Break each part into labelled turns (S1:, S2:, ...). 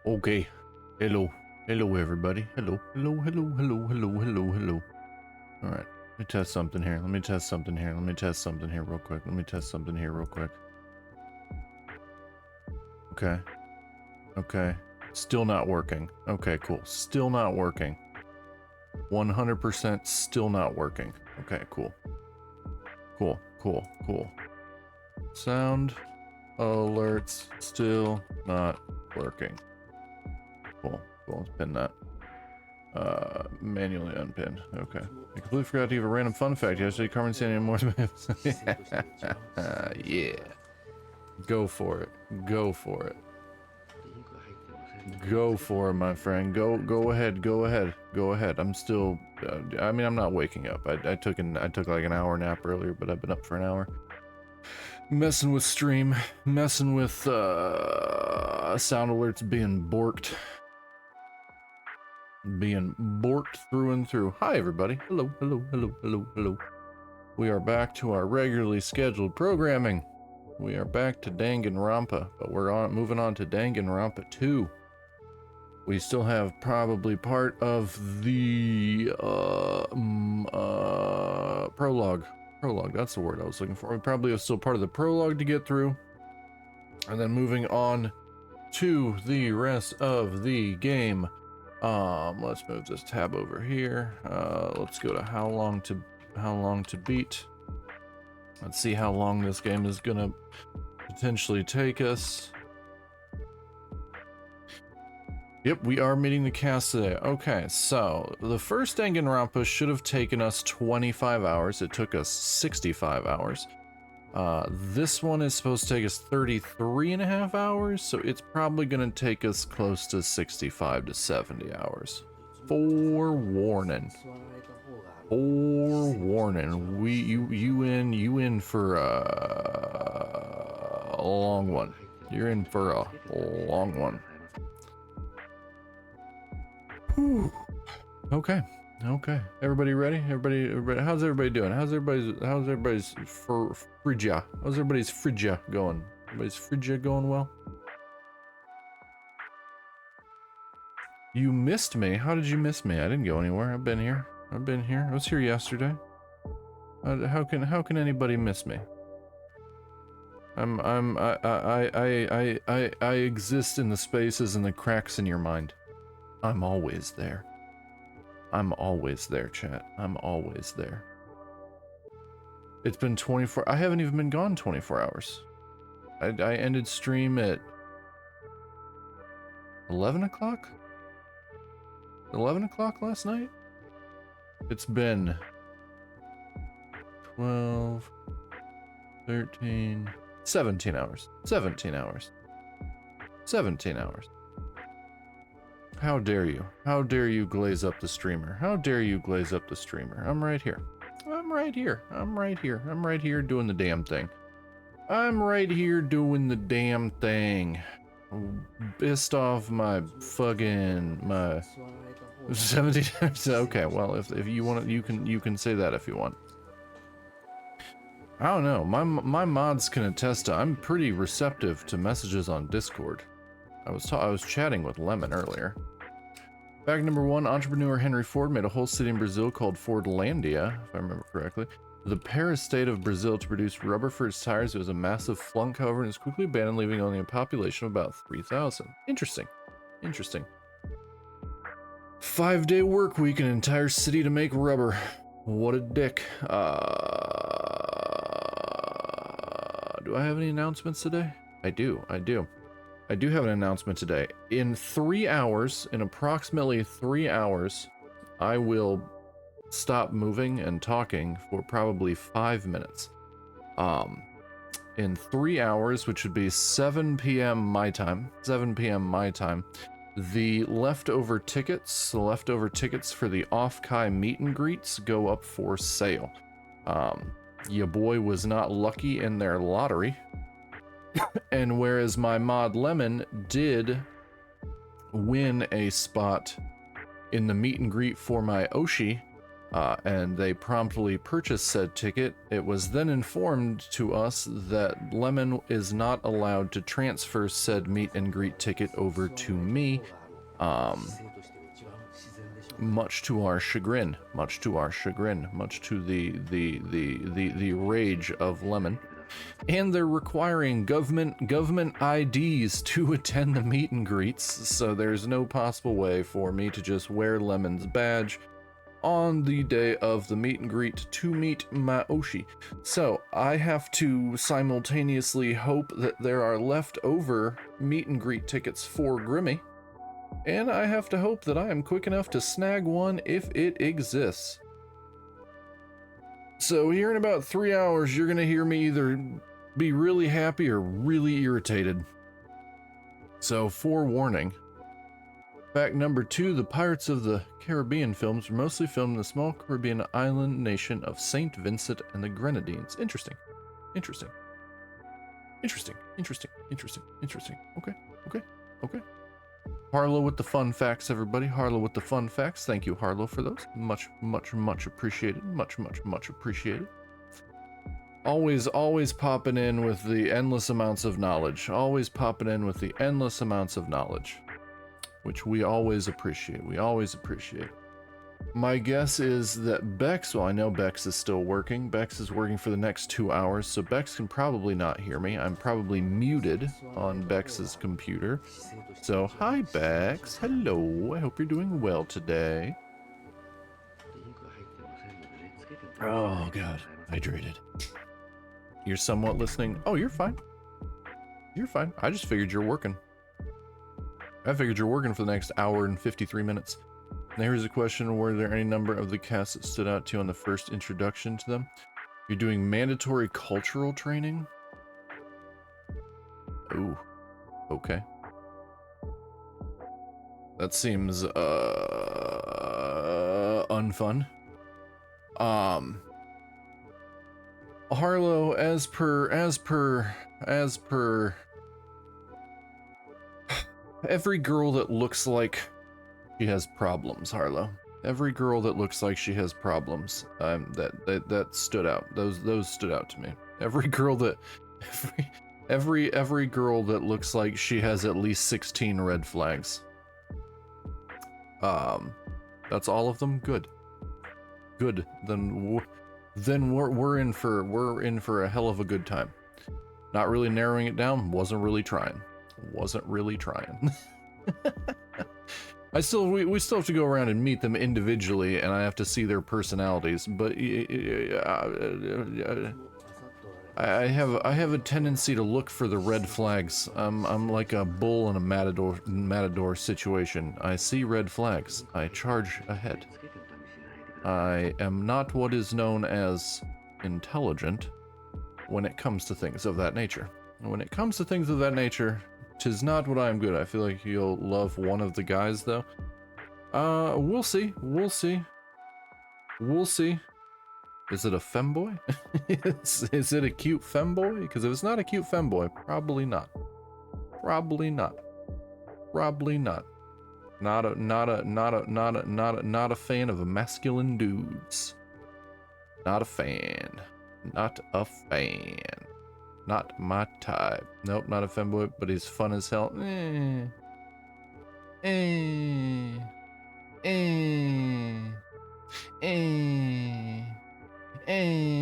S1: Okay. Hello. Hello, everybody. Hello. Hello, hello, hello, hello, hello, hello. All right. Let me test something here. Let me test something here. Let me test something here real quick. Let me test something here real quick. Okay. Okay. Still not working. Okay, cool. Still not working. 100% still not working. Okay, cool. Cool, cool, cool. Sound alerts still not working. Cool, cool. Let's pin that. Manually unpinned. Okay. I completely forgot to give a random fun fact yesterday. Carmen Sandiego more. Yeah. Go for it. Go for it. Go for it, my friend. Go ahead. Go ahead. Go ahead. I'm still. I mean, I'm not waking up. I took like an hour nap earlier, but I've been up for an hour. Messing with stream. Messing with sound alerts being borked. Being borked through and through. Hi, everybody. Hello, hello, hello, hello, hello. We are back to our regularly scheduled programming. We are back to Danganronpa, but we're moving on to Danganronpa 2. We still have probably part of the prologue. Prologue, that's the word I was looking for. We probably have still part of the prologue to get through. And then moving on to the rest of the game. Let's move this tab over here. Let's go to how long to beat. Let's see how long this game is gonna potentially take us. Yep, we are meeting the cast today. Okay, so the first Danganronpa should have taken us 25 hours. It took us 65 hours. This one is supposed to take us 33 and a half hours, so it's probably going to take us close to 65 to 70 hours. Forewarning. Forewarning. You in for a long one. You're in for a long one. Whew. Okay. Okay. Everybody ready? Everybody, how's everybody doing? How's everybody's Phrygia? How's everybody's Phrygia going? Everybody's Phrygia going well? You missed me? How did you miss me? I didn't go anywhere. I've been here. I was here yesterday. How can anybody miss me? I exist in the spaces and the cracks in your mind. I'm always there. I'm always there, chat. I'm always there. It's been 24. I haven't even been gone 24 hours. I ended stream at 11 o'clock? 11 o'clock last night? It's been 12, 13, 17 hours. 17 hours. 17 hours. How dare you? How dare you glaze up the streamer? How dare you glaze up the streamer? I'm right here. I'm right here. I'm right here. I'm right here doing the damn thing. I'm right here doing the damn thing. Pissed off my fucking 17. Okay, well, if you want, you can say that if you want. I don't know. My mods can attest to I'm pretty receptive to messages on Discord. I was chatting with Lemon earlier. Fact number 1, entrepreneur Henry Ford made a whole city in Brazil called Fordlandia, if I remember correctly, the Paris state of Brazil to produce rubber for its tires. It was a massive flunk, however, and is quickly abandoned, leaving only a population of about 3,000. Interesting. Interesting. 5-day work week, an entire city to make rubber. What a dick. Do I have any announcements today? I do. I do have an announcement today. In 3 hours, in approximately 3 hours, I will stop moving and talking for probably 5 minutes. In 3 hours, which would be 7 p.m. my time, the leftover tickets for the off-Kai meet and greets go up for sale. Your boy was not lucky in their lottery. And whereas my mod Lemon did win a spot in the meet and greet for my Oshi, and they promptly purchased said ticket. It was then informed to us that Lemon is not allowed to transfer said meet and greet ticket over to me, much to our chagrin, much to the rage of Lemon. And they're requiring government IDs to attend the meet and greets, so there's no possible way for me to just wear Lemon's badge on the day of the meet and greet to meet Maoshi. So I have to simultaneously hope that there are leftover meet and greet tickets for Grimmy, and I have to hope that I am quick enough to snag one if it exists. So here in about 3 hours, you're gonna hear me either be really happy or really irritated. So forewarning. Fact number 2, the Pirates of the Caribbean films were mostly filmed in the small Caribbean island nation of St. Vincent and the Grenadines. Interesting. Okay. Harlow with the fun facts, everybody. Harlow with the fun facts. Thank you, Harlow, for those. Much appreciated. Much appreciated. Always popping in with the endless amounts of knowledge. Which we always appreciate. My guess is that Bex, well, I know Bex is still working. Bex is working for the next 2 hours, so Bex can probably not hear me. I'm probably muted on Bex's computer. So, hi Bex. Hello. I hope you're doing well today. Oh, God. Hydrated. You're somewhat listening. Oh, you're fine. I just figured you're working. I figured you're working for the next hour and 53 minutes. Now here's a question. Were there any number of the casts that stood out to you on the first introduction to them? You're doing mandatory cultural training? Ooh. Okay. That seems, unfun. Harlow, as per every girl that looks like she has problems, Harlow. Every girl that looks like she has problems, that stood out. Those stood out to me. Every girl that looks like she has at least 16 red flags. That's all of them. Good. Then we're in for a hell of a good time. Not really narrowing it down. Wasn't really trying. We still have to go around and meet them individually, and I have to see their personalities. But I have a tendency to look for the red flags. I'm like a bull in a matador situation. I see red flags. I charge ahead. I am not what is known as intelligent when it comes to things of that nature. Tis not what I am good. I feel like you'll love one of the guys, though. We'll see. Is it a femboy? Is it a cute femboy? Because if it's not a cute femboy, probably not. Not a fan of masculine dudes. Not a fan. Not my type. Nope, not a femboy, but he's fun as hell.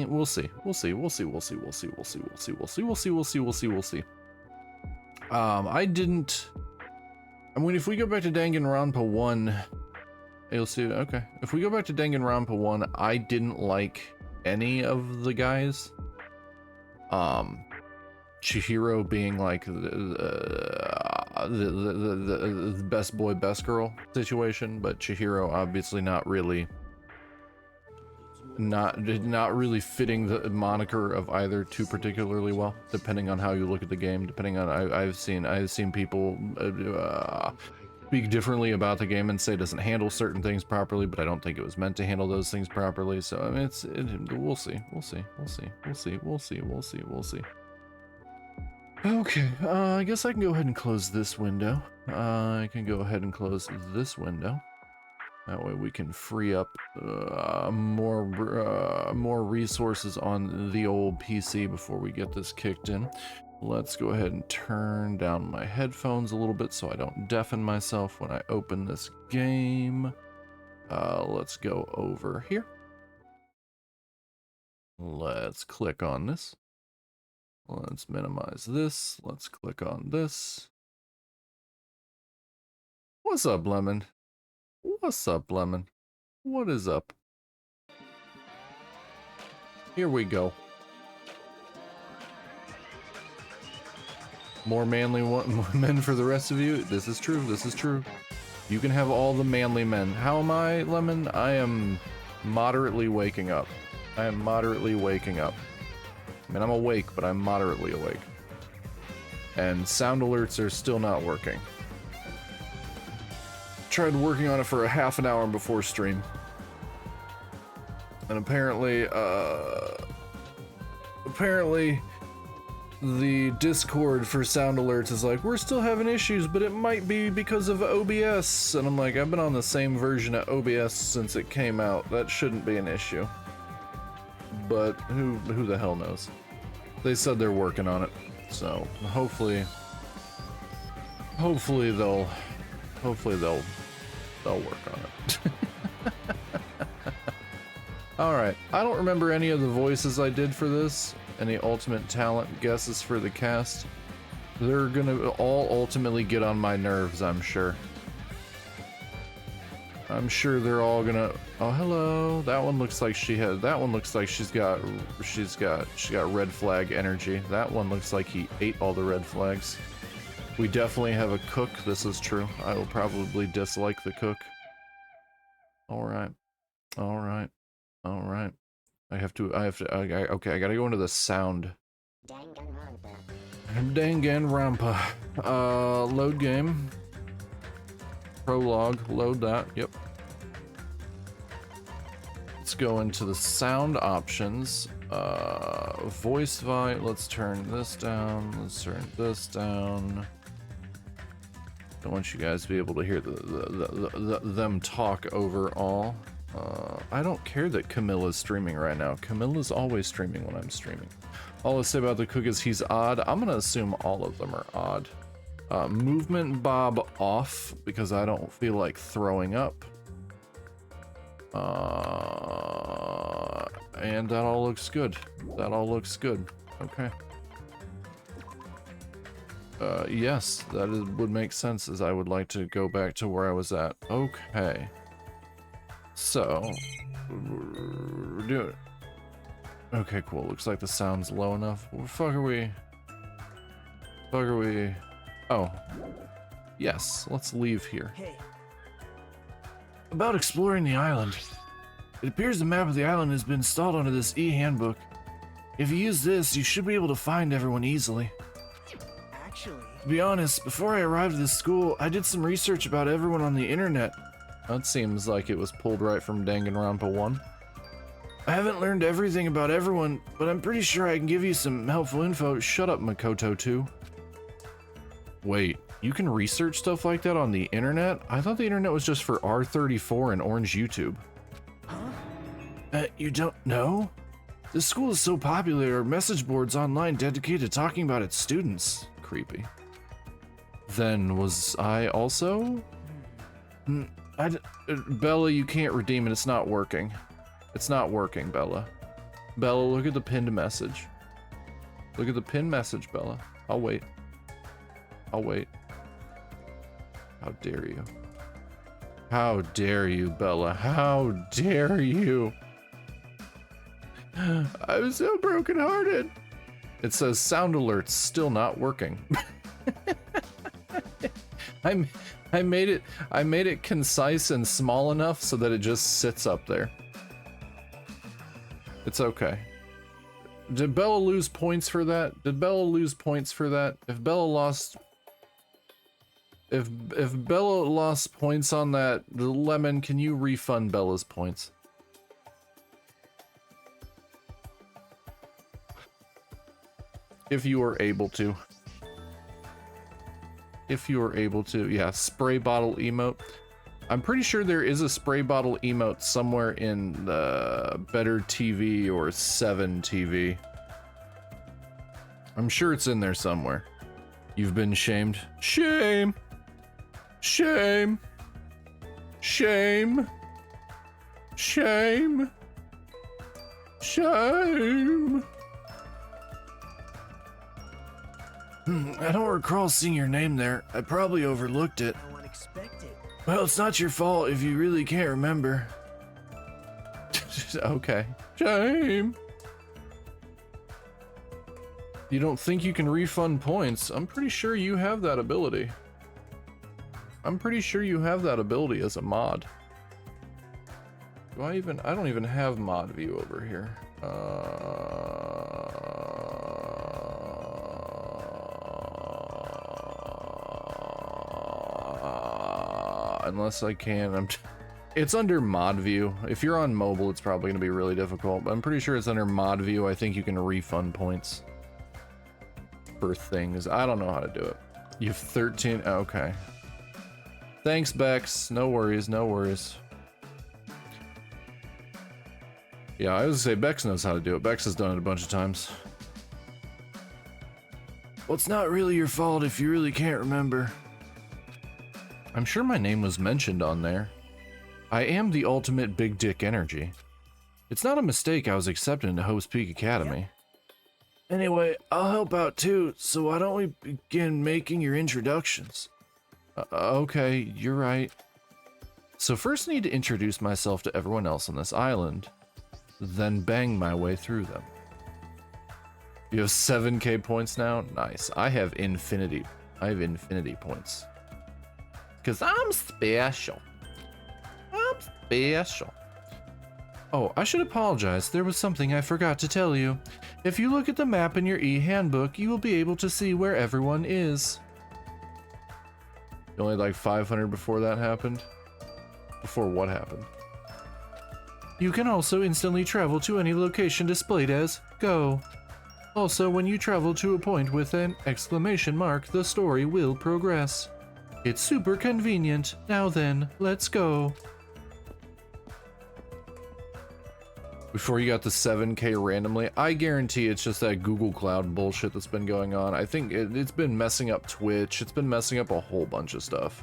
S1: We'll see. If we go back to Danganronpa 1, you'll see, okay. If we go back to Danganronpa 1, I didn't like any of the guys. Chihiro being like the best boy, best girl situation, but Chihiro obviously not really fitting the moniker of either too particularly well, depending on how you look at the game. Depending on, I've seen people speak differently about the game and say it doesn't handle certain things properly, but I don't think it was meant to handle those things properly. So I mean, we'll see. Okay, I guess I can go ahead and close this window. That way we can free up more resources on the old PC before we get this kicked in. Let's go ahead and turn down my headphones a little bit so I don't deafen myself when I open this game. Let's go over here. Let's click on this. Let's minimize this. Let's click on this. What's up, Lemon? What's up, Lemon? What is up? Here we go. More manly men for the rest of you. This is true. This is true. You can have all the manly men. How am I, Lemon? I am moderately waking up. I am moderately waking up. I mean, I'm awake, but I'm moderately awake. And sound alerts are still not working. Tried working on it for a half an hour before stream. And apparently, the Discord for sound alerts is like, we're still having issues, but it might be because of OBS. And I'm like, I've been on the same version of OBS since it came out. That shouldn't be an issue. But who the hell knows? They said they're working on it. So hopefully they'll work on it. Alright, I don't remember any of the voices I did for this. Any ultimate talent guesses for the cast. They're gonna all ultimately get on my nerves, I'm sure. I'm sure they're all gonna... Oh, hello. That one looks like she got red flag energy. That one looks like he ate all the red flags. We definitely have a cook. This is true. I will probably dislike the cook. Alright. Alright. Alright. Okay, I gotta go into the sound. Danganronpa. Load game. Prologue. Load that. Yep. Let's go into the sound options. Voice volume. Let's turn this down. Let's turn this down. I want you guys to be able to hear them talk overall. I don't care that Camilla's streaming right now. Camilla's always streaming when I'm streaming. All I say about the cook is he's odd. I'm gonna assume all of them are odd. Movement bob off because I don't feel like throwing up. And that all looks good. That all looks good. Okay. Yes, that would make sense, as I would like to go back to where I was at. Okay. So, we're doing it. Okay, cool. Looks like the sound's low enough. What the fuck are we? Oh. Yes, let's leave here.
S2: Hey.
S3: About exploring the island. It appears the map of the island has been installed onto this e-handbook. If you use this, you should be able to find everyone easily.
S2: Actually...
S3: To be honest, before I arrived at this school, I did some research about everyone on the internet.
S1: That seems like it was pulled right from Danganronpa 1.
S3: I haven't learned everything about everyone, but I'm pretty sure I can give you some helpful info.
S1: Shut up, Makoto 2. Wait, you can research stuff like that on the internet? I thought the internet was just for R34 and Orange YouTube.
S3: Huh? You don't know? This school is so popular, there are message boards online dedicated to talking about its students.
S1: Creepy. Then was I also? Bella, you can't redeem it. It's not working. It's not working, Bella. Bella, look at the pinned message. Look at the pinned message, Bella. I'll wait. I'll wait. How dare you? How dare you, Bella? How dare you? I'm so brokenhearted. It says sound alerts still not working. I made it concise and small enough so that it just sits up there. It's okay. Did Bella lose points for that? Did Bella lose points for that? If Bella lost points on that, the Lemon, can you refund Bella's points? If you are able to. If you are able to. Yeah, spray bottle emote. I'm pretty sure there is a spray bottle emote somewhere in the Better TV or 7 TV. I'm sure it's in there somewhere. You've been shamed. Shame! Shame! Shame! Shame! Shame!
S3: I don't recall seeing your name there. I probably overlooked it.
S2: How unexpected.
S3: Well, it's not your fault if you really can't remember.
S1: Okay. Shame! You don't think you can refund points? I'm pretty sure you have that ability. I'm pretty sure you have that ability as a mod. I don't even have mod view over here. Unless I can, it's under mod view. If you're on mobile, it's probably gonna be really difficult, but I'm pretty sure it's under mod view. I think you can refund points for things. I don't know how to do it. You have 13, okay. Thanks, Bex. No worries, no worries. Yeah, I was gonna say Bex knows how to do it. Bex has done it a bunch of times.
S3: Well, it's not really your fault if you really can't remember.
S1: I'm sure my name was mentioned on there. I am the ultimate big dick energy. It's not a mistake I was accepted into Hope's Peak Academy.
S3: Anyway, I'll help out too, so why don't we begin making your introductions?
S1: Okay, you're right. So first I need to introduce myself to everyone else on this island, then bang my way through them. You have 7k points now? Nice. I have infinity points. Cause I'm special. I'm special. Oh, I should apologize. There was something I forgot to tell you. If you look at the map in your e-handbook, you will be able to see where everyone is. You only had like 500 before that happened? Before what happened? You can also instantly travel to any location displayed as go. Also, when you travel to a point with an exclamation mark, the story will progress. It's super convenient. Now then, let's go. Before you got the 7k randomly, I guarantee it's just that Google Cloud bullshit that's been going on. I think it's been messing up Twitch. It's been messing up a whole bunch of stuff.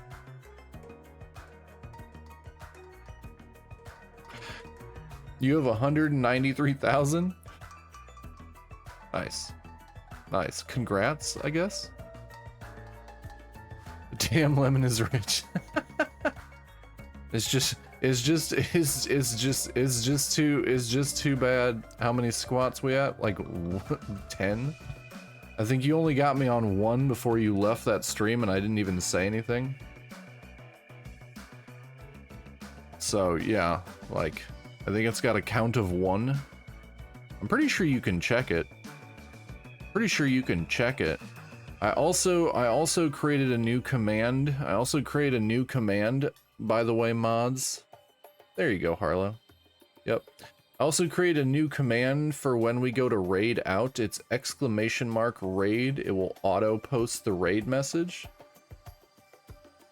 S1: You have 193,000? Nice. Nice. Congrats, I guess. Damn, Lemon is rich. It's just too bad. How many squats we at? Like 10? I think you only got me on 1 before you left that stream and I didn't even say anything. So yeah, like I think it's got a count of 1. I'm pretty sure you can check it. Pretty sure you can check it. I also created a new command. By the way, mods. There you go, Harlow. Yep. I also created a new command for when we go to raid out. It's !raid. It will auto post the raid message.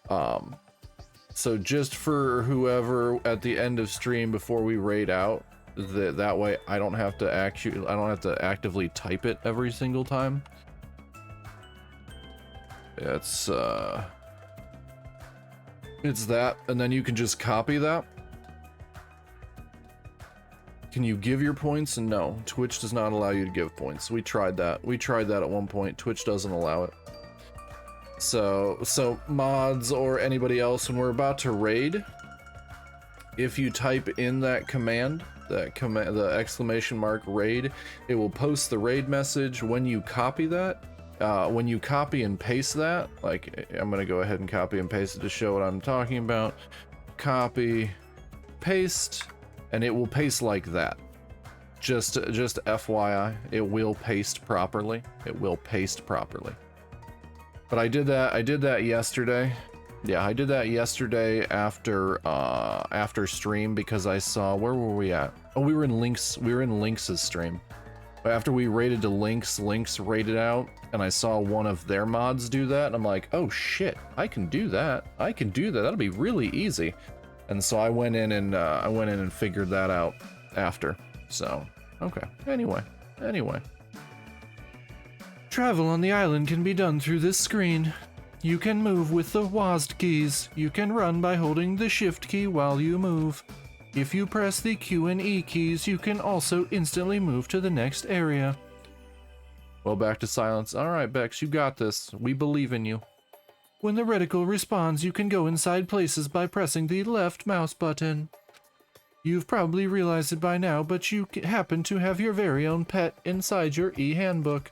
S1: So just for whoever at the end of stream before we raid out, that way I don't have to actively type it every single time. It's that, and then you can just copy that. Can you give your points? No, Twitch does not allow you to give points. We tried that. We tried that at one point. Twitch doesn't allow it. So mods or anybody else, when we're about to raid, if you type in that command, the !raid, it will post the raid message. When you copy that, when you copy and paste that, like I'm gonna go ahead and copy and paste it to show what I'm talking about. Copy, paste, and it will paste like that. Just FYI, it will paste properly. It will paste properly. But I did that yesterday. Yeah, I did that yesterday after stream because I saw, where were we at? Oh, we were in Lynx's stream. After we raided to Lynx raided out, and I saw one of their mods do that, and I'm like, oh shit, I can do that. I can do that. That'll be really easy. And so I went in and figured that out after. So, okay. Anyway.
S3: Travel on the island can be done through this screen. You can move with the WASD keys. You can run by holding the shift key while you move. If you press the Q and E keys, you can also instantly move to the next area.
S1: Well, back to silence. Alright, Bex, you got this. We believe in you.
S3: When the reticle responds, you can go inside places by pressing the left mouse button. You've probably realized it by now, but you happen to have your very own pet inside your e-handbook.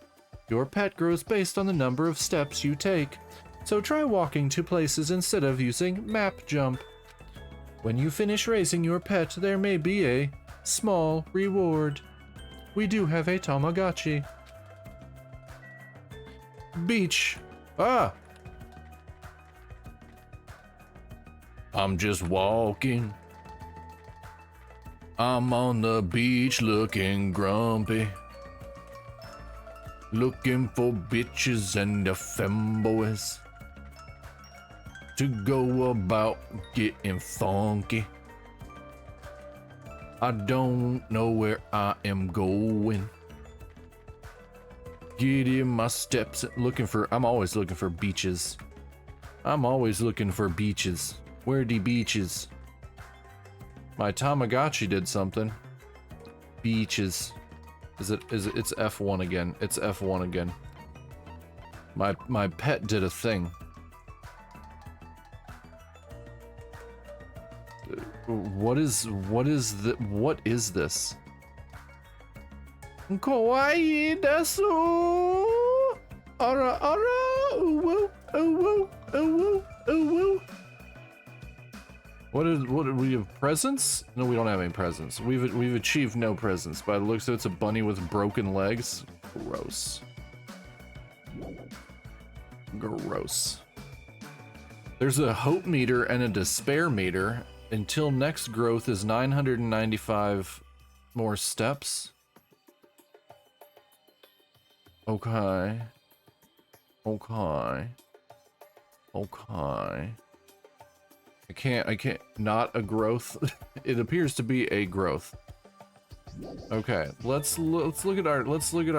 S3: Your pet grows based on the number of steps you take, so try walking to places instead of using map jump. When you finish raising your pet, there may be a small reward. We do have a Tamagotchi. Beach. Ah! I'm just walking. I'm on the beach looking grumpy. Looking for bitches and the femboys to go about getting funky. I don't know where I am going. Getting my steps, I'm always looking for beaches. I'm always looking for beaches. Where the beaches? My Tamagotchi did something. Beaches. It's F1 again. It's F1 again. My pet did a thing. What is this? Kawaii desu. Ara ara. Ooh ooh ooh ooh. What do we have? Presents? No, we don't have any presents. We've achieved no presents. By the looks of it, it's a bunny with broken legs. Gross. Gross. There's a hope meter and a despair meter. Until next growth is 995 more steps. Okay. Okay. Okay. I can't, not a growth. It appears to be a growth. Okay, let's look at our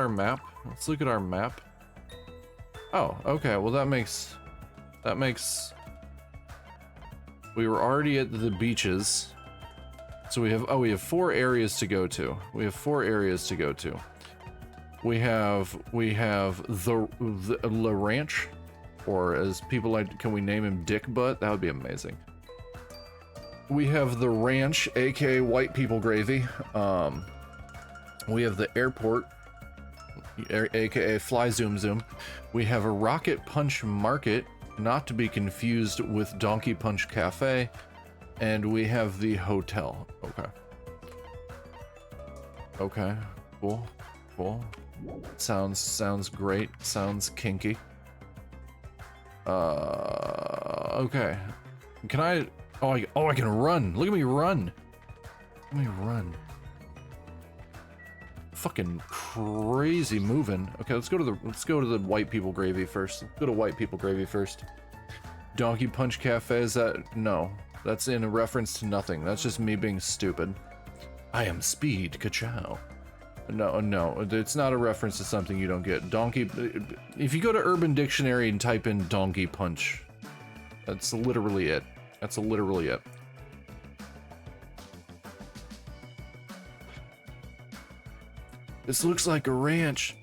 S3: map. Let's look at our map. Oh, okay, well that makes, we were already at the beaches. So we have 4 areas to go to. We have the La Ranch, or as people like, can we name him Dick Butt? That would be amazing. We have the ranch, aka white people gravy. We have the airport, aka fly zoom zoom. We have a rocket punch market, not to be confused with Donkey Punch Cafe. And we have the hotel. Okay, cool. Sounds great. Sounds kinky. Okay. Can I? Oh, I can run. Look at me run. Fucking crazy moving. Okay, let's go to the white people gravy first. Let's go to white people gravy first. Donkey Punch Cafe, is that? No. That's in a reference to nothing. That's just me being stupid. I am Speed Kachow. No, it's not a reference to something you don't get. Donkey, if you go to Urban Dictionary and type in Donkey Punch, that's literally it. This looks like a ranch,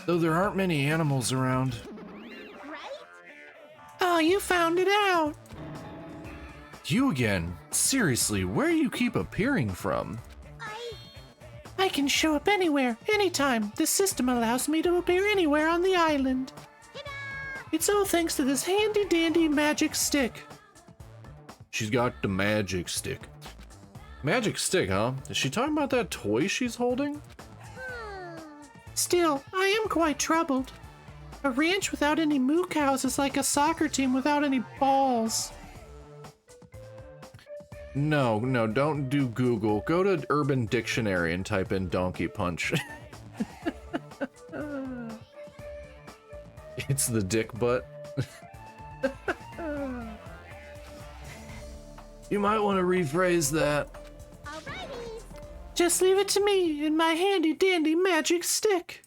S3: though there aren't many animals around. Oh, you found it out! You again? Seriously, where do you keep appearing from? I can show up anywhere, anytime. This system allows me to appear anywhere on the island. It's all thanks to this handy-dandy magic stick. She's got the magic stick. Magic stick, huh? Is she talking about that toy she's holding? Still, I am quite troubled. A ranch without any moo cows is like a soccer team without any balls.
S1: No, no, don't do Google. Go to Urban Dictionary and type in donkey punch. It's the dick butt. You might want to rephrase that.
S2: Alrighty.
S3: Just leave it to me and my handy dandy magic stick.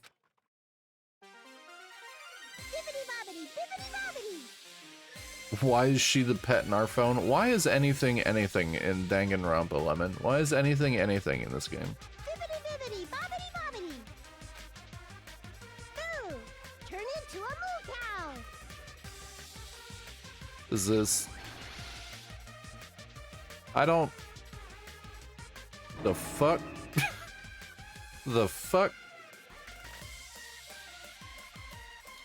S2: Bibbidi bobbidi, bibbidi bobbidi.
S1: Why is she the pet in our phone? Why is anything anything in Danganronpa, Lemon? Why is anything anything in this game?
S2: Bibbidi bibbidi, bobbidi bobbidi. Moo! Turn into a moo cow.
S1: Is this... I don't... The fuck? The fuck?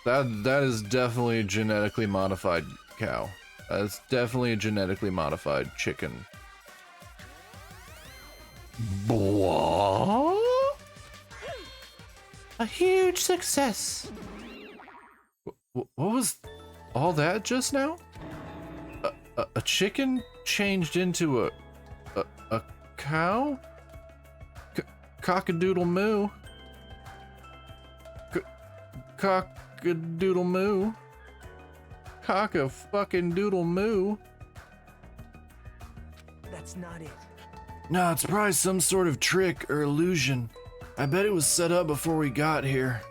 S1: That is definitely a genetically modified cow. That's definitely a genetically modified chicken. What?
S3: A huge success.
S1: What was all that just now? A chicken changed into a cow? Cock-a-doodle moo. Cock-a-doodle moo. Cock-a-fucking-doodle moo.
S2: That's not it.
S1: No, it's probably some sort of trick or illusion. I bet it was set up before we got here.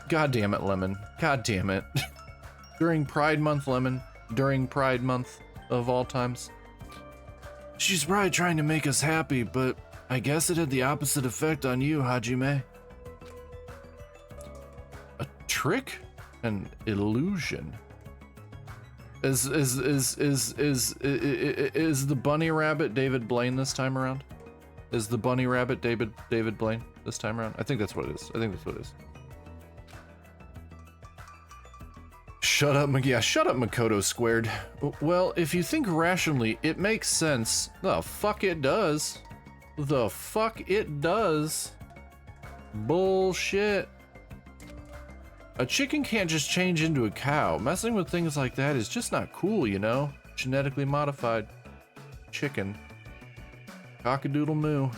S1: God damn it, Lemon. God damn it. During Pride Month, Lemon. During Pride Month of all times. She's probably trying to make us happy, but I guess it had the opposite effect on you, Hajime. A trick? An illusion? Is the bunny rabbit David Blaine this time around? Is the bunny rabbit David Blaine this time around? I think that's what it is. I think that's what it is. Shut up, yeah, shut up, Makoto squared. Well, if you think rationally, it makes sense. The fuck it does. The fuck it does. Bullshit. A chicken can't just change into a cow. Messing with things like that is just not cool, you know? Genetically modified chicken. Cock-a-doodle moo.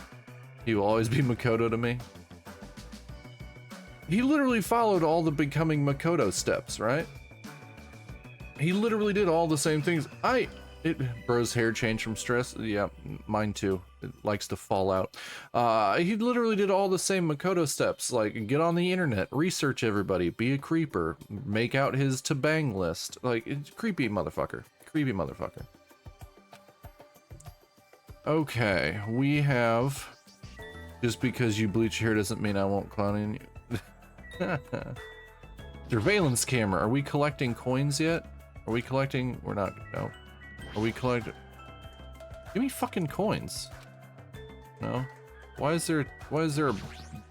S1: He will always be Makoto to me. He literally followed all the becoming Makoto steps, right? He literally did all the same things. Bro's hair changed from stress. Yeah, mine too. It likes to fall out. He literally did all the same Makoto steps, like get on the internet, research everybody, be a creeper, make out his to bang list. Like, it's creepy motherfucker. Creepy motherfucker. Okay, we have... Just because you bleach your hair doesn't mean I won't clown you. Surveillance camera. Are we collecting coins yet? Are we collecting? We're not. No. Are we collecting? Give me fucking coins. No. Why is there a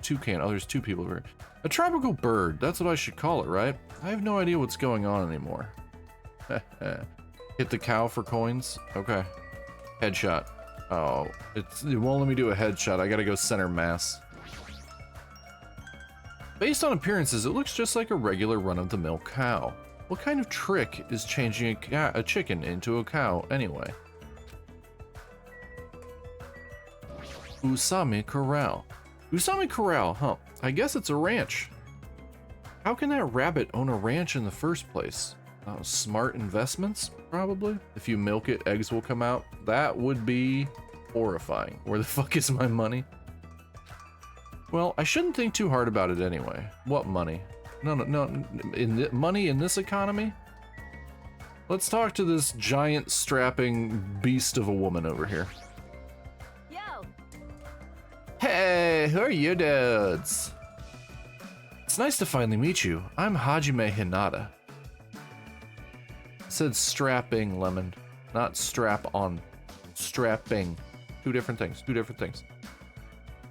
S1: toucan? Oh, there's two people over here. A tropical bird. That's what I should call it, right? I have no idea what's going on anymore. Hit the cow for coins. Okay. Headshot. Oh, it won't let me do a headshot. I gotta go center mass. Based on appearances, it looks just like a regular run-of-the-mill cow. What kind of trick is changing a chicken into a cow anyway? Usami Corral. Usami Corral, huh? I guess it's a ranch. How can that rabbit own a ranch in the first place? Smart investments, probably? If you milk it, eggs will come out. That would be horrifying. Where the fuck is my money? Well, I shouldn't think too hard about it anyway. What money? No. Money in this economy? Let's talk to this giant strapping beast of a woman over here.
S2: Yo.
S1: Hey, who are you dudes? It's nice to finally meet you. I'm Hajime Hinata. I said strapping, Lemon, not strap on. Strapping. Two different things.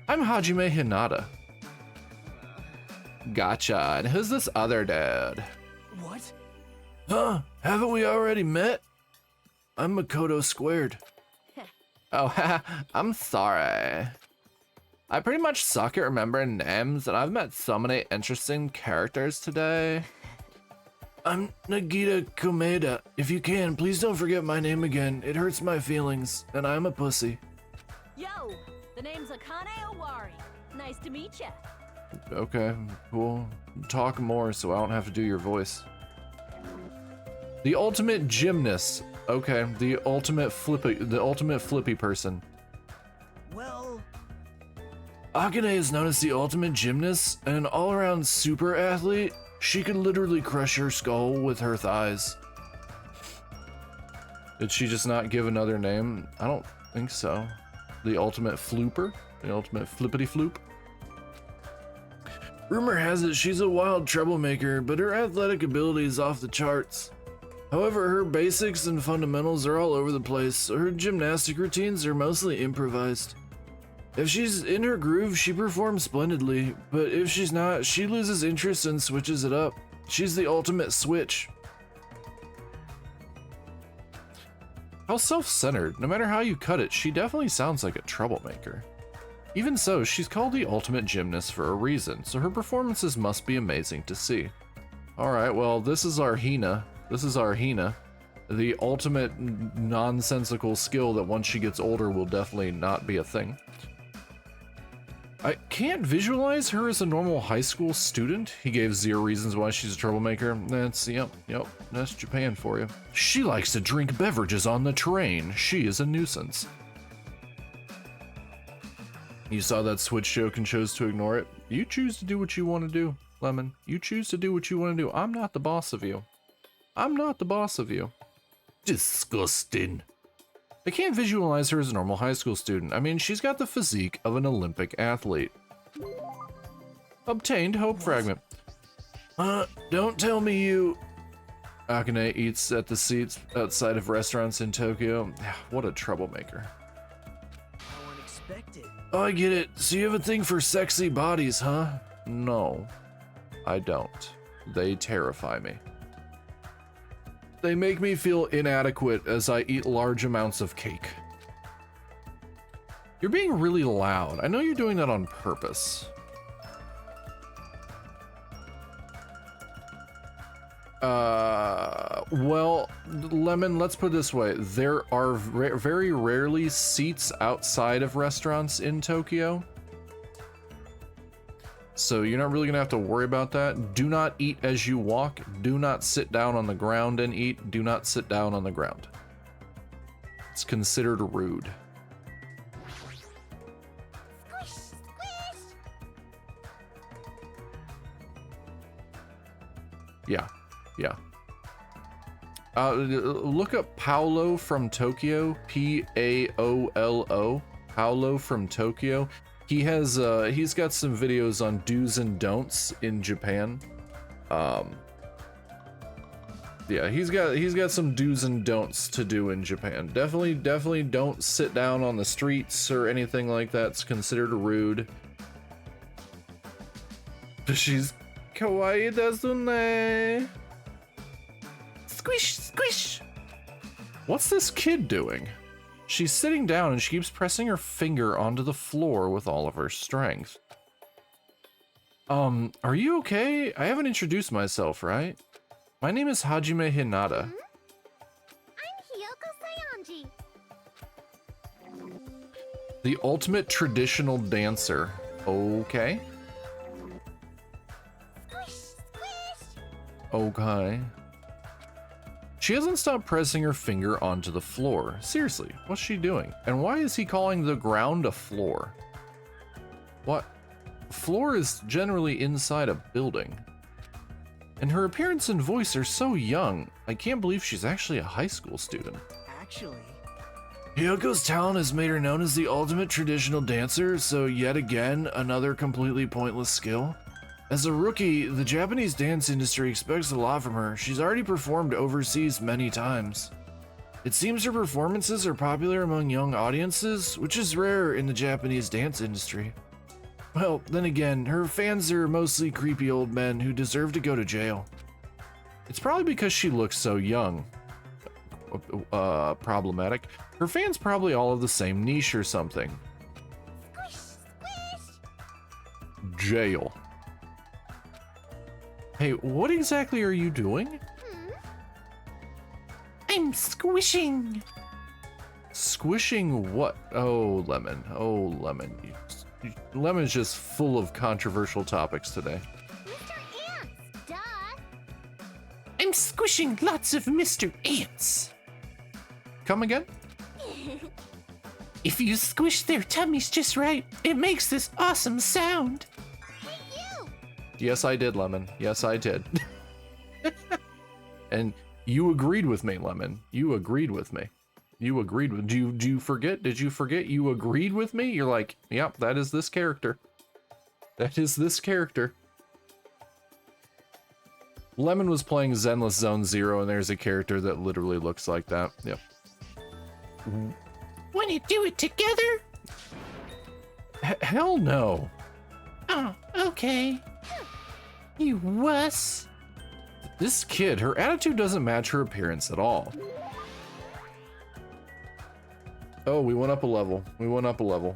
S1: I'm Hajime Hinata. Gotcha. And who's this other dude?
S2: What?
S1: Huh? Haven't we already met? I'm Makoto squared. Oh, haha, I'm sorry. I pretty much suck at remembering names, and I've met so many interesting characters today.
S3: I'm Nagita Komeda. If you can, please don't forget my name again. It hurts my feelings, and I'm a pussy.
S2: Yo, the name's Akane Owari. Nice to meet ya.
S1: Okay, cool. Talk more so I don't have to do your voice. The ultimate gymnast. Okay, the ultimate flippy person.
S2: Well,
S3: Akane is known as the ultimate gymnast and an all-around super athlete. She could literally crush your skull with her thighs.
S1: Did she just not give another name? I don't think so. The ultimate flooper? The ultimate flippity floop?
S3: Rumor has it she's a wild troublemaker, but her athletic ability is off the charts. However, her basics and fundamentals are all over the place, so her gymnastic routines are mostly improvised. If she's in her groove, she performs splendidly, but if she's not, she loses interest and switches it up. She's the ultimate switch.
S1: How self-centered. No matter how you cut it, she definitely sounds like a troublemaker. Even so, she's called the ultimate gymnast for a reason, so her performances must be amazing to see. Alright, well, this is our Hina. This is our Hina. The ultimate nonsensical skill that once she gets older will definitely not be a thing. I can't visualize her as a normal high school student. He gave 0 reasons why she's a troublemaker. That's, yep, that's Japan for you. She likes to drink beverages on the train. She is a nuisance. You saw that switch joke and chose to ignore it. You choose to do what you want to do, Lemon. You choose to do what you want to do. I'm not the boss of you. I'm not the boss of you. Disgusting. I can't visualize her as a normal high school student. I mean, she's got the physique of an Olympic athlete. Obtained Hope Fragment.
S3: Don't tell me you...
S1: Akane eats at the seats outside of restaurants in Tokyo. What a troublemaker.
S2: how unexpected.
S3: Oh, I get it. So you have a thing for sexy bodies, huh?
S1: No, I don't. They terrify me. They make me feel inadequate as I eat large amounts of cake. You're being really loud. I know you're doing that on purpose. Well, Lemon, let's put it this way. There are very rarely seats outside of restaurants in Tokyo. So you're not really gonna have to worry about that. Do not eat as you walk. Do not sit down on the ground and eat. Do not sit down on the ground. It's considered rude.
S2: Squish, squish.
S1: Yeah. Look up Paolo from Tokyo. Paolo. Paolo from Tokyo. He's got some videos on do's and don'ts in Japan. Yeah, he's got some do's and don'ts to do in Japan. Definitely don't sit down on the streets or anything like that. It's considered rude. She's kawaii desu ne. Squish, squish. What's this kid doing? She's sitting down and she keeps pressing her finger onto the floor with all of her strength. Are you okay? I haven't introduced myself, right? My name is Hajime Hinata.
S2: I'm Hiyoko Saionji.
S1: The ultimate traditional dancer. Okay.
S2: Squish, squish.
S1: Okay. She hasn't stopped pressing her finger onto the floor. Seriously, what's she doing? And why is he calling the ground a floor? What? Floor is generally inside a building. And her appearance and voice are so young. I can't believe she's actually a high school student.
S2: Actually,
S3: Hiyoko's talent has made her known as the ultimate traditional dancer, so yet again, another completely pointless skill. As a rookie, the Japanese dance industry expects a lot from her. She's already performed overseas many times. It seems her performances are popular among young audiences, which is rare in the Japanese dance industry. Well, then again, her fans are mostly creepy old men who deserve to go to jail.
S1: It's probably because she looks so young. Problematic. Her fans probably all have the same niche or something.
S2: squish, squish.
S1: Jail. Hey, what exactly are you doing?
S3: I'm squishing. Squishing what? Oh, Lemon. Oh, Lemon. Lemon's just full of controversial topics today.
S2: Mr. Ants, duh.
S3: I'm squishing lots of Mr. Ants. Come again? If you squish their tummies just right, it makes this awesome sound.
S2: Hey, you!
S3: Yes, I did, Lemon. Yes, I did. And you agreed with me, Lemon. You agreed with me. You agreed with. Do you forget? Did you forget you agreed with me? You're like, yep, that is this character. That is this character. Lemon was playing Zenless Zone Zero, and there's a character that literally looks like that. Yep. Wanna do it together? Hell no. Oh, okay. You wuss. This kid, her attitude doesn't match her appearance at all. Oh, we went up a level. We went up a level.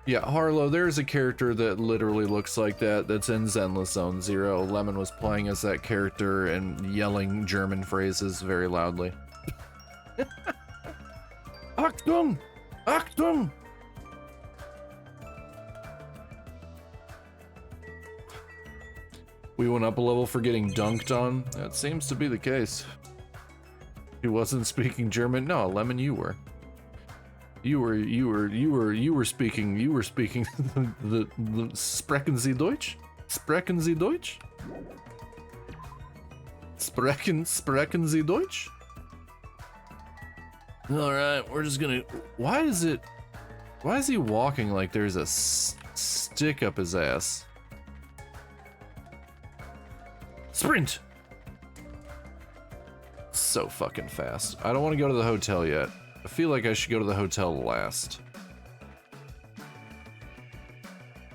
S3: Yeah, Harlow, there's a character that literally looks like that that's in Zenless Zone Zero. Lemon was playing as that character and yelling German phrases very loudly. Achtung! Achtung! We went up a level for getting dunked on. That seems to be the case. He wasn't speaking German. No, Lemon, you were. You were speaking the Sprechen Sie Deutsch? Sprechen Sie Deutsch? Sprechen Sie Deutsch? Alright, we're just gonna... Why is he walking like there's a stick up his ass? Sprint! So fucking fast. I don't want to go to the hotel yet. I feel like I should go to the hotel last.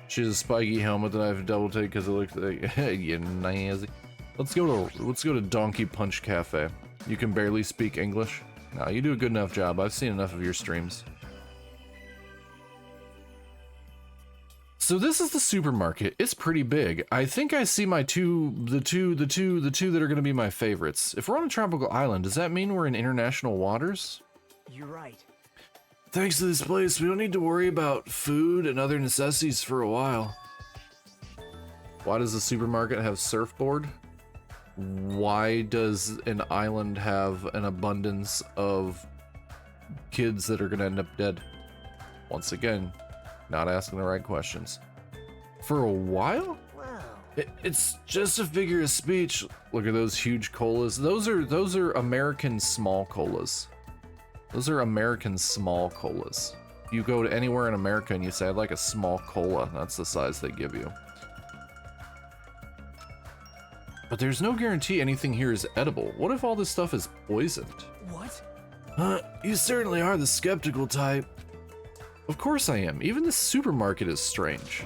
S3: She has a spiky helmet that I have to double take because it looks like you nazi. Let's go to Donkey Punch Cafe. You can barely speak English. No, you do a good enough job. I've seen enough of your streams. So this is the supermarket. It's pretty big. I think I see the two that are gonna be my favorites. If we're on a tropical island, does that mean we're in international waters?
S4: You're right.
S3: Thanks to this place, we don't need to worry about food and other necessities for a while. Why does the supermarket have surfboard? Why does an island have an abundance of kids that are gonna end up dead? Once again, not asking the right questions. For a while?
S4: Wow.
S3: It's just a figure of speech. Look at those huge colas. Those are American small colas. Those are American small colas. You go to anywhere in America and you say, I'd like a small cola. That's the size they give you. But there's no guarantee anything here is edible. What if all this stuff is poisoned?
S4: What?
S3: You certainly are the skeptical type. Of course I am. Even the supermarket is strange.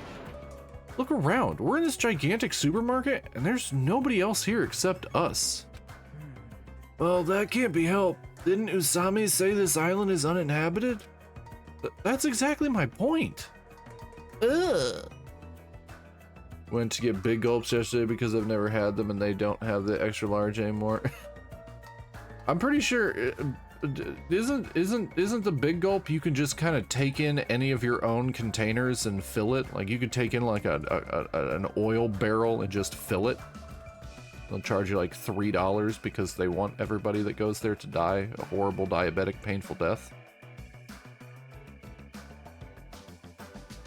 S3: Look around. We're in this gigantic supermarket, and there's nobody else here except us. Well, that can't be helped. Didn't Usami say this island is uninhabited? That's exactly my point. Ugh. Went to get big gulps yesterday because I've never had them and they don't have the extra large anymore. I'm pretty sure... Isn't the big gulp you can just kind of take in any of your own containers and fill it? Like you could take in like an oil barrel and just fill it. They'll charge you like $3 because they want everybody that goes there to die a horrible diabetic painful death.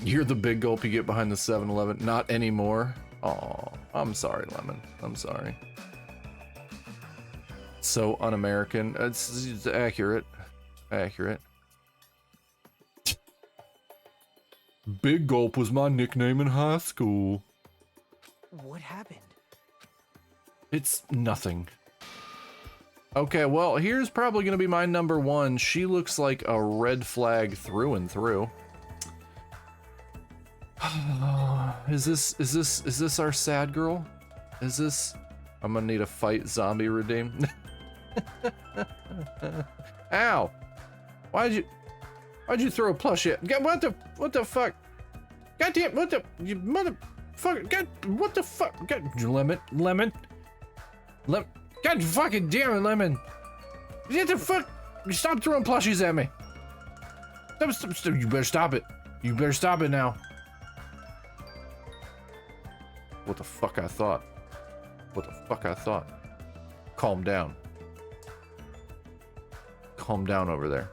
S3: You're the big gulp you get behind the 7-Eleven. Not anymore. Aw, I'm sorry, Lemon. I'm sorry. So un-American. It's accurate. Accurate. Big Gulp was my nickname in high school.
S4: What happened?
S3: It's nothing. Okay, well, here's probably gonna be my number one. She looks like a red flag through and through. Is this our sad girl? Is this? I'm gonna need a fight zombie redeem. Ow! Why'd you throw a plushie at? What the fuck? Goddamn! You motherfucker! God! What the fuck? God! Lemon! God fucking damn it, Lemon! Get the fuck! Stop throwing plushies at me! Stop. You better stop it. You better stop it now. What the fuck I thought? What the fuck I thought? Calm down. Calm down over there.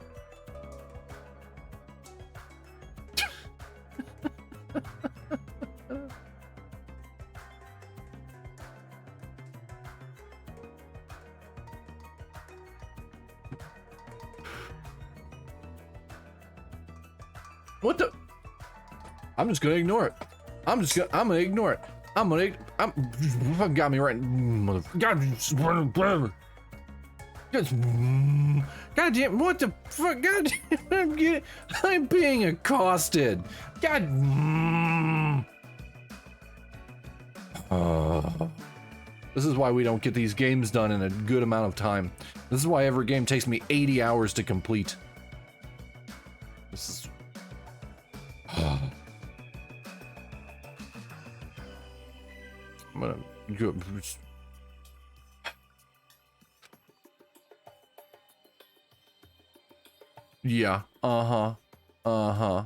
S3: What the? I'm just gonna ignore it. I'm gonna ignore it. I'm fucking got me right. God damn, what the fuck? God damn, I'm being accosted. God. This is why we don't get these games done in a good amount of time. This is why every game takes me 80 hours to complete. This is. I'm gonna go. Yeah. Uh-huh. Uh-huh.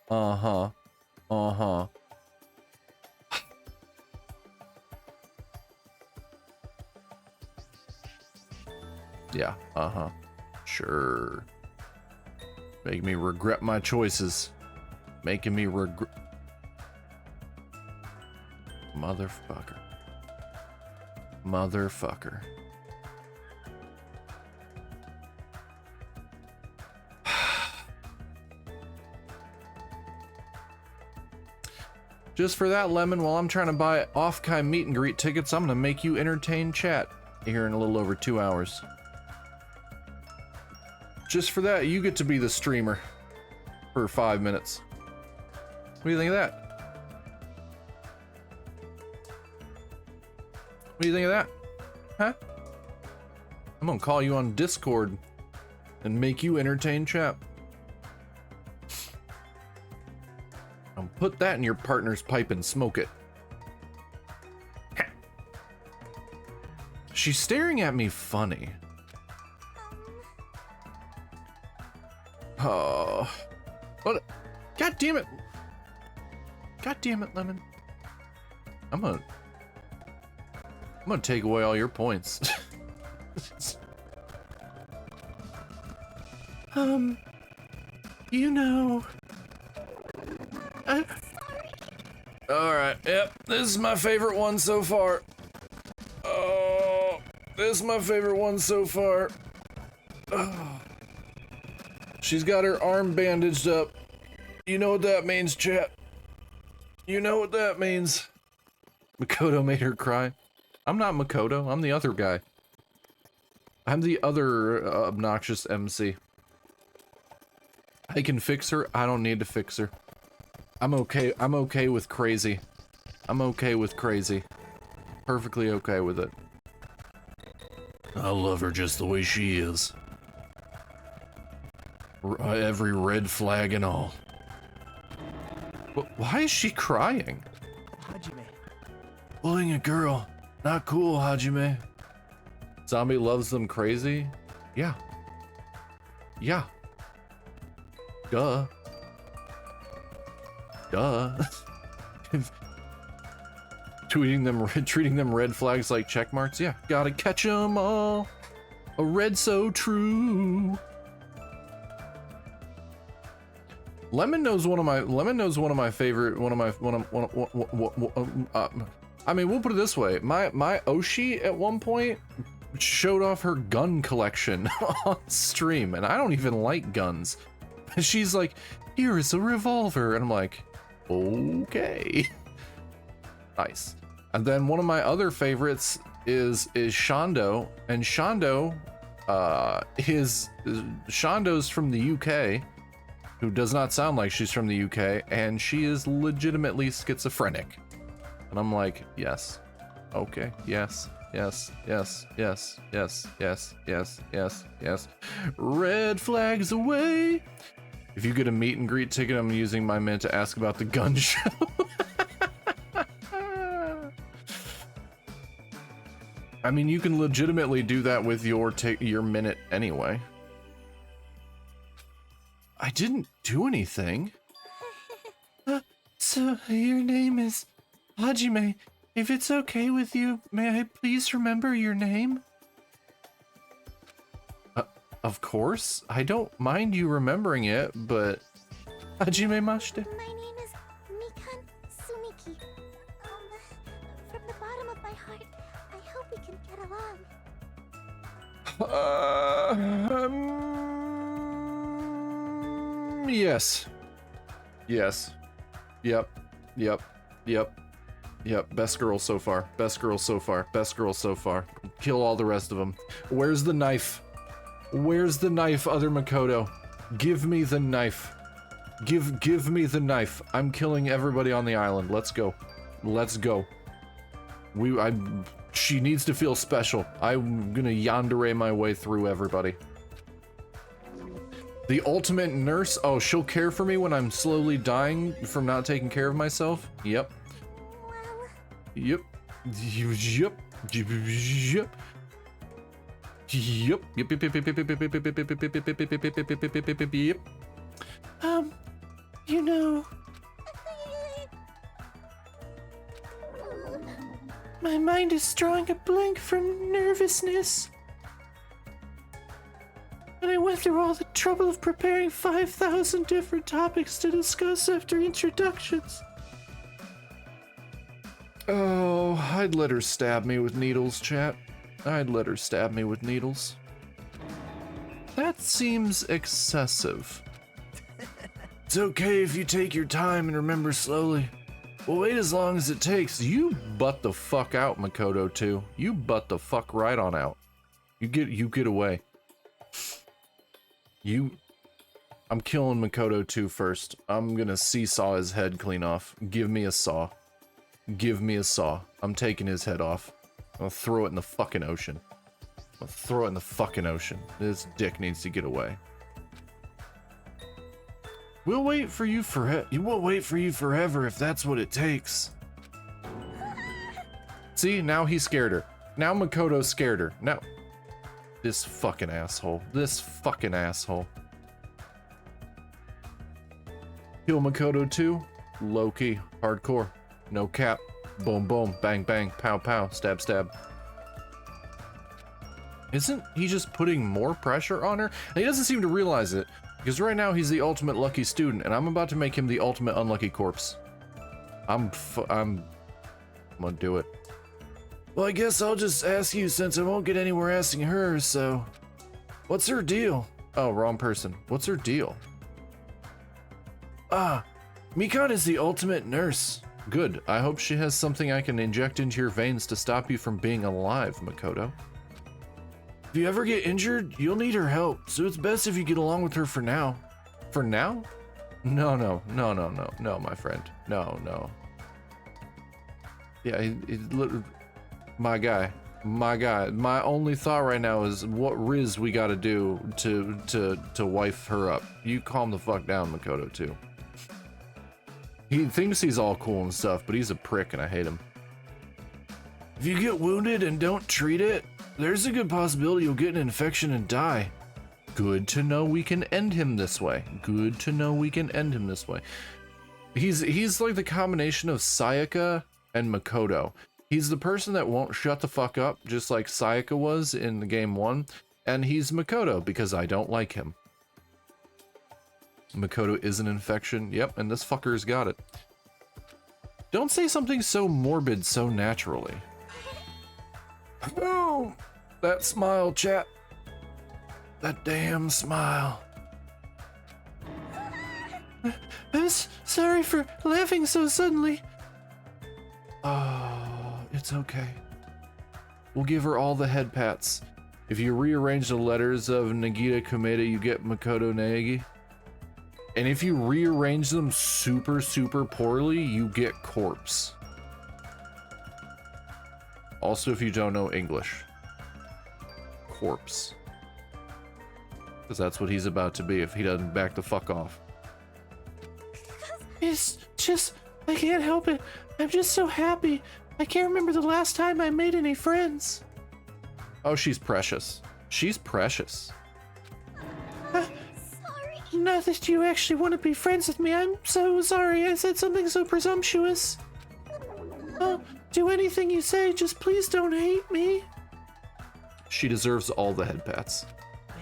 S3: Uh-huh. Uh-huh. Yeah. Uh-huh. Sure. Make me regret my choices. Making me regret. Motherfucker. Motherfucker. Just for that, Lemon, while I'm trying to buy off-Kai meet and greet tickets, I'm gonna make you entertain chat here in a little over 2 hours. Just for that, you get to be the streamer for 5 minutes. What do you think of that? What do you think of that? Huh? I'm gonna call you on Discord and make you entertain chat. I'll put that in your partner's pipe and smoke it. She's staring at me funny. Oh. What? God damn it. God damn it, Lemon. I'm gonna take away all your points. You know. Alright, yep, this is my favorite one so far. Oh, this is my favorite one so far. Oh. She's got her arm bandaged up. You know what that means, chat. You know what that means. Makoto made her cry. I'm not Makoto, I'm the other guy. I'm the other obnoxious MC. I can fix her, I don't need to fix her. I'm okay with crazy. I'm okay with crazy. Perfectly okay with it. I love her just the way she is. Every red flag and all. Why is she crying?
S4: Hajime.
S3: Bullying a girl. Not cool, Hajime. Zombie loves them crazy? Yeah. Yeah. Duh. Duh. Treating them red flags like check marks? Yeah. Gotta catch 'em all. A red so true. Lemon knows one of my favorite, I mean, we'll put it this way. My Oshi at one point showed off her gun collection on stream, and I don't even like guns. She's like, here is a revolver, and I'm like, okay. Nice. And then one of my other favorites is Shondo, and Shondo, Shondo's from the UK, who does not sound like she's from the UK, and she is legitimately schizophrenic. And I'm like, yes, okay, yes, yes, yes, yes, yes, yes, yes, yes, yes. Red flags away. If you get a meet and greet ticket, I'm using my mint to ask about the gun show.
S1: I mean, you can legitimately do that with your minute anyway. I didn't do anything.
S3: So, your name is Hajime. If it's okay with you, may I please remember your name?
S1: Of course. I don't mind you remembering it, but...
S3: Hajime mashite.
S5: My name is Mikan Sumiki. From the bottom of my heart, I hope we can get along.
S1: Yes. Yes. Yep. Yep. Yep. Yep. Best girl so far. Best girl so far. Best girl so far. Kill all the rest of them. Where's the knife? Where's the knife, other Makoto? Give me the knife. Give me the knife. I'm killing everybody on the island. Let's go. Let's go. She needs to feel special. I'm gonna yandere my way through everybody. The ultimate nurse? Oh, she'll care for me when I'm slowly dying from not taking care of myself? Yep.
S5: Well,
S1: Yep. Yep. Yep. Yep. Yep. Yep.
S3: You know, my mind is drawing a blank from nervousness. And I went through all the trouble of preparing 5,000 different topics to discuss after introductions.
S1: Oh, I'd let her stab me with needles, chat. I'd let her stab me with needles. That seems excessive. It's okay if you take your time and remember slowly. We'll wait as long as it takes. You butt the fuck out, Makoto 2. You butt the fuck right on out. You get away. I'm killing Makoto 2 first. I'm gonna seesaw his head clean off. Give me a saw. Give me a saw. I'm taking his head off. I'll throw it in the fucking ocean. I'll throw it in the fucking ocean. This dick needs to get away. We'll wait for you we'll wait for you forever if that's what it takes. See, now he scared her. Now Makoto scared her. Now, this fucking asshole. This fucking asshole. Kill Makoto 2. Low key. Hardcore. No cap. Boom, boom. Bang, bang. Pow, pow. Stab, stab. Isn't he just putting more pressure on her? And he doesn't seem to realize it, because right now he's the ultimate lucky student, and I'm about to make him the ultimate unlucky corpse. I'm gonna do it. Well, I guess I'll just ask you since I won't get anywhere asking her, so... What's her deal? Oh, wrong person. What's her deal? Ah, Mikan is the ultimate nurse. Good. I hope she has something I can inject into your veins to stop you from being alive, Makoto. If you ever get injured, you'll need her help, so it's best if you get along with her for now. For now? No, my friend. No. Yeah, my guy. My only thought right now is what riz we gotta do to wife her up. You calm the fuck down, Makoto, too. He thinks he's all cool and stuff, but he's a prick and I hate him. If you get wounded and don't treat it, there's a good possibility you'll get an infection and die. Good to know we can end him this way. Good to know we can end him this way. He's like the combination of Sayaka and Makoto. He's the person that won't shut the fuck up, just like Sayaka was in the game 1, and he's Makoto because I don't like him. Makoto is an infection, yep, and this fucker's got it. Don't say something so morbid so naturally. Oh, that smile, chat. That damn smile.
S3: I'm sorry for laughing so suddenly.
S1: Oh, it's okay. We'll give her all the head pats. If you rearrange the letters of Nagita Komeda, you get Makoto Naegi. And if you rearrange them super poorly, you get corpse. Also, if you don't know English. Corpse. Because that's what he's about to be if he doesn't back the fuck off.
S3: It's just, I can't help it. I'm just so happy. I can't remember the last time I made any friends.
S1: Oh, she's precious. She's precious.
S5: Sorry.
S3: Not that you actually want to be friends with me. I'm so sorry I said something so presumptuous. Oh, do anything you say, just please don't hate me.
S1: She deserves all the head pats.
S4: Man.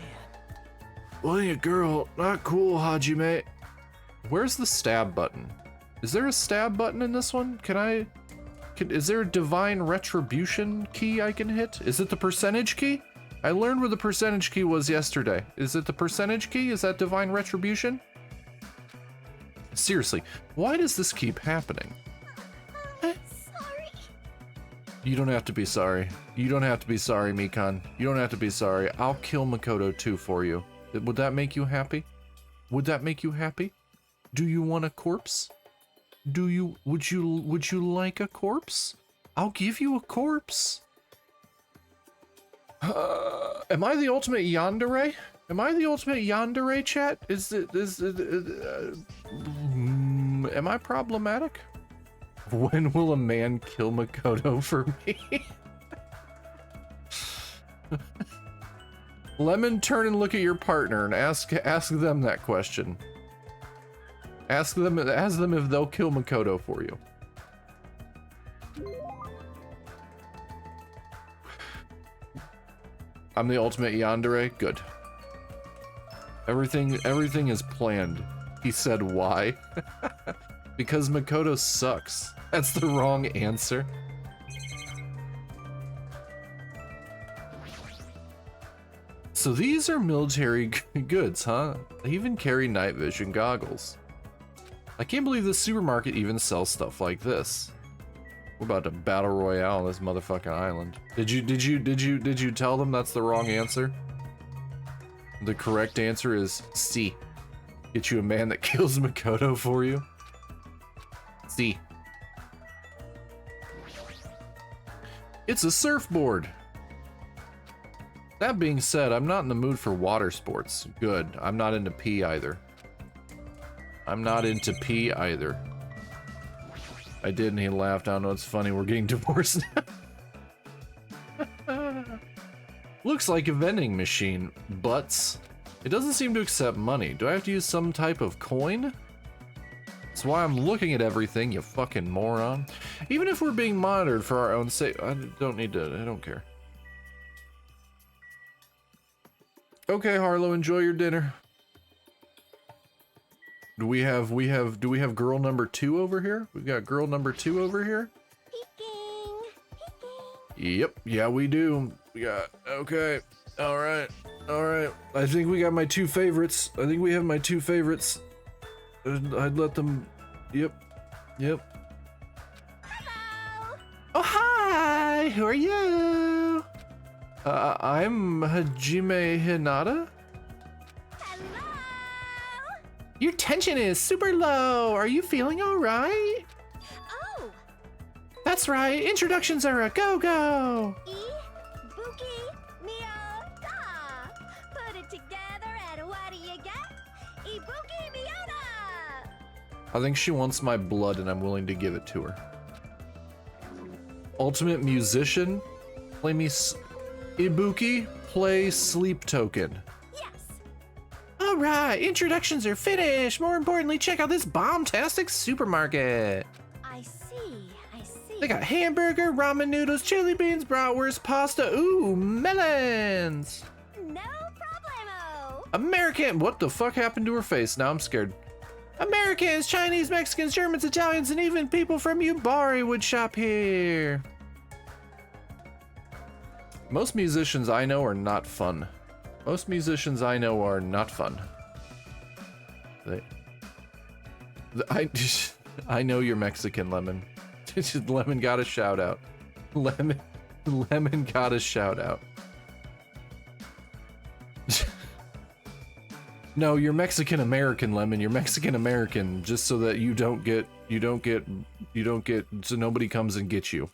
S1: Playing a girl, not cool, Hajime. Where's the stab button? Is there a stab button in this one? Is there a divine retribution key I can hit? Is it the percentage key? I learned where the percentage key was yesterday. Is it the percentage key? Is that divine retribution? Seriously, why does this keep happening?
S5: Sorry.
S1: You don't have to be sorry. You don't have to be sorry, Mikan. You don't have to be sorry. I'll kill Makoto too for you. Would that make you happy? Would that make you happy? Do you want a corpse? Would you like a corpse? I'll give you a corpse. Am I the ultimate yandere? Am I the ultimate yandere, chat? Am I problematic? When will a man kill Makoto for me? Lemon, turn and look at your partner and ask them that question. Ask them if they'll kill Makoto for you. I'm the ultimate yandere? Good. Everything is planned. He said why? Because Makoto sucks. That's the wrong answer. So these are military goods, huh? They even carry night vision goggles. I can't believe this supermarket even sells stuff like this. We're about to battle royale on this motherfucking island. Did you tell them that's the wrong answer? The correct answer is C. Get you a man that kills Makoto for you. C. It's a surfboard. That being said, I'm not in the mood for water sports. Good. I'm not into pee either. I'm not into pee either. I did and he laughed. I don't know, it's funny. We're getting divorced now. Looks like a vending machine. Butts. It doesn't seem to accept money. Do I have to use some type of coin? That's why I'm looking at everything, you fucking moron. Even if we're being monitored for our own sake, I don't care. Okay, Harlow, enjoy your dinner. Do we have girl number 2 over here? We've got girl number 2 over here?
S5: Peeking.
S1: Yep, yeah we do. We got, okay, alright. I think we got my 2 favorites. I think we have my 2 favorites. I'd let them, yep.
S5: Hello.
S3: Oh, hi! Who are you?
S1: I'm Hajime Hinata?
S5: Hello.
S3: Your tension is super low. Are you feeling alright?
S5: Oh.
S3: That's right. Introductions are a go-go.
S5: Ibuki Miyota. Put it together and what do you get? Ibuki Miyota.
S1: I think she wants my blood and I'm willing to give it to her. Ultimate musician? Play me Ibuki, play Sleep Token.
S5: Yes.
S3: All right, introductions are finished. More importantly, check out this bomb-tastic supermarket.
S5: I see.
S3: They got hamburger, ramen noodles, chili beans, bratwurst, pasta, ooh, melons.
S5: No problemo.
S3: American, what the fuck happened to her face? Now I'm scared. Americans, Chinese, Mexicans, Germans, Italians, and even people from Yubari would shop here.
S1: Most musicians I know are not fun. Most musicians I know are not fun. I know you're Mexican, Lemon. Lemon got a shout out. Lemon got a shout out. No, you're Mexican American, Lemon. You're Mexican American, just so that you don't get, so nobody comes and gets you.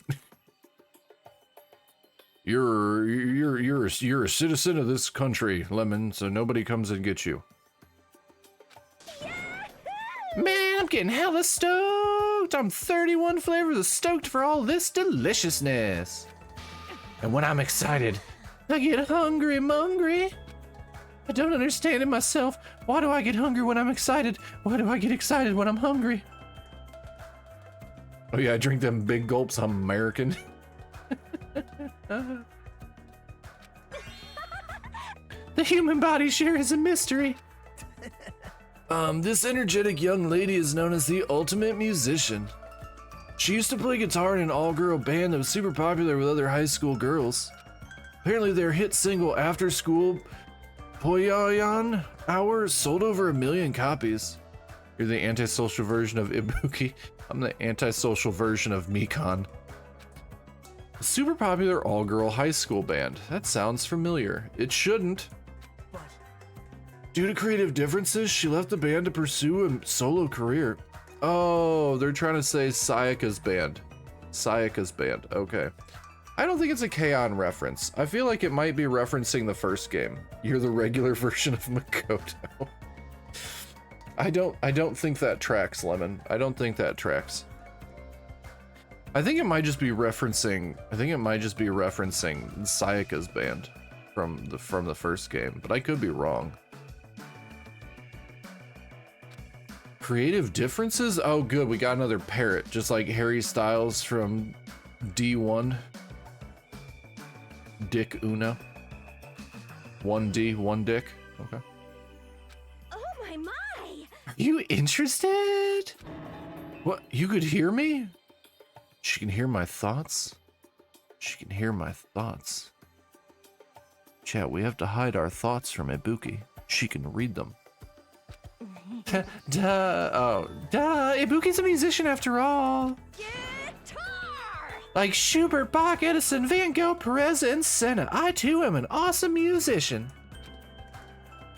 S1: You're a citizen of this country, Lemon, so nobody comes and gets you.
S3: Man, I'm getting hella stoked. I'm 31 flavors of stoked for all this deliciousness. And when I'm excited, I get hungry, mungry. I don't understand it myself. Why do I get hungry when I'm excited? Why do I get excited when I'm hungry?
S1: Oh yeah, I drink them big gulps. I'm American.
S3: The human body sure is a mystery.
S1: This energetic young lady is known as the ultimate musician. She used to play guitar in an all-girl band that was super popular with other high school girls. Apparently their hit single After School Poyayan Hour sold over 1 million copies. You're the antisocial version of Ibuki. I'm the antisocial version of Mikan. A super popular all-girl high school band. That sounds familiar. It shouldn't.
S4: But
S1: Due to creative differences, she left the band to pursue a solo career. Oh, they're trying to say Sayaka's band. Sayaka's band, okay. I don't think it's a K-On! Reference. I feel like it might be referencing the first game. You're the regular version of Makoto. I don't think that tracks, Lemon. I don't think that tracks. I think it might just be referencing Sayaka's band from the first game, but I could be wrong. Creative differences? Oh good, we got another parrot, just like Harry Styles from D1. Dick Uno. 1D, one dick. Okay.
S2: Oh my!
S3: Are you interested?
S1: What? You could hear me? She can hear my thoughts? She can hear my thoughts. Chat, we have to hide our thoughts from Ibuki. She can read them.
S3: Duh. Oh, duh. Ibuki's a musician after all.
S2: Guitar!
S3: Like Schubert, Bach, Edison, Van Gogh, Perez, and Senna. I too am an awesome musician.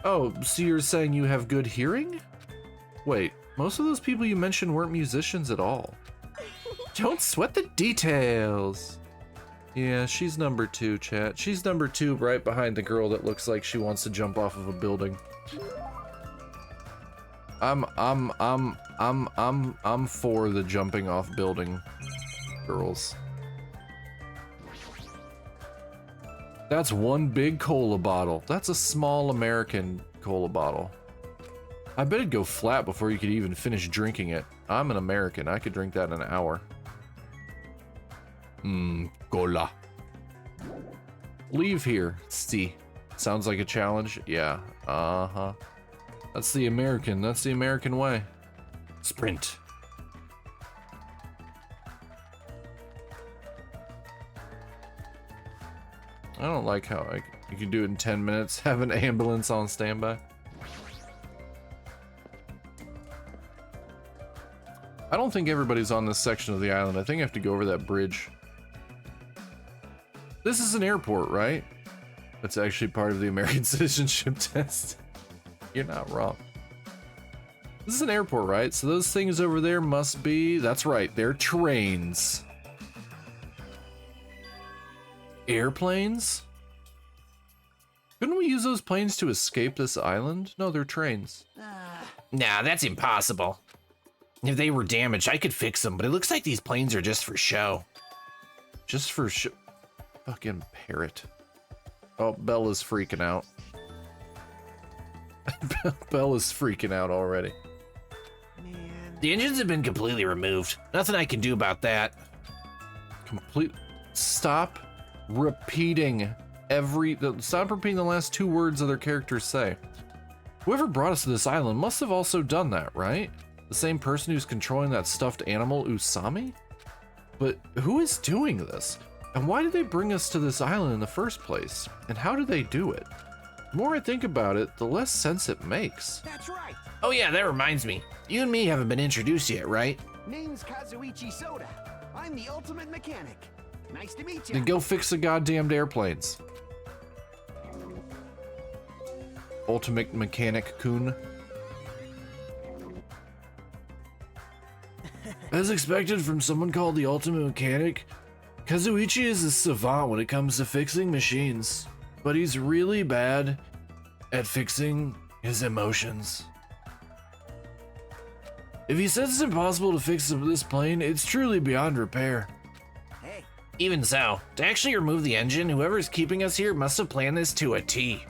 S1: Oh, so you're saying you have good hearing? Wait, most of those people you mentioned weren't musicians at all.
S3: Don't sweat the details.
S1: Yeah, she's number 2, chat. She's number 2 right behind the girl that looks like she wants to jump off of a building. I'm for the jumping off building girls. That's one big cola bottle. That's a small American cola bottle. I bet it'd go flat before you could even finish drinking it. I'm an American. I could drink that in an hour. Cola. Leave here, see. Sounds like a challenge? Yeah. Uh-huh. That's the American way. Sprint. I don't like how you can do it in 10 minutes, have an ambulance on standby. I don't think everybody's on this section of the island. I think I have to go over that bridge. This is an airport, right? That's actually part of the American citizenship test. You're not wrong. This is an airport, right? So those things over there must be... That's right, they're trains. Airplanes? Couldn't we use those planes to escape this island? No, they're trains.
S3: Nah, that's impossible. If they were damaged, I could fix them, but it looks like these planes are just for show.
S1: Just for show. Fucking parrot. Oh, Bella's freaking out. Bella's freaking out already.
S4: man,
S3: The engines have been completely removed. Nothing I can do about that.
S1: Stop repeating stop repeating the last 2 words other characters say. Whoever brought us to this island must have also done that, right? The same person who's controlling that stuffed animal, Usami? But who is doing this? And why did they bring us to this island in the first place? And how did they do it? The more I think about it, the less sense it makes.
S4: that's right.
S3: Oh yeah, that reminds me. You and me haven't been introduced yet, right?
S4: Name's Kazuichi Soda. I'm the ultimate mechanic. Nice to meet you.
S1: Then go fix the goddamned airplanes. Ultimate Mechanic Kun. As expected from someone called the Ultimate Mechanic, Kazuichi is a savant when it comes to fixing machines, but he's really bad at fixing his emotions. If he says it's impossible to fix this plane, it's truly beyond repair.
S4: Hey,
S3: Even so, to actually remove the engine, whoever's keeping us here must have planned this to a T.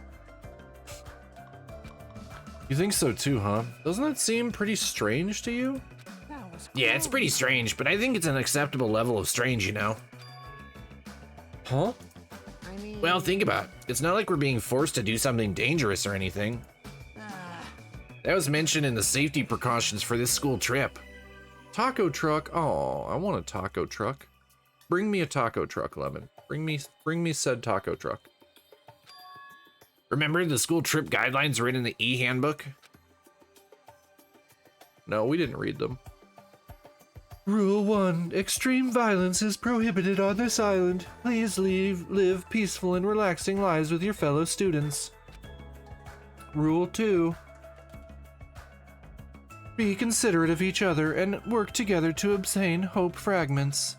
S1: You think so too, huh? Doesn't that seem pretty strange to you?
S3: Yeah, it's pretty strange, but I think it's an acceptable level of strange, you know?
S1: Huh?
S4: I mean,
S3: Well, think about it. It's not like we're being forced to do something dangerous or anything. That was mentioned in the safety precautions for this school trip.
S1: Taco truck. Oh, I want a taco truck. Bring me a taco truck, Lemon. Bring me said taco truck.
S3: Remember the school trip guidelines were in the e-handbook?
S1: No, we didn't read them.
S3: Rule 1. Extreme violence is prohibited on this island. Please live peaceful and relaxing lives with your fellow students. Rule 2. Be considerate of each other and work together to obtain hope fragments.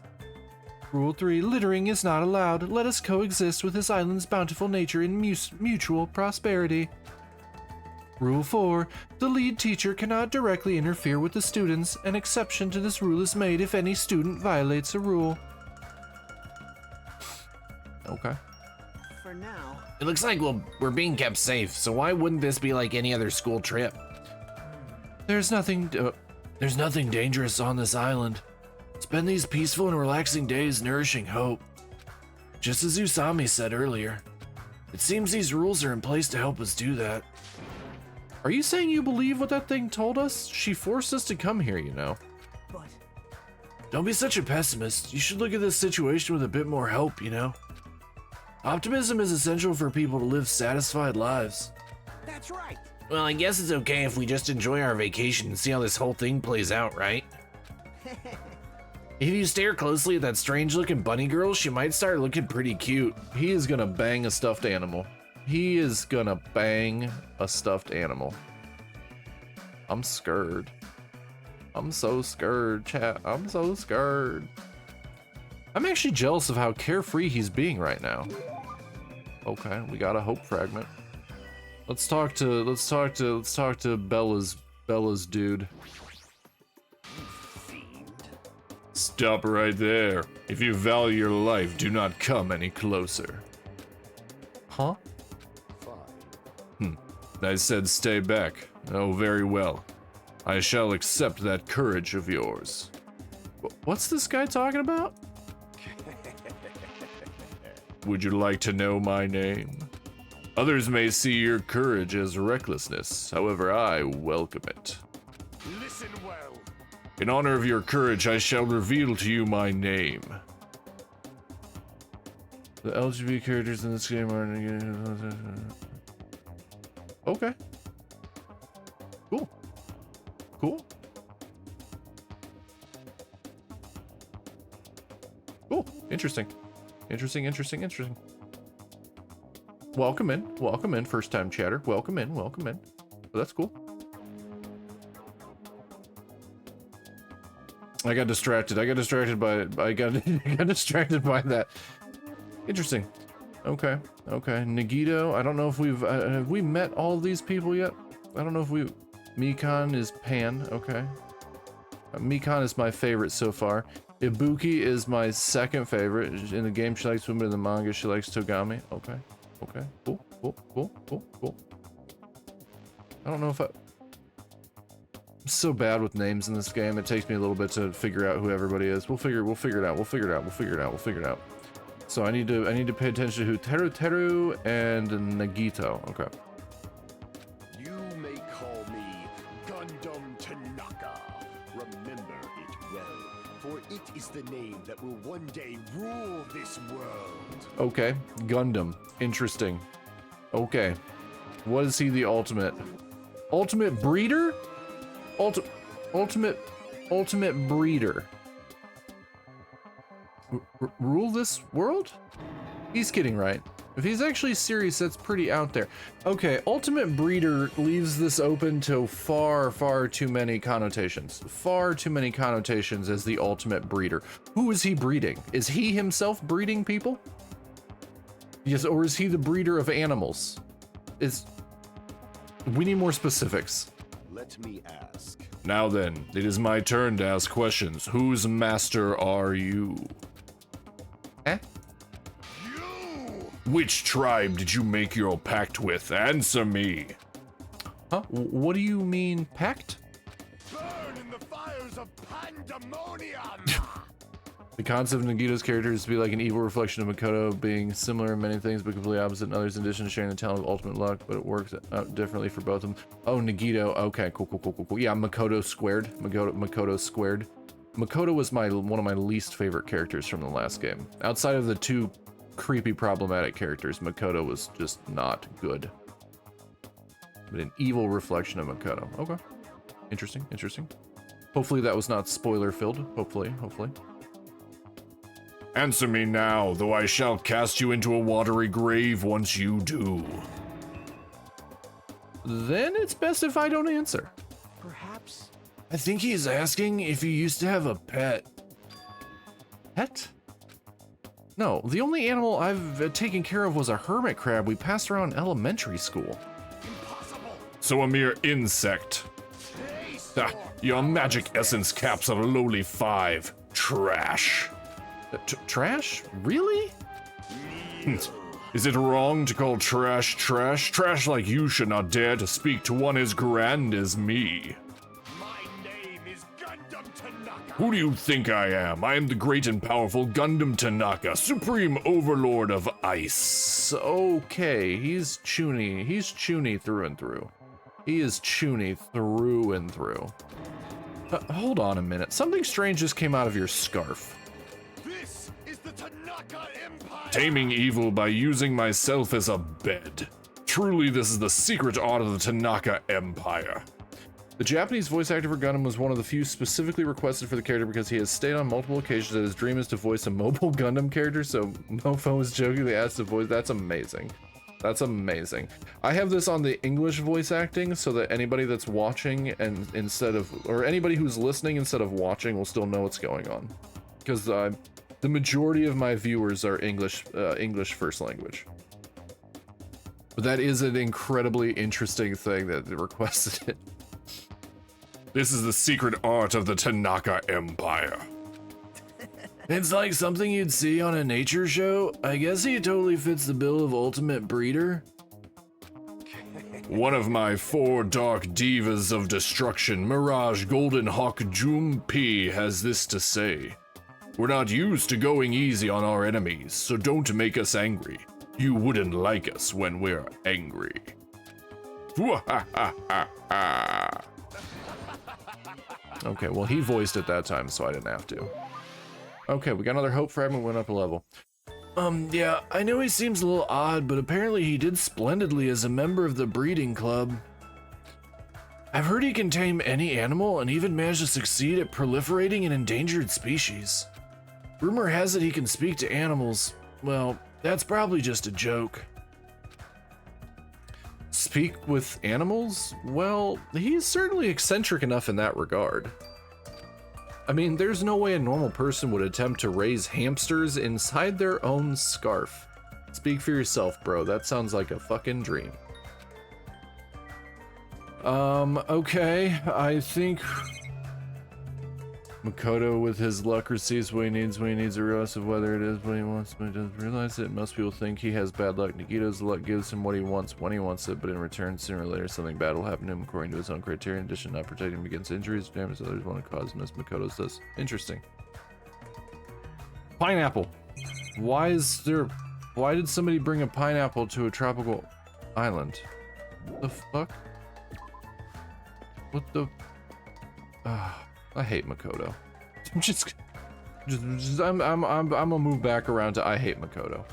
S3: Rule 3. Littering is not allowed. Let us coexist with this island's bountiful nature in mutual prosperity. Rule 4. The lead teacher cannot directly interfere with the students. An exception to this rule is made if any student violates a rule.
S1: Okay.
S4: for now.
S3: It looks like we're being kept safe, so why wouldn't this be like any other school trip? There's nothing dangerous on this island. Spend these peaceful and relaxing days nourishing hope. Just as Usami said earlier, it seems these rules are in place to help us do that.
S1: Are you saying you believe what that thing told us? She forced us to come here, you know.
S4: But
S3: Don't be such a pessimist. You should look at this situation with a bit more hope, you know? Optimism is essential for people to live satisfied lives.
S4: that's right.
S3: Well, I guess it's okay if we just enjoy our vacation and see how this whole thing plays out, right? If you stare closely at that strange-looking bunny girl, she might start looking pretty cute.
S1: He is gonna bang a stuffed animal. He is gonna bang a stuffed animal. I'm scared. I'm so scared, chat. I'm so scared. I'm actually jealous of how carefree he's being right now. Okay, we got a hope fragment. Let's talk to Bella's dude. Stop right there. If you value your life, do not come any closer. Huh? I said stay back. Oh, very well. I shall accept that courage of yours. What's this guy talking about? Would you like to know my name? Others may see your courage as recklessness, however, I welcome it.
S4: Listen well.
S1: In honor of your courage, I shall reveal to you my name. The LGBT characters in this game are... Okay. Cool. Cool. Cool. Interesting. Interesting. Welcome in, first time chatter. Welcome in. Oh, that's cool. I got distracted by that. Interesting. Okay. Nagito, I don't know if have we met all these people yet? I don't know if Mikan is Pan, okay. Mikan is my favorite so far. Ibuki is my second favorite. In the game, she likes women. In the manga, she likes Togami. Okay. Cool. I don't know if I'm so bad with names in this game. It takes me a little bit to figure out who everybody is. We'll figure it out. So I need to pay attention to who Teru and Nagito. Okay.
S4: You may call me Gundam Tanaka. Remember it well, for it is the name that will one day rule this world.
S1: Okay. Gundam. Interesting. Okay. What is he the ultimate? Ultimate breeder? Ultimate breeder. Rule this world? He's kidding, right? If he's actually serious, that's pretty out there. Okay, ultimate breeder leaves this open to far too many connotations. Far too many connotations as the ultimate breeder. Who is he breeding? Is he himself breeding people? Yes, or is he the breeder of animals? We need more specifics.
S4: Let me ask.
S1: Now then, it is my turn to ask questions. Whose master are you? Which tribe did you make your pact with? Answer me.
S3: Huh? What do you mean, pact?
S4: Burn in the fires of pandemonium!
S1: The concept of Nagito's character is to be like an evil reflection of Makoto, being similar in many things but completely opposite in others, in addition to sharing the talent of ultimate luck, but it works out differently for both of them. Oh, Nagito. Okay, cool. Yeah, Makoto squared. Makoto squared. Makoto was one of my least favorite characters from the last game. Outside of the two creepy, problematic characters, Makoto was just not good. But an evil reflection of Makoto. Okay. Interesting. Hopefully that was not spoiler-filled. Hopefully. Answer me now, though I shall cast you into a watery grave once you do. Then it's best if I don't answer.
S4: Perhaps.
S1: I think he's asking if you used to have a pet. Pet? No, the only animal I've taken care of was a hermit crab we passed around elementary school.
S4: Impossible.
S1: So a mere insect. Ah, your magic essence caps at a lowly 5. Trash. Trash? Really? Is it wrong to call trash trash? Trash like you should not dare to speak to one as grand as me.
S4: My name is Gundam Tanaka.
S1: Who do you think I am? I am the great and powerful Gundam Tanaka, supreme overlord of ice. Okay, he's Chuny. He's Chuny through and through. He is Chuny through and through. Hold on a minute. Something strange just came out of your scarf.
S4: This is the Tanaka Empire.
S1: Taming evil by using myself as a bed. Truly, this is the secret art of the Tanaka Empire. The Japanese voice actor for Gundam was one of the few specifically requested for the character because he has stated on multiple occasions that his dream is to voice a mobile Gundam character, so Mofo was jokingly asked to voice. That's amazing. That's amazing. I have this on the English voice acting so that anybody that's watching and anybody who's listening instead of watching will still know what's going on. Because the majority of my viewers are English first language. But that is an incredibly interesting thing that they requested it. This is the secret art of the Tanaka Empire. It's like something you'd see on a nature show. I guess he totally fits the bill of ultimate breeder. One of my 4 dark divas of destruction, Mirage Golden Hawk Jumpi, has this to say. We're not used to going easy on our enemies, so don't make us angry. You wouldn't like us when we're angry. Okay, well he voiced it that time, so I didn't have to. Okay, we got another hope fragment, went up a level. Yeah, I know he seems a little odd, but apparently he did splendidly as a member of the breeding club. I've heard he can tame any animal and even managed to succeed at proliferating an endangered species. Rumor has it he can speak to animals. Well, that's probably just a joke. Speak with animals? Well, he's certainly eccentric enough in that regard. I mean, there's no way a normal person would attempt to raise hamsters inside their own scarf. Speak for yourself, bro. That sounds like a fucking dream. Okay, I think Makoto with his luck receives what he needs regardless of whether it is what he wants, but he doesn't realize it. Most people think he has bad luck. Nagito's luck gives him what he wants when he wants it, but in return, sooner or later, something bad will happen to him according to his own criteria. In addition, not protecting him against injuries, damage others want to cause him as Makoto's does. Interesting. Pineapple. Why did somebody bring a pineapple to a tropical island? What the fuck? What the... I hate Makoto. I'm gonna move back around to I hate Makoto.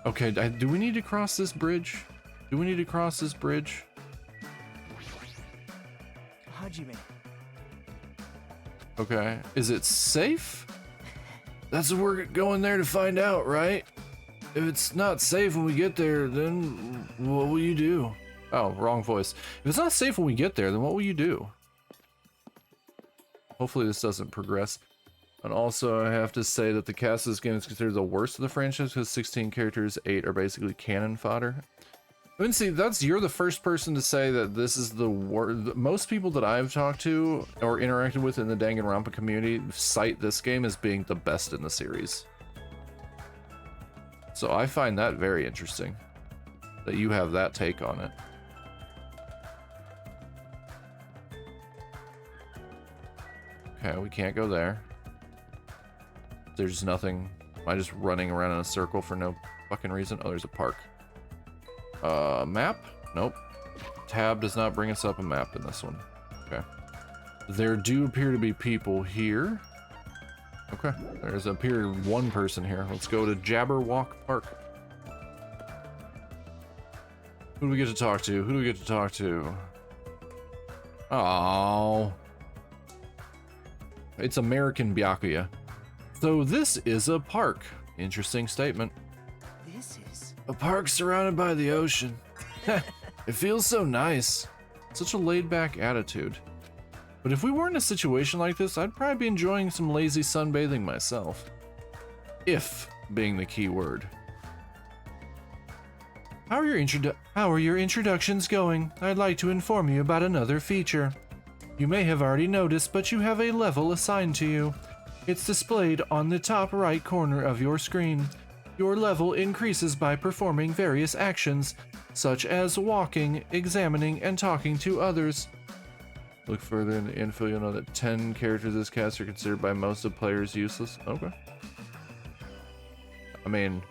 S1: Okay, do we need to cross this bridge? Do we need to cross this bridge?
S6: Hajime.
S1: Okay, is it safe? That's what we're going there to find out, right? If it's not safe when we get there, then what will you do? Oh, wrong voice. If it's not safe when we get there, then what will you do? Hopefully this doesn't progress. And also I have to say that the cast of this game is considered the worst of the franchise because 16 characters, 8 are basically cannon fodder. I mean, see, you're the first person to say that this is the worst. Most people that I've talked to or interacted with in the Danganronpa community cite this game as being the best in the series. So I find that very interesting, that you have that take on it. Okay, we can't go there. There's nothing. Am I just running around in a circle for no fucking reason? Oh, there's a park. Map? Nope. Tab does not bring us up a map in this one. Okay. There do appear to be people here. Okay. There's appear one person here. Let's go to Jabberwock Park. Who do we get to talk to? Who do we get to talk to? Oh. It's American Byakuya. So this is a park. Interesting statement.
S6: This is
S3: A park surrounded by the ocean. It feels so nice.
S1: Such a laid-back attitude. But if we were in a situation like this, I'd probably be enjoying some lazy sunbathing myself. If being the key word.
S3: How are your introductions going? I'd like to inform you about another feature. You may have already noticed, but you have a level assigned to you. It's displayed on the top right corner of your screen. Your level increases by performing various actions, such as walking, examining, and talking to others.
S1: Look further in the info, you'll know that 10 characters in this cast are considered by most of players useless. Okay. I mean,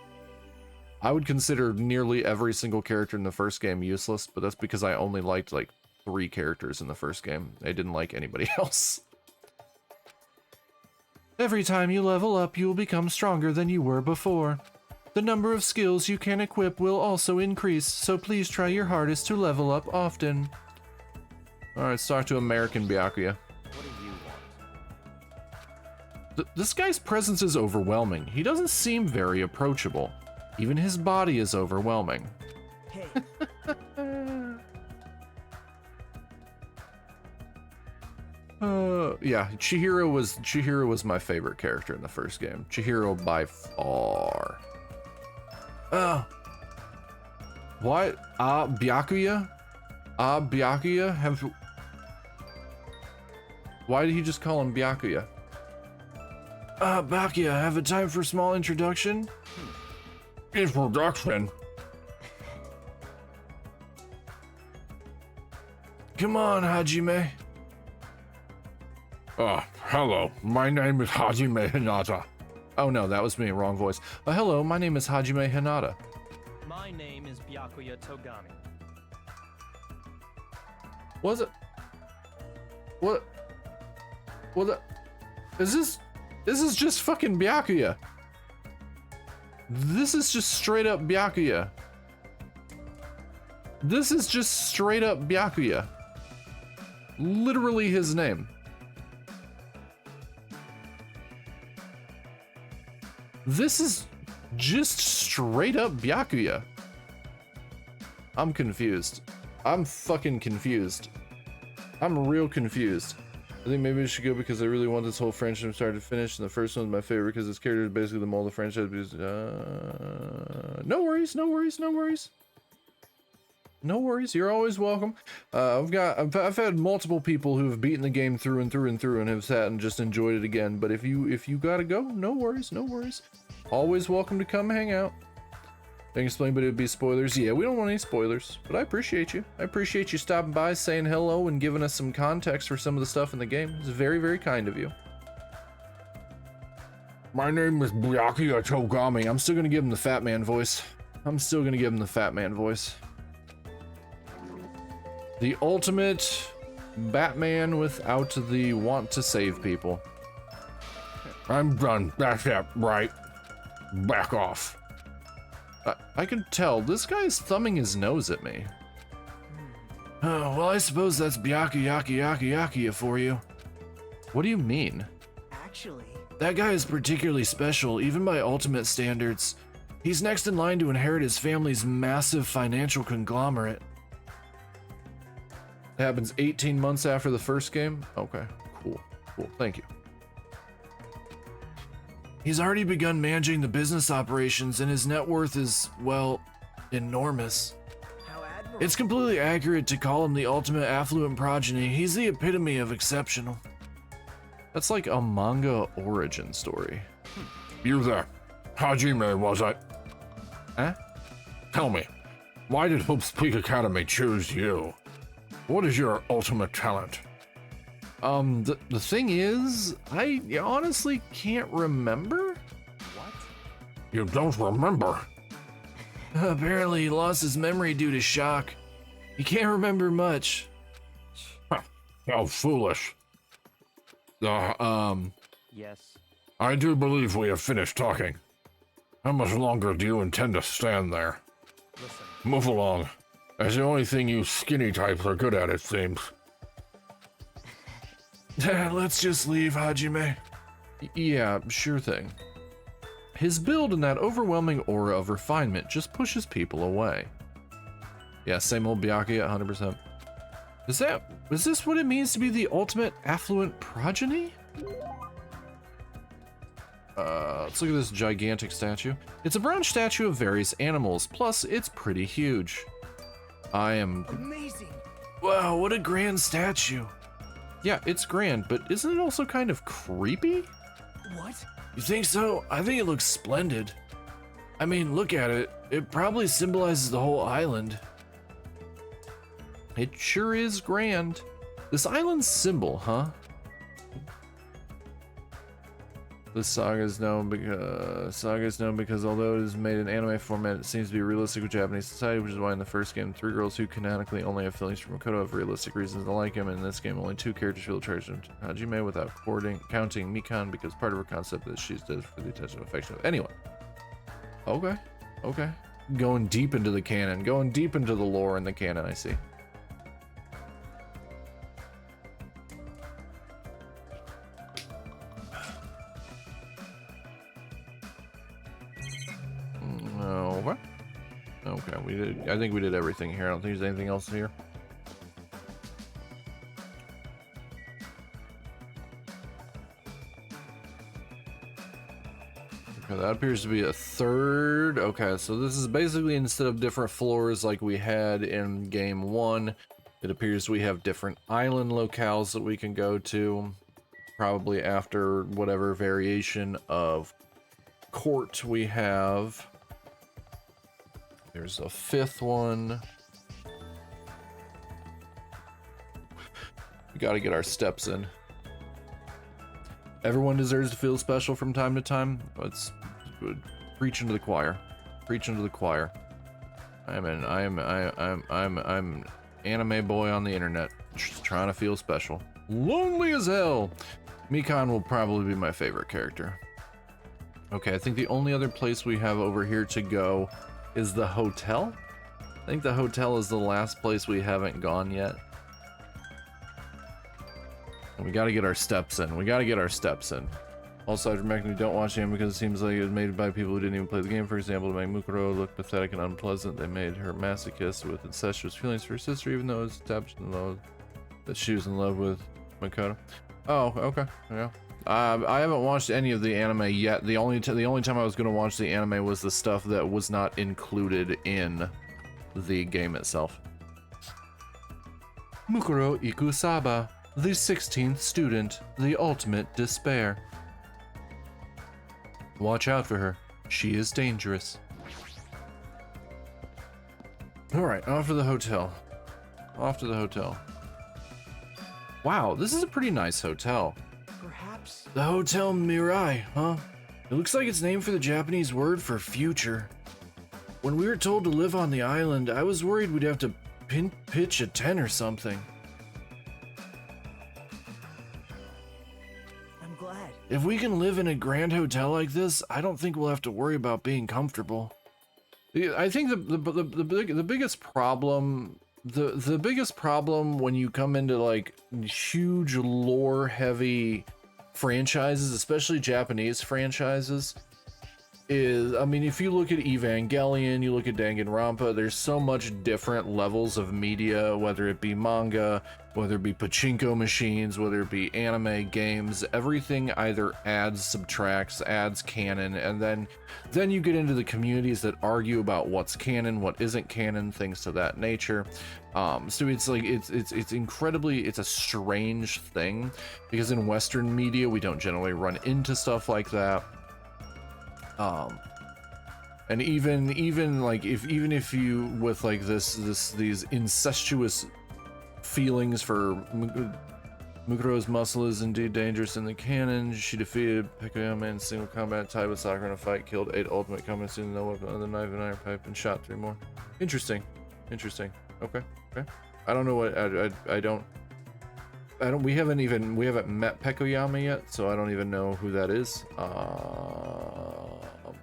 S1: I would consider nearly every single character in the first game useless, but that's because I only liked like 3 characters in the first game. I didn't like anybody else.
S3: Every time you level up, you will become stronger than you were before. The number of skills you can equip will also increase, so please try your hardest to level up often.
S1: Alright, let's talk to American Byakuya.
S6: what do you want?
S1: This guy's presence is overwhelming. He doesn't seem very approachable. Even his body is overwhelming.
S6: Hey,
S1: Yeah, Chihiro was my favorite character in the first game. Chihiro by far. What? Byakuya? Byakuya? Why did he just call him Byakuya?
S3: Byakuya, have a time for a small introduction?
S1: Introduction?
S3: Come on, Hajime.
S1: Hello, my name is Hajime Hinata. Oh no, that was me, wrong voice. Hello, my name is Hajime Hinata.
S7: My name is Byakuya Togami.
S1: Was it? What? Is this just fucking Byakuya? This is just straight up Byakuya. This is just straight up Byakuya. Literally his name. This is just straight up Byakuya. I'm confused. I'm fucking confused. I'm real confused. I think maybe we should go because I really want this whole franchise from start to finish, and the first one's my favorite because this character is basically the mold of the franchise. No worries, no worries, no worries. No worries, you're always welcome. I've had multiple people who have beaten the game through and through and through and have sat and just enjoyed it again. But if you gotta go, no worries, no worries. Always welcome to come hang out. I can explain, but it'd be spoilers. Yeah, we don't want any spoilers, but I appreciate you. I appreciate you stopping by, saying hello, and giving us some context for some of the stuff in the game. It's very, very kind of you. My name is Byakuya Togami. I'm still gonna give him the fat man voice. The ultimate Batman without the want to save people. I'm done. That's it, right? Back off. I can tell this guy's thumbing his nose at me.
S3: Oh, well, I suppose that's Byakuya for you.
S1: What do you mean?
S6: actually,
S3: That guy is particularly special, even by ultimate standards. He's next in line to inherit his family's massive financial conglomerate.
S1: It happens 18 months after the first game? Okay, cool, thank you.
S3: He's already begun managing the business operations, and his net worth is, well, enormous.
S6: how admirable.
S3: It's completely accurate to call him the ultimate affluent progeny. He's the epitome of exceptional.
S1: That's like a manga origin story.
S8: You there. Hajime, was it?
S1: Huh?
S3: Tell me, why did Hope's Peak Academy choose you? What is your ultimate talent?
S1: The thing is, I honestly can't remember.
S7: What?
S3: You don't remember?
S1: Apparently he lost his memory due to shock. He can't remember much.
S3: How foolish.
S7: Yes.
S3: I do believe we have finished talking. How much longer do you intend to stand there?
S7: Listen.
S3: Move along. That's the only thing you skinny types are good at, it seems.
S1: Let's just leave, Hajime. Yeah, sure thing. His build and that overwhelming aura of refinement just pushes people away. Yeah, same old Byakuya, 100%. Is this what it means to be the ultimate affluent progeny? Let's look at this gigantic statue. It's a bronze statue of various animals, plus it's pretty huge.
S6: Amazing.
S1: Wow, what a grand statue. Yeah, it's grand, but isn't it also kind of creepy?
S6: What?
S1: You think so? I think it looks splendid. I mean, look at it. It probably symbolizes the whole island. It sure is grand. This island's symbol, huh? This saga is known because although it is made in anime format, it seems to be realistic with Japanese society, which is why in the first game, 3 girls who canonically only have feelings for Makoto have realistic reasons to like him, and in this game, only 2 characters feel attraction to Hajime without counting Mikan, because part of her concept is she's dead for the attention and affection of anyone. Okay. Going deep into the canon, going deep into the lore and the canon, I see. Okay, we did. I think we did everything here. I don't think there's anything else here. Okay, that appears to be a third. Okay, so this is basically instead of different floors like we had in game 1, it appears we have different island locales that we can go to. Probably after whatever variation of court we have. There's a 5th one. We gotta get our steps in. Everyone deserves to feel special from time to time. Let's preach into the choir. Preach into the choir. I'm an anime boy on the internet, just trying to feel special. Lonely as hell. Mikan will probably be my favorite character. Okay, I think the only other place we have over here to go is the hotel. I think the hotel is the last place we haven't gone yet. And we gotta get our steps in. Also, I recommend don't watch the game because it seems like it was made by people who didn't even play the game. For example, to make Mukuro look pathetic and unpleasant, they made her masochist with incestuous feelings for her sister, even though it was established in love that she was in love with Makoto. Oh, okay, yeah. I haven't watched any of the anime yet. The only time I was going to watch the anime was the stuff that was not included in the game itself. Mukuro Ikusaba, the 16th student, the ultimate despair. Watch out for her. She is dangerous. Alright, off to the hotel. Wow, this is a pretty nice hotel.
S6: Perhaps.
S1: The Hotel Mirai, huh? It looks like it's named for the Japanese word for future. When we were told to live on the island, I was worried we'd have to pitch a tent or something.
S6: I'm glad.
S1: If we can live in a grand hotel like this, I don't think we'll have to worry about being comfortable. I think the biggest problem, the biggest problem when you come into like huge lore heavy franchises, especially Japanese franchises, is, I mean, if you look at Evangelion, you look at Danganronpa, there's so much different levels of media, whether it be manga, whether it be pachinko machines, whether it be anime, games, everything either adds, subtracts, adds canon, and then you get into the communities that argue about what's canon, what isn't canon, things to that nature. So it's like, it's incredibly, it's a strange thing, because in Western media, we don't generally run into stuff like that. And even like if you with like these incestuous feelings for Mukuro's muscle is indeed dangerous in the canon. She defeated Pekuyama in single combat, tied with Sakura in a fight, killed 8 ultimate combatants in no weapon other than knife and iron pipe, and shot 3 more. Interesting. Okay. I don't know what I don't we haven't met Pekuyama yet, so I don't even know who that is.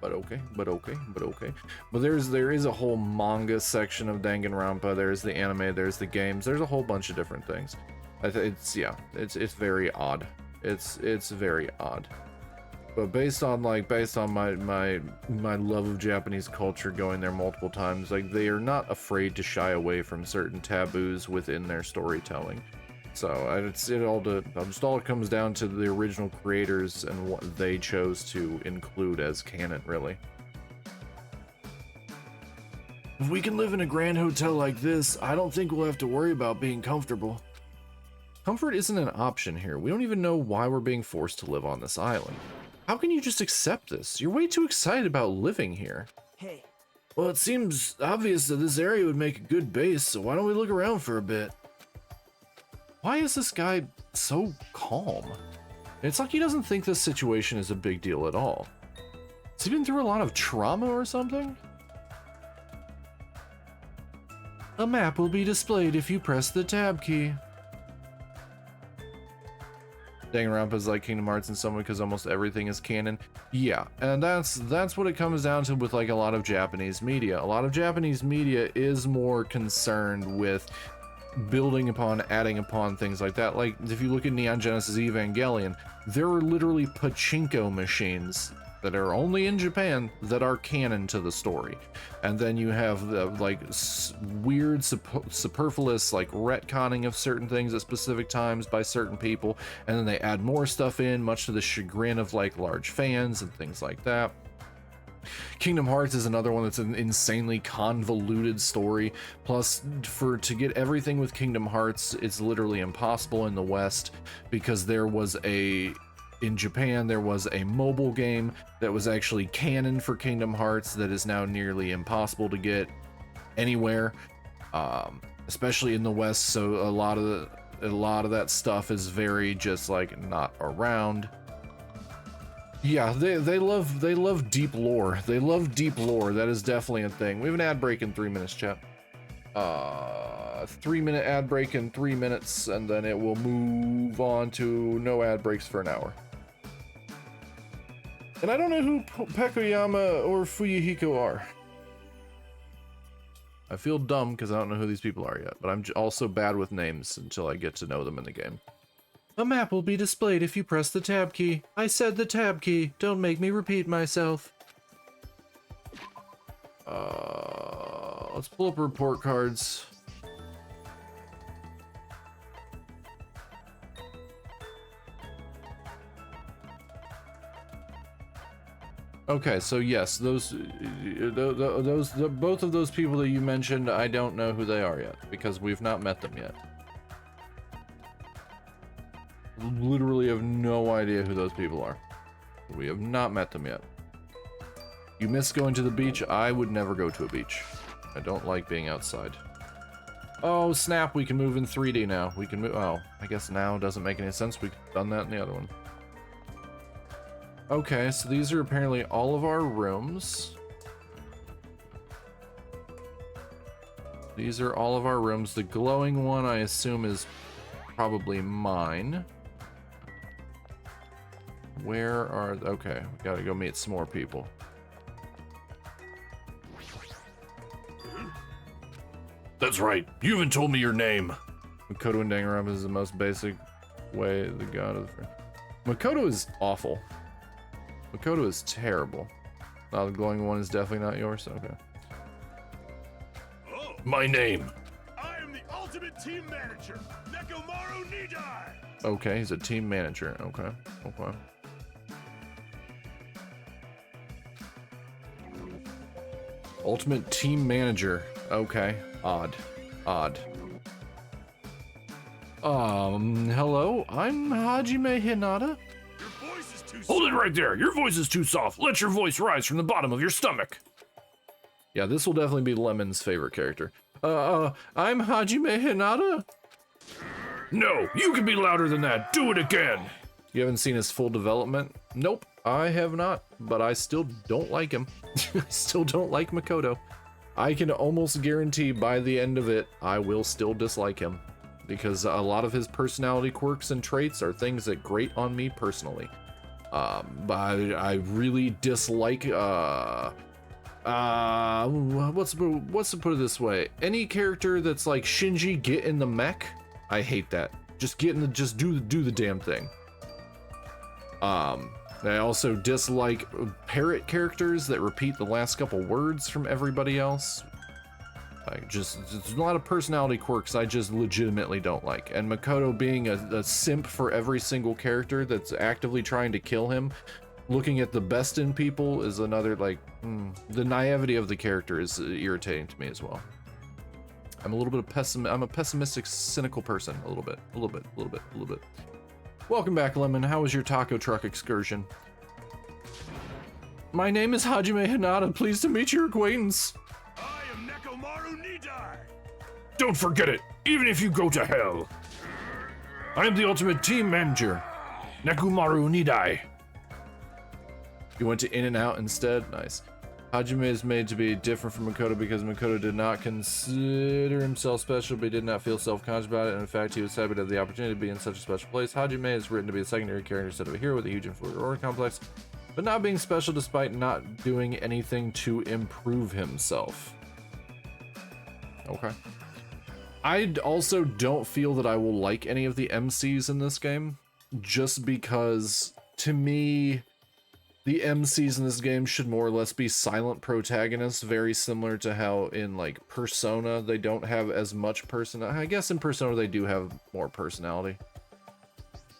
S1: But okay. But there is a whole manga section of Danganronpa. There's the anime, there's the games, there's a whole bunch of different things. It's very odd. It's very odd. But based on my love of Japanese culture, going there multiple times, like they are not afraid to shy away from certain taboos within their storytelling. So it all comes down to the original creators and what they chose to include as canon, really. If we can live in a grand hotel like this, I don't think we'll have to worry about being comfortable. Comfort isn't an option here. We don't even know why we're being forced to live on this island. How can you just accept this? You're way too excited about living here.
S6: Hey.
S1: Well, it seems obvious that this area would make a good base, so why don't we look around for a bit? Why is this guy so calm? It's like he doesn't think this situation is a big deal at all. Has he been through a lot of trauma or something?
S3: A map will be displayed if you press the tab key.
S1: Danganronpa is like Kingdom Hearts in some way because almost everything is canon. Yeah, and that's what it comes down to with like a lot of Japanese media. A lot of Japanese media is more concerned with building upon, adding upon things like that. Like if you look at Neon Genesis Evangelion, there are literally pachinko machines that are only in Japan that are canon to the story. And then you have the like weird superfluous like retconning of certain things at specific times by certain people, and then they add more stuff in, much to the chagrin of like large fans and things like that. Kingdom Hearts is another one that's an insanely convoluted story. Plus, to get everything with Kingdom Hearts, it's literally impossible in the West because in Japan, there was a mobile game that was actually canon for Kingdom Hearts that is now nearly impossible to get anywhere, especially in the West. So a lot of that stuff is very just like not around. Yeah, they love deep lore. They love deep lore. That is definitely a thing. We have an ad break in 3 minutes, chat. 3-minute ad break in 3 minutes, and then it will move on to no ad breaks for an hour. And I don't know who Pekuyama or Fuyuhiko are. I feel dumb because I don't know who these people are yet, but I'm also bad with names until I get to know them in the game.
S3: A map will be displayed if you press the tab key. I said the tab key. Don't make me repeat myself.
S1: Let's pull up report cards. Okay, so yes, both of those people that you mentioned, I don't know who they are yet because we've not met them yet. Literally have no idea who those people are. We have not met them yet. You miss going to the beach? I would never go to a beach. I don't like being outside. Oh snap, we can move in 3D now. We can move, oh, I guess now doesn't make any sense. We've done that in the other one. Okay, so these are apparently all of our rooms. These are all of our rooms. The glowing one, I assume, is probably mine. Where are... Okay, we gotta go meet some more people. That's right. You haven't told me your name. Makoto and Danganronpa is the most basic way the god of the... Makoto is awful. Makoto is terrible. Oh, the glowing one is definitely not yours? Okay.
S4: Oh,
S1: My name.
S4: I am the ultimate team manager, Nekomaru Nidai.
S1: Okay, he's a team manager. Okay, okay. Ultimate team manager. Okay, odd. Hello? I'm Hajime Hinata.
S4: Your voice is too
S1: Hold it right there. Your voice is too soft. Let your voice rise from the bottom of your stomach. Yeah, this will definitely be Lemon's favorite character. I'm Hajime Hinata? No, you can be louder than that. Do it again. You haven't seen his full development? Nope, I have not, but I still don't like him. I still don't like Makoto. I can almost guarantee by the end of it, I will still dislike him, because a lot of his personality quirks and traits are things that grate on me personally. But I really dislike, what's to put it this way? Any character that's like Shinji, get in the mech. I hate that. Just do the damn thing. I also dislike parrot characters that repeat the last couple words from everybody else. There's a lot of personality quirks I just legitimately don't like. And Makoto being a simp for every single character that's actively trying to kill him, looking at the best in people is another, like, the naivety of the character is irritating to me as well. I'm a little bit of I'm a pessimistic, cynical person, a little bit. Welcome back, Lemon. How was your taco truck excursion? My name is Hajime Hinata. Pleased to meet your acquaintance.
S4: I am Nekomaru Nidai.
S3: Don't forget it, even if you go to hell. I am the ultimate team manager, Nekomaru Nidai.
S1: You went to In-N-Out instead? Nice. Hajime is made to be different from Makoto because Makoto did not consider himself special, but he did not feel self-conscious about it, and in fact, he was happy to have the opportunity to be in such a special place. Hajime is written to be a secondary character instead of a hero with a huge inferiority complex, but not being special despite not doing anything to improve himself. Okay. I also don't feel that I will like any of the MCs in this game, just because, to me, the MCs in this game should more or less be silent protagonists, very similar to how in, like, Persona, they don't have as much personality. I guess in Persona they do have more personality.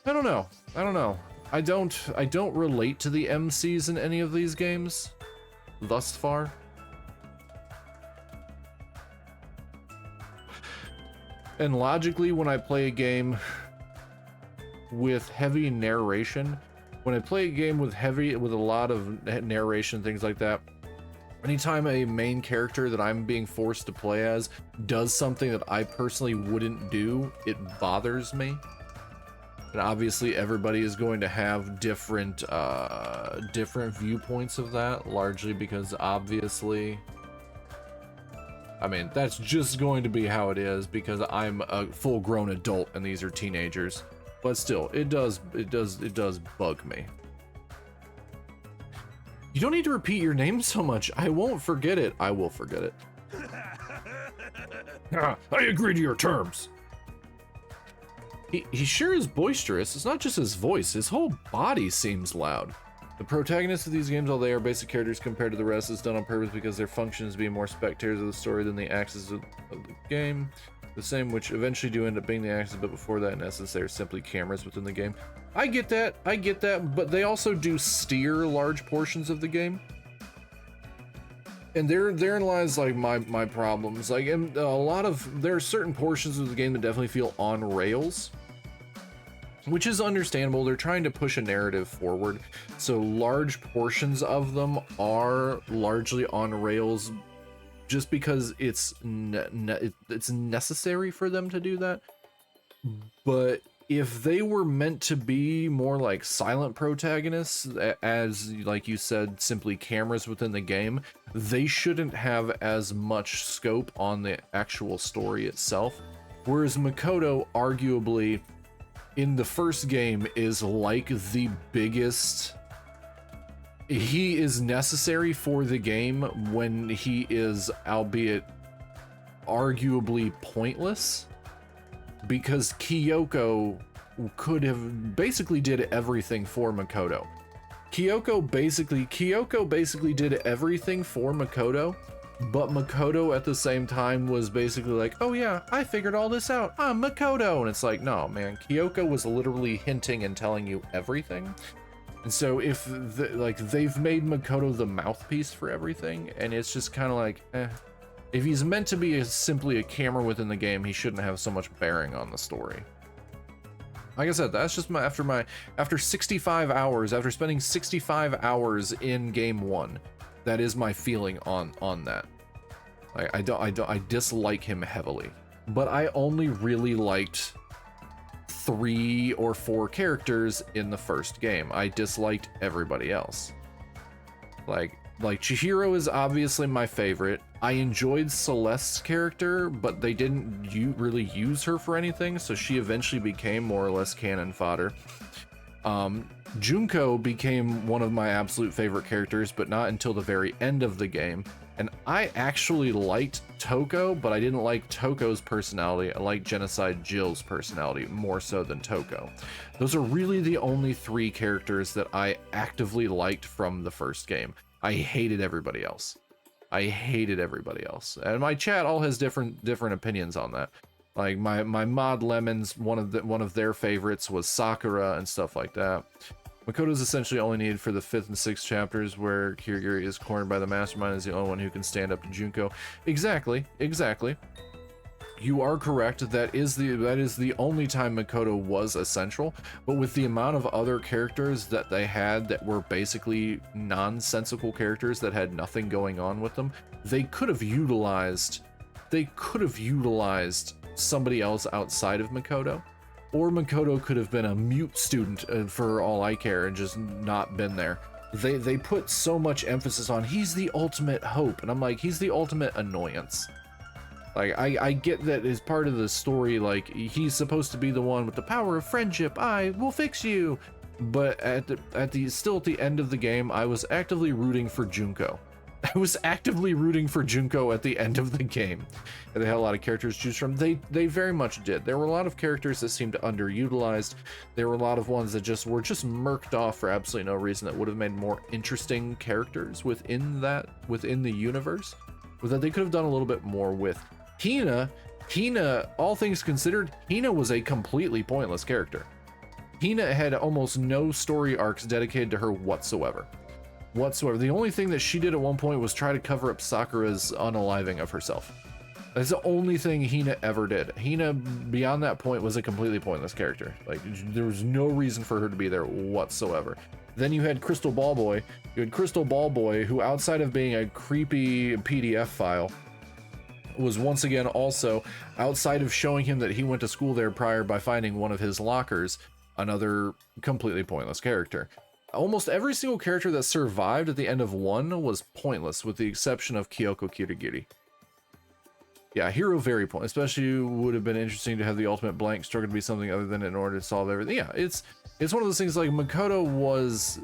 S1: I don't know. I don't relate to the MCs in any of these games, thus far. And logically, when I play a game with heavy narration, when I play a game with a lot of narration, things like that, anytime a main character that I'm being forced to play as does something that I personally wouldn't do, it bothers me. And obviously everybody is going to have different viewpoints of that, largely because obviously, I mean, that's just going to be how it is because I'm a full-grown adult and these are teenagers. But still, it does bug me. You don't need to repeat your name so much. I won't forget it. I will forget it.
S3: I agree to your terms.
S1: He sure is boisterous. It's not just his voice. His whole body seems loud. The protagonists of these games, although they are basic characters compared to the rest, is done on purpose because their function is being more spectators of the story than the axis of the game. The same, which eventually do end up being the axis, but before that, in essence, they're simply cameras within the game. I get that, but they also do steer large portions of the game. And therein lies, like, my problems. Like, and there are certain portions of the game that definitely feel on rails, which is understandable. They're trying to push a narrative forward, so large portions of them are largely on rails just because it's necessary for them to do that. But if they were meant to be more like silent protagonists, as like you said, simply cameras within the game, they shouldn't have as much scope on the actual story itself. Whereas Makoto, arguably, in the first game, is like the biggest. He is necessary for the game when he is, albeit arguably, pointless, because Kyoko could have basically did everything for Makoto. Kyoko basically did everything for Makoto, but Makoto at the same time was basically like, oh yeah, I figured all this out, I'm Makoto, and it's like, no man, Kyoko was literally hinting and telling you everything. And so if they've made Makoto the mouthpiece for everything, and it's just kind of like, if he's meant to be simply a camera within the game, he shouldn't have so much bearing on the story. Like I said, that's just after 65 hours, after spending 65 hours in game one, that is my feeling on that. I dislike him heavily, but I only really liked 3 or 4 characters in the first game. I disliked everybody else. Like Chihiro is obviously my favorite. I enjoyed Celeste's character, but they didn't really use her for anything, so she eventually became more or less cannon fodder. Junko became one of my absolute favorite characters, but not until the very end of the game. And I actually liked Toko, but I didn't like Toko's personality. I liked Genocide Jill's personality more so than Toko. Those are really the only 3 characters that I actively liked from the first game. I hated everybody else. And my chat all has different opinions on that. Like my mod Lemons, one of their favorites was Sakura and stuff like that. Makoto's essentially only needed for the 5th and 6th chapters, where Kirigiri is cornered by the mastermind, is the only one who can stand up to Junko. Exactly. You are correct. That is the only time Makoto was essential. But with the amount of other characters that they had that were basically nonsensical characters that had nothing going on with them, they could have utilized somebody else outside of Makoto. Or Makoto could have been a mute student for all I care and just not been there. They put so much emphasis on he's the ultimate hope, and I'm like, he's the ultimate annoyance. Like, I get that as part of the story, like, he's supposed to be the one with the power of friendship, I will fix you. But still at the end of the game, I was actively rooting for Junko. I was actively rooting for Junko at the end of the game. And they had a lot of characters to choose from. They very much did. There were a lot of characters that seemed underutilized. There were a lot of ones that were just murked off for absolutely no reason that would have made more interesting characters within the universe. But that they could have done a little bit more with. Hina, all things considered, Hina was a completely pointless character. Hina had almost no story arcs dedicated to her whatsoever. The only thing that she did at one point was try to cover up Sakura's unaliving of herself. That's the only thing Hina ever did. Hina, beyond that point, was a completely pointless character. Like, there was no reason for her to be there whatsoever. Then you had Crystal Ball Boy. Who, outside of being a creepy PDF file, was once again also, outside of showing him that he went to school there prior by finding one of his lockers, another completely pointless character. Almost every single character that survived at the end of 1 was pointless, with the exception of Kyoko Kirigiri. Yeah, Hero very pointless. Especially would have been interesting to have the ultimate blank struggle to be something other than in order to solve everything. Yeah, it's one of those things like Makoto was...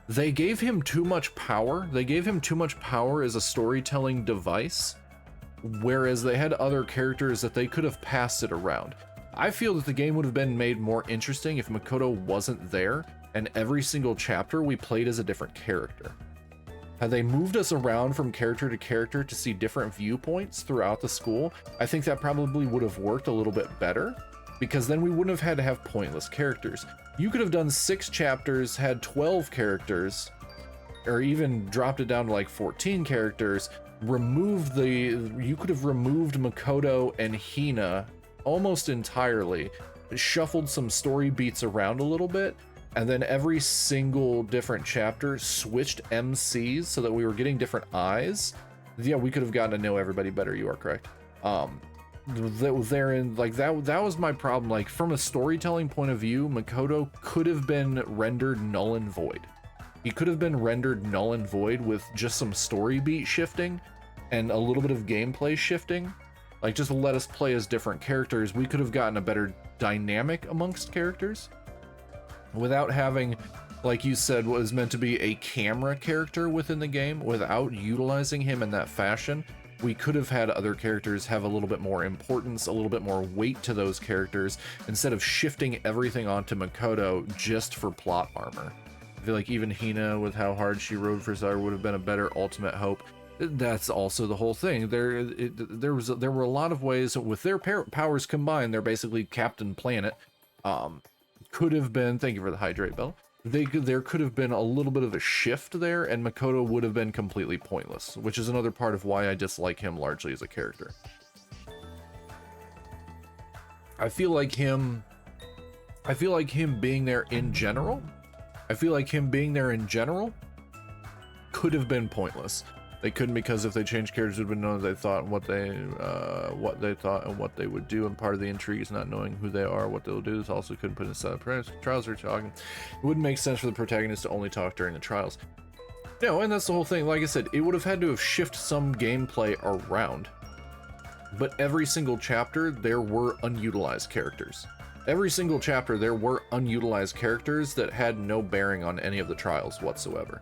S1: They gave him too much power. They gave him too much power as a storytelling device, whereas they had other characters that they could have passed it around. I feel that the game would have been made more interesting if Makoto wasn't there, and every single chapter we played as a different character. Had they moved us around from character to character to see different viewpoints throughout the school, I think that probably would have worked a little bit better, because then we wouldn't have had to have pointless characters. You could have done 6 chapters, had 12 characters, or even dropped it down to like 14 characters, you could have removed Makoto and Hina almost entirely, shuffled some story beats around a little bit, and then every single different chapter switched MCs so that we were getting different eyes. Yeah, we could have gotten to know everybody better. You are correct. That was my problem. Like, from a storytelling point of view, Makoto could have been rendered null and void. He could have been rendered null and void with just some story beat shifting and a little bit of gameplay shifting. Like, just let us play as different characters. We could have gotten a better dynamic amongst characters without having, like you said, what was meant to be a camera character within the game. Without utilizing him in that fashion, we could have had other characters have a little bit more importance, a little bit more weight to those characters, instead of shifting everything onto Makoto just for plot armor. I feel like even Hina, with how hard she rode for Sakura, would have been a better ultimate hope. That's also the whole thing. There were a lot of ways with their powers combined. They're basically Captain Planet. Could have been. Thank you for the hydrate, Bell. There could have been a little bit of a shift there, and Makoto would have been completely pointless, which is another part of why I dislike him largely as a character. I feel like him being there in general. Could have been pointless. They couldn't because if they changed characters, it would know what they thought and what they thought and what they would do. And part of the intrigue is not knowing who they are, what they'll do. This also couldn't put inside the trials or talking. It wouldn't make sense for the protagonist to only talk during the trials. No, and that's the whole thing. Like I said, it would have had to have shifted some gameplay around. But every single chapter, there were unutilized characters. Every single chapter, there were unutilized characters that had no bearing on any of the trials whatsoever.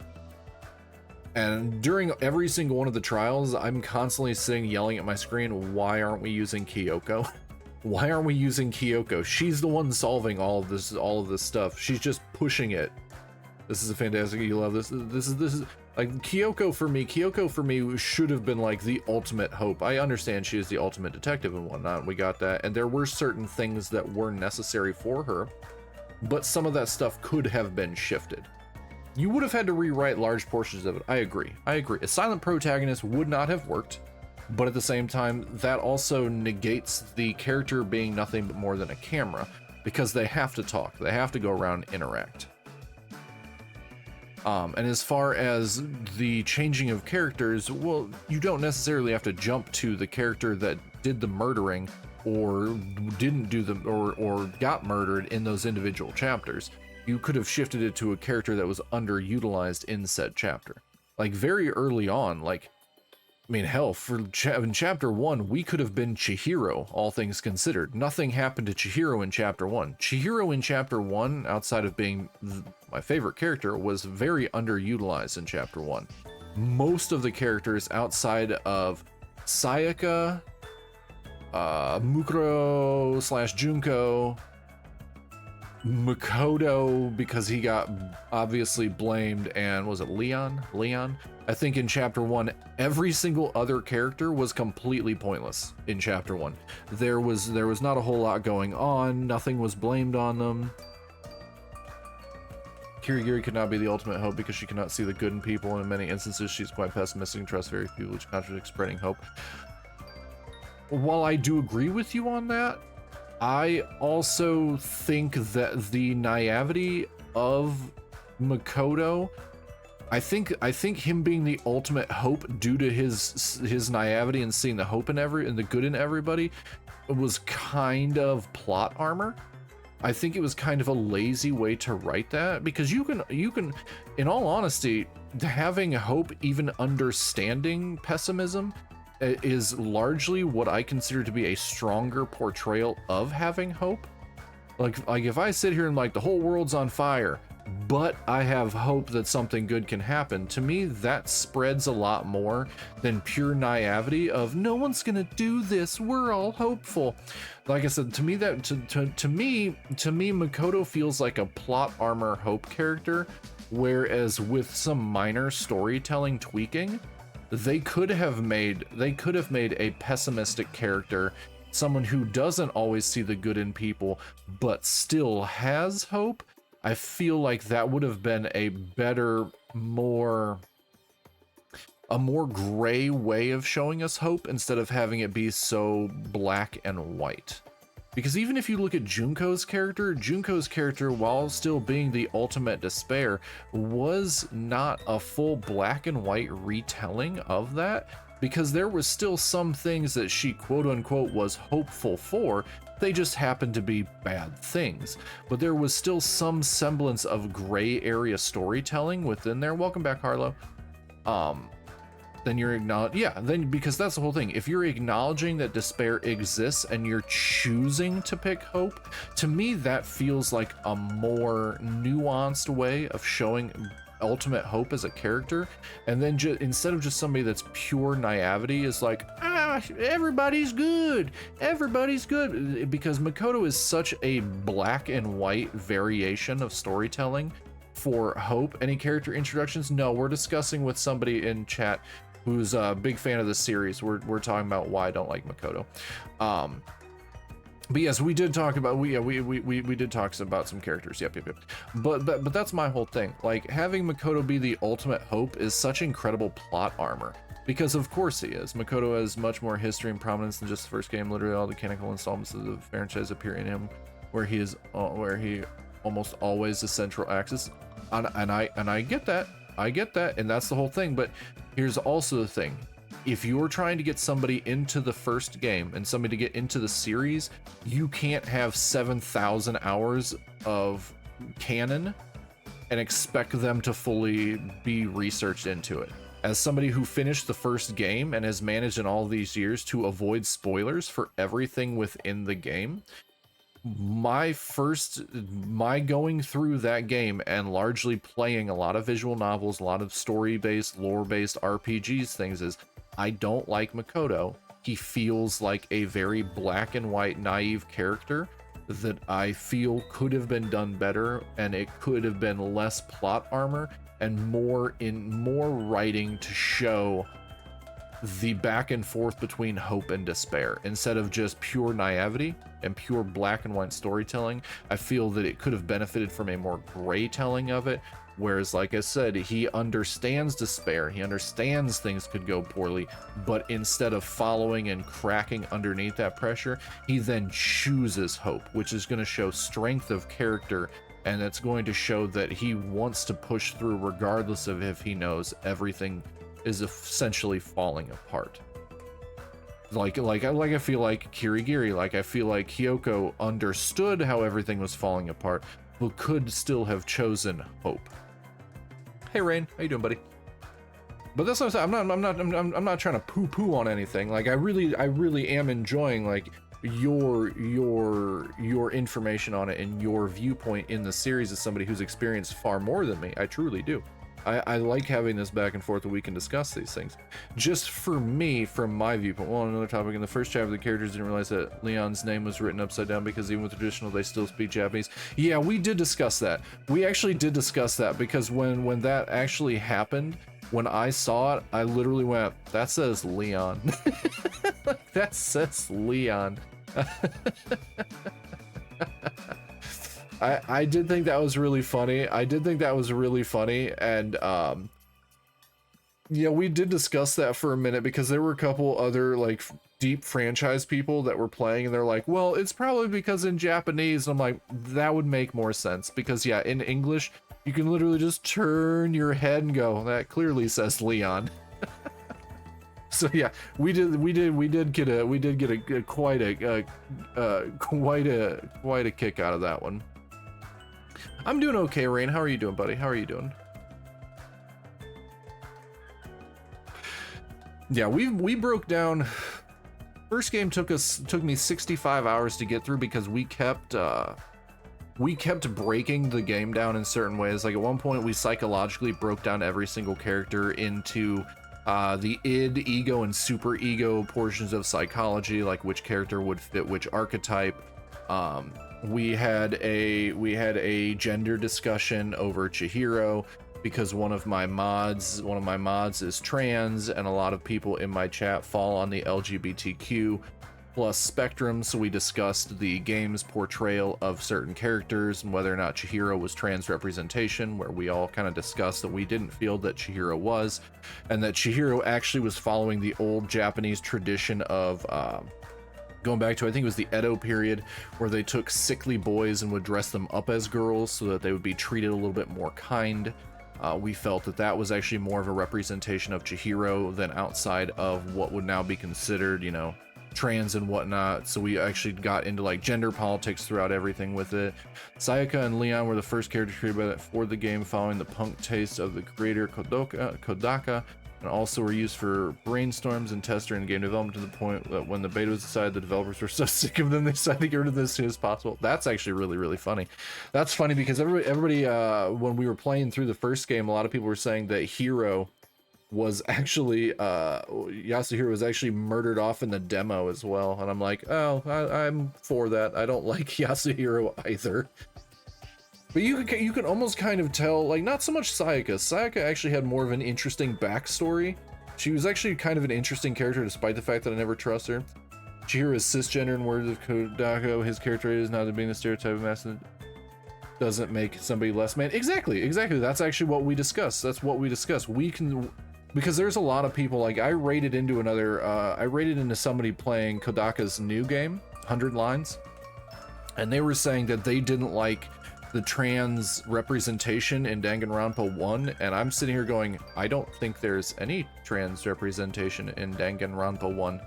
S1: And during every single one of the trials, I'm constantly sitting yelling at my screen, why aren't we using Kyoko? Why aren't we using Kyoko? She's the one solving all of this stuff. She's just pushing it. This is a fantastic, you love this. This is like Kyoko for me should have been like the ultimate hope. I understand she is the ultimate detective and whatnot. We got that. And there were certain things that were necessary for her, but some of that stuff could have been shifted. You would have had to rewrite large portions of it. I agree. A silent protagonist would not have worked, but at the same time, that also negates the character being nothing but more than a camera, because they have to talk. They have to go around and interact. And as far as the changing of characters, well, you don't necessarily have to jump to the character that did the murdering or didn't do the or got murdered in those individual chapters. You could have shifted it to a character that was underutilized in said chapter. Like very early on, like, I mean, hell, in chapter 1, we could have been Chihiro, all things considered. Nothing happened to Chihiro in chapter 1. Chihiro in chapter 1, outside of being my favorite character, was very underutilized in chapter 1. Most of the characters outside of Sayaka, Mukuro / Junko, Makoto, because he got obviously blamed, and was it Leon? I think in chapter 1, every single other character was completely pointless in chapter 1. There was not a whole lot going on, nothing was blamed on them. Kirigiri could not be the ultimate hope because she cannot see the good in people, and in many instances she's quite pessimistic and trusts very few, which contradicts spreading hope. While I do agree with you on that, I also think that the naivety of Makoto, I think him being the ultimate hope due to his naivety and seeing the hope in the good in everybody was kind of plot armor. I think it was kind of a lazy way to write that, because you can, in all honesty, having hope, even understanding pessimism, is largely what I consider to be a stronger portrayal of having hope. Like if I sit here and like the whole world's on fire, but I have hope that something good can happen, to me that spreads a lot more than pure naivety of no one's gonna do this, we're all hopeful. Like I said, to me Makoto feels like a plot armor hope character, whereas with some minor storytelling tweaking, they could have made a pessimistic character, someone who doesn't always see the good in people but still has hope. I feel like that would have been a better, a more gray way of showing us hope, instead of having it be so black and white. Because even if you look at Junko's character, while still being the ultimate despair, was not a full black and white retelling of that, because there was still some things that she quote unquote was hopeful for. They just happened to be bad things, but there was still some semblance of gray area storytelling within there. Welcome back, Harlow. Then you're because that's the whole thing. If you're acknowledging that despair exists and you're choosing to pick hope, to me that feels like a more nuanced way of showing ultimate hope as a character. And then instead of just somebody that's pure naivety is like, everybody's good, because Makoto is such a black and white variation of storytelling for hope. Any character introductions? No, we're discussing with somebody in chat who's a big fan of the series. We're talking about why I don't like Makoto. But yes, we did talk about we did talk about some characters. Yep. But that's my whole thing. Like, having Makoto be the ultimate hope is such incredible plot armor, because of course he is. Makoto has much more history and prominence than just the first game. Literally all the canonical installments of the franchise appear in him, where he almost always the central axis. And I get that. I get that, and that's the whole thing. But here's also the thing. If you're trying to get somebody into the first game and somebody to get into the series, you can't have 7,000 hours of canon and expect them to fully be researched into it. As somebody who finished the first game and has managed in all these years to avoid spoilers for everything within the game, my going through that game and largely playing a lot of visual novels, a lot of story-based, lore-based RPGs things is, I don't like Makoto. He feels like a very black and white, naive character that I feel could have been done better, and it could have been less plot armor and more writing to show the back and forth between hope and despair instead of just pure naivety and pure black and white storytelling. I feel that it could have benefited from a more gray telling of it, whereas, like I said, he understands despair, he understands things could go poorly, but instead of following and cracking underneath that pressure, he then chooses hope, which is going to show strength of character, and it's going to show that he wants to push through regardless of if he knows everything is essentially falling apart. Like I feel like Kirigiri, like I feel like Kyoko understood how everything was falling apart, but could still have chosen hope. Hey Rain, how you doing, buddy? But that's what I'm saying. I'm not trying to poo-poo on anything. Like I really am enjoying like your information on it and your viewpoint in the series as somebody who's experienced far more than me. I truly do. I like having this back and forth that we can discuss these things. Just for me, from my viewpoint. Well, another topic, in the first chapter, the characters didn't realize that Leon's name was written upside down because even with traditional, they still speak Japanese. Yeah, we did discuss that. We actually did discuss that because when that actually happened, when I saw it, I literally went, that says Leon. That says Leon. I did think that was really funny. And yeah, we did discuss that for a minute because there were a couple other like deep franchise people that were playing and they're like, well, it's probably because in Japanese. And I'm like, that would make more sense because yeah, in English, you can literally just turn your head and go, that clearly says Leon. So yeah, we did get quite a kick out of that one. I'm doing okay, Rain. How are you doing, buddy? How are you doing? Yeah, we broke down. First game took me 65 hours to get through because we kept breaking the game down in certain ways. Like at one point we psychologically broke down every single character into the id, ego, and super ego portions of psychology, like which character would fit which archetype. We had a gender discussion over Chihiro because one of my mods is trans, and a lot of people in my chat fall on the LGBTQ plus spectrum, so we discussed the game's portrayal of certain characters and whether or not Chihiro was trans representation, where we all kind of discussed that we didn't feel that Chihiro was, and that Chihiro actually was following the old Japanese tradition of going back to, I think it was the Edo period, where they took sickly boys and would dress them up as girls so that they would be treated a little bit more kind. We felt that that was actually more of a representation of Chihiro than outside of what would now be considered, you know, trans and whatnot. So we actually got into like gender politics throughout everything with it. Sayaka and Leon were the first characters created for the game, following the punk taste of the creator Kodaka, and also were used for brainstorms and tester and game development, to the point that when the beta was decided, the developers were so sick of them they decided to get rid of this as soon as possible. That's actually really funny. That's funny because everybody when we were playing through the first game, a lot of people were saying that Hiro was actually Yasuhiro was actually murdered off in the demo as well, and I'm like, oh, I'm for that. I don't like Yasuhiro either. But you can almost kind of tell, like, not so much Sayaka. Sayaka actually had more of an interesting backstory. She was actually kind of an interesting character, despite the fact that I never trust her. Chihiro is cisgender in words of Kodako. His character is not being the stereotype of masculine. Doesn't make somebody less man. Exactly. That's actually what we discussed. We can, because there's a lot of people, like, I rated into somebody playing Kodaka's new game, 100 Lines, and they were saying that they didn't like the trans representation in Danganronpa 1, and I'm sitting here going, I don't think there's any trans representation in Danganronpa 1.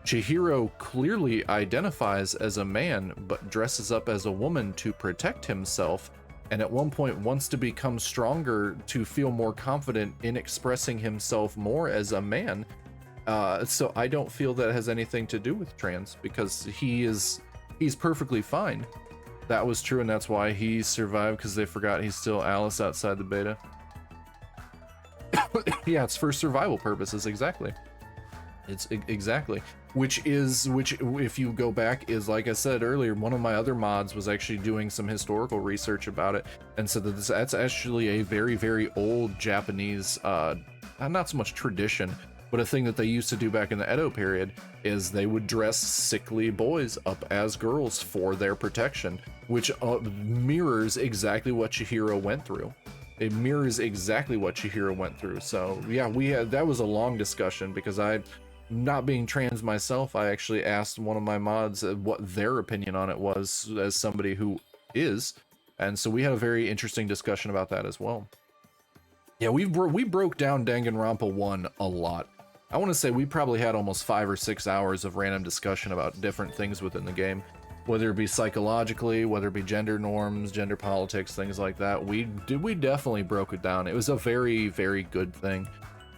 S1: Chihiro clearly identifies as a man, but dresses up as a woman to protect himself, and at one point wants to become stronger to feel more confident in expressing himself more as a man. So I don't feel that has anything to do with trans, because he's perfectly fine. That was true, and that's why he survived, because they forgot he's still Alice outside the beta. Yeah, it's for survival purposes, exactly. It's exactly. Which if you go back, is, like I said earlier, one of my other mods was actually doing some historical research about it, and said that that's actually a very, very old Japanese, not so much tradition, but a thing that they used to do back in the Edo period, is they would dress sickly boys up as girls for their protection, which mirrors exactly what Chihiro went through. It mirrors exactly what Chihiro went through. So yeah, that was a long discussion, because not being trans myself, I actually asked one of my mods what their opinion on it was, as somebody who is, and so we had a very interesting discussion about that as well. Yeah, we broke down Danganronpa 1 a lot. I want to say we probably had almost 5 or 6 hours of random discussion about different things within the game, whether it be psychologically, whether it be gender norms, gender politics, things like that. We definitely broke it down. It was a very, very good thing.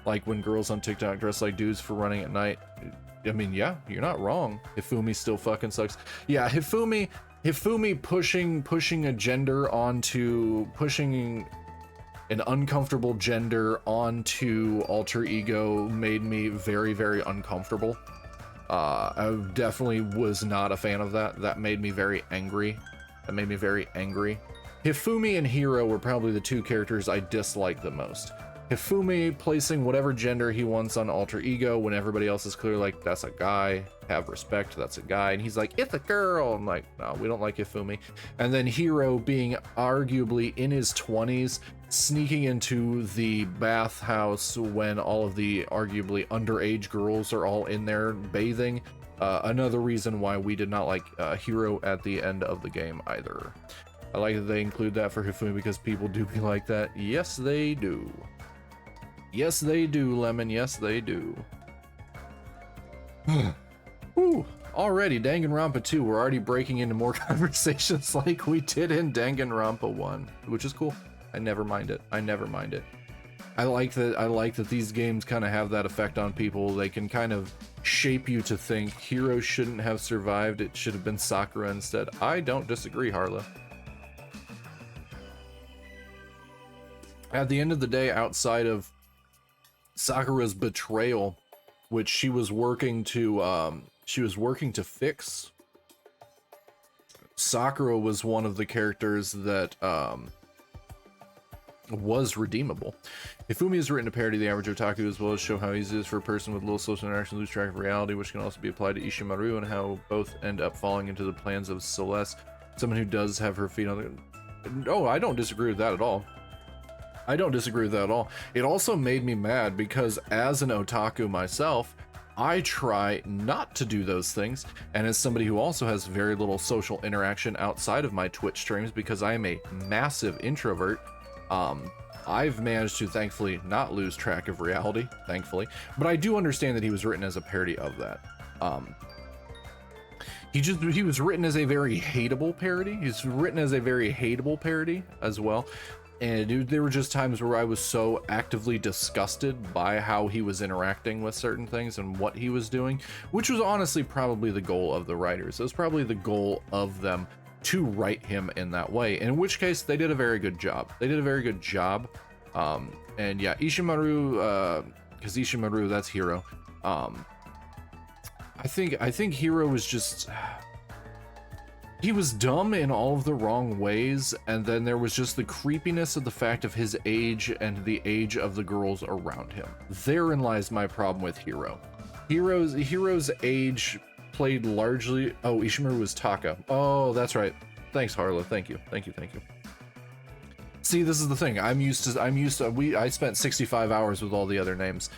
S1: Like when girls on TikTok dress like dudes for running at night. I mean, yeah, you're not wrong. Hifumi still fucking sucks. Yeah, Hifumi pushing a gender onto, pushing an uncomfortable gender onto alter ego made me very, very uncomfortable. I definitely was not a fan of that. That made me very angry. Hifumi and Hiro were probably the two characters I disliked the most. Hifumi placing whatever gender he wants on alter ego when everybody else is clearly like, that's a guy, have respect, that's a guy, and he's like, it's a girl. I'm like, no, we don't like Hifumi. And then Hiro being arguably in his 20s, sneaking into the bathhouse when all of the arguably underage girls are all in there bathing. Another reason why we did not like Hiro at the end of the game either. I like that they include that for Hifumi, because people do be like that. Yes, they do. Yes, they do, Lemon. Yes, they do. Whew. Already, Danganronpa 2, we're already breaking into more conversations like we did in Danganronpa 1, which is cool. I never mind it. I like that these games kind of have that effect on people. They can kind of shape you to think Hiro shouldn't have survived. It should have been Sakura instead. I don't disagree, Harla. At the end of the day, outside of Sakura's betrayal, which she was working to fix, Sakura was one of the characters that was redeemable. Hifumi is written to parody the average otaku, as well as show how easy it is for a person with little social interaction to lose track of reality, which can also be applied to Ishimaru and how both end up falling into the plans of Celeste, someone who does have her feet on the... Oh, I don't disagree with that at all. It also made me mad because as an otaku myself, I try not to do those things, and as somebody who also has very little social interaction outside of my Twitch streams because I am a massive introvert, I've managed to thankfully not lose track of reality, thankfully, but I do understand that he was written as a parody of that. He was written as a very hateable parody. He's written as a very hateable parody as well. And there were just times where I was so actively disgusted by how he was interacting with certain things and what he was doing, which was honestly probably the goal of the writers. It was probably the goal of them to write him in that way, in which case they did a very good job. And yeah, Ishimaru, because Ishimaru, that's Hiro. I think Hiro was just... He was dumb in all of the wrong ways, and then there was just the creepiness of the fact of his age and the age of the girls around him. Therein lies my problem with Hiro. Hiro's age played largely... Oh, Ishimaru was Taka. Oh, that's right. Thanks, Harla. Thank you. See, this is the thing. I spent 65 hours with all the other names.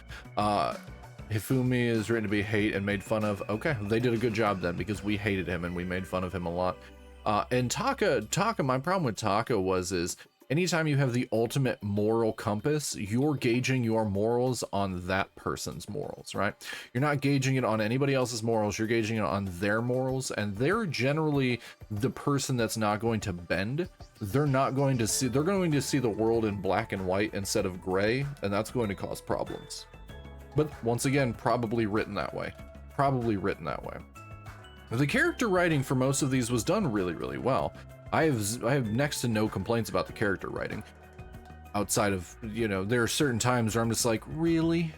S1: Hifumi is written to be hate and made fun of. Okay, they did a good job then, because we hated him and we made fun of him a lot. And Taka, my problem with Taka is anytime you have the ultimate moral compass, you're gauging your morals on that person's morals, right? You're not gauging it on anybody else's morals, you're gauging it on their morals, and they're generally the person that's not going to bend. They're going to see the world in black and white instead of gray, and that's going to cause problems. But once again, probably written that way. The character writing for most of these was done really, really well. I have next to no complaints about the character writing. Outside of, you know, there are certain times where I'm just like, really?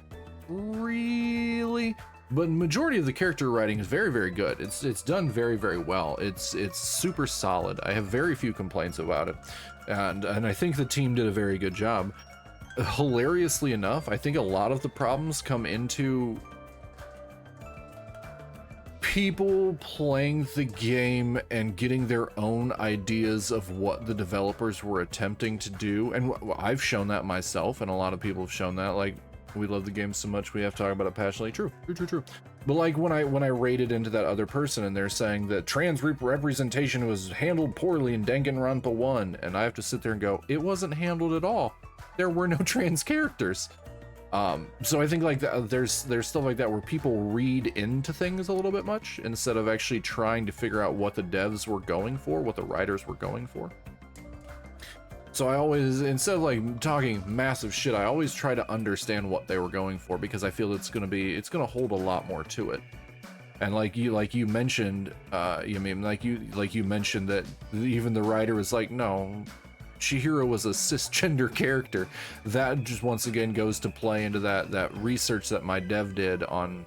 S1: But majority of the character writing is very, very good. It's done very, very well. It's super solid. I have very few complaints about it. And I think the team did a very good job. Hilariously enough, I think a lot of the problems come into people playing the game and getting their own ideas of what the developers were attempting to do. And I've shown that myself, and a lot of people have shown that, like, we love the game so much we have to talk about it passionately. True. But like when I rated into that other person and they're saying that trans representation was handled poorly in Danganronpa 1, and I have to sit there and go, it wasn't handled at all. There were no trans characters. So I think like there's stuff like that where people read into things a little bit much instead of actually trying to figure out what the devs were going for, what the writers were going for. So I always, instead of like talking massive shit, I always try to understand what they were going for, because I feel it's gonna hold a lot more to it. And like you mentioned, you mentioned that even the writer was like, no, Chihiro was a cisgender character. That just once again goes to play into that research that my dev did on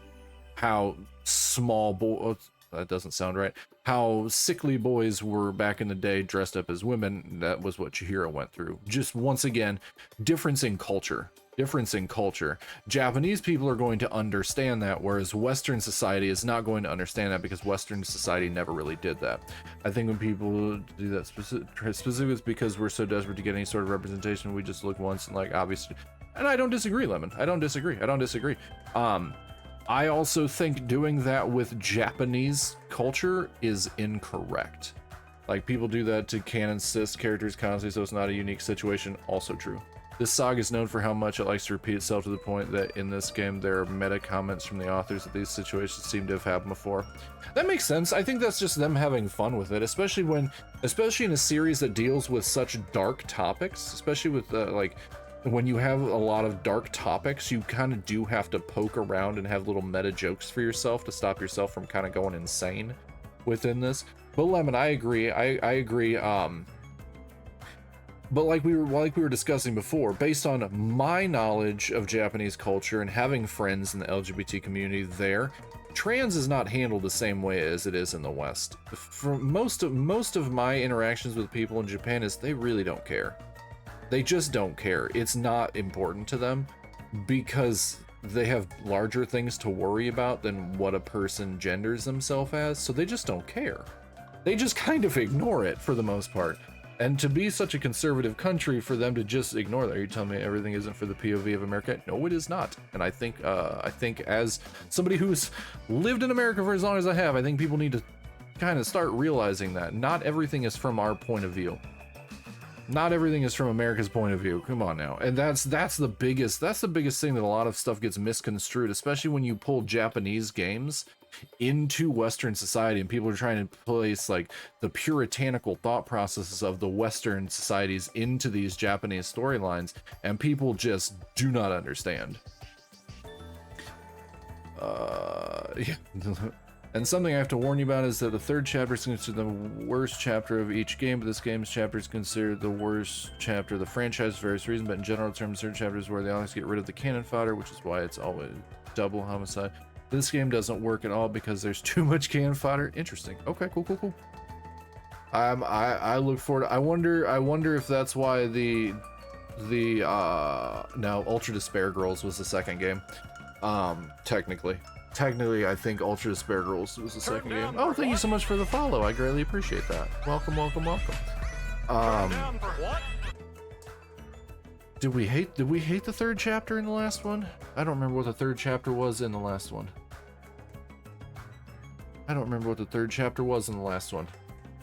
S1: how small boys, that doesn't sound right, how sickly boys were back in the day dressed up as women. That was what Chihiro went through. Just once again, difference in culture. Japanese people are going to understand that, whereas Western society is not going to understand that, because Western society never really did that. I think when people do that specifically, it's because we're so desperate to get any sort of representation, we just look once and like, obviously. And I don't disagree, Lemon. I don't disagree. I also think doing that with Japanese culture is incorrect. Like, people do that to canon cis characters constantly, so it's not a unique situation. Also true. This saga is known for how much it likes to repeat itself, to the point that in this game there are meta comments from the authors that these situations seem to have happened before. That makes sense. I think that's just them having fun with it, especially in a series that deals with such dark topics, especially with like when you have a lot of dark topics, you kind of do have to poke around and have little meta jokes for yourself to stop yourself from kind of going insane within this. But Lemon, I agree. I agree. But like we were discussing before, based on my knowledge of Japanese culture and having friends in the LGBT community there, trans is not handled the same way as it is in the West. For most of my interactions with people in Japan is they really don't care. They just don't care. It's not important to them, because they have larger things to worry about than what a person genders themselves as, so they just don't care. They just kind of ignore it for the most part. And to be such a conservative country, for them to just ignore that, are you telling me everything isn't for the POV of America? No, it is not. And I think as somebody who's lived in America for as long as I have, I think people need to kind of start realizing that not everything is from our point of view. Not everything is from America's point of view. Come on now. And that's the biggest thing, that a lot of stuff gets misconstrued, especially when you pull Japanese games into Western society and people are trying to place like the puritanical thought processes of the Western societies into these Japanese storylines, and people just do not understand. Yeah. And something I have to warn you about is that the third chapter is considered the worst chapter of each game, but this game's chapter is considered the worst chapter of the franchise for various reasons, but in general terms, third chapter is where they always get rid of the cannon fodder, which is why it's always double homicide. This game doesn't work at all because there's too much cannon fodder. Interesting. Okay, cool. I look forward to, I wonder if that's why the no, Ultra Despair Girls was the second game. Technically, I think Ultra Despair Girls was the second game. Oh, thank you so much for the follow. I greatly appreciate that. Welcome. Did we hate the third chapter in the last one? I don't remember what the third chapter was in the last one.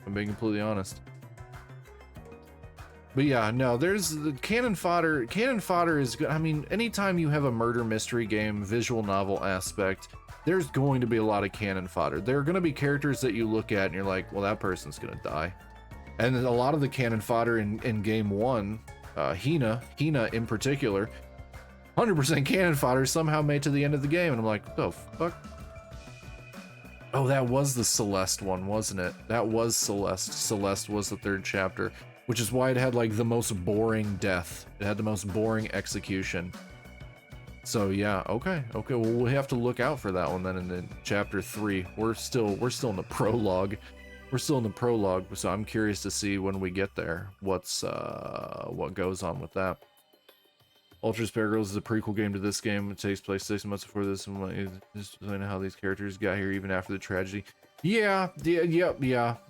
S1: I'm being completely honest. But yeah, no, there's the cannon fodder. Cannon fodder is good. I mean, anytime you have a murder mystery game, visual novel aspect, there's going to be a lot of cannon fodder. There are going to be characters that you look at and you're like, well, that person's going to die. And then a lot of the cannon fodder in game one, Hina in particular, 100% cannon fodder somehow made to the end of the game. And I'm like, what the fuck? Oh, that was the Celeste one, wasn't it? That was Celeste. Celeste was the third chapter, which is why it had like the most boring death. It had the most boring execution. So yeah, okay. Well, we'll have to look out for that one then in chapter 3. We're still in the prologue. We're still in the prologue, so I'm curious to see when we get there what goes on with that. Ultra Spare Girls is a prequel game to this game. It takes place 6 months before this, and just how these characters got here even after the tragedy. Yeah.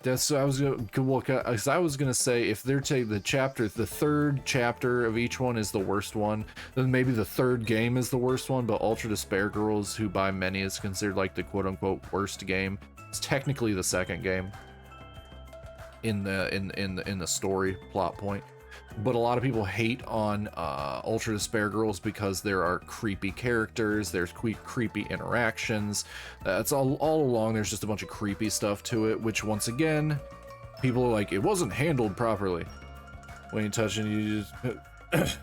S1: That's I was gonna say if they're taking the third chapter of each one is the worst one, then maybe the third game is the worst one. But Ultra Despair Girls, who by many is considered like the quote unquote worst game, it's technically the second game in the story plot point. But a lot of people hate on Ultra Despair Girls because there are creepy characters, there's creepy interactions. It's all along, there's just a bunch of creepy stuff to it, which once again, people are like, it wasn't handled properly. When you touch it, you just...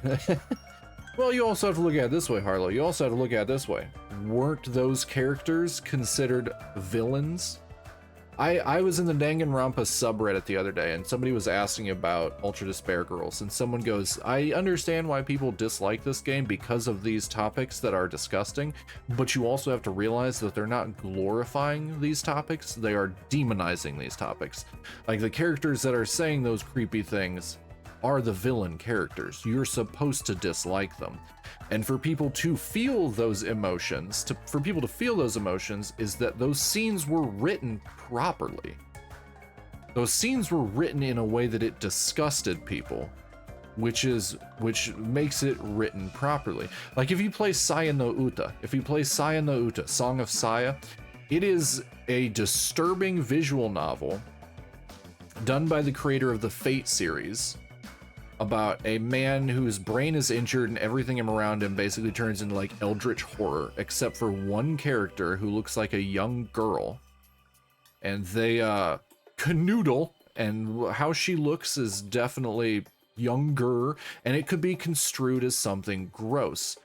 S1: Well, you also have to look at it this way, Harlow. You also have to look at it this way. Weren't those characters considered villains? I was in the Danganronpa subreddit the other day, and somebody was asking about Ultra Despair Girls, and someone goes, I understand why people dislike this game because of these topics that are disgusting, but you also have to realize that they're not glorifying these topics, they are demonizing these topics. Like, the characters that are saying those creepy things are the villain characters. You're supposed to dislike them. And for people to feel those emotions, is that those scenes were written properly. Those scenes were written in a way that it disgusted people, which makes it written properly. Like if you play Saya no Uta, Song of Saya, it is a disturbing visual novel done by the creator of the Fate series, about a man whose brain is injured and everything around him basically turns into like eldritch horror, except for one character who looks like a young girl. And they canoodle, and how she looks is definitely younger, and it could be construed as something gross.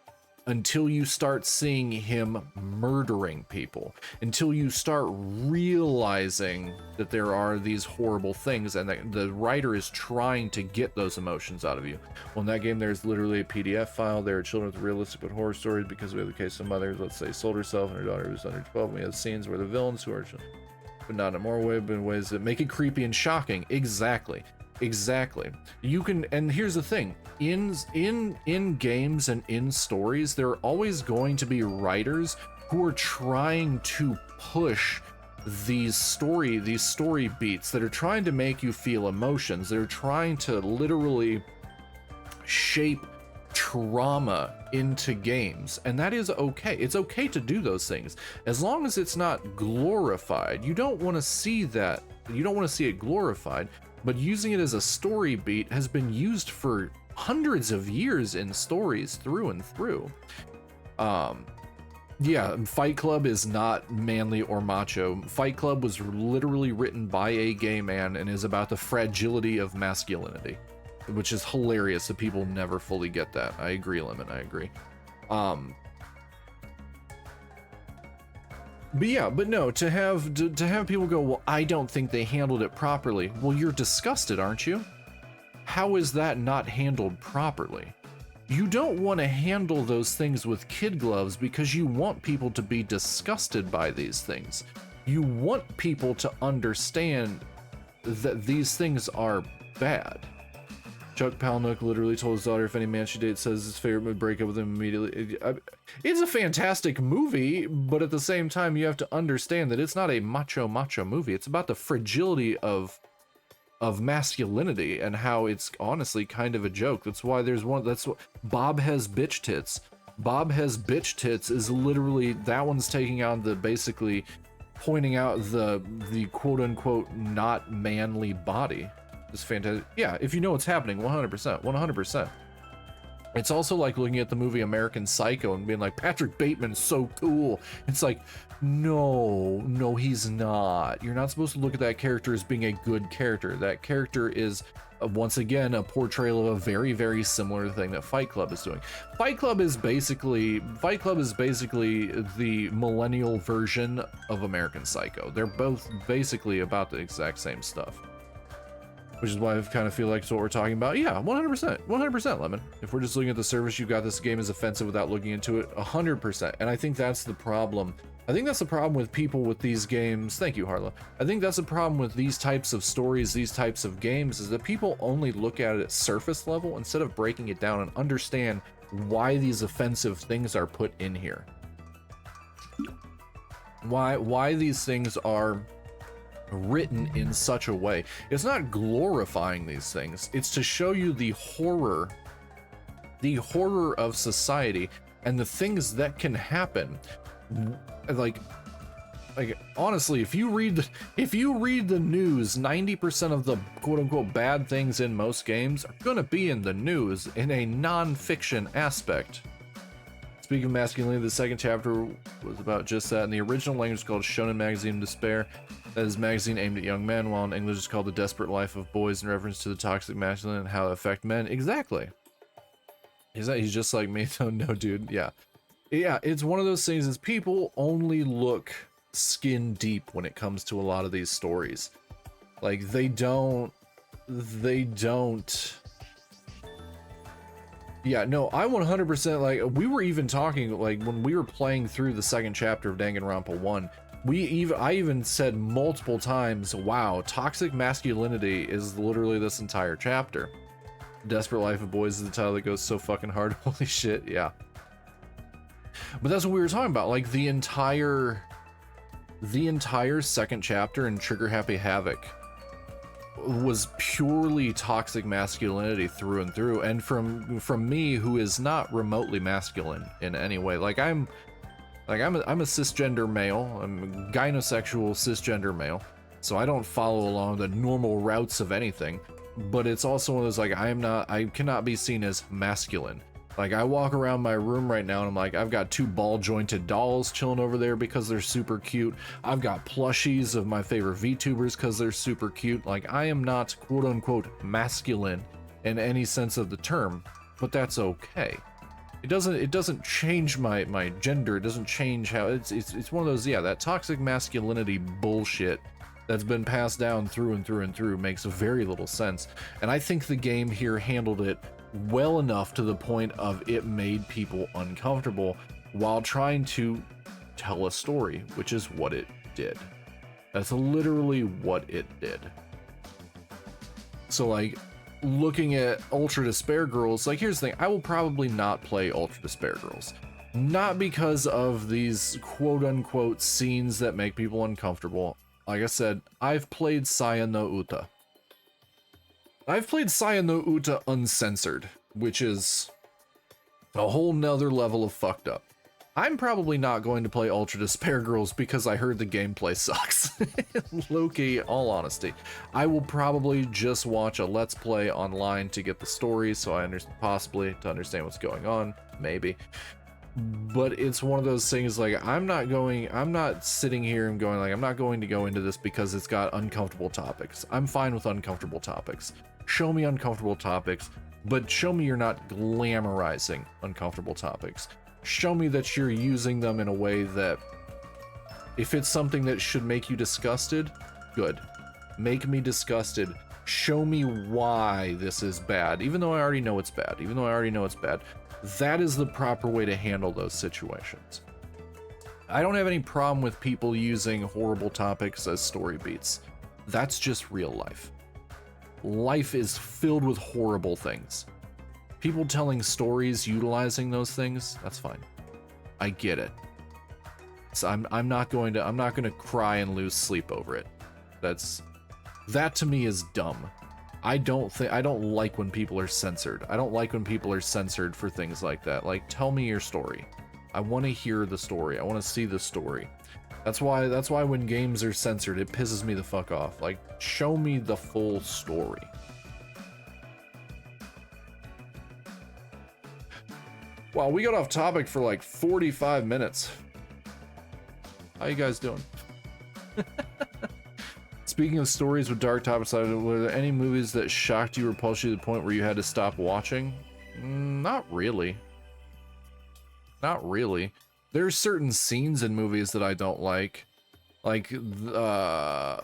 S1: Until you start seeing him murdering people, until you start realizing that there are these horrible things and that the writer is trying to get those emotions out of you. Well, in that game, there's literally a PDF file. There are children with realistic but horror stories because we have the case of mother, let's say, sold herself and her daughter who's under 12. And we have scenes where the villains who are, but not in a more way, but in ways that make it creepy and shocking. Exactly. You can, and here's the thing, in games and in stories, there are always going to be writers who are trying to push these story beats that are trying to make you feel emotions. They're trying to literally shape trauma into games, and that is okay. It's okay to do those things as long as it's not glorified. You don't want to see that. You don't want to see it glorified. But using it as a story beat has been used for hundreds of years in stories through and through. Yeah, Fight Club is not manly or macho. Fight Club was literally written by a gay man and is about the fragility of masculinity, which is hilarious that people never fully get that. I agree, Lemon, I agree. But yeah, but no, to have people go, well, I don't think they handled it properly. Well, you're disgusted, aren't you? How is that not handled properly? You don't want to handle those things with kid gloves because you want people to be disgusted by these things. You want people to understand that these things are bad. Chuck Palahniuk literally told his daughter if any man she dates says his favorite would break up with him immediately. It's a fantastic movie, but at the same time, you have to understand that it's not a macho movie. It's about the fragility of masculinity and how it's honestly kind of a joke. That's why there's one. That's what Bob Has Bitch Tits. Bob Has Bitch Tits is literally, that one's taking on the basically pointing out the quote-unquote not manly body is fantastic. Yeah, if you know what's happening, 100%, 100%. It's also like looking at the movie American Psycho and being like, Patrick Bateman's so cool. It's like, no, he's not. You're not supposed to look at that character as being a good character. That character is, once again, a portrayal of a very, very similar thing that Fight Club is doing. Fight Club is basically the millennial version of American Psycho. They're both basically about the exact same stuff. Which is why I kind of feel like it's what we're talking about. Yeah, 100%, Lemon. If we're just looking at the surface, you got this game is offensive without looking into it, 100%. And I think that's the problem. I think that's the problem with people with these games. Thank you, Harlow. I think that's the problem with these types of stories, these types of games, is that people only look at it at surface level instead of breaking it down and understand why these offensive things are put in here. Why these things are written in such a way. It's not glorifying these things. It's to show you the horror of society and the things that can happen. Like honestly, if you read the news, 90% of the quote-unquote bad things in most games are gonna be in the news in a non-fiction aspect. Speaking of masculinity, the second chapter was about just that. In the original language, called Shonen Magazine Despair. That is a magazine aimed at young men, while in English it's called The Desperate Life of Boys, in reference to the toxic masculine and how it affect men. Exactly. He's just like me, though. No, dude. Yeah, it's one of those things is people only look skin deep when it comes to a lot of these stories. Like they don't. Yeah, no, I 100%, like, we were even talking, like, when we were playing through the second chapter of Danganronpa 1, I even said multiple times, wow, toxic masculinity is literally this entire chapter. Desperate Life of Boys is the title that goes so fucking hard, holy shit, yeah. But that's what we were talking about, like, the entire second chapter in Trigger Happy Havoc was purely toxic masculinity through and through, and from me, who is not remotely masculine in any way. I'm a cisgender male. I'm a gynosexual cisgender male, so I don't follow along the normal routes of anything. But it's also one of those, like, I cannot be seen as masculine. Like, I walk around my room right now and I'm like, I've got 2 ball-jointed dolls chilling over there because they're super cute. I've got plushies of my favorite VTubers because they're super cute. Like, I am not quote-unquote masculine in any sense of the term, but that's okay. It doesn't change my gender. It doesn't change how it's one of those, yeah, that toxic masculinity bullshit that's been passed down through and through and through makes very little sense. And I think the game here handled it well enough to the point of it made people uncomfortable while trying to tell a story, which is what it did. That's literally what it did. So, like, looking at Ultra Despair Girls, like, here's the thing, I will probably not play Ultra Despair Girls. Not because of these quote-unquote scenes that make people uncomfortable. Like I said, I've played Saya no Uta. I've played Saya no Uta uncensored, which is a whole nother level of fucked up. I'm probably not going to play Ultra Despair Girls because I heard the gameplay sucks. Low-key, all honesty. I will probably just watch a Let's Play online to get the story, so I possibly to understand what's going on, maybe. But it's one of those things, like, I'm not sitting here and going, like, I'm not going to go into this because it's got uncomfortable topics. I'm fine with uncomfortable topics. Show me uncomfortable topics, but show me you're not glamorizing uncomfortable topics. Show me that you're using them in a way that, if it's something that should make you disgusted, good. Make me disgusted. Show me why this is bad, even though I already know it's bad. That is the proper way to handle those situations. I don't have any problem with people using horrible topics as story beats. That's just real life. Life is filled with horrible things. People telling stories utilizing those things, that's fine. I get it. So I'm not going to cry and lose sleep over it. That to me is dumb. I don't like when people are censored. I don't like when people are censored for things like that. Like, tell me your story. I want to hear the story. I want to see the story. That's why when games are censored, it pisses me the fuck off. Like, show me the full story. Wow, we got off topic for like 45 minutes. How you guys doing? Speaking of stories with dark topics, were there any movies that shocked you or repulsed you to the point where you had to stop watching? Not really. Not really. There's certain scenes in movies that I don't like. Like the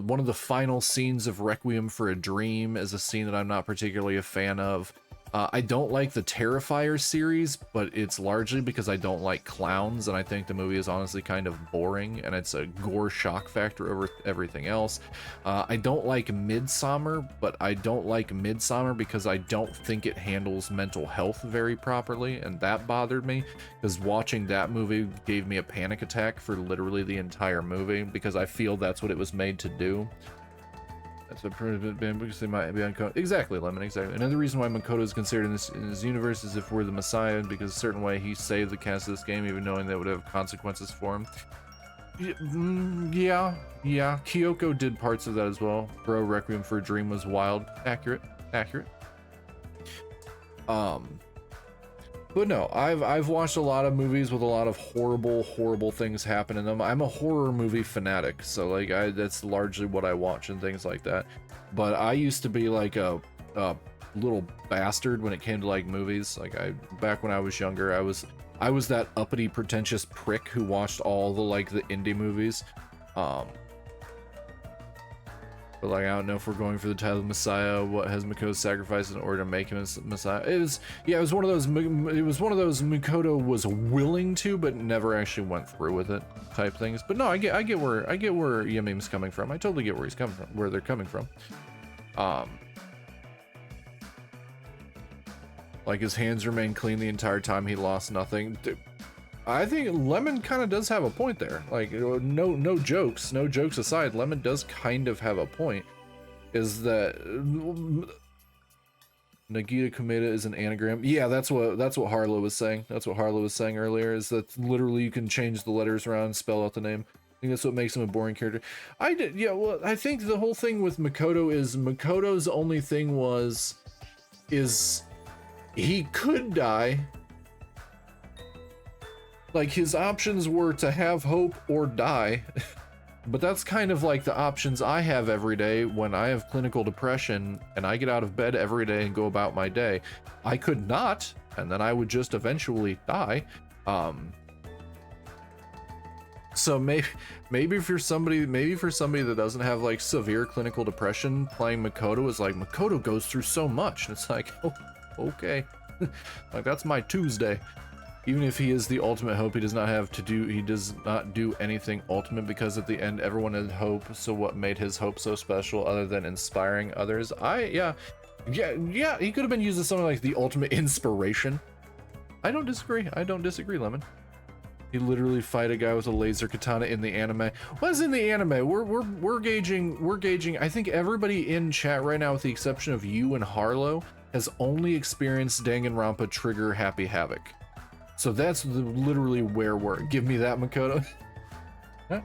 S1: one of the final scenes of Requiem for a Dream is a scene that I'm not particularly a fan of. I don't like the Terrifier series, but it's largely because I don't like clowns, and I think the movie is honestly kind of boring, and it's a gore shock factor over everything else. I don't like Midsommar, but I don't like Midsommar because I don't think it handles mental health very properly, and that bothered me, because watching that movie gave me a panic attack for literally the entire movie, because I feel that's what it was made to do. That's what because they might be uncomfortable. Exactly, Lemon, exactly. Another reason why Makoto is considered in this universe is if we're the Messiah, because a certain way he saved the cast of this game, even knowing that would have consequences for him. Yeah. Kyoko did parts of that as well. Bro, Requiem for a Dream was wild. Accurate. But no, I've watched a lot of movies with a lot of horrible things happen in them. I'm a horror movie fanatic, so like that's largely what I watch and things like that. But I used to be like a little bastard when it came to like movies. Like back when I was younger, I was that uppity, pretentious prick who watched all the like the indie movies. But like, I don't know if we're going for the title of Messiah. What has Makoto sacrificed in order to make him a Messiah? It was one of those Makoto was willing to, but never actually went through with it type things. But no, I get where Yamim's coming from. I totally get where he's coming from, where they're coming from. Like his hands remained clean the entire time. He lost nothing. I think Lemon kind of does have a point there. Like, no jokes aside, Lemon does kind of have a point. Is that Nagita Komeda is an anagram? Yeah, that's what Harlow was saying. That's what Harlow was saying earlier. Is that literally you can change the letters around and spell out the name. I think that's what makes him a boring character. I think the whole thing with Makoto is Makoto's only thing is he could die. Like, his options were to have hope or die, but that's kind of like the options I have every day when I have clinical depression and I get out of bed every day and go about my day. I could not, and then I would just eventually die. So maybe for somebody that doesn't have like severe clinical depression, playing Makoto is like, Makoto goes through so much, and it's like, oh, okay. Like, that's my Tuesday. Even if he is the ultimate hope, he does not do anything ultimate, because at the end everyone had hope. So what made his hope so special other than inspiring others? Yeah, he could have been used as something like the ultimate inspiration. I don't disagree, Lemon. He literally fight a guy with a laser katana in the anime. What's in the anime? We're gauging. I think everybody in chat right now, with the exception of you and Harlow, has only experienced Danganronpa Trigger Happy Havoc. So that's literally where we're. Give me that, Makoto. Huh?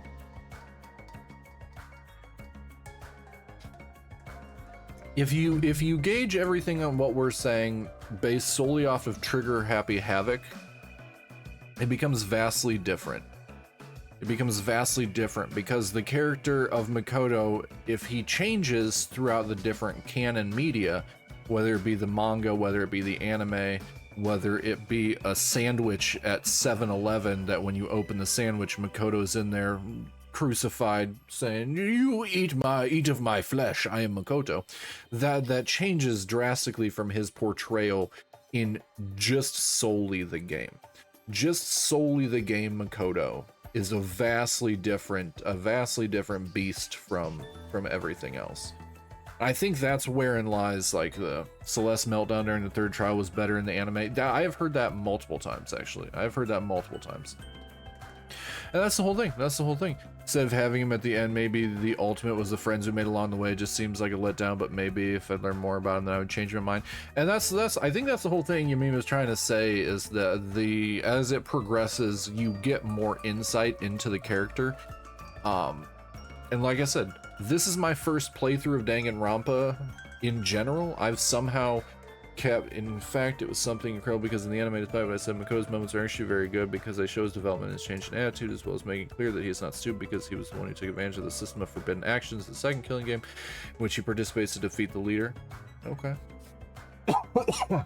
S1: If you gauge everything on what we're saying based solely off of Trigger Happy Havoc, it becomes vastly different. Because the character of Makoto, if he changes throughout the different canon media, whether it be the manga, whether it be the anime, whether it be a sandwich at 7-Eleven, that when you open the sandwich, Makoto's in there crucified saying, "You eat of my flesh, I am Makoto." That changes drastically from his portrayal in just solely the game. Makoto is a vastly different beast from everything else. I think that's wherein lies, like, the Celeste meltdown during the third trial was better in the anime. I have heard that multiple times, actually. And that's the whole thing. instead of having him at the end, maybe the ultimate was the friends we made along the way. It just seems like a letdown, but maybe if I learned more about him, then I would change my mind. And that's I think that's the whole thing Yamim was trying to say, is that as it progresses, you get more insight into the character. And like I said, this is my first playthrough of Danganronpa in general. I've somehow kept, in fact, it was something incredible because in the animated fight, I said Makoto's moments are actually very good because they show his development and his change in attitude, as well as making clear that he is not stupid because he was the one who took advantage of the system of forbidden actions, the second killing game, in which he participates to defeat the leader. Okay. I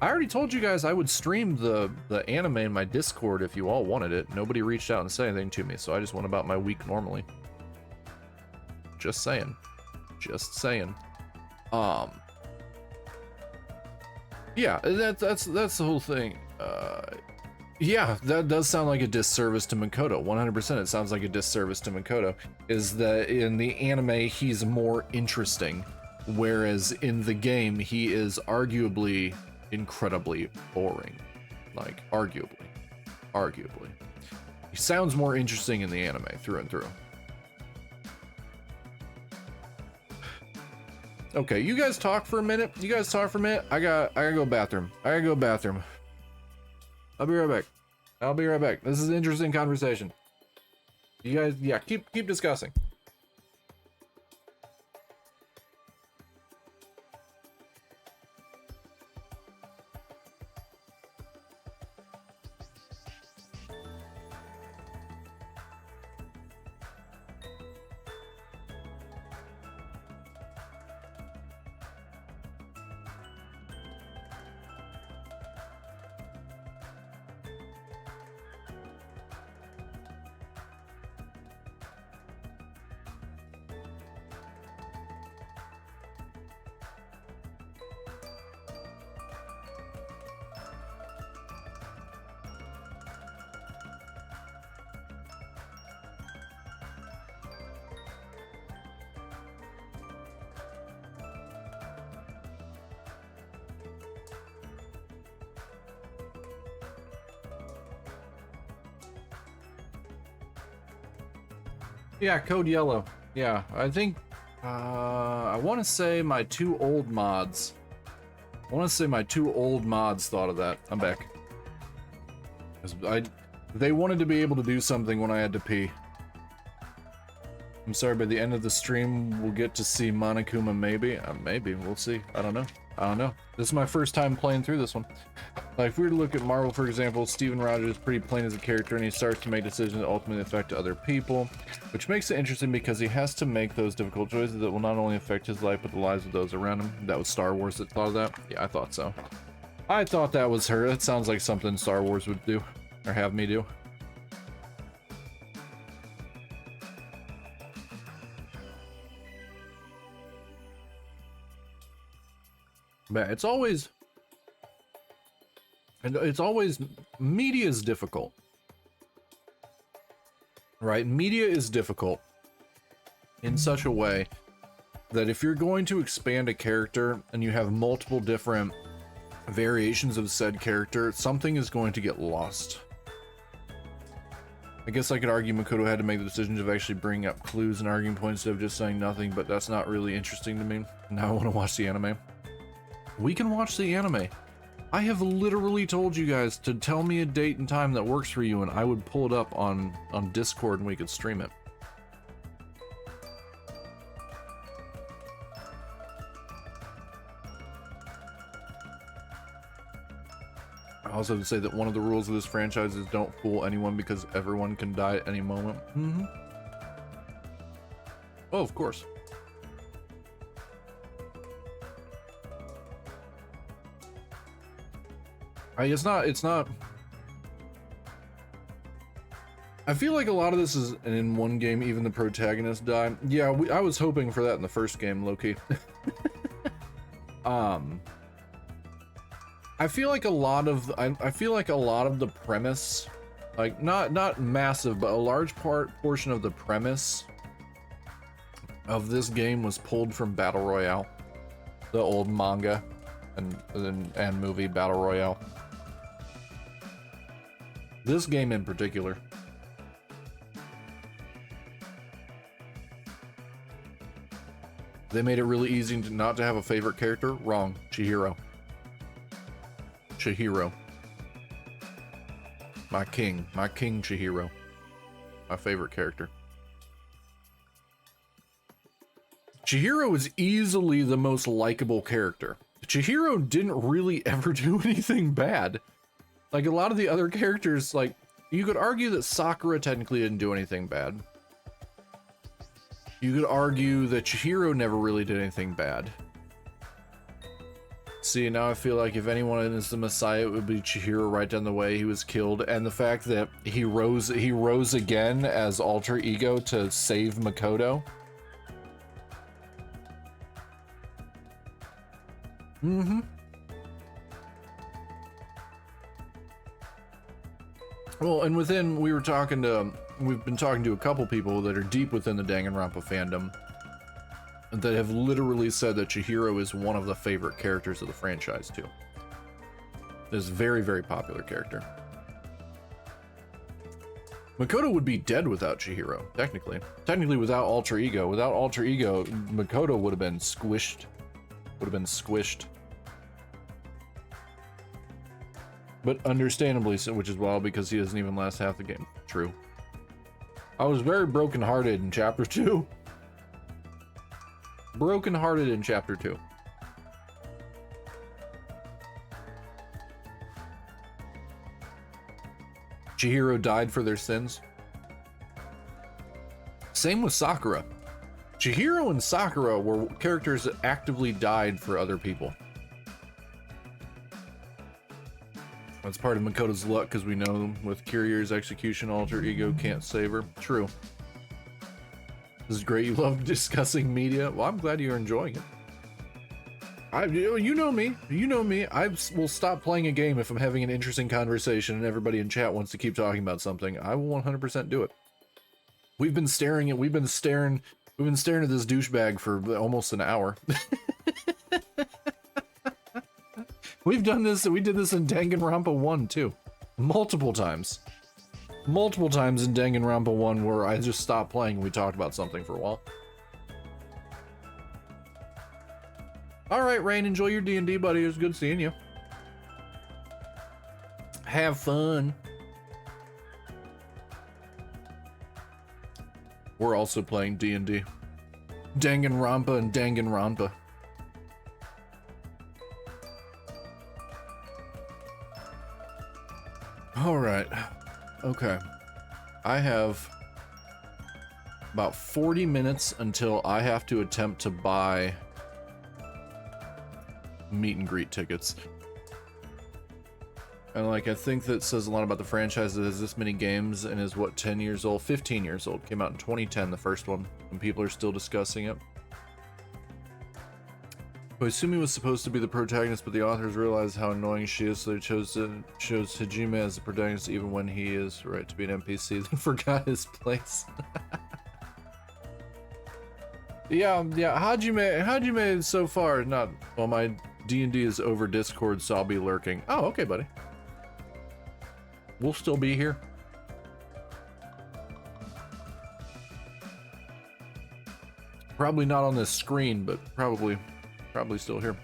S1: already told you guys I would stream the anime in my Discord if you all wanted it. Nobody reached out and said anything to me, so I just went about my week normally. Just saying. Just saying. Yeah, that's the whole thing. Yeah, that does sound like a disservice to Makoto. 100% it sounds like a disservice to Makoto. Is that in the anime he's more interesting, whereas in the game he is arguably incredibly boring. Like, arguably. He sounds more interesting in the anime through and through. Okay, you guys talk for a minute. I gotta go bathroom. I'll be right back. This is an interesting conversation. You guys, yeah, keep discussing. Yeah, Code Yellow. Yeah, I think I want to say my two old mods thought of that. I'm back. 'Cause they wanted to be able to do something when I had to pee. I'm sorry, by the end of the stream we'll get to see Monokuma maybe. Maybe, we'll see. I don't know. This is my first time playing through this one. Like, if we were to look at Marvel, for example, Steven Rogers is pretty plain as a character, and he starts to make decisions that ultimately affect other people, which makes it interesting because he has to make those difficult choices that will not only affect his life, but the lives of those around him. That was Star Wars that thought of that? Yeah, I thought so. I thought that was her. That sounds like something Star Wars would do, or have me do. But it's always media is difficult, right? Media is difficult in such a way that if you're going to expand a character and you have multiple different variations of said character, something is going to get lost. I guess I could argue Makoto had to make the decision of actually bringing up clues and arguing points instead of just saying nothing, but that's not really interesting to me. Now I want to watch the anime. We can watch the anime. I have literally told you guys to tell me a date and time that works for you, and I would pull it up on Discord and we could stream it. I also have to say that one of the rules of this franchise is don't fool anyone because everyone can die at any moment. Oh, of course. It's not. I feel like a lot of this is in one game, even the protagonist died. Yeah, I was hoping for that in the first game, low-key. I feel like a lot of the premise, like not massive, but a large portion of the premise of this game was pulled from Battle Royale, the old manga and movie Battle Royale. This game in particular. They made it really easy to not to have a favorite character. Wrong. Chihiro. Chihiro. My king Chihiro. My favorite character. Chihiro is easily the most likable character. Chihiro didn't really ever do anything bad. Like a lot of the other characters, like you could argue that Sakura technically didn't do anything bad. You could argue that Chihiro never really did anything bad. See, now I feel like if anyone is the Messiah, it would be Chihiro right down the way he was killed. And the fact that he rose again as alter ego to save Makoto. Mm-hmm. Well, and we've been talking to a couple people that are deep within the Danganronpa fandom that have literally said that Chihiro is one of the favorite characters of the franchise too. This very, very popular character. Makoto would be dead without Chihiro, technically. Technically without alter ego. Without alter ego, Makoto would have been squished. But understandably so, which is wild because he doesn't even last half the game. True. I was very brokenhearted in chapter 2. Brokenhearted in chapter 2. Chihiro died for their sins. Same with Sakura. Chihiro and Sakura were characters that actively died for other people. That's part of Makoto's luck, because we know with Kiryu's execution, alter ego can't save her. True. This is great. You love discussing media. Well, I'm glad you're enjoying it. You know me. I will stop playing a game if I'm having an interesting conversation and everybody in chat wants to keep talking about something. I will 100% do it. We've been staring at this douchebag for almost an hour. We did this in Danganronpa 1 too. Multiple times in Danganronpa 1 where I just stopped playing and we talked about something for a while. Alright, Rain, enjoy your D&D, buddy. It was good seeing you. Have fun. We're also playing D&D. Danganronpa and Danganronpa. Alright. Okay. I have about 40 minutes until I have to attempt to buy meet and greet tickets. And like, I think that says a lot about the franchise that has this many games and is what, 10 years old, 15 years old. Came out in 2010, the first one, and people are still discussing it. Koizumi was supposed to be the protagonist, but the authors realized how annoying she is, so they chose Hajime as the protagonist even when he is right to be an NPC. They forgot his place. yeah, Hajime so far not. Well, my D&D is over Discord, so I'll be lurking. Oh, okay, buddy. We'll still be here. Probably not on this screen, but probably still here.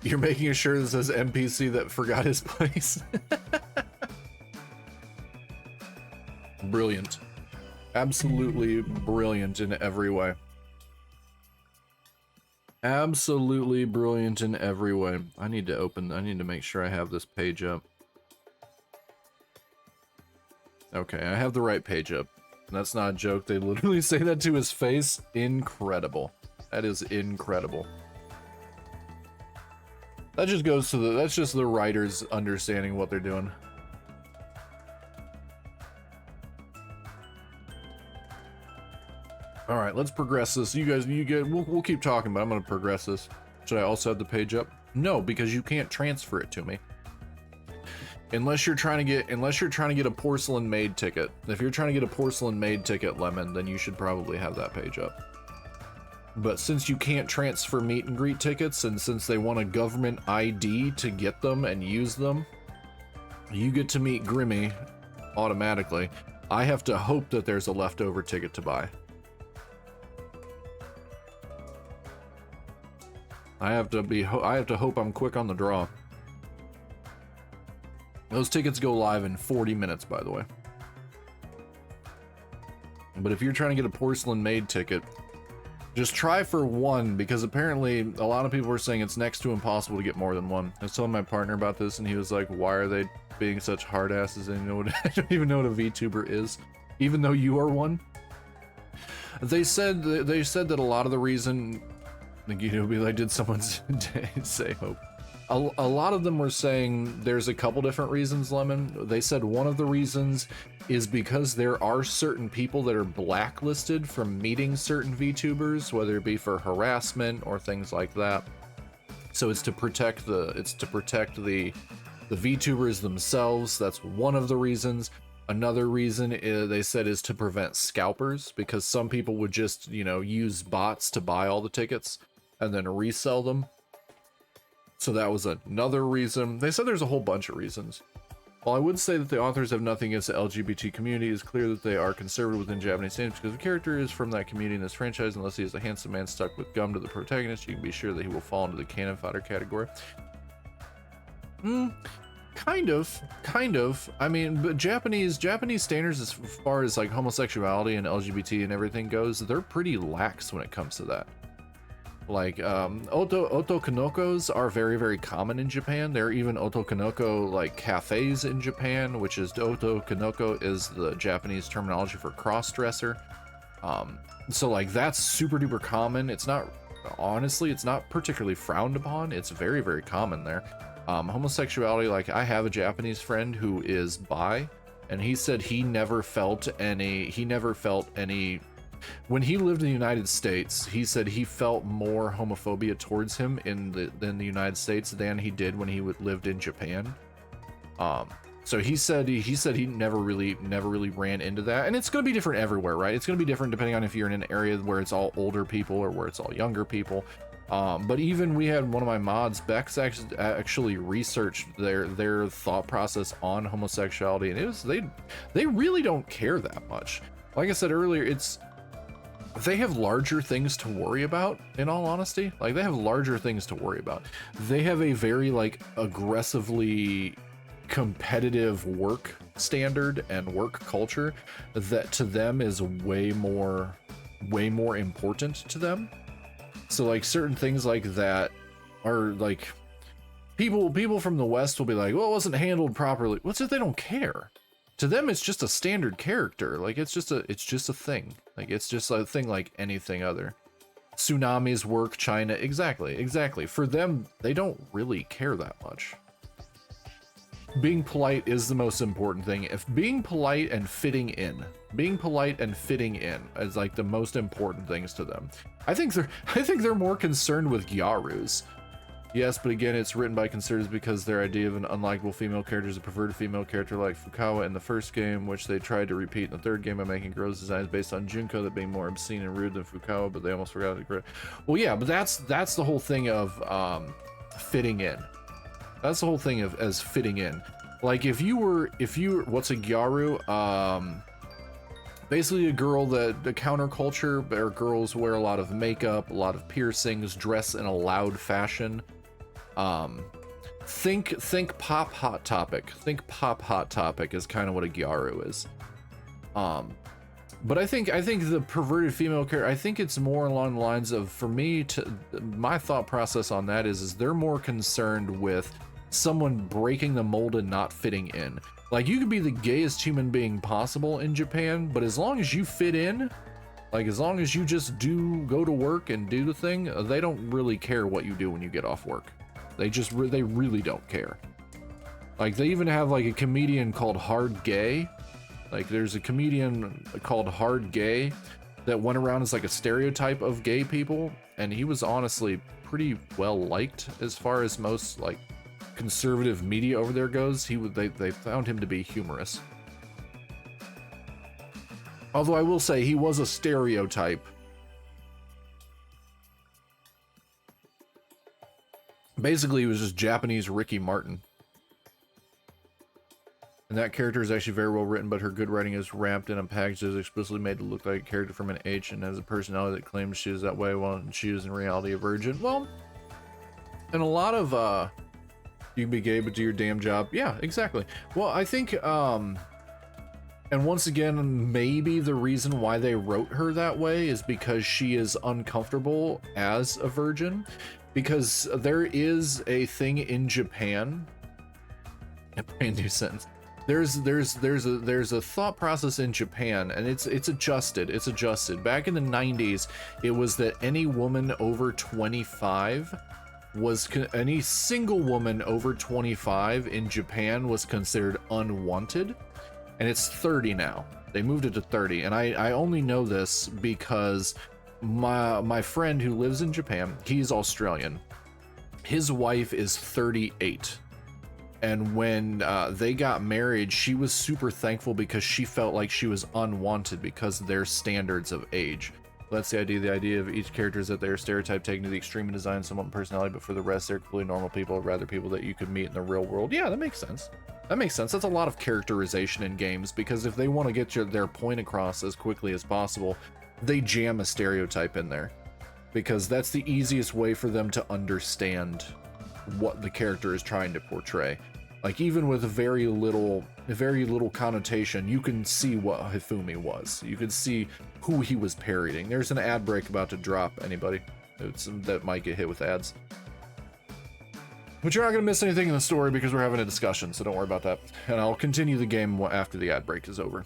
S1: You're making a shirt that says NPC that forgot his place. Brilliant. Absolutely brilliant in every way. Absolutely brilliant in every way. I need to make sure I have this page up. Okay, I have the right page up. That's not a joke. They literally say that to his face. Incredible. That is incredible. That just goes to that's just the writers understanding what they're doing. All right, let's progress this. We'll keep talking, but I'm gonna progress this. Should I also have the page up? No, because you can't transfer it to me. Unless you're trying to get a porcelain maid ticket. If you're trying to get a porcelain maid ticket, Lemon, then you should probably have that page up. But since you can't transfer meet and greet tickets, and since they want a government ID to get them and use them, you get to meet Grimmy automatically. I have to hope that there's a leftover ticket to buy. I have to hope I'm quick on the draw. Those tickets go live in 40 minutes, by the way. But if you're trying to get a porcelain maid ticket, just try for one, because apparently a lot of people are saying it's next to impossible to get more than one. I was telling my partner about this, and he was like, why are they being such hard asses? And I don't even know what a VTuber is, even though you are one. They said that a lot of the reason, like, you know, be like, did someone say hope? A lot of them were saying there's a couple different reasons, Lemon. They said one of the reasons is because there are certain people that are blacklisted from meeting certain VTubers, whether it be for harassment or things like that. So it's to protect the VTubers themselves. That's one of the reasons. Another reason they said is to prevent scalpers, because some people would just, you know, use bots to buy all the tickets and then resell them. So that was another reason. They said there's a whole bunch of reasons. While I would say that the authors have nothing against the LGBT community, it's clear that they are conservative within Japanese standards, because the character is from that community in this franchise. Unless he is a handsome man stuck with gum to the protagonist, you can be sure that he will fall into the cannon fodder category. Kind of. I mean, but Japanese standards as far as like homosexuality and LGBT and everything goes, they're pretty lax when it comes to that. Like, otokonokos are very, very common in Japan. There are even otokonoko, like, cafes in Japan, which is, otokonoko is the Japanese terminology for cross-dresser. So, like, that's super duper common. It's not, honestly, it's not particularly frowned upon. It's very, very common there. Homosexuality, like, I have a Japanese friend who is bi, and he said he never felt any, when he lived in the United States, he said he felt more homophobia towards him in the United States than he did when he lived in Japan. So he said he never really ran into that, and it's going to be different everywhere, right? It's going to be different depending on if you're in an area where it's all older people or where it's all younger people. But even we had one of my mods, Bex, actually researched their thought process on homosexuality, and it was they really don't care that much. Like I said earlier, they have larger things to worry about, in all honesty. Like, they have larger things to worry about. They have a very, like, aggressively competitive work standard and work culture that to them is way more important to them. So, like, certain things like that are, like, people from the West will be like, well, it wasn't handled properly. What's it? They don't care. To them, it's just a standard character. Like, it's just a thing. Like, it's just a thing like anything other. Tsunamis work, China, exactly. For them, they don't really care that much. Being polite is the most important thing. If being polite and fitting in is like the most important things to them. I think they're more concerned with gyarus. Yes, but again, it's written by conservatives because their idea of an unlikable female character is a perverted female character like Fukawa in the first game, which they tried to repeat in the third game by making girls' designs based on Junko that being more obscene and rude than Fukawa, but they almost forgot to. Well, yeah, but that's the whole thing of fitting in. That's the whole thing of as fitting in. Like, if you what's a gyaru? Basically a girl that the counterculture, where girls wear a lot of makeup, a lot of piercings, dress in a loud fashion. Think pop hot topic. Think pop hot topic is kind of what a gyaru is. But I think the perverted female character, I think it's more along the lines of, for me, my thought process on that is they're more concerned with someone breaking the mold and not fitting in. Like, you could be the gayest human being possible in Japan, but as long as you fit in, like, as long as you just go to work and do the thing, they don't really care what you do when you get off work. They really don't care. Like, they even have, like, a comedian called Hard Gay. Like, there's a comedian called Hard Gay that went around as, like, a stereotype of gay people, and he was honestly pretty well liked as far as most, like, conservative media over there goes. They found him to be humorous. Although I will say he was a stereotype. Basically, he was just Japanese Ricky Martin. And that character is actually very well written, but her good writing is wrapped in a package that is explicitly made to look like a character from an H and has a personality that claims she is that way while she is in reality a virgin. Well, and a lot of, you can be gay, but do your damn job. Yeah, exactly. Well, I think, and once again, maybe the reason why they wrote her that way is because she is uncomfortable as a virgin. Because there is a thing in Japan, a brand new sentence. There's a thought process in Japan, and it's adjusted. It's adjusted. Back in the 90s, it was that any woman over 25 was any single woman over 25 in Japan was considered unwanted, and it's 30 now. They moved it to 30, and I only know this because my friend who lives in Japan, he's Australian. His wife is 38. And when they got married, she was super thankful because she felt like she was unwanted because of their standards of age. That's the idea. The idea of each character is that they are stereotyped, taken to the extreme, and designed somewhat personality, but for the rest, they're completely normal people, or rather people that you could meet in the real world. Yeah, that makes sense. That makes sense. That's a lot of characterization in games, because if they want to get their point across as quickly as possible, they jam a stereotype in there, because that's the easiest way for them to understand what the character is trying to portray. Like, even with very little connotation, you can see what Hifumi was. You can see who he was parodying. There's an ad break about to drop. Anybody that might get hit with ads. But you're not going to miss anything in the story because we're having a discussion, so don't worry about that. And I'll continue the game after the ad break is over.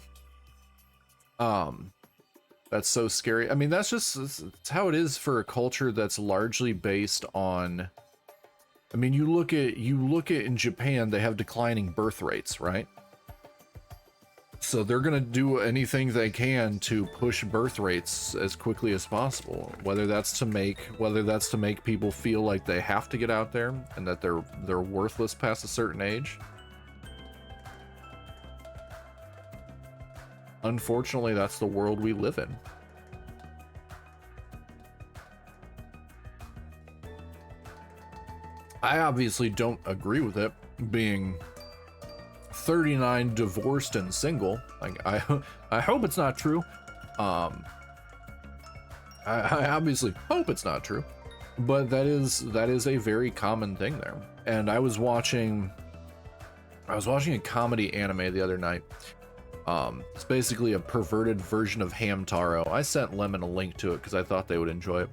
S1: That's so scary. I mean, that's how it is for a culture that's largely based on... I mean, you look at in Japan, they have declining birth rates, right? So they're going to do anything they can to push birth rates as quickly as possible, whether that's to make people feel like they have to get out there and that they're worthless past a certain age. Unfortunately, that's the world we live in. I obviously don't agree with it, being 39, divorced, and single. Like, I hope it's not true. I obviously hope it's not true, but that is a very common thing there. And I was watching a comedy anime the other night. It's basically a perverted version of Hamtaro. I sent Lemon a link to it because I thought they would enjoy it.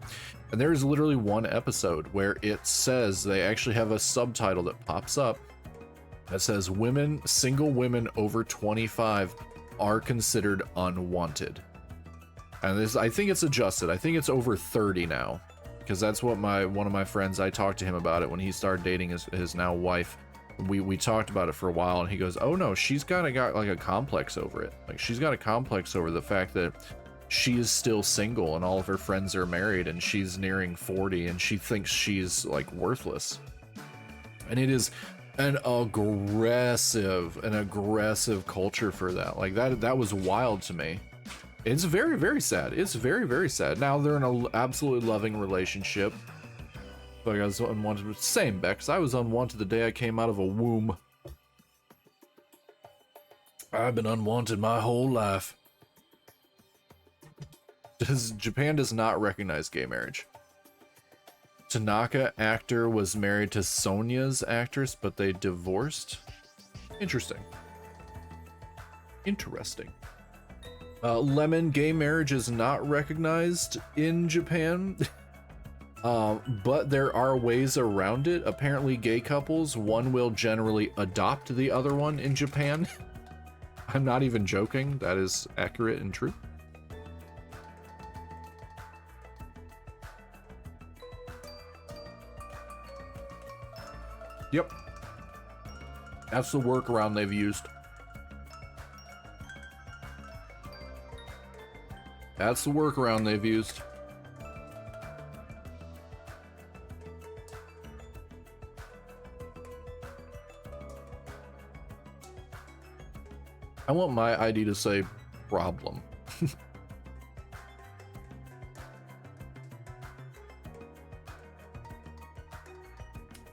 S1: And there's literally one episode where it says, they actually have a subtitle that pops up that says single women over 25 are considered unwanted. And this, I think it's adjusted. I think it's over 30 now, because that's what one of my friends, I talked to him about it when he started dating his now wife. We talked about it for a while, and he goes, oh no, she's got like a complex over it. Like, she's got a complex over the fact that she is still single and all of her friends are married and she's nearing 40 and she thinks she's like worthless. And it is an aggressive culture for that. Like, that was wild to me. It's very, very sad. It's very, very sad. Now they're in an absolutely loving relationship. But I was unwanted. Same, Bex. I was unwanted the day I came out of a womb. I've been unwanted my whole life. Japan does not recognize gay marriage. Tanaka, actor, was married to Sonya's actress, but they divorced. Interesting. Lemon, gay marriage is not recognized in Japan. But there are ways around it. Apparently gay couples, one will generally adopt the other one in Japan. I'm not even joking. That is accurate and true. Yep. That's the workaround they've used. That's the workaround they've used. I want my ID to say problem.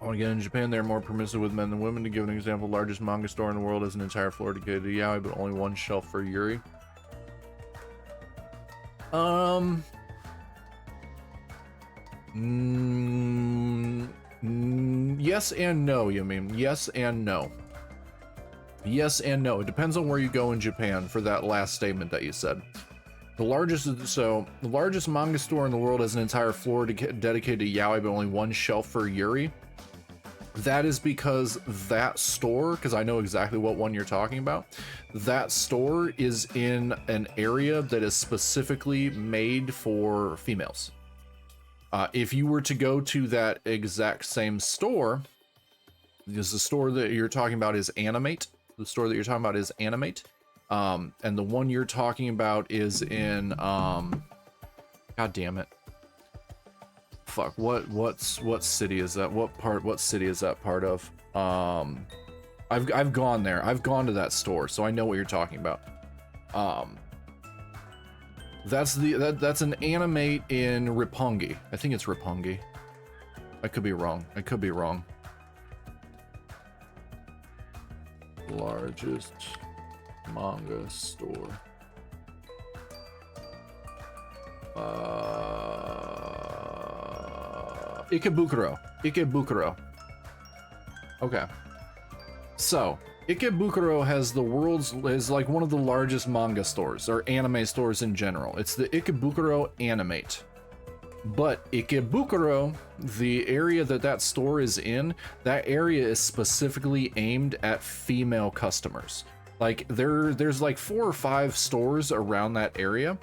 S1: Oh, again, in Japan, they're more permissive with men than women. To give an example, the largest manga store in the world has an entire floor dedicated to yaoi, but only one shelf for yuri. Yes and no, you mean? Yes and no. Yes and no. It depends on where you go in Japan for that last statement that you said. The largest manga store in the world has an entire floor dedicated to yaoi, but only one shelf for yuri. That is because that store, because I know exactly what one you're talking about, that store is in an area that is specifically made for females. If you were to go to that exact same store, because the store that you're talking about is Animate, the store that you're talking about is Animate, and the one you're talking about is in, god damn it. Fuck, what city is that? What city is that part of? I've gone there. I've gone to that store, so I know what you're talking about. That's an Animate in Roppongi. I think it's Roppongi. I could be wrong. I could be wrong. Largest manga store. Ikebukuro. Ikebukuro. Okay. So, Ikebukuro is like one of the largest manga stores, or anime stores in general. It's the Ikebukuro Animate. But Ikebukuro, the area that store is in, that area is specifically aimed at female customers. Like, there's like 4 or 5 stores around that area.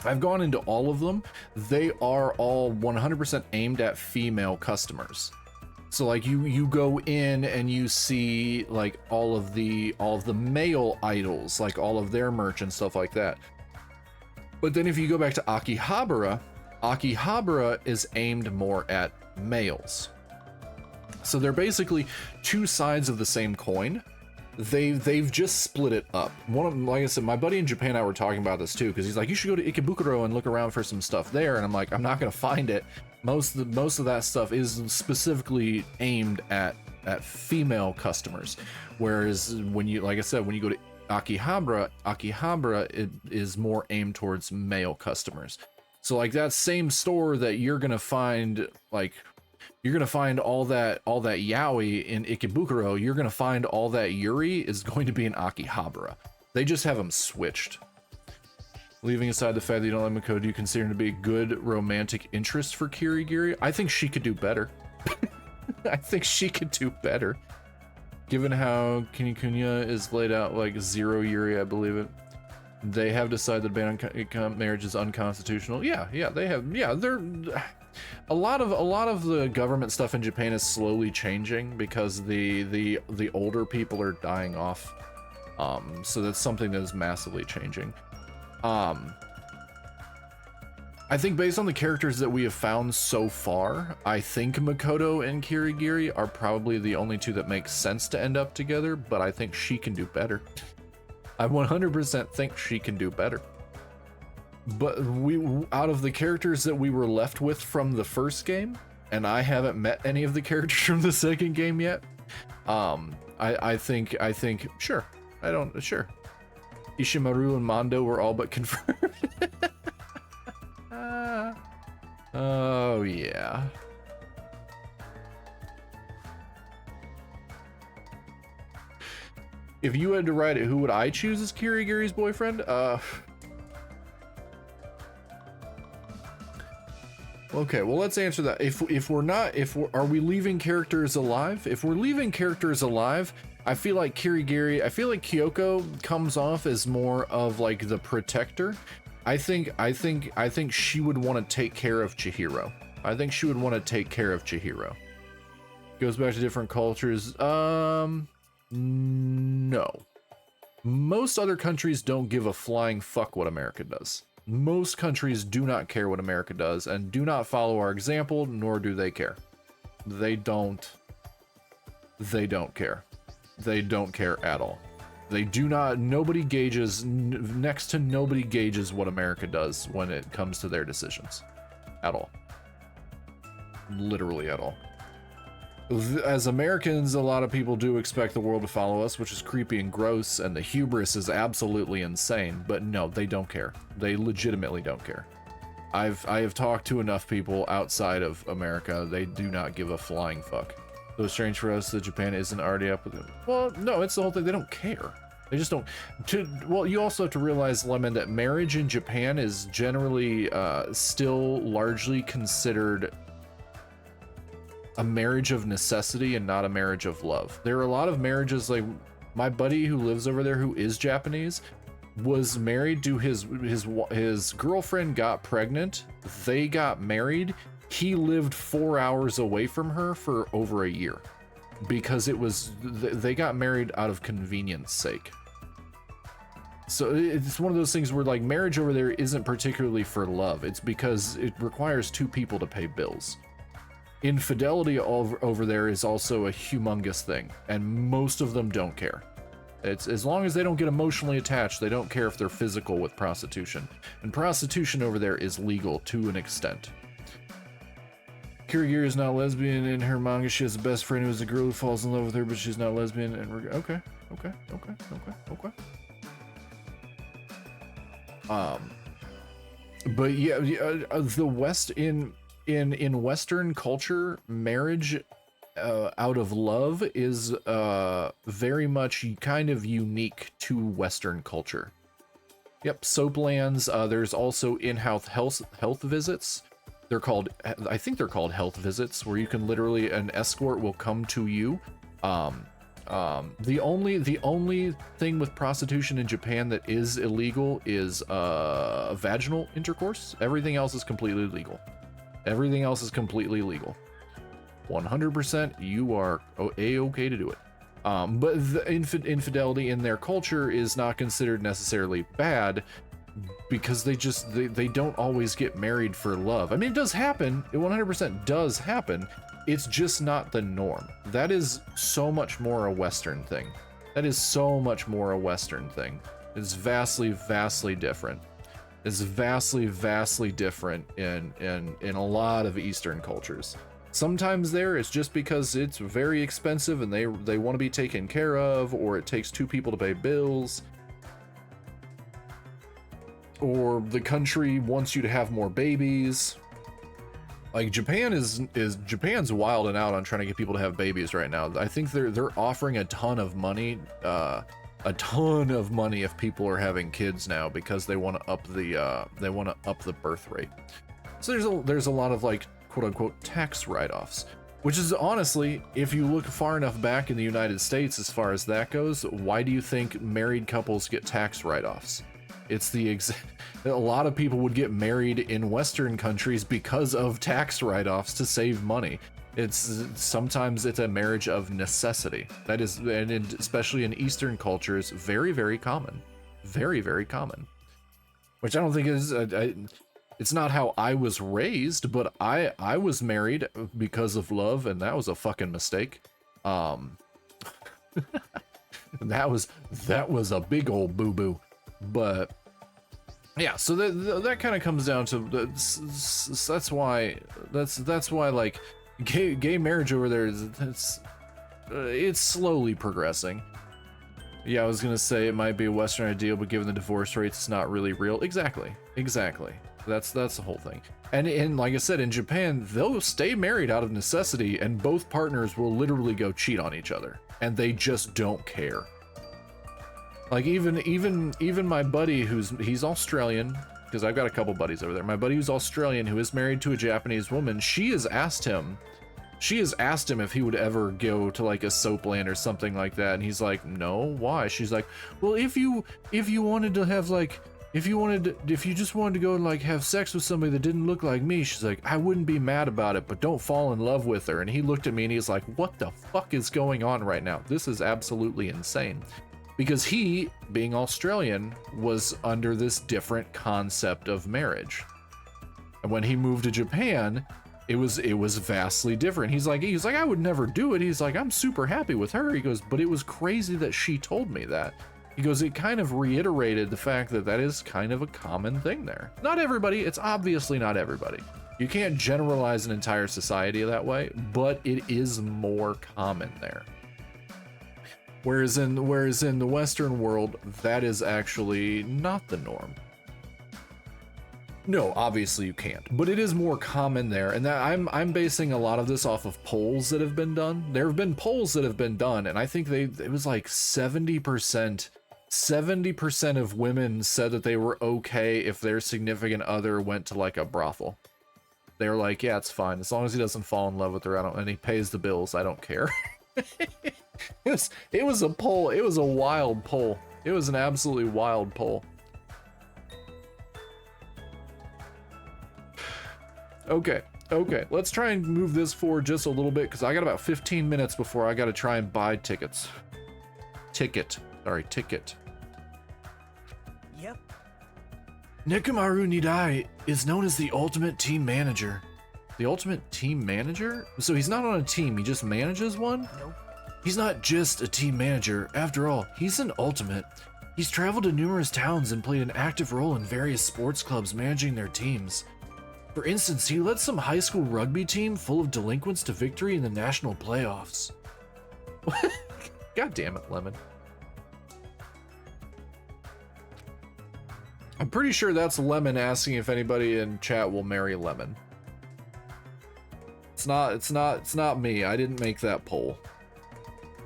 S1: I've gone into all of them. They are all 100% aimed at female customers. So like you go in and you see like all of the male idols, like all of their merch and stuff like that. But then if you go back to Akihabara is aimed more at males. So they're basically 2 sides of the same coin. They've just split it up. Like I said, my buddy in Japan and I were talking about this too, because he's like, you should go to Ikebukuro and look around for some stuff there. And I'm like, I'm not gonna find it. Most of that stuff is specifically aimed at female customers. Whereas when you, like I said, when you go to Akihabara, it is more aimed towards male customers. So like that same store that you're gonna find, like, you're gonna find all that yaoi in Ikebukuro, you're gonna find all that yuri is going to be in Akihabara. They just have them switched. Leaving aside the fact that you don't like Makoto, do you consider him to be a good romantic interest for Kirigiri? I think she could do better. I think she could do better. Given how Kinikunya is laid out like 0 yuri, I believe it. They have decided that ban on marriage is unconstitutional. Yeah, they have. Yeah, they're a lot of the government stuff in Japan is slowly changing because the older people are dying off. So that's something that is massively changing. I think based on the characters that we have found so far, I think Makoto and Kirigiri are probably the only 2 that make sense to end up together, but I think she can do better. I 100% think she can do better. But out of the characters that we were left with from the first game, and I haven't met any of the characters from the second game yet, I think, sure. Ishimaru and Mondo were all but confirmed. Oh, yeah. If you had to write it, who would I choose as Kirigiri's boyfriend? Okay, well, let's answer that. Are we leaving characters alive? If we're leaving characters alive, I feel like Kyoko comes off as more of like the protector. I think she would want to take care of Chihiro. Goes back to different cultures. No. Most other countries don't give a flying fuck what America does. Most countries do not care what America does and do not follow our example, nor do they care. They don't care. They don't care at all. They do not, nobody gauges, next to nobody gauges what America does when it comes to their decisions. At all. Literally at all. As Americans, a lot of people do expect the world to follow us, which is creepy and gross, and the hubris is absolutely insane. But no, they don't care. They legitimately don't care. I have talked to enough people outside of America. They do not give a flying fuck. So it's strange for us that Japan isn't already up with it. Well, no, it's the whole thing. They don't care. They just don't. Well, you also have to realize, Lemon, that marriage in Japan is generally still largely considered a marriage of necessity and not a marriage of love. There are a lot of marriages, like my buddy who lives over there who is Japanese was married to his girlfriend got pregnant. They got married. He lived 4 hours away from her for over a year because they got married out of convenience sake. So it's one of those things where like marriage over there isn't particularly for love. It's because it requires two people to pay bills. Infidelity over there is also a humongous thing, and most of them don't care. It's as long as they don't get emotionally attached, they don't care if they're physical with prostitution. And prostitution over there is legal to an extent. Kirigiri is not lesbian. In her manga, she has a best friend who is a girl who falls in love with her, but she's not lesbian. And we're okay. But yeah, the West in Western culture, marriage out of love is very much kind of unique to Western culture. Yep, soaplands. There's also in-house health visits. They're called, I think they're called health visits, where you can literally, an escort will come to you. The only thing with prostitution in Japan that is illegal is vaginal intercourse. Everything else is completely legal. Everything else is completely legal. 100%, you are a-okay to do it. But the infidelity in their culture is not considered necessarily bad because they don't always get married for love. I mean, it does happen. It 100% does happen. It's just not the norm. That is so much more a Western thing. It's vastly, vastly different. Is vastly different in a lot of Eastern cultures. Sometimes it's just because it's very expensive and they want to be taken care of, or it takes two people to pay bills, or the country wants you to have more babies. Like Japan's wilding out on trying to get people to have babies right now. I think they're offering a ton of money if people are having kids now because they want to up the birth rate. So there's a lot of like quote unquote tax write-offs, which is honestly, if you look far enough back in the United States as far as that goes, why do you think married couples get tax write-offs? It's a lot of people would get married in Western countries because of tax write-offs to save money. Sometimes it's a marriage of necessity. That is, and especially in Eastern cultures, very, very common. Very, very common. Which I don't think is, it's not how I was raised, but I was married because of love, and that was a fucking mistake. That was a big old boo-boo. But yeah, so that kind of comes down to that's why like gay marriage over there it's slowly progressing. Yeah, I was gonna say it might be a Western ideal, but given the divorce rates, it's not really real. Exactly. That's the whole thing. And like I said, in Japan, they'll stay married out of necessity, and both partners will literally go cheat on each other, and they just don't care. Like even my buddy he's Australian, because I've got a couple buddies over there. My buddy who's Australian, who is married to a Japanese woman, she has asked him if he would ever go to like a soapland or something like that, and he's like, no, why? She's like, well, if you wanted to have like, if you just wanted to go and like have sex with somebody that didn't look like me, she's like, I wouldn't be mad about it, but don't fall in love with her. And he looked at me and he's like, what the fuck is going on right now? This is absolutely insane. Because he, being Australian, was under this different concept of marriage. And when he moved to Japan, it was vastly different. He's like, I would never do it. He's like, I'm super happy with her. He goes, but it was crazy that she told me that. He goes, it kind of reiterated the fact that is kind of a common thing there. Not everybody, it's obviously not everybody. You can't generalize an entire society that way, but it is more common there. Whereas in the Western world, that is actually not the norm. No, obviously you can't, but it is more common there, and that I'm basing a lot of this off of polls that have been done. There have been polls that have been done, and I think it was like 70% of women said that they were okay if their significant other went to like a brothel. They were like, yeah, it's fine as long as he doesn't fall in love with her, and he pays the bills. I don't care. It was a poll. It was a wild poll. It was an absolutely wild poll. Okay, let's try and move this forward just a little bit because I got about 15 minutes before I got to try and buy tickets. Ticket.
S6: Yep.
S3: Nekomaru Nidai is known as the ultimate team manager.
S1: The ultimate team manager? So he's not on a team, he just manages one?
S6: Nope.
S3: He's not just a team manager. After all, he's an ultimate. He's traveled to numerous towns and played an active role in various sports clubs managing their teams. For instance, he led some high school rugby team full of delinquents to victory in the national playoffs.
S1: God damn it, Lemon. I'm pretty sure that's Lemon asking if anybody in chat will marry Lemon. It's not me. I didn't make that poll.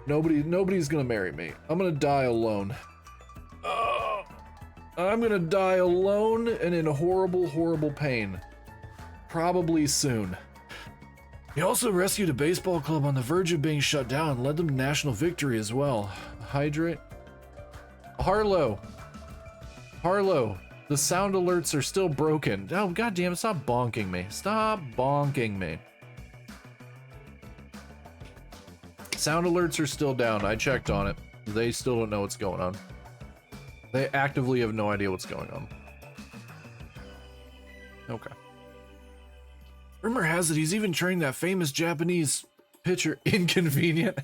S1: Nobody's gonna marry me. I'm gonna die alone. I'm gonna die alone and in horrible, horrible pain. Probably soon.
S3: He also rescued a baseball club on the verge of being shut down and led them to national victory as well.
S1: Hydrate. Harlow, the sound alerts are still broken. Oh, goddamn, stop bonking me. Stop bonking me. Sound alerts are still down. I checked on it. They still don't know what's going on. They actively have no idea what's going on. Okay.
S3: Rumor has it he's even trained that famous Japanese pitcher.
S1: Inconvenient.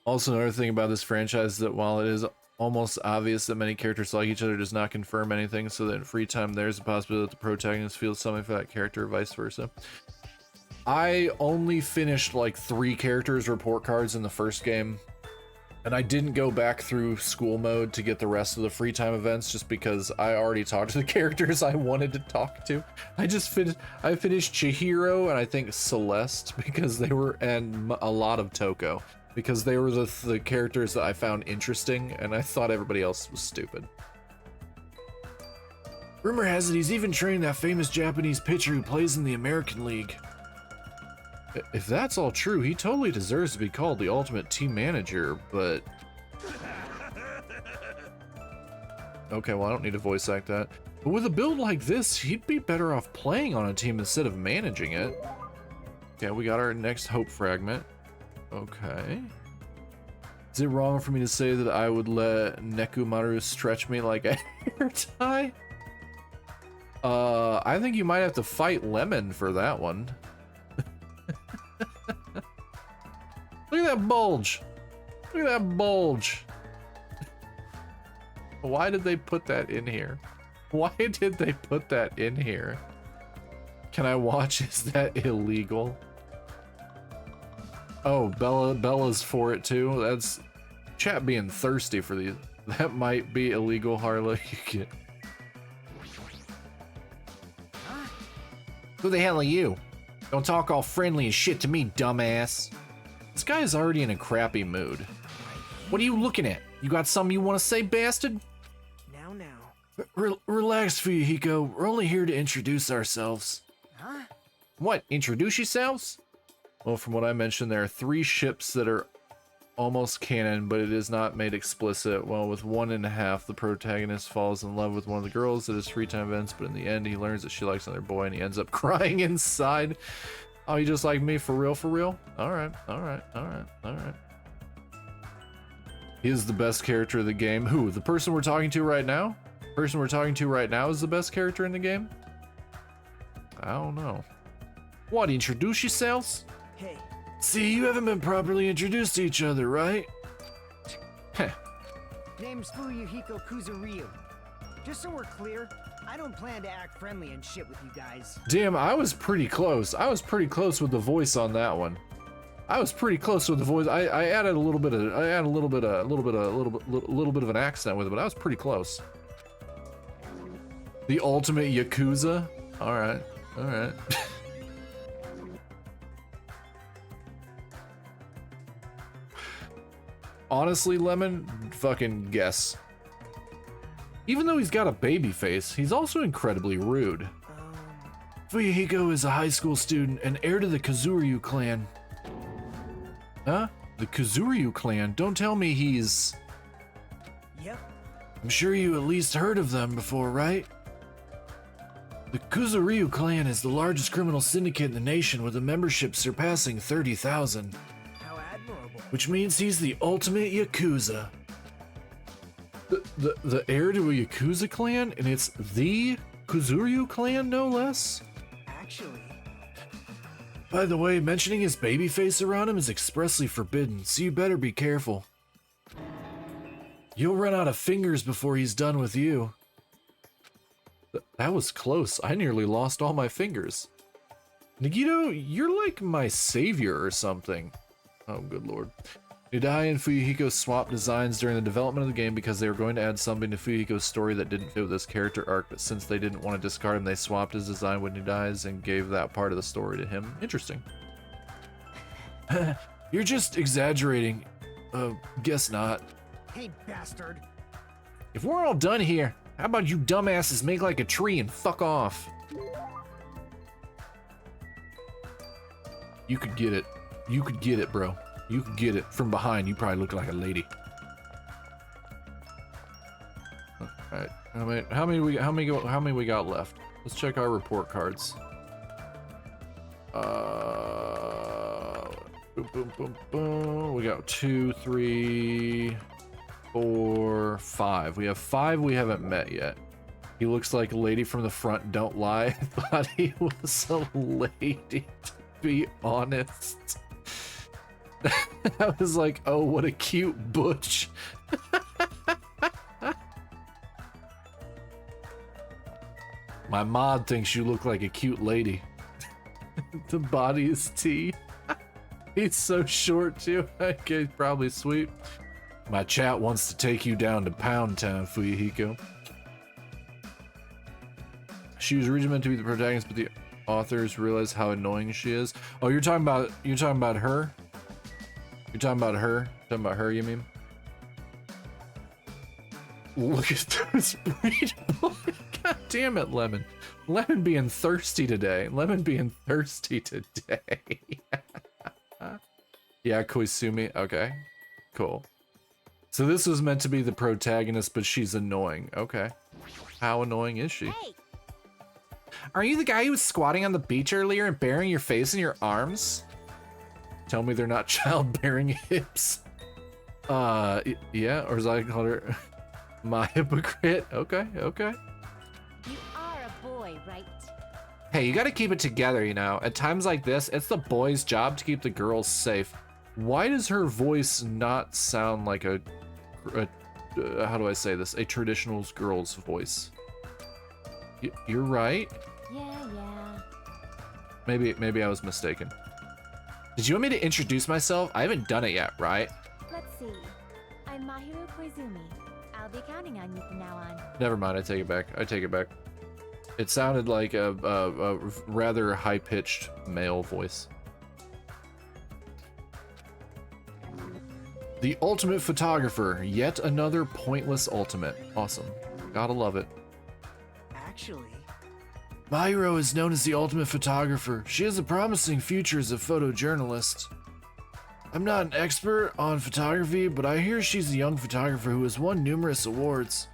S1: Also, another thing about this franchise is that while it is almost obvious that many characters like each other, does not confirm anything, so that in free time there's a possibility that the protagonist feels something for that character or vice versa. I only finished like 3 characters report cards in the first game, and I didn't go back through school mode to get the rest of the free time events just because I already talked to the characters I wanted to talk to. I finished Chihiro and I think Celeste because they were, and a lot of Toko because they were the characters that I found interesting, and I thought everybody else was stupid.
S3: Rumor has it he's even trained that famous Japanese pitcher who plays in the American League.
S1: If that's all true, he totally deserves to be called the ultimate team manager, but... Okay, well, I don't need to voice act that. But with a build like this, he'd be better off playing on a team instead of managing it. Okay, we got our next hope fragment. Okay. Is it wrong for me to say that I would let Nekomaru stretch me like a hair tie? I think you might have to fight Lemon for that one. Look at that bulge. Look at that bulge. Why did they put that in here? Why did they put that in here? Can I watch? Is that illegal? Oh, Bella's for it too. That's chat being thirsty for these. That might be illegal, Harlow. You get. Who the hell are you? Don't talk all friendly and shit to me, dumbass. This guy is already in a crappy mood. What are you looking at? You got something you want to say, bastard?
S6: Now.
S3: Relax, Fuyuhiko. We're only here to introduce ourselves.
S6: Huh?
S1: What? Introduce yourselves? Well, from what I mentioned, there are 3 ships that are almost canon, but it is not made explicit. Well, with 1.5, the protagonist falls in love with one of the girls at his free time events, but in the end, he learns that she likes another boy, and he ends up crying inside. Oh, you just like me for real, for real? Alright. He is the best character of the game. Who? The person we're talking to right now? The person we're talking to right now is the best character in the game? I don't know. What, introduce yourselves?
S6: Hey.
S3: See, you haven't been properly introduced to each other, right?
S6: Name's Fuyuhiko Kuzuryu. just so we're clear, I don't plan to act friendly and shit with you guys.
S1: Damn, I was pretty close. I was pretty close with the voice on that one. I was pretty close with the voice. I added a little bit of an accent with it, but I was pretty close. The ultimate Yakuza? Alright, alright. Honestly, Lemon, fucking guess. Even though he's got a baby face, he's also incredibly rude. Fuyuhiko is a high school student and heir to the Kazuryu clan. Huh? The Kazuryu clan? Don't tell me he's...
S6: Yep.
S3: I'm sure you at least heard of them before, right? The Kazuryu clan is the largest criminal syndicate in the nation with a membership surpassing 30,000.
S6: How admirable.
S3: Which means he's the ultimate Yakuza.
S1: The heir to a Yakuza clan? And it's the Kazuryu clan, no less?
S6: Actually,
S3: By the way, mentioning his baby face around him is expressly forbidden, so you better be careful. You'll run out of fingers before he's done with you.
S1: That was close. I nearly lost all my fingers. Nagito, you're like my savior or something. Oh, good lord. Nidai and Fuyuhiko swapped designs during the development of the game because they were going to add something to Fuyuhiko's story that didn't fit with his character arc, but since they didn't want to discard him, they swapped his design with Nidai's and gave that part of the story to him. Interesting.
S3: You're just exaggerating. Guess not.
S6: hey bastard.
S1: If we're all done here, how about you dumbasses make like a tree and fuck off? You could get it. You could get it, bro. You could get it from behind. You probably look like a lady. All right. How many we got left? Let's check our report cards. Boom, boom, boom, boom. We got 2, 3, 4, 5. We have 5 we haven't met yet. He looks like a lady from the front. Don't lie. I thought he was a lady, to be honest. I was like, oh, what a cute butch. My mod thinks you look like a cute lady. The body is T. He's so short too. Okay, probably sweet. My chat wants to take you down to Pound Town, Fuyuhiko. She was originally meant to be the protagonist, but the authors realized how annoying she is. Oh, you're talking about her? You're talking about her? Talking about her, you mean? Look at those breed boys. God damn it, Lemon. Lemon being thirsty today. Yeah, Koizumi. Okay, cool. So this was meant to be the protagonist, but she's annoying. Okay. How annoying is she?
S2: Hey,
S1: Are you the guy who was squatting on the beach earlier and burying your face in your arms? Tell me they're not childbearing hips. Yeah, or as I call her, my hypocrite. Okay, okay.
S2: you are a boy, right?
S1: Hey, you gotta keep it together, you know. At times like this, it's the boys' job to keep the girls safe. Why does her voice not sound like a how do I say this? A traditional girl's voice. You're right.
S2: Yeah.
S1: Maybe I was mistaken. Did you want me to introduce myself? I haven't done it yet, right?
S2: Let's see. I'm Mahiru Koizumi. I'll be counting on you from now on.
S1: Never mind, I take it back. It sounded like a rather high-pitched male voice. The ultimate photographer. Yet another pointless ultimate. Awesome. Gotta love it.
S6: Actually,
S3: Mairo is known as the ultimate photographer. She has a promising future as a photojournalist. I'm not an expert on photography, but I hear she's a young photographer who has won numerous awards.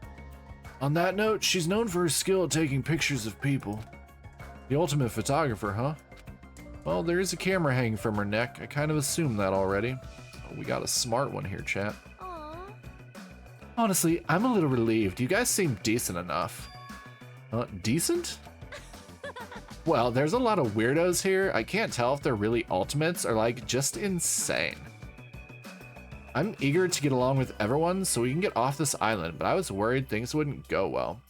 S3: On that note, she's known for her skill at taking pictures of people.
S1: The ultimate photographer, huh? Well, there is a camera hanging from her neck. I kind of assumed that already. Oh, we got a smart one here, chat.
S2: Aww.
S1: Honestly, I'm a little relieved. You guys seem decent enough. Decent? Well, there's a lot of weirdos here. I can't tell if they're really ultimates or like just insane. I'm eager to get along with everyone so we can get off this island, but I was worried things wouldn't go well.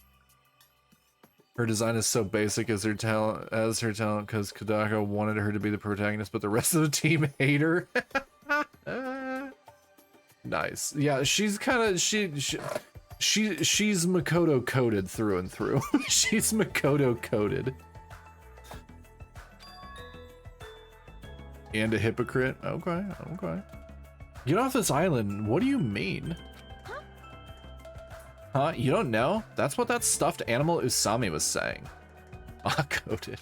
S1: Her design is so basic as her talent because Kodaka wanted her to be the protagonist, but the rest of the team hate her. Nice. Yeah, she's kind of she's Makoto coded through and through. She's Makoto coded. And a hypocrite. Okay, okay. Get off this island. What do you mean? Huh? You don't know? That's what that stuffed animal Usami was saying. Ah, coded.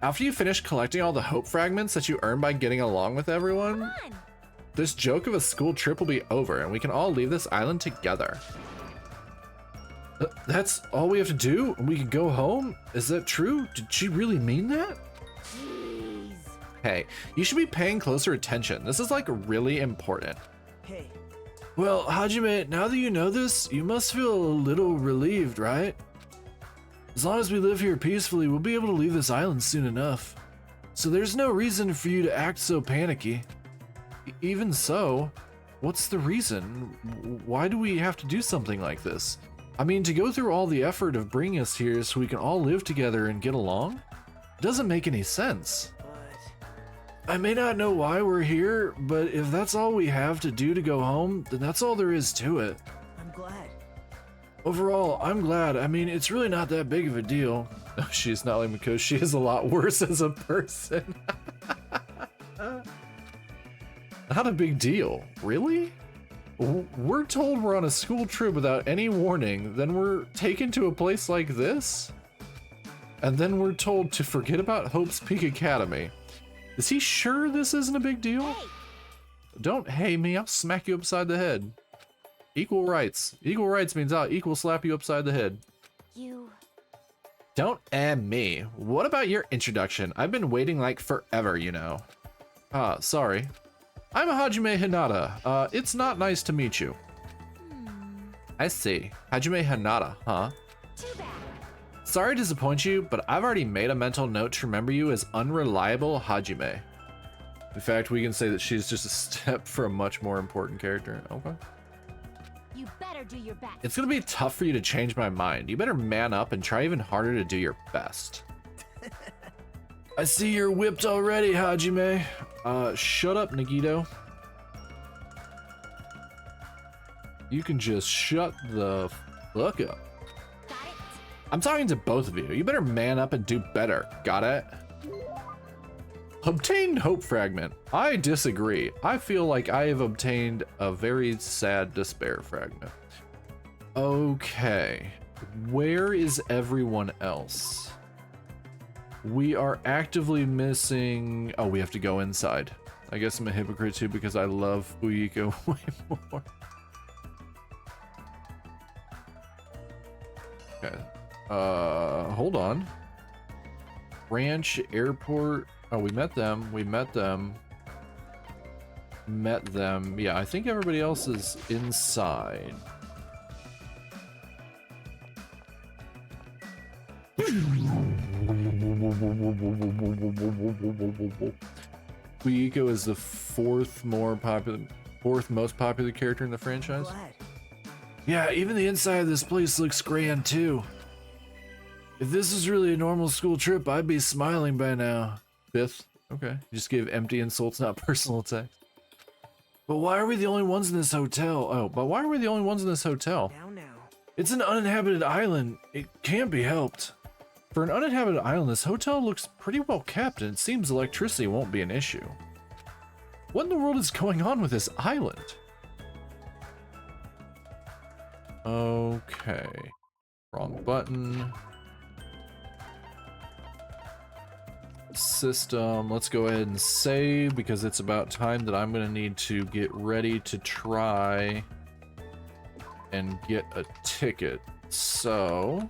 S1: After you finish collecting all the hope fragments that you earn by getting along with everyone,
S2: Come on.
S1: this joke of a school trip will be over and we can all leave this island together. That's all we have to do? And we can go home? Is that true? Did she really mean that?
S2: Jeez.
S1: Hey, you should be paying closer attention. This is like really important.
S6: Hey,
S3: Well, Hajime, now that you know this, you must feel a little relieved, right? As long as we live here peacefully, we'll be able to leave this island soon enough. So there's no reason for you to act so panicky. Even so, what's the reason? Why do we have to do something like this? I mean, to go through all the effort of bringing us here so we can all live together and get along? It doesn't make any sense.
S6: but
S3: I may not know why we're here, but if that's all we have to do to go home, then that's all there is to it.
S6: I'm glad.
S3: Overall, I'm glad. I mean, it's really not that big of a deal.
S1: No, she's not like Miko. She is a lot worse as a person. Not a big deal. Really? We're told we're on a school trip without any warning, then we're taken to a place like this? And then we're told to forget about Hope's Peak Academy. Is he sure this isn't a big deal?
S2: Hey.
S1: Don't hey me, I'll smack you upside the head. Equal rights. Equal rights means I'll equal slap you upside the head.
S5: You.
S1: Don't me. What about your introduction? I've been waiting like forever, you know. Ah, sorry. I'm Hajime Hinata. It's not nice to meet you. I see. Hajime Hinata, huh?
S2: Too bad.
S1: Sorry to disappoint you, but I've already made a mental note to remember you as unreliable Hajime. In fact, we can say that she's just a step for a much more important character. Okay.
S2: You better do your best.
S1: It's gonna be tough for you to change my mind. You better man up and try even harder to do your best.
S3: I see you're whipped already, Hajime. Shut up, Nagito.
S1: You can just shut the fuck up.
S2: Got it?
S1: I'm talking to both of you. You better man up and do better. Got it? Obtained hope fragment. I disagree. I feel like I have obtained a very sad despair fragment. Okay. Where is everyone else? We are actively missing... Oh, we have to go inside. I guess I'm a hypocrite too because I love Fuyiko way more. Okay. Hold on. Ranch, airport. Oh, we met them. We met them. Met them. Yeah, I think everybody else is inside. Fuyiko is the fourth most popular character in the franchise.
S6: Glad.
S3: Yeah, even the inside of this place looks grand too. If this is really a normal school trip, I'd be smiling by now.
S1: Fifth. Okay. You just gave empty insults, not personal attacks.
S3: But why are we the only ones in this hotel?
S1: Oh, but why are we the only ones in this hotel?
S6: Now.
S3: It's an uninhabited island. It can't be helped.
S1: For an uninhabited island, this hotel looks pretty well kept, and it seems electricity won't be an issue. What in the world is going on with this island? Okay. Wrong button. System. Let's go ahead and save because it's about time that I'm going to need to get ready to try and get a ticket. So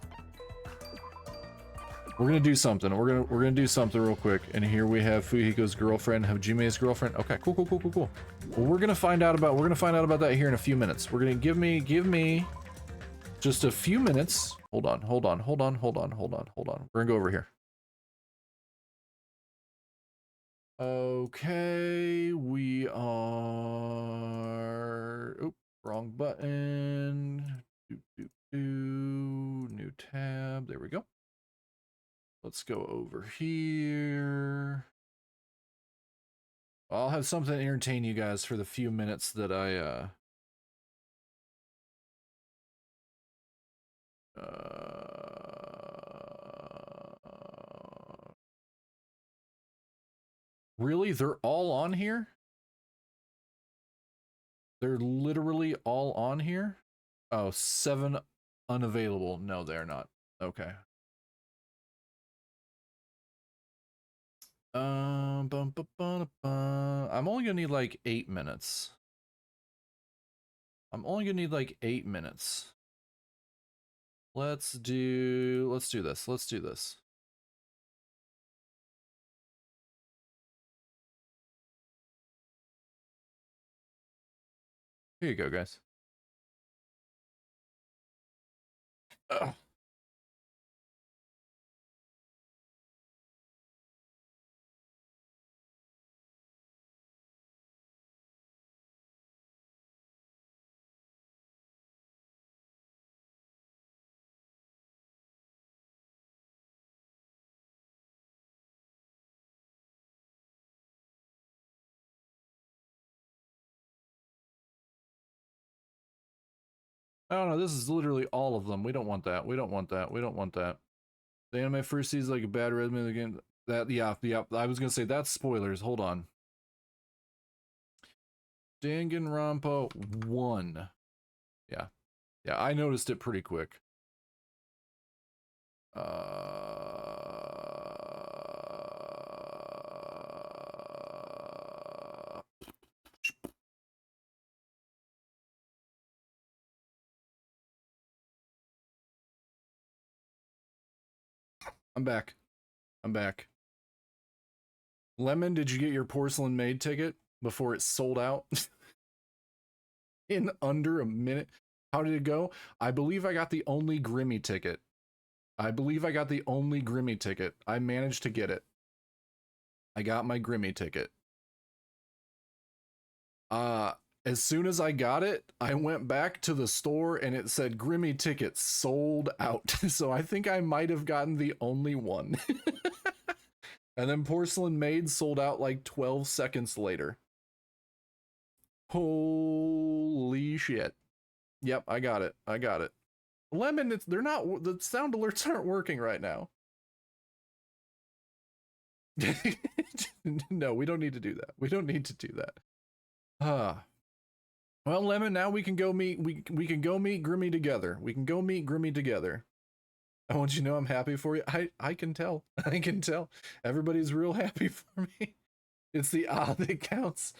S1: we're gonna do something. We're gonna do something real quick. And here we have Fuyiko's girlfriend, Hajime's girlfriend. Okay, cool. Well, we're gonna find out about that here in a few minutes. We're gonna give me just a few minutes. Hold on. We're gonna go over here. Okay, we are. Oop, wrong button. New tab. There we go. Let's go over here. I'll have something to entertain you guys for the few minutes that I really? They're all on here? They're literally all on here? Oh, 7 unavailable. No, they're not. Okay. I'm only gonna need like 8 minutes. I'm only gonna need like 8 minutes. Let's do this. Let's do this. Here you go, guys. Ugh. I don't know, this is literally all of them. We don't want that. We don't want that. We don't want that. The anime first sees like a bad rhythm of the game. That, yeah. I was gonna say that's spoilers. Hold on. Danganronpa 1. Yeah. Yeah, I noticed it pretty quick. I'm back. I'm back. Lemon, did you get your porcelain maid ticket before it sold out? In under a minute. How did it go? I believe I got the only Grimmy ticket. I managed to get it. I got my Grimmy ticket. As soon as I got it, I went back to the store and it said Grimmy tickets sold out. So I think I might have gotten the only one. And then Porcelain Maid sold out like 12 seconds later. Holy shit. Yep, I got it. Lemon, they're not, the sound alerts aren't working right now. No, we don't need to do that. Well, Lemon, now we can go meet we can go meet Grimmy together. I want you to know I'm happy for you. I can tell. Everybody's real happy for me. It's the that counts.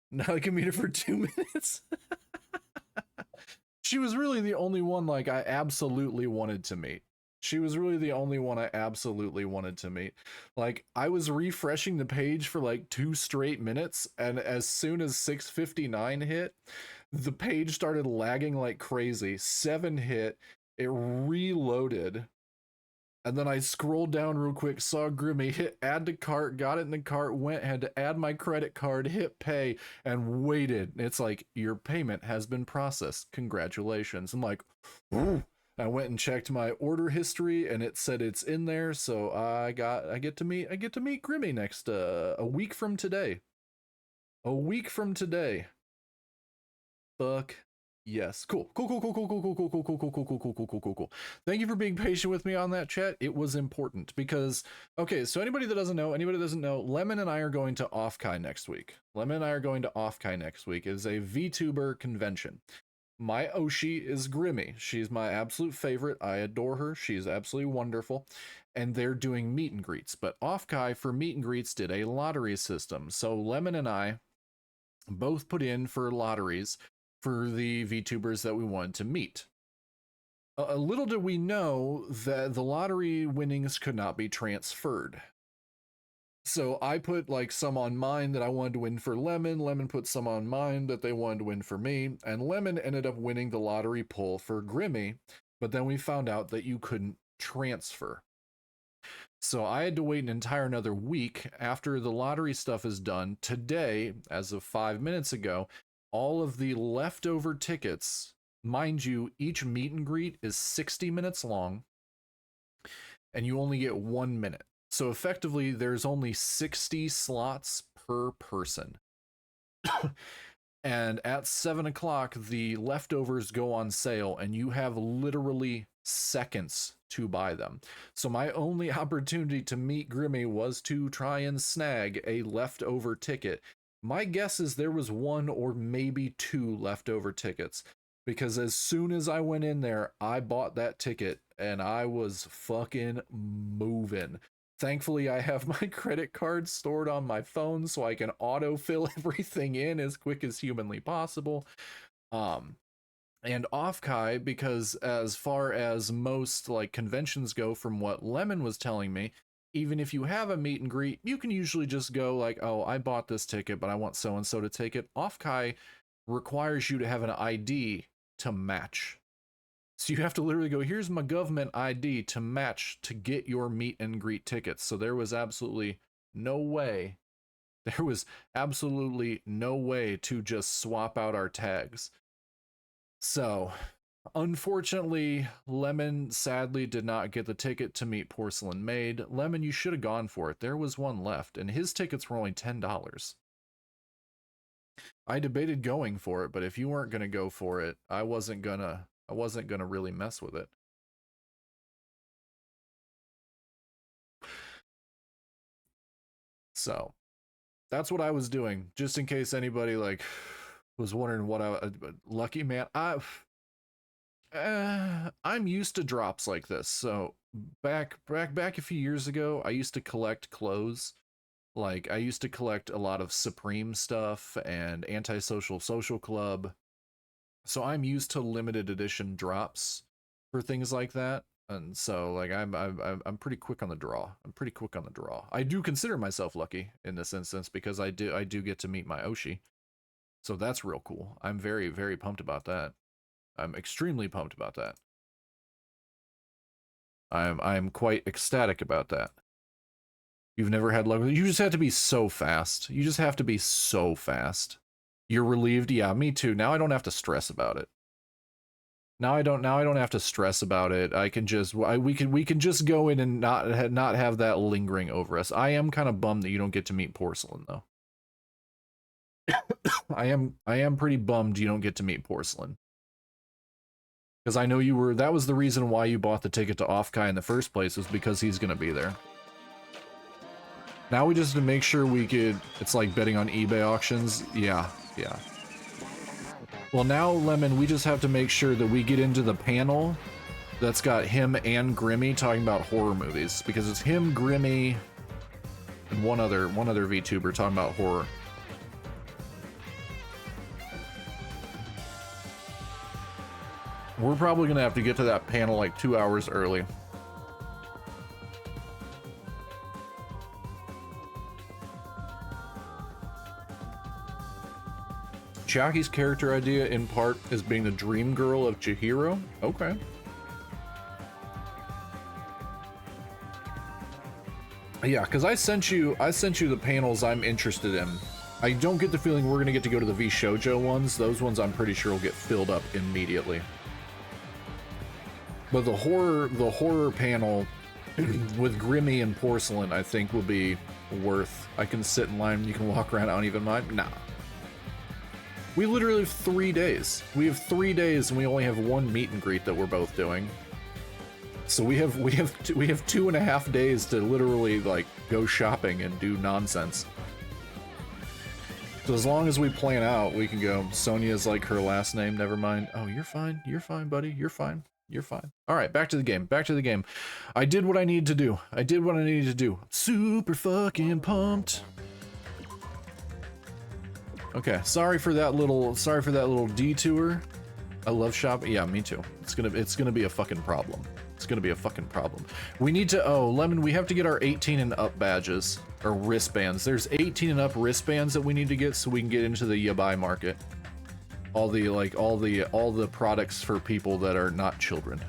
S1: Now I can meet her for 2 minutes. She was really the only one like I absolutely wanted to meet. Like, I was refreshing the page for like 2 straight minutes, and as soon as 6:59 hit, the page started lagging like crazy. 7 hit, it reloaded, and then I scrolled down real quick, saw Grimmy, hit add to cart, got it in the cart, had to add my credit card, hit pay, and waited. It's like, your payment has been processed. Congratulations. I'm like, ooh. I went and checked my order history and it said it's in there, so I get to meet Grimmy next a week from today. Fuck yes. Cool. Thank you for being patient with me on that, chat. It was important because, okay, so anybody that doesn't know, Lemon and I are going to Offkai next week. It is a VTuber convention. My Oshi is Grimmy. She's my absolute favorite. I adore her. She's absolutely wonderful. And they're doing meet and greets. But Offkai for meet and greets did a lottery system. So Lemon and I both put in for lotteries for the VTubers that we wanted to meet. A little did we know that the lottery winnings could not be transferred. So I put like some on mine that I wanted to win for Lemon. Lemon put some on mine that they wanted to win for me. And Lemon ended up winning the lottery pull for Grimmy. But then we found out that you couldn't transfer. So I had to wait an entire another week after the lottery stuff is done. Today, as of 5 minutes ago, all of the leftover tickets mind you, each meet and greet is 60 minutes long, and you only get 1 minute. So effectively, there's only 60 slots per person. And at 7 o'clock, the leftovers go on sale, and you have literally seconds to buy them. So my only opportunity to meet Grimmy was to try and snag a leftover ticket. My guess is there was 1 or maybe 2 leftover tickets, because as soon as I went in there, I bought that ticket and I was fucking moving. Thankfully, I have my credit card stored on my phone so I can autofill everything in as quick as humanly possible. And Offkai, because as far as most like conventions go, from what Lemon was telling me, even if you have a meet and greet, you can usually just go like, oh, I bought this ticket, but I want so-and-so to take it. Offkai requires you to have an ID to match. So you have to literally go, here's my government ID to match to get your meet and greet tickets. So there was absolutely no way. There was absolutely no way to just swap out our tags. So, unfortunately, Lemon sadly did not get the ticket to meet Porcelain Maid. Lemon, you should have gone for it. There was one left, and his tickets were only $10. I debated going for it, but if you weren't gonna go for it, I wasn't gonna really mess with it. So, that's what I was doing, just in case anybody like was wondering what lucky man. I'm used to drops like this. So back a few years ago, I used to collect clothes. Like I used to collect a lot of Supreme stuff and Antisocial Social Club. So I'm used to limited edition drops for things like that. And so like I'm pretty quick on the draw. I do consider myself lucky in this instance because I do get to meet my Oshi. So that's real cool. I'm very, very pumped about that. I'm extremely pumped about that. I'm quite ecstatic about that. You've never had luck with it? You just have to be so fast. You just have to be so fast. You're relieved? Yeah, me too. Now I don't have to stress about it. Now I don't have to stress about it. I can just we can just go in and not have that lingering over us. I am kind of bummed that you don't get to meet Porcelain though. I am pretty bummed you don't get to meet Porcelain. Because I know that was the reason why you bought the ticket to Offkai in the first place, was because he's gonna be there. Now we just have to make sure it's like betting on eBay auctions. Yeah. Well, now, Lemon, we just have to make sure that we get into the panel that's got him and Grimmy talking about horror movies, because it's him, Grimmy, and one other VTuber talking about horror. We're probably gonna have to get to that panel like 2 hours early. Chiaki's character idea, in part, is being the dream girl of Chihiro. Okay. Yeah, because I sent you the panels I'm interested in. I don't get the feeling we're gonna get to go to the V-Shoujo ones. Those ones I'm pretty sure will get filled up immediately. But the horror panel with Grimmy and Porcelain, I think, will be worth. I can sit in line, you can walk around, I don't even mind. Nah. We literally have 3 days. We have 3 days and we only have one meet and greet that we're both doing. So we have 2.5 days to literally like go shopping and do nonsense. So as long as we plan out, we can go. Sonia's like her last name, never mind. Oh, you're fine, buddy, you're fine. You're fine. All right, back to the game. I did what I needed to do. I'm super fucking pumped. Okay, sorry for that little detour. I love shopping. Yeah, me too. It's gonna be a fucking problem. We need to, Lemon, we have to get our 18 and up badges, or wristbands. There's 18 and up wristbands that we need to get so we can get into the yabai market. All the products for people that are not children.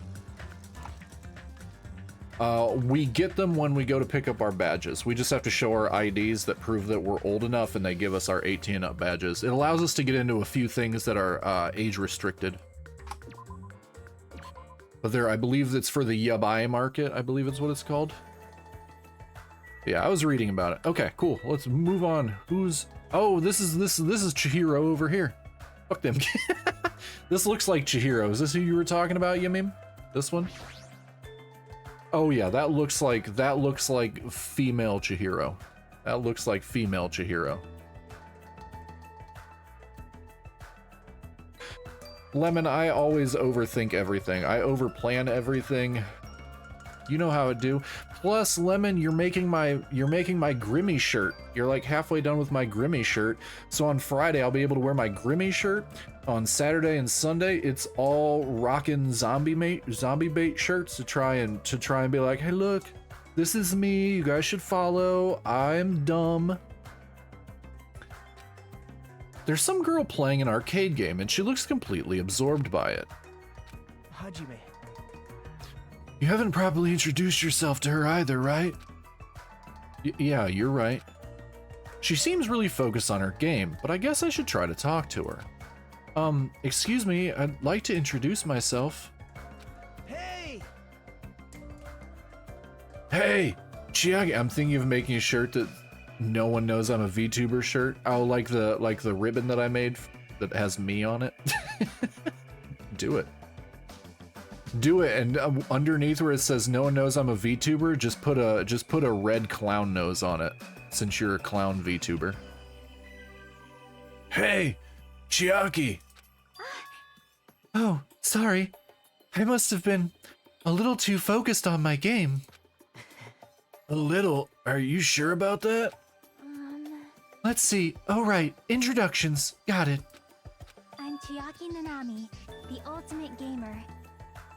S1: We get them when we go to pick up our badges. We just have to show our IDs that prove that we're old enough, and they give us our 18 and up badges. It allows us to get into a few things that are age restricted. But there, I believe it's for the yabai market. I believe it's what it's called. Yeah, I was reading about it. Okay, cool. Let's move on. Who's... Oh, this is Chihiro over here. Fuck them. This looks like Chihiro. Is this who you were talking about, Yamim? This one? Oh yeah, that looks like female Chihiro. That looks like female Chihiro. Lemon, I always overthink everything. I overplan everything. You know how it do. Plus, Lemon, you're making my Grimmy shirt. You're like halfway done with my Grimmy shirt. So on Friday, I'll be able to wear my Grimmy shirt. On Saturday and Sunday, it's all rockin' zombie bait shirts to try and be like, hey, look, this is me. You guys should follow. I'm dumb. There's some girl playing an arcade game, and she looks completely absorbed by it.
S6: Hajime.
S3: You haven't properly introduced yourself to her either, right?
S1: Yeah, you're right. She seems really focused on her game, but I guess I should try to talk to her.
S3: Excuse me, I'd like to introduce myself.
S6: Hey!
S1: Hey, Chiaki, I'm thinking of making a shirt that no one knows I'm a VTuber shirt. Oh, like the ribbon that I made that has me on it. Do it. Do it, and underneath where it says no one knows I'm a VTuber, just put a red clown nose on it, since you're a clown VTuber. Hey, Chiaki.
S3: Oh, sorry. I must have been a little too focused on my game.
S1: A little? Are you sure about that?
S3: Let's see. Oh, right. Introductions. Got it.
S5: I'm Chiaki Nanami, the ultimate gamer.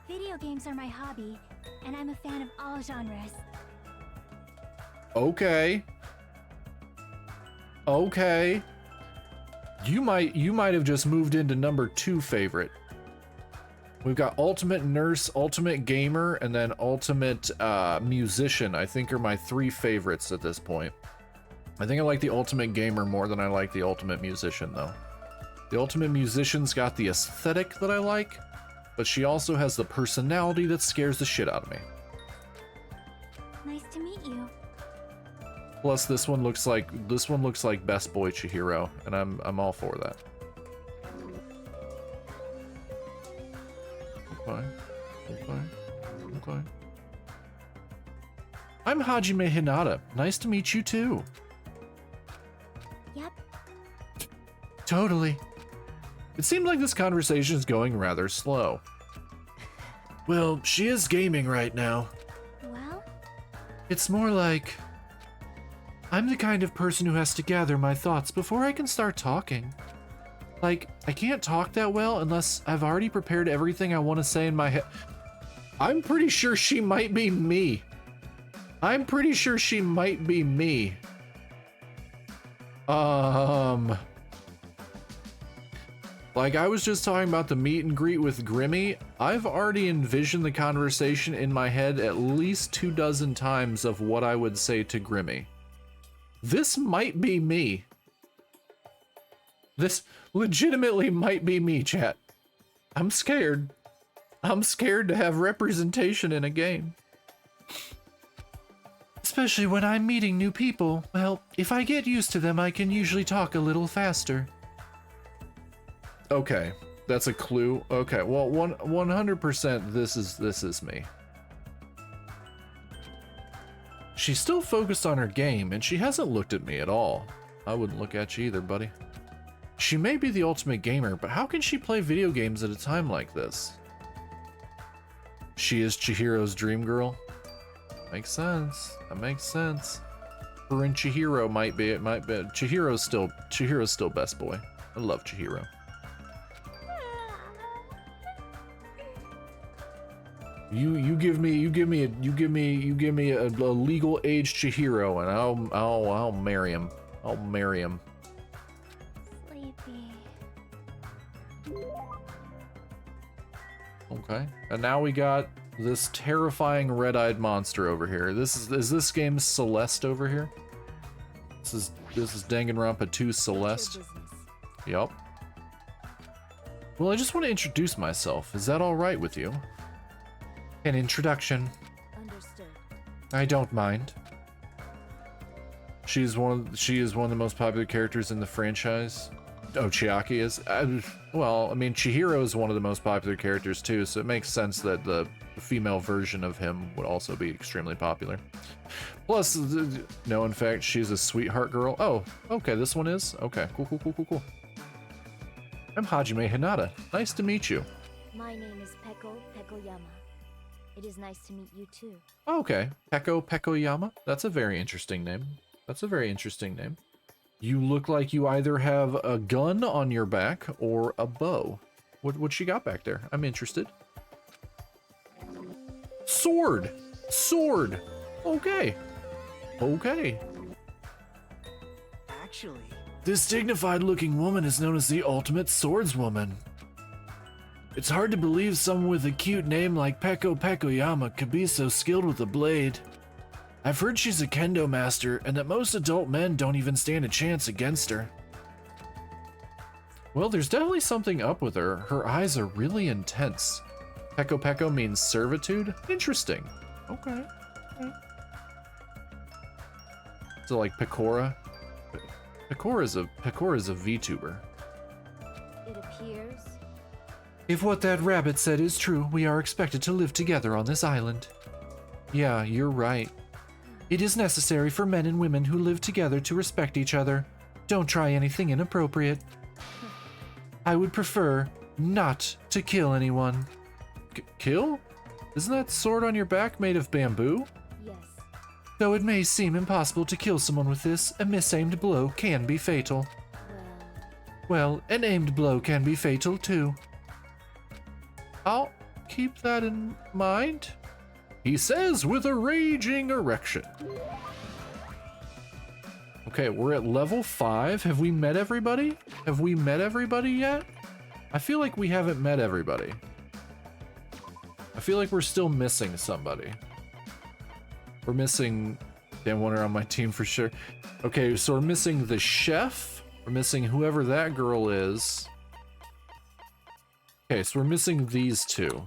S5: Video games are my hobby, and I'm a fan of all genres.
S1: Okay. Okay. You might have just moved into number 2 favorite. We've got Ultimate Nurse, Ultimate Gamer, and then Ultimate Musician, I think are my 3 favorites at this point. I think I like the Ultimate Gamer more than I like the Ultimate Musician, though. The Ultimate Musician's got the aesthetic that I like, but she also has the personality that scares the shit out of me.
S5: Nice to meet you.
S1: Plus, this one looks like Best Boy Chihiro, and I'm all for that. Okay. I'm Hajime Hinata. Nice to meet you too.
S5: Yep.
S3: Totally.
S1: It seemed like this conversation is going rather slow.
S3: Well, she is gaming right now.
S5: Well,
S3: It's more like I'm the kind of person who has to gather my thoughts before I can start talking. Like, I can't talk that well unless I've already prepared everything I want to say in my head.
S1: I'm pretty sure she might be me. Like I was just talking about the meet and greet with Grimmy. I've already envisioned the conversation in my head at least 24 times of what I would say to Grimmy. This might be me. This legitimately might be me, chat. I'm scared. I'm scared to have representation in a game.
S3: Especially when I'm meeting new people. Well, if I get used to them, I can usually talk a little faster.
S1: Okay, that's a clue. Okay, well, 100% this is me. She's still focused on her game, and she hasn't looked at me at all. I wouldn't look at you either, buddy. She may be the ultimate gamer, but how can she play video games at a time like this? She is Chihiro's dream girl. Makes sense. That makes sense. Her and Chihiro might be. Chihiro's still best boy. I love Chihiro. You give me a legal age Chihiro, and I'll marry him. I'll marry him.
S5: sleepy.
S1: Okay. And now we got this terrifying red-eyed monster over here. Is this game Celeste over here? This is Danganronpa 2 Celeste. Yep. Well, I just want to introduce myself. Is that all right with you?
S3: An introduction.
S2: Understood.
S3: I don't mind.
S1: She is one of the most popular characters in the franchise. Oh, Chiaki is. Well, I mean, Chihiro is one of the most popular characters too, so it makes sense that the female version of him would also be extremely popular. Plus, no, in fact, she's a sweetheart girl. Oh, okay, this one is? Okay, cool. I'm Hajime Hinata. Nice to meet you.
S5: My name is Peko Pekoyama. It is nice to meet you too.
S1: Okay,
S3: Peko Pekoyama? That's a very interesting name. You look like you either have a gun on your back or a bow. What she got back there? I'm interested. Sword! Okay.
S6: Actually,
S3: This dignified-looking woman is known as the ultimate swordswoman. It's hard to believe someone with a cute name like Peko Pekoyama could be so skilled with a blade. I've heard she's a kendo master, and that most adult men don't even stand a chance against her. Well, there's definitely something up with her. Her eyes are really intense. Peko Peko means servitude? Interesting. Okay. So like Pecora? Pecora is a VTuber.
S5: It appears.
S3: If what that rabbit said is true, we are expected to live together on this island. Yeah, you're right. It is necessary for men and women who live together to respect each other. Don't try anything inappropriate. I would prefer not to kill anyone. Kill? Isn't that sword on your back made of bamboo?
S5: Yes.
S3: Though it may seem impossible to kill someone with this, a misaimed blow can be fatal. Well, an aimed blow can be fatal too. I'll keep that in mind. He says with a raging erection. Okay, we're at level 5. Have we met everybody? Have we met everybody yet? I feel like we haven't met everybody. I feel like we're still missing somebody. We're missing one on my team for sure. Okay, so we're missing the chef. We're missing whoever that girl is. Okay, so we're missing these two.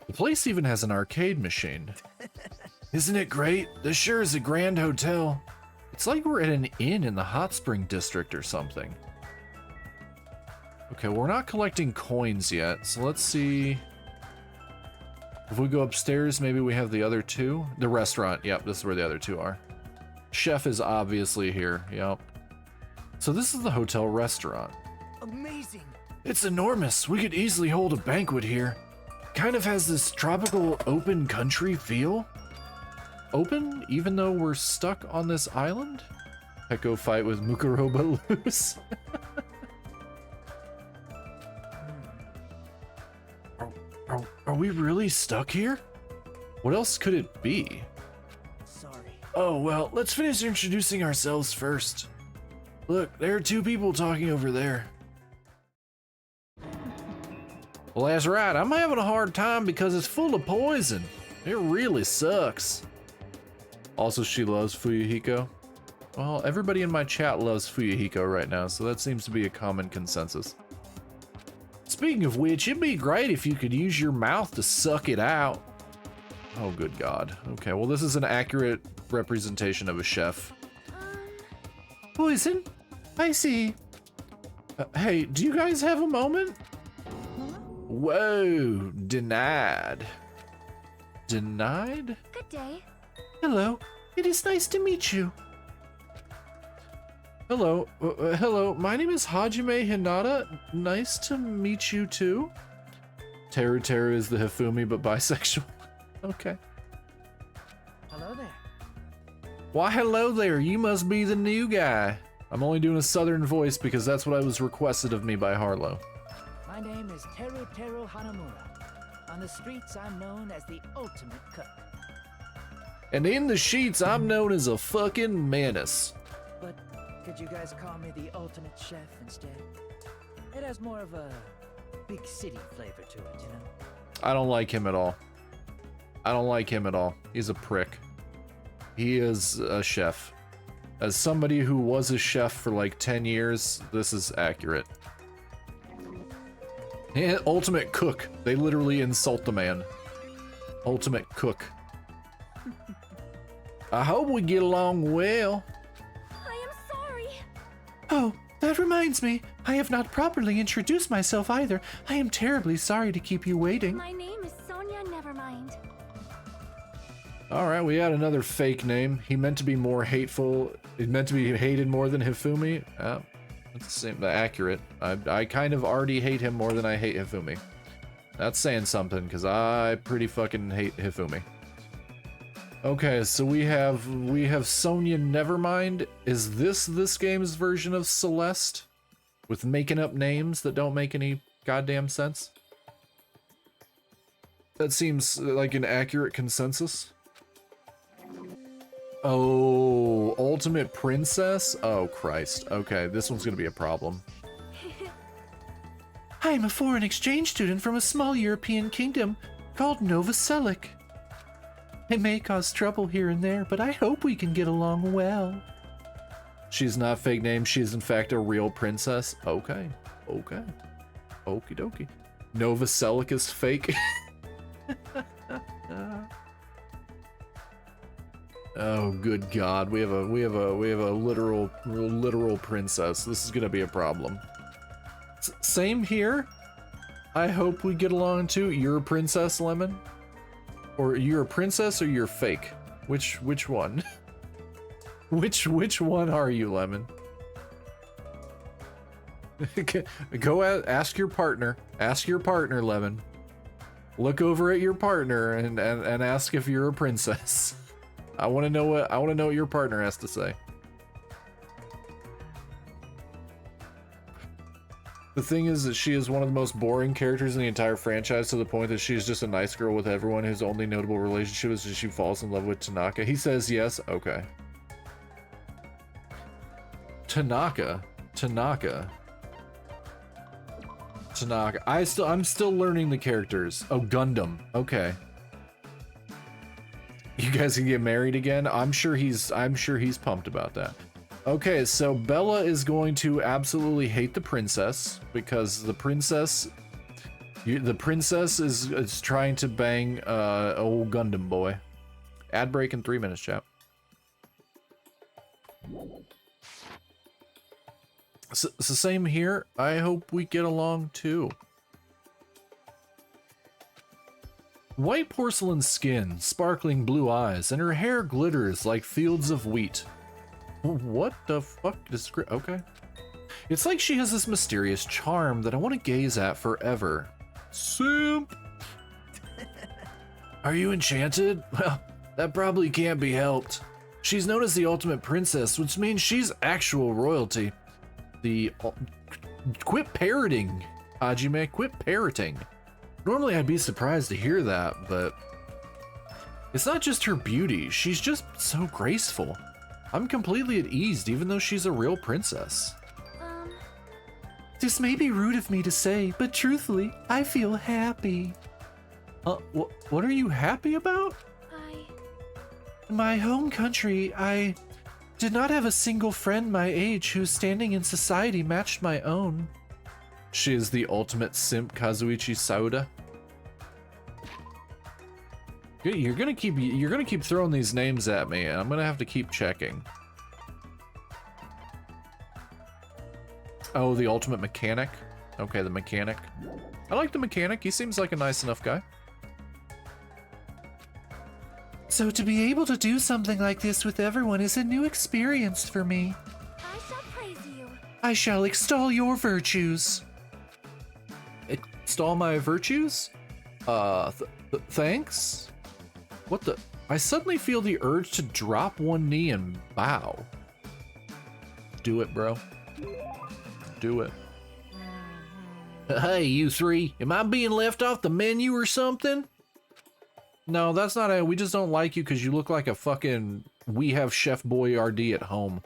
S3: The place even has an arcade machine. Isn't it great? This sure is a grand hotel. It's like we're at an inn in the Hot Spring District or something. Okay, we're not collecting coins yet, so let's see. If we go upstairs, maybe we have the other two. The restaurant, yep, this is where the other two are. Chef is obviously here, yep. So this is the hotel restaurant.
S6: amazing.
S3: It's enormous. We could easily hold a banquet here. Kind of has this tropical open country feel. Open, even though we're stuck on this island? Peko fight with Mukaroba loose. Are we really stuck here? What else could it be?
S6: Sorry.
S3: Oh, well, let's finish introducing ourselves first. Look, there are two people talking over there. Well, that's right. I'm having a hard time because it's full of poison. It really sucks. Also, she loves Fuyuhiko. Well, everybody in my chat loves Fuyuhiko right now, so that seems to be a common consensus. Speaking of which, it'd be great if you could use your mouth to suck it out. Oh, good God. Okay, well, this is an accurate representation of a chef. Poison? I see. Hey, do you guys have a moment? Whoa, denied. Denied?
S5: Good day.
S3: Hello, it is nice to meet you. Hello, hello, my name is Hajime Hinata. Nice to meet you too. Teru Teru is the Hifumi, but bisexual. Okay.
S6: Hello there.
S3: Why, hello there, you must be the new guy. I'm only doing a southern voice because that's what I was requested of me by Harlow.
S6: My name is Teru Teru Hanamura. On the streets, I'm known as the ultimate cook.
S3: And in the sheets, I'm known as a fucking menace.
S6: But could you guys call me the ultimate chef instead? It has more of a big city flavor to it, you know?
S3: I don't like him at all. I don't like him at all. He's a prick. He is a chef.
S1: As somebody who was a chef for like 10 years, this is accurate. And ultimate cook. They literally insult the man. Ultimate cook. I hope we get along well.
S5: I am sorry.
S3: Oh, that reminds me. I have not properly introduced myself either. I am terribly sorry to keep you waiting.
S5: My name is Sonia Nevermind.
S1: Alright, we had another fake name. He meant to be more hateful. He meant to be hated more than Hifumi. That's the same, accurate. I kind of already hate him more than I hate Hifumi. That's saying something, because I pretty fucking hate Hifumi. Okay, so we have Sonia Nevermind. Is this game's version of Celeste? With making up names that don't make any goddamn sense? That seems like an accurate consensus. Oh, Ultimate Princess? Oh, Christ. Okay, this one's gonna be a problem.
S3: I am a foreign exchange student from a small European kingdom called Nova Selic. I may cause trouble here and there, but I hope we can get along well.
S1: She's not a fake name, she's in fact a real princess. Okay, okay. Okie dokie. Nova Selic is fake. Oh, good God! We have a literal princess. This is gonna be a problem. Same here. I hope we get along too. You're a princess, Lemon, or you're a princess, or you're fake. Which one? which one are you, Lemon? Go ask your partner. Ask your partner, Lemon. Look over at your partner and ask if you're a princess. I want to know what your partner has to say. The thing is that she is one of the most boring characters in the entire franchise, to the point that she's just a nice girl with everyone whose only notable relationship is that she falls in love with Tanaka. He says yes. Okay. Tanaka. I'm still learning the characters. Oh, Gundam. Okay. You guys can get married again? I'm sure he's pumped about that. Okay, so Bella is going to absolutely hate the princess because the princess is trying to bang old Gundam boy. Ad break in 3 minutes, chat. So same here. I hope we get along too. White porcelain skin, sparkling blue eyes, and her hair glitters like fields of wheat. What the fuck is... Okay. It's like she has this mysterious charm that I want to gaze at forever. Simp! Are you enchanted? Well, that probably can't be helped. She's known as the ultimate princess, which means she's actual royalty. Quit parroting, Hajime, quit parroting. Normally I'd be surprised to hear that, but it's not just her beauty, she's just so graceful. I'm completely at ease even though she's a real princess.
S3: This may be rude of me to say, but truthfully, I feel happy. What are you happy about? In my home country, I did not have a single friend my age whose standing in society matched my own.
S1: She is the ultimate simp, Kazuichi Sauda. You're gonna keep throwing these names at me, and I'm gonna have to keep checking. Oh, the ultimate mechanic. Okay, the mechanic. I like the mechanic. He seems like a nice enough guy.
S3: So to be able to do something like this with everyone is a new experience for me.
S5: I shall praise you.
S3: I shall extol your virtues.
S1: Extol my virtues? Thanks? What the? I suddenly feel the urge to drop one knee and bow. Do it, bro. Do it. Hey, you three. Am I being left off the menu or something? No, that's not it. We just don't like you because you look like a fucking We Have Chef Boyardee at home.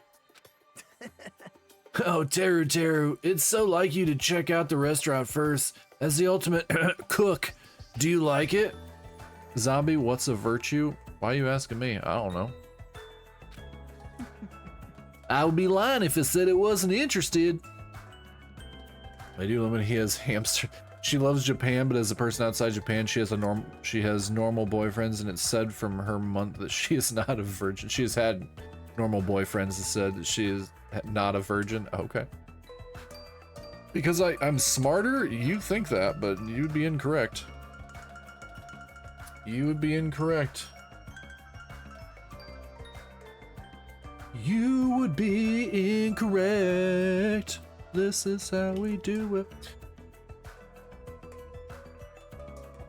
S1: Oh, Teru, it's so like you to check out the restaurant first. As the ultimate cook, do you like it? Zombie, what's a virtue? Why are you asking me? I don't know.
S3: I would be lying if I said it wasn't interested.
S1: I do limit he has hamster. She loves Japan, but as a person outside Japan, she has normal boyfriends, and it's said from her month that she is not a virgin. She has had normal boyfriends that said that she is not a virgin. Okay. Because I'm smarter, you think that, but you'd be incorrect. You would be incorrect.
S3: You would be incorrect. This is how we do it.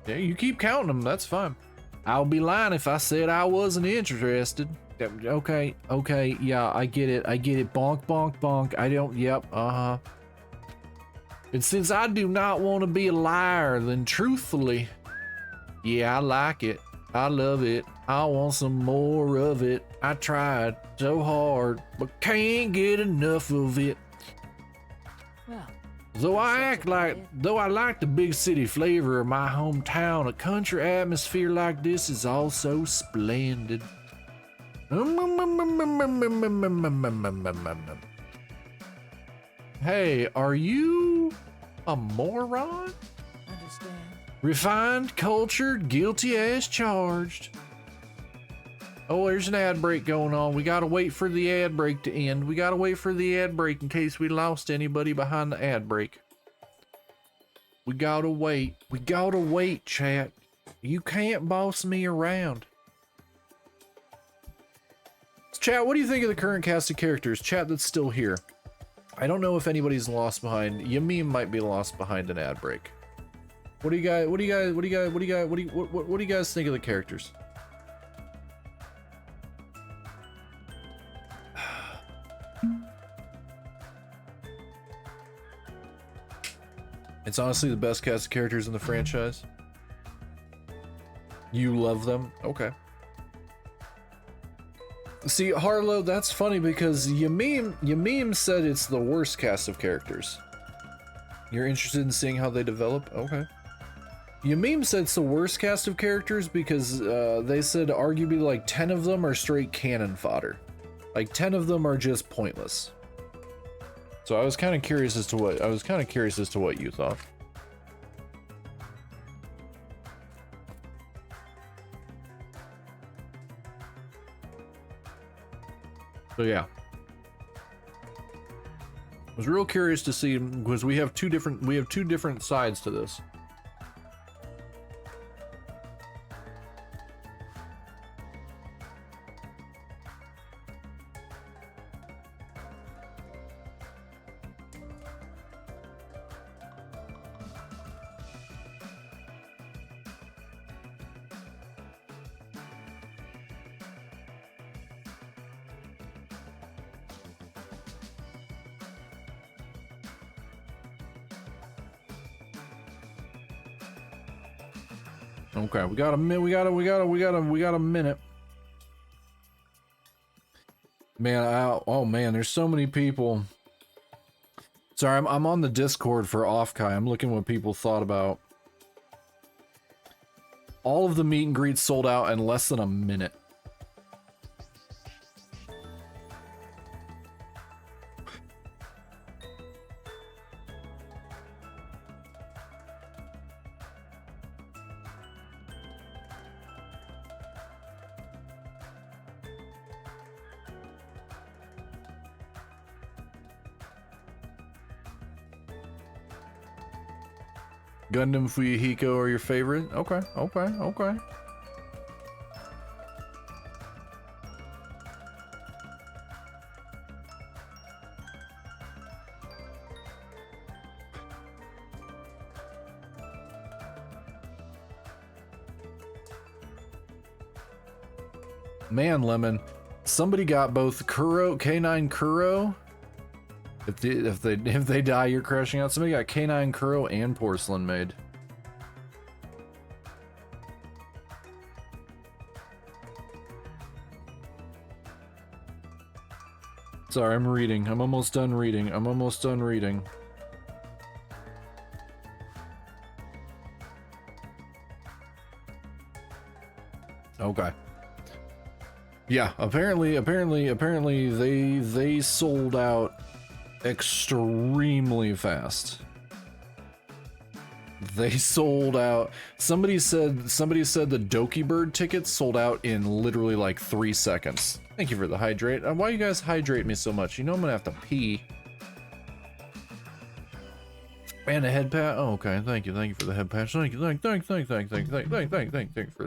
S1: Yeah, you keep counting them, that's fine.
S3: I'll be lying if I said I wasn't interested. Okay, yeah, I get it, bonk, bonk, bonk. I don't, yep, uh-huh. And since I do not want to be a liar, then truthfully, yeah, I like it. I love it. I want some more of it. I tried so hard, but can't get enough of it.
S6: Well,
S3: Though I like the big city flavor of my hometown, a country atmosphere like this is also splendid.
S1: Hey, are you a moron?
S6: understand.
S3: Refined, cultured, guilty as charged.
S1: Oh, there's an ad break going on. We gotta wait for the ad break to end. We gotta wait for the ad break in case we lost anybody behind the ad break. We gotta wait. We gotta wait, chat. You can't boss me around. Chat, what do you think of the current cast of characters? Chat that's still here. I don't know if anybody's lost behind. Yamim might be lost behind an ad break. What do you guys think of the characters? It's honestly the best cast of characters in the franchise. You love them? Okay. See, Harlow, that's funny because Yamim said it's the worst cast of characters. You're interested in seeing how they develop? Okay. Yamim said it's the worst cast of characters because they said arguably like 10 of them are straight cannon fodder. Like 10 of them are just pointless. So I was kind of curious as to what you thought. So yeah, I was real curious to see because we have two different sides to this. Okay, we got a minute. We got a minute. Man, oh man, there's so many people. Sorry, I'm on the Discord for Offkai. I'm looking what people thought about. All of the meet and greets sold out in less than a minute. Gundam Fuyuhiko are your favorite? Okay. Man, Lemon, somebody got both Kuro, K9 Kuro. If they die, you're crashing out. Somebody got K9 Kuro and Porcelain made. Sorry, I'm reading. I'm almost done reading. Okay. Yeah, apparently they sold out extremely fast. They sold out. Somebody said the Doki Bird tickets sold out in literally like 3 seconds. Thank you for the hydrate. Why you guys hydrate me so much? You know I'm gonna have to pee. And a head pat. Oh, okay. Thank you for the head patch. Thank you for the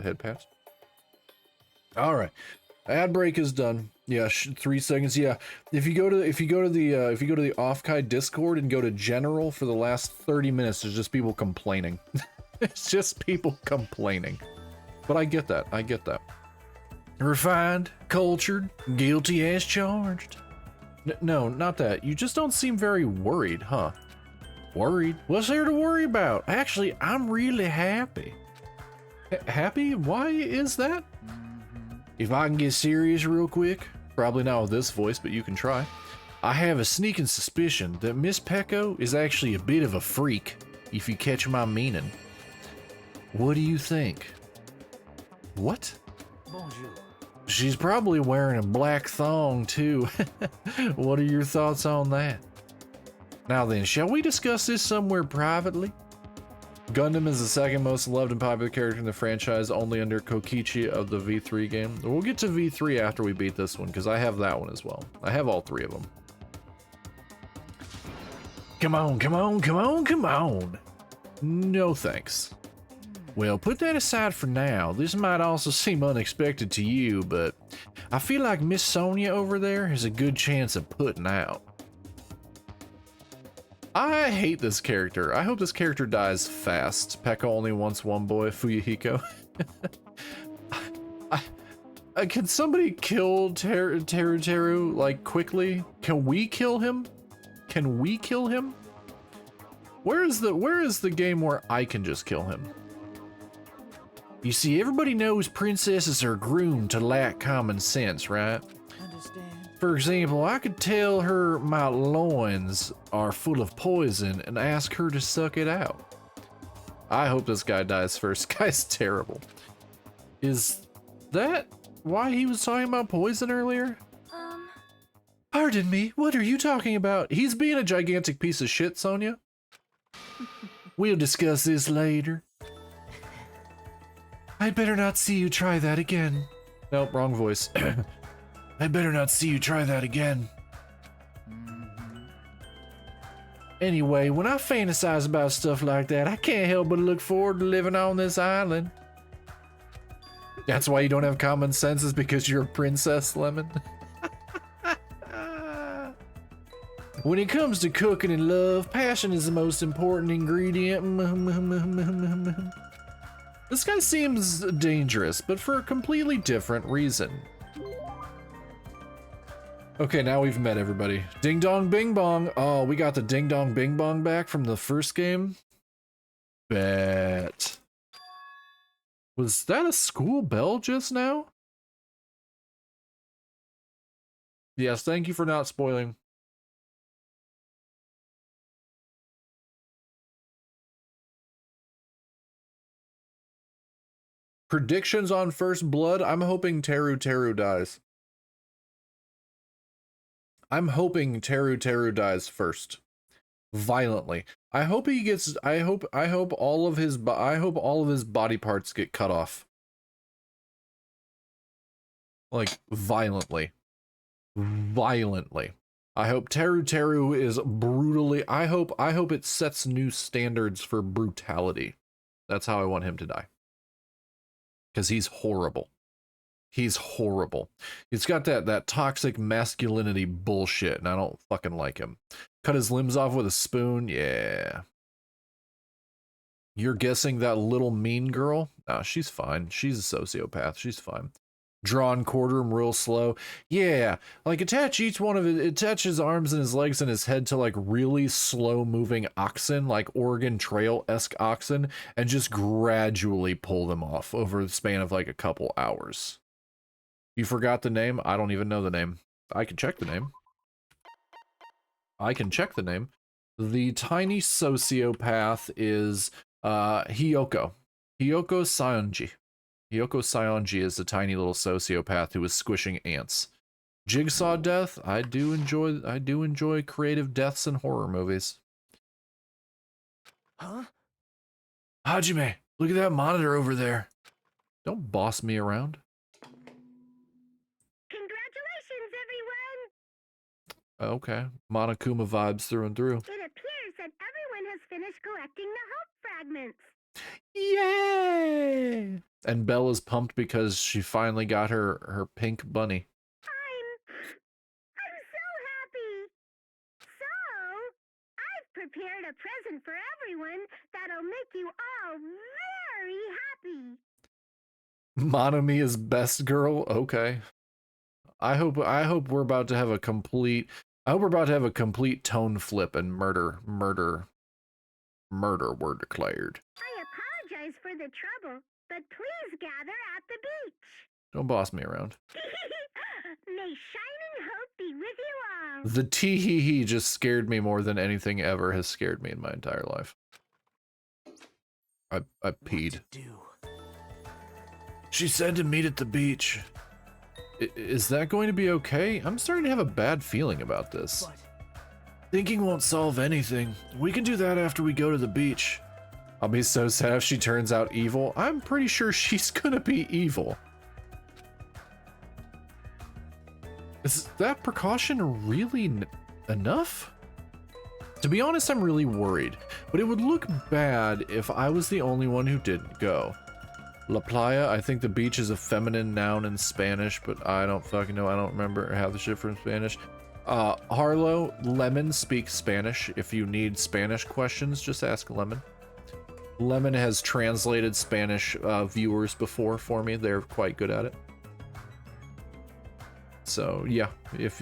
S1: head patch. All right. Ad break is done. Yeah, 3 seconds. Yeah, if you go to the Off-Kai Discord and go to general for the last 30 minutes, there's just people complaining. It's just people complaining. But I get that. I get that. Refined, cultured, guilty as charged. No, not that. You just don't seem very worried, huh? Worried? What's there to worry about? Actually, I'm really happy. Happy? Why is that? If I can get serious real quick, probably not with this voice, but you can try. I have a sneaking suspicion that Miss Pecco is actually a bit of a freak, if you catch my meaning. What do you think? What?
S6: Bonjour.
S1: She's probably wearing a black thong, too. What are your thoughts on that? Now then, shall we discuss this somewhere privately? Gundam is the second most loved and popular character in the franchise, only under Kokichi of the V3 game. We'll get to V3 after we beat this one, because I have that one as well. I have all 3 of them. Come on, come on, come on, come on. No thanks. Well, put that aside for now. This might also seem unexpected to you, but I feel like Miss Sonia over there has a good chance of putting out. I hate this character. I hope this character dies fast. Pekka only wants one boy, Fuyuhiko. Can somebody kill Teru, like, quickly? Can we kill him? Can we kill him? Where is the game where I can just kill him? You see, everybody knows princesses are groomed to lack common sense, right?
S6: Understand?
S1: For example, I could tell her my loins are full of poison and ask her to suck it out. I hope this guy dies first. This guy's terrible. Is that why he was talking about poison earlier? Pardon me, what are you talking about? He's being a gigantic piece of shit, Sonia. We'll discuss this later. I'd better not see you try that again. Nope, wrong voice. I'd better not see you try that again. Anyway, when I fantasize about stuff like that, I can't help but look forward to living on this island. That's why you don't have common sense, is because you're a princess, Lemon? When it comes to cooking and love, passion is the most important ingredient. This guy seems dangerous, but for a completely different reason. Okay, now we've met everybody. Ding dong bing bong. Oh, we got the ding dong bing bong back from the first game. Bet. Was that a school bell just now? Yes, thank you for not spoiling. Predictions on First Blood? I'm hoping Teru dies. I'm hoping Teru dies first. Violently. I hope he gets I hope all of his body parts get cut off. Like violently. Violently. I hope Teru is brutally I hope it sets new standards for brutality. That's how I want him to die. Because he's horrible. He's horrible. He's got that toxic masculinity bullshit, and I don't fucking like him. Cut his limbs off with a spoon? Yeah. You're guessing that little mean girl? Nah, she's fine. She's a sociopath. She's fine. Drawn quarter him real slow. Yeah, like attach each one of it. Attach his arms and his legs and his head to like really slow moving oxen, like Oregon Trail-esque oxen, and just gradually pull them off over the span of like a couple hours. You forgot the name? I don't even know the name. I can check the name. I can check the name. The tiny sociopath is Hiyoko. Hiyoko Sanji. Hiyoko Sayonji is the tiny little sociopath who was squishing ants. Jigsaw death? I do enjoy creative deaths in horror movies.
S6: Huh?
S3: Hajime, look at that monitor over there.
S1: Don't boss me around.
S8: Congratulations, everyone!
S1: Okay. Monokuma vibes through and through.
S8: It appears that everyone has finished collecting the hope fragments.
S1: Yay! And Bella's pumped because she finally got her pink bunny.
S8: I'm so happy! So, I've prepared a present for everyone that'll make you all very happy.
S1: Monomiya's best girl? Okay. I hope we're about to have a complete tone flip and murder were declared.
S8: I apologize for the trouble, but please gather at the beach.
S1: Don't boss me around.
S8: May shining hope be with you all.
S1: The tee-hee-hee just scared me more than anything ever has scared me in my entire life. I peed.
S3: She said to meet at the beach.
S1: Is that going to be okay? I'm starting to have a bad feeling about this.
S3: Thinking won't solve anything. We can do that after we go to the beach.
S1: I'll be so sad if she turns out evil. I'm pretty sure she's gonna be evil. Is that precaution really enough? To be honest, I'm really worried, but it would look bad if I was the only one who didn't go. La Playa, I think the beach is a feminine noun in Spanish, but I don't fucking know. I don't remember half the shit from Spanish. Harlow, Lemon speaks Spanish. If you need Spanish questions, just ask Lemon. Lemon has translated Spanish viewers before for me. They're quite good at it. So yeah, if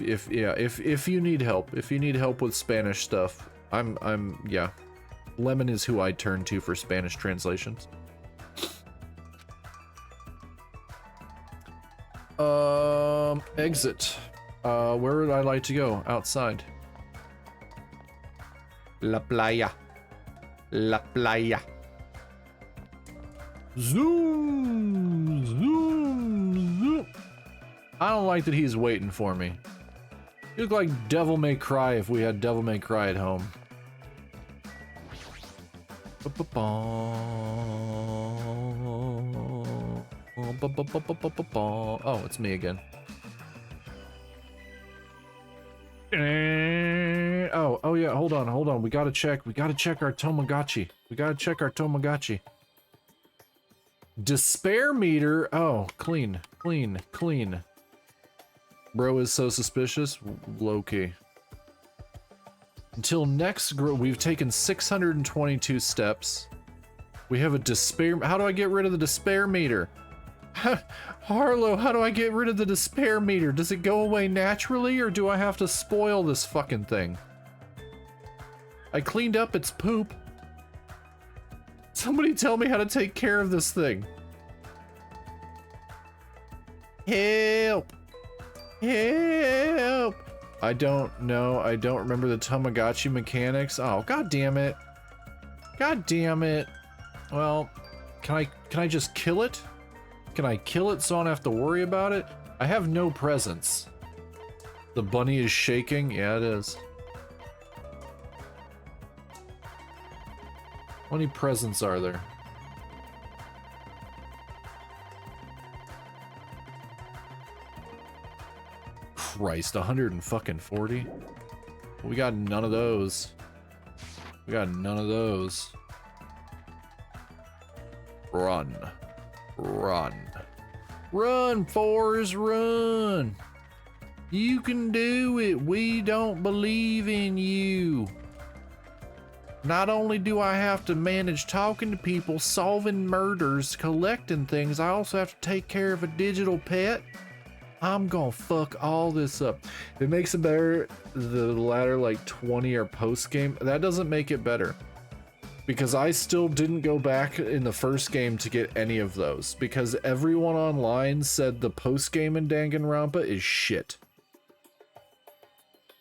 S1: you need help, with Spanish stuff, yeah. Lemon is who I turn to for Spanish translations. Exit. Where would I like to go? Outside. La playa. La playa. Zoom, zoom, zoom. I don't like that he's waiting for me. You look like Devil May Cry if we had Devil May Cry at home. Oh, it's me again. Oh yeah, hold on. We gotta check our Tamagotchi. Despair meter. Oh, clean. Bro is so suspicious. Low key. Until next we've taken 622 steps. We have a despair. How do I get rid of the despair meter? Harlow, how do I get rid of the despair meter? Does it go away naturally, or do I have to spoil this fucking thing? I cleaned up its poop. Somebody tell me how to take care of this thing. Help! Help! I don't know. I don't remember the Tamagotchi mechanics. Oh, god damn it. God damn it. Well, can I just kill it? Can I kill it so I don't have to worry about it? I have no presents. The bunny is shaking. Yeah, it is. How many presents are there? Christ, 140? We got none of those. Run. Run, Forrest, run! You can do it. We don't believe in you. Not only do I have to manage talking to people, solving murders, collecting things, I also have to take care of a digital pet. I'm gonna fuck all this up. If it makes it better, the latter like 20 or post game, that doesn't make it better. Because I still didn't go back in the first game to get any of those. Because everyone online said the post game in Danganronpa is shit.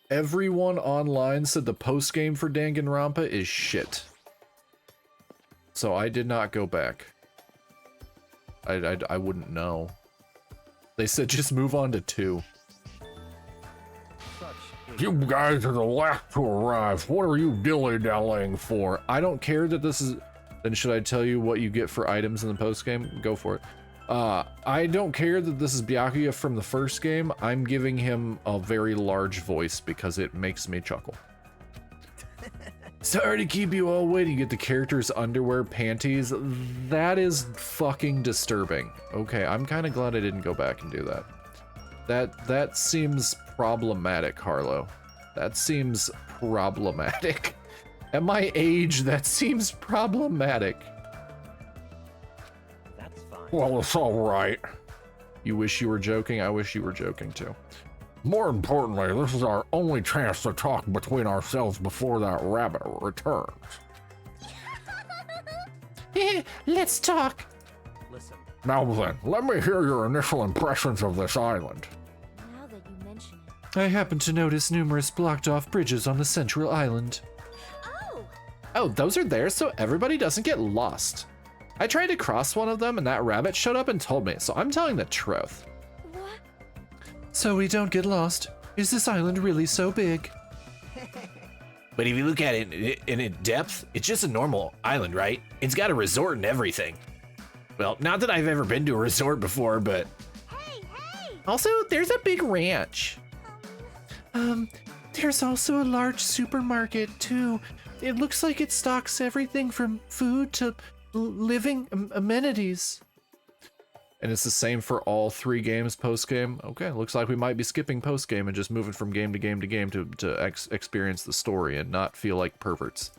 S1: Everyone online said the post game for Danganronpa is shit. So I did not go back. I wouldn't know. They said just move on to 2. You guys are the last to arrive. What are you dilly-dallying for? I don't care that this is... Then should I tell you what you get for items in the post-game? Go for it. I don't care that this is Byakuya from the first game. I'm giving him a very large voice because it makes me chuckle. Sorry to keep you all waiting. You get the character's underwear, panties. That is fucking disturbing. Okay, I'm kind of glad I didn't go back and do that. That seems problematic, Harlow. That seems problematic. At my age, that seems problematic.
S7: That's fine.
S1: Well, it's all right. You wish you were joking? I wish you were joking too. More importantly, this is our only chance to talk between ourselves before that rabbit returns. Let's talk.
S7: Listen,
S1: Now then, let me hear your initial impressions of this island.
S5: Now that you mention it.
S3: I happened to notice numerous blocked off bridges on the central island.
S1: Oh, those are there so everybody doesn't get lost. I tried to cross one of them and that rabbit showed up and told me, so I'm telling the truth.
S5: What?
S3: So we don't get lost. Is this island really so big?
S9: But if you look at it in depth, it's just a normal island, right? It's got a resort and everything. Well, not that I've ever been to a resort before, but...
S5: Hey, hey!
S1: Also, there's a big ranch.
S3: There's also a large supermarket too. It looks like it stocks everything from food to living amenities.
S1: And it's the same for all 3 games post-game. Okay, looks like we might be skipping post-game and just moving from game to game to game to experience the story and not feel like perverts.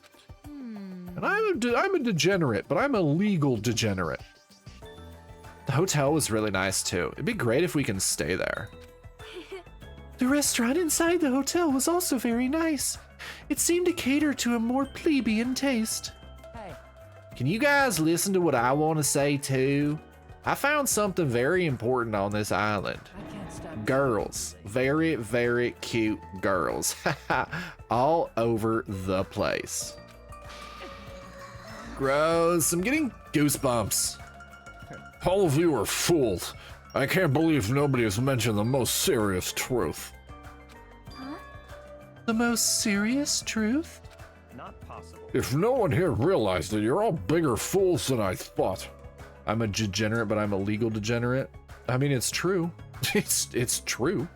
S1: And I'm a degenerate, but I'm a legal degenerate. The hotel was really nice too. It'd be great if we can stay there.
S3: The restaurant inside the hotel was also very nice. It seemed to cater to a more plebeian taste.
S6: Hey,
S1: Can you guys listen to what I want to say too? I found something very important on this island.
S6: I can't stop.
S1: Girls. Very, very cute girls. All over the place. Gross. I'm getting goosebumps.
S10: All of you are fools. I can't believe nobody has mentioned the most serious truth.
S3: The most serious truth?
S7: not possible.
S10: If no one here realized it, you're all bigger fools than I thought.
S1: I'm a degenerate, but I'm a legal degenerate. I mean, it's true. It's true.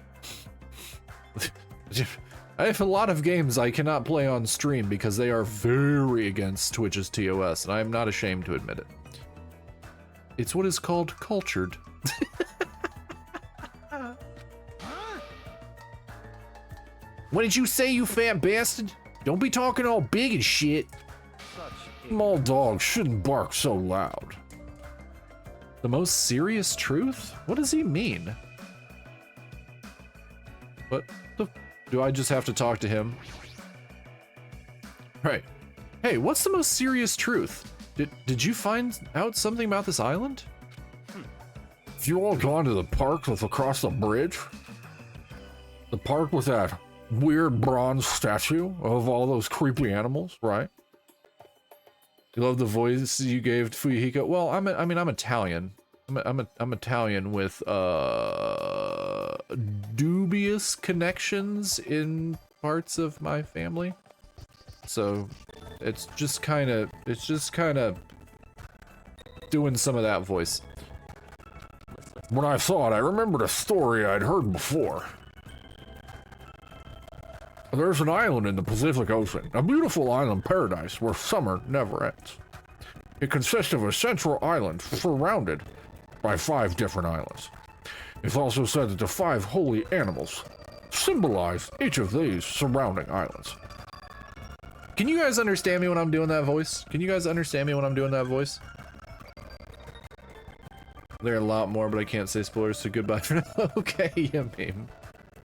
S1: I have a lot of games I cannot play on stream because they are very against Twitch's TOS, and I'm not ashamed to admit it. It's what is called cultured. What did you say, you fat bastard? Don't be talking all big and shit.
S10: Small dogs shouldn't bark so loud.
S1: The most serious truth? What does he mean? What the? Do I just have to talk to him? Right. Hey, what's the most serious truth? Did you find out something about this island?
S10: Have you all gone to the park that's across the bridge? The park with that weird bronze statue of all those creepy animals, right?
S1: You love the voice you gave to Fuyuhiko? Well, I'm Italian. I'm Italian with dubious connections in parts of my family. So it's just kind of doing some of that voice.
S10: When I saw it, I remembered a story I'd heard before. There's an island in the Pacific Ocean, a beautiful island paradise where summer never ends. It consists of a central island surrounded by 5 different islands. It's also said that the 5 holy animals symbolize each of these surrounding islands.
S1: Can you guys understand me when I'm doing that voice? Can you guys understand me when I'm doing that voice? There are a lot more, but I can't say spoilers, so goodbye for now. Okay, yeah, meme.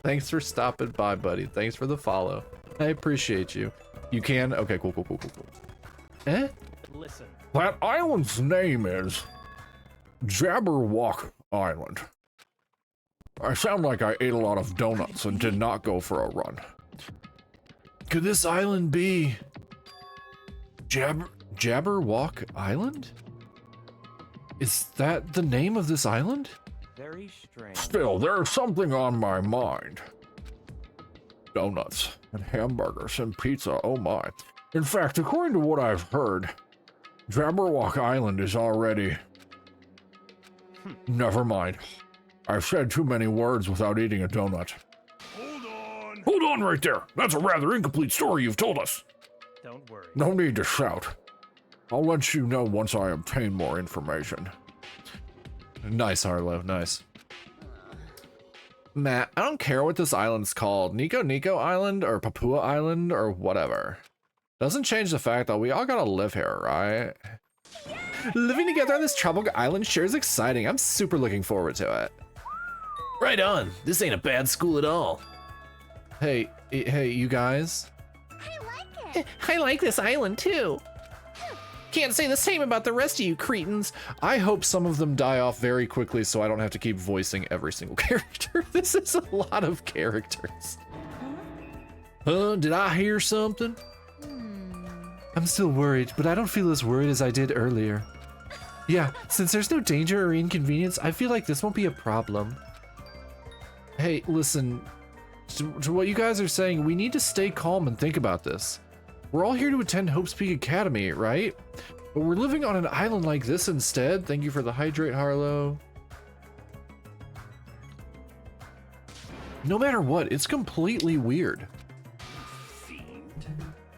S1: Thanks for stopping by, buddy. Thanks for the follow. I appreciate you. You can? Okay, cool. Eh?
S7: Listen.
S10: That island's name is Jabberwock Island. I sound like I ate a lot of donuts and did not go for a run.
S1: Could this island be Jabberwock Island?
S3: Is that the name of this island?
S7: Very strange.
S10: Still, there's something on my mind. Donuts and hamburgers and pizza, oh my. In fact, according to what I've heard, Jabberwock Island is already... Never mind. I've said too many words without eating a donut.
S4: Hold on!
S10: Hold on right there! That's a rather incomplete story you've told us.
S7: Don't worry.
S10: No need to shout. I'll let you know once I obtain more information.
S1: Nice, Harlow, nice. Matt, I don't care what this island's called. Nico Island or Papua Island or whatever. Doesn't change the fact that we all gotta live here, right? Living together on this tropical island sure is exciting. I'm super looking forward to it.
S9: Right on. This ain't a bad school at all.
S1: Hey, you guys.
S5: I like it.
S9: I like this island too. Can't say the same about the rest of you cretins.
S1: I hope some of them die off very quickly so I don't have to keep voicing every single character. This is a lot of characters. Did I hear something?
S3: I'm still worried, but I don't feel as worried as I did earlier. Yeah, since there's no danger or inconvenience, I feel like this won't be a problem.
S1: Hey, listen, to what you guys are saying, we need to stay calm and think about this. We're all here to attend Hope's Peak Academy, right? But we're living on an island like this instead. Thank you for the hydrate, Harlow. No matter what, it's completely weird.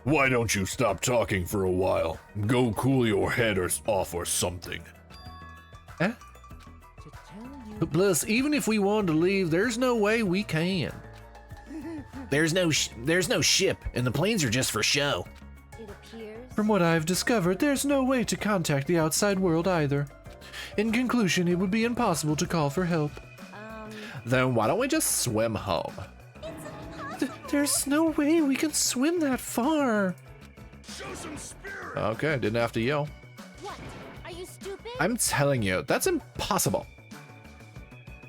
S10: Why don't you stop talking for a while? Go cool your head off or something.
S6: To tell you...
S1: Plus, even if we wanted to leave, there's no way we can.
S9: There's no ship, and the planes are just for show.
S5: It appears.
S3: From what I've discovered, there's no way to contact the outside world either. In conclusion, it would be impossible to call for help.
S1: Then why don't we just swim home?
S3: There's no way we can swim that far.
S4: Show some spirit!
S1: Okay, didn't have to yell.
S2: What? Are you stupid?
S1: I'm telling you, that's impossible.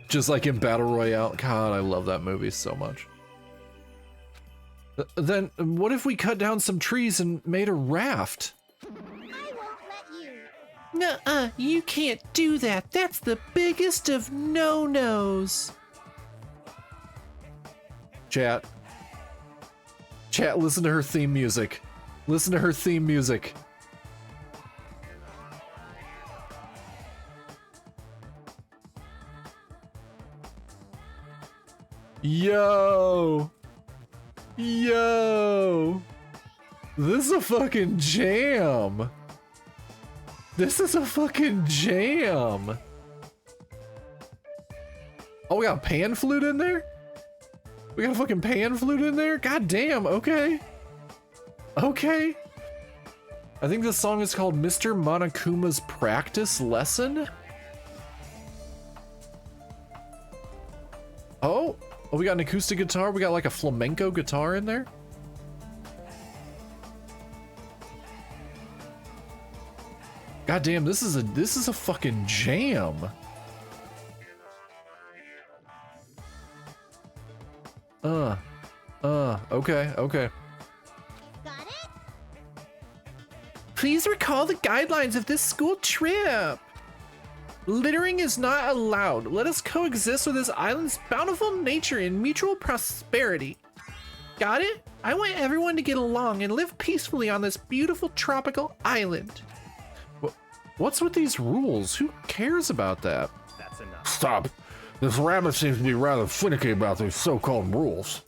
S1: Just like in Battle Royale. God, I love that movie so much. Then what if we cut down some trees and made a raft?
S5: I won't let you.
S3: Nuh-uh, you can't do that. That's the biggest of no-nos.
S1: Chat, listen to her theme music. Listen to her theme music. Yo! This is a fucking jam! This is a fucking jam! Oh, we got a pan flute in there? We got a fucking pan flute in there? God damn, okay. Okay. I think this song is called Mr. Monokuma's Practice Lesson. Oh, we got an acoustic guitar. We got like a flamenco guitar in there. God damn, this is a fucking jam. Okay.
S5: Got it?
S3: Please recall the guidelines of this school trip. Littering is not allowed. Let us coexist with this island's bountiful nature and mutual prosperity. Got it? I want everyone to get along and live peacefully on this beautiful tropical island.
S1: What's with these rules? Who cares about that?
S7: That's enough.
S10: Stop. This rabbit seems to be rather finicky about these so-called rules.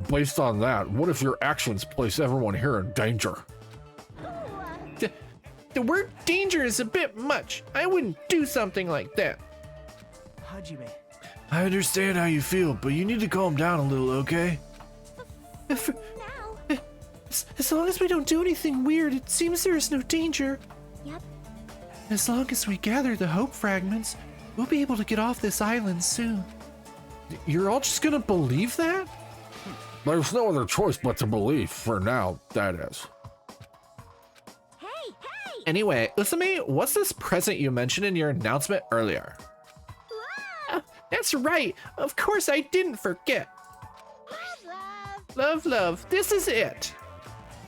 S10: Based on that, what if your actions place everyone here in danger?
S3: The word danger is a bit much. I wouldn't do something like that.
S6: Hajime.
S3: I understand how you feel, but you need to calm down a little, okay?
S5: Now.
S3: As long as we don't do anything weird, it seems there is no danger.
S5: Yep.
S3: As long as we gather the hope fragments, we'll be able to get off this island soon.
S1: You're all just gonna believe that?
S10: There's no other choice but to believe, for now, that is.
S5: Hey!
S1: Anyway, Usami, what's this present you mentioned in your announcement earlier?
S3: That's right. Of course I didn't forget. Love. This is it.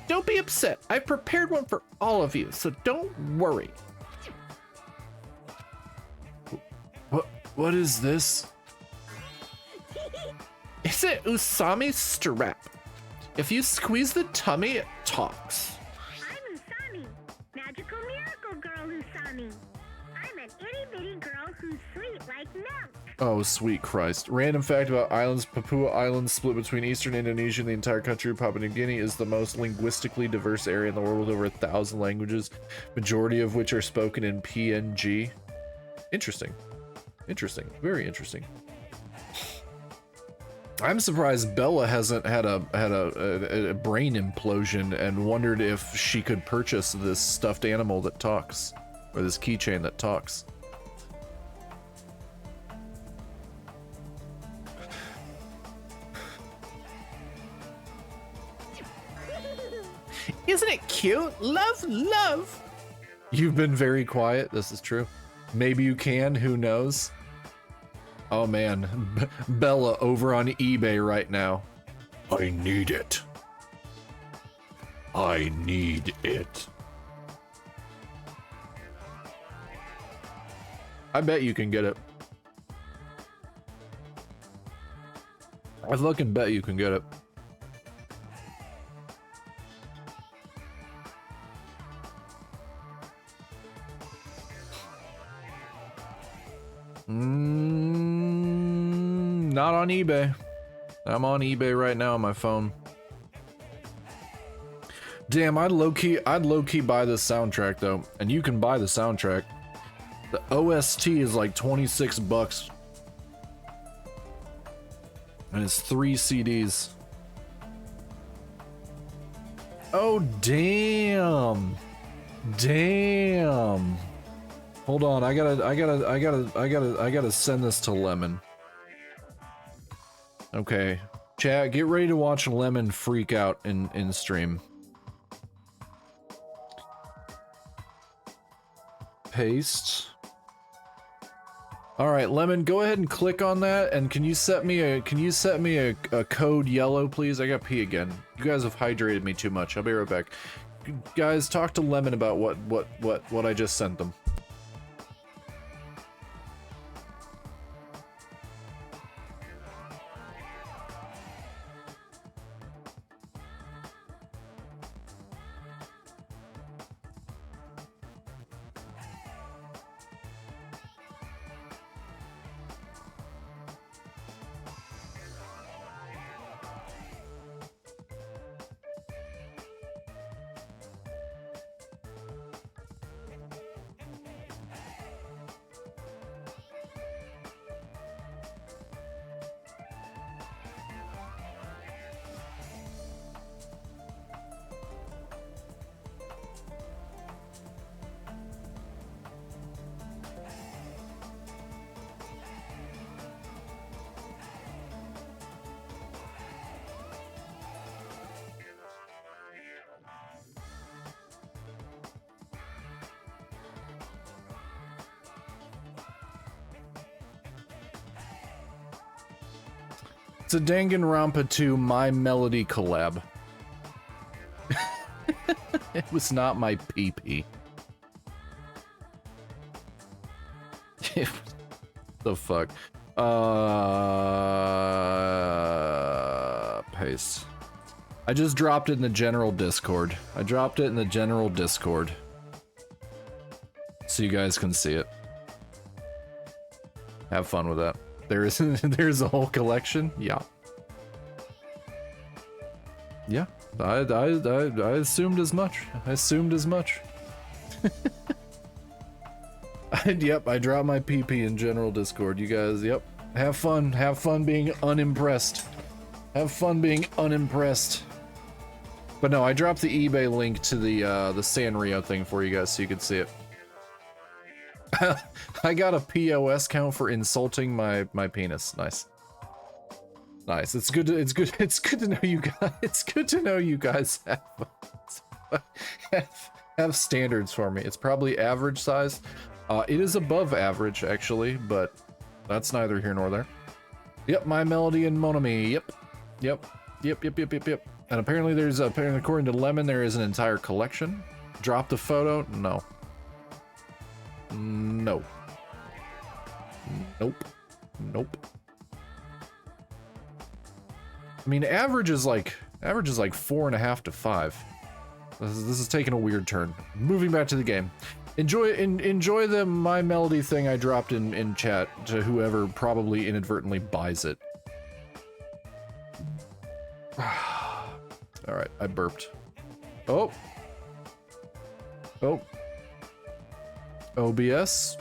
S3: Don't be upset. I've prepared one for all of you, so don't worry. What is this? It's an Usami strap. If you squeeze the tummy, it talks.
S8: I'm Usami, magical miracle girl Usami. I'm an itty bitty girl who's sweet like milk.
S3: Oh, sweet Christ. Random fact about islands. Papua Islands, split between eastern Indonesia and the entire country of Papua New Guinea, is the most linguistically diverse area in the world with over 1,000 languages, majority of which are spoken in PNG. Interesting. Interesting. Very interesting. I'm surprised Bella hasn't had a brain implosion and wondered if she could purchase this stuffed animal that talks, or this keychain that talks. Isn't it cute? Love, love. You've been very quiet. This is true. Maybe you can. Who knows? Oh man, Bella over on eBay right now.
S10: I need it. I need it.
S3: I bet you can get it. I fucking bet you can get it. Not on eBay. I'm on eBay right now on my phone. Damn, I'd low-key buy this soundtrack though, and you can buy the soundtrack. The OST is like 26 bucks. And it's 3 CDs. Oh damn. Damn. Hold on, I gotta send this to Lemon. Okay. Chat, get ready to watch Lemon freak out in stream. Paste. Alright, Lemon, go ahead and click on that, and can you set me a code yellow, please? I got pee again. You guys have hydrated me too much. I'll be right back. Guys, talk to Lemon about what I just sent them. It's a Danganronpa 2 My Melody collab. It was not my PP. The fuck? Paste. I just dropped it in the general Discord. So you guys can see it. Have fun with that. There's a whole collection. Yeah. Yeah. I assumed as much. Yep, I dropped my PP in general Discord. You guys, yep. Have fun being unimpressed. But no, I dropped the eBay link to the Sanrio thing for you guys so you can see it. I got a POS count for insulting my penis. Nice. It's good to know you guys. It's good to know you guys have standards for me. It's probably average size. It is above average actually, but that's neither here nor there. Yep, My Melody and Monami. Yep. And apparently according to Lemon, there is an entire collection. Dropped a photo? No.
S1: Nope. Nope. I mean, average is like 4.5 to 5. This is taking a weird turn. Moving back to the game. Enjoy the My Melody thing I dropped in chat to whoever probably inadvertently buys it. All right, I burped. Oh. Oh. OBS?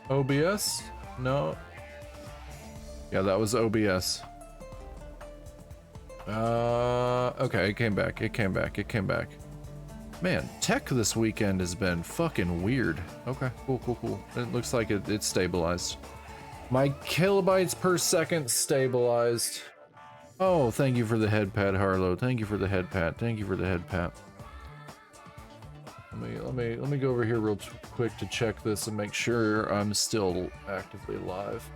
S1: OBS? No. Yeah, that was OBS. Okay, it came back. It came back. It came back. Man, tech this weekend has been fucking weird. Okay, cool. It looks like it stabilized. My kilobytes per second stabilized. Oh, thank you for the head pat, Harlow. Thank you for the head pat. Thank you for the head pat. Let me go over here real quick to check this and make sure I'm still actively live.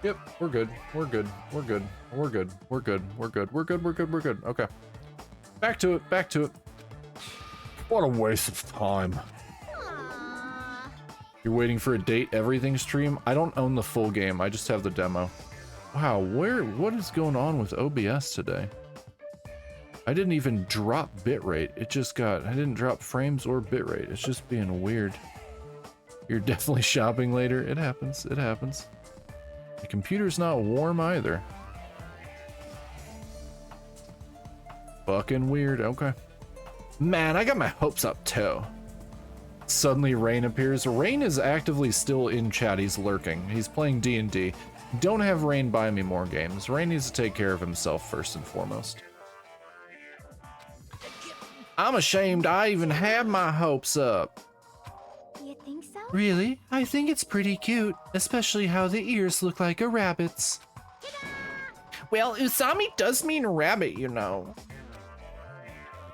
S1: Yep, we're good. We're good. We're good. We're good. We're good. We're good. We're good. We're good. We're good. Okay. Back to it. Back to it.
S10: What a waste of time.
S1: You're waiting for a date everything stream? I don't own the full game. I just have the demo. Wow, what is going on with OBS today? I didn't even drop bitrate. I didn't drop frames or bitrate. It's just being weird. You're definitely shopping later. It happens. It happens. The computer's not warm either. Fucking weird. Okay. Man, I got my hopes up too. Suddenly Rain appears. Rain is actively still in chat. He's lurking. He's playing D&D. Don't have Rain buy me more games. Rain needs to take care of himself first and foremost. I'm ashamed I even had my hopes up.
S5: You think so?
S3: Really? I think it's pretty cute, especially how the ears look like a rabbit's.
S1: Well, Usami does mean rabbit, you know.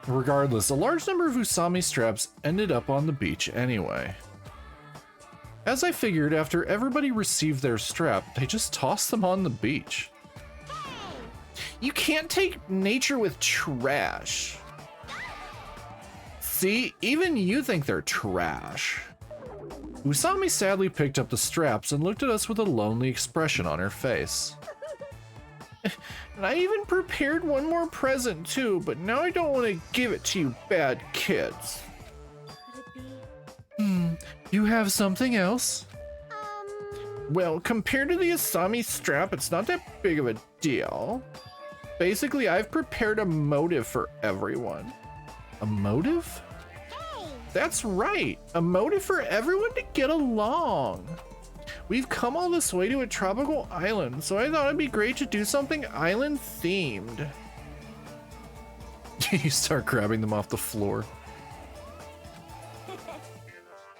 S1: Regardless, a large number of Usami straps ended up on the beach anyway. As I figured, after everybody received their strap, they just tossed them on the beach. You can't take nature with trash. See, even you think they're trash. Usami sadly picked up the straps and looked at us with a lonely expression on her face. And I even prepared one more present too, but now I don't want to give it to you bad kids.
S5: Could it be?
S3: You have something else?
S1: Well, compared to the Usami strap, it's not that big of a deal. Basically, I've prepared a motive for everyone. A motive? That's right, a motive for everyone to get along. We've come all this way to a tropical island, so I thought it'd be great to do something island themed. You start grabbing them off the floor.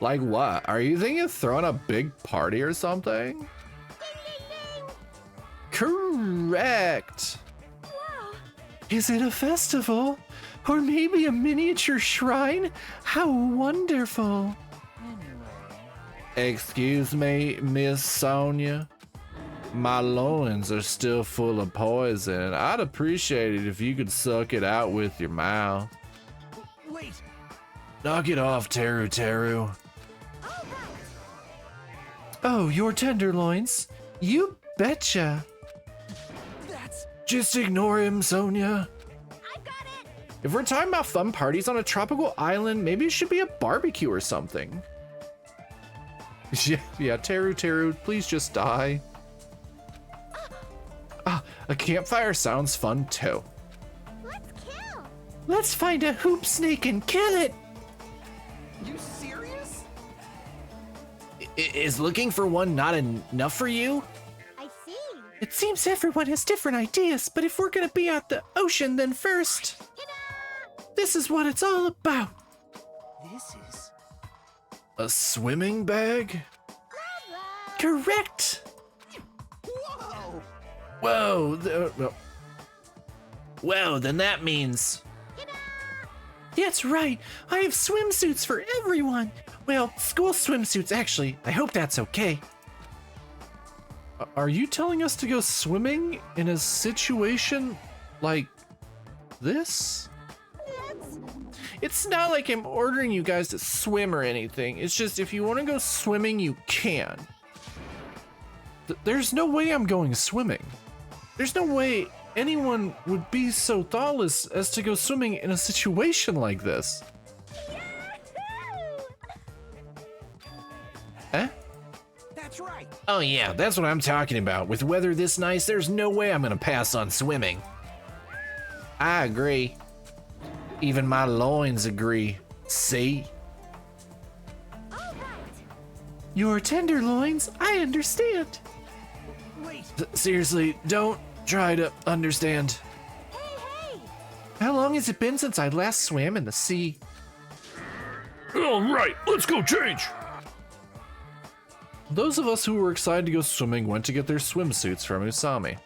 S1: Like what? Are you thinking of throwing a big party or something? Correct.
S3: Is it a festival? Or maybe a miniature shrine? How wonderful.
S1: Excuse me, Miss Sonia. My loins are still full of poison. I'd appreciate it if you could suck it out with your mouth.
S6: Wait!
S1: Knock it off, Teru Teru.
S3: Oh, your tenderloins? You betcha.
S1: Just ignore him, Sonia.
S8: I got it!
S1: If we're talking about fun parties on a tropical island, maybe it should be a barbecue or something. Yeah, Teru Teru, please just die. Ah, a campfire sounds fun too.
S8: Let's kill!
S3: Let's find a hoop snake and kill it.
S6: You serious?
S9: Is looking for one not enough for you?
S8: I see.
S3: It seems everyone has different ideas, but if we're gonna be at the ocean, then first, this is what it's all about.
S6: This is...
S1: A swimming bag?
S3: Correct.
S6: Whoa!
S1: Whoa,
S9: Well, then that means...
S3: That's right. I have swimsuits for everyone. Well, school swimsuits, actually. I hope that's okay.
S1: are you telling us to go swimming in a situation like this?
S3: It's not like I'm ordering you guys to swim or anything. It's just if you want to go swimming, you can. There's no way I'm going swimming. There's no way anyone would be so thoughtless as to go swimming in a situation like this. Eh?
S6: That's right.
S9: Oh yeah, that's what I'm talking about. With weather this nice, there's no way I'm gonna pass on swimming. I agree. Even my loins agree. See?
S3: Your tenderloins, I understand.
S6: Wait.
S3: Seriously, don't try to understand.
S2: Hey, hey!
S3: How long has it been since I last swam in the sea?
S10: All right, let's go change.
S3: Those of us who were excited to go swimming went to get their swimsuits from Usami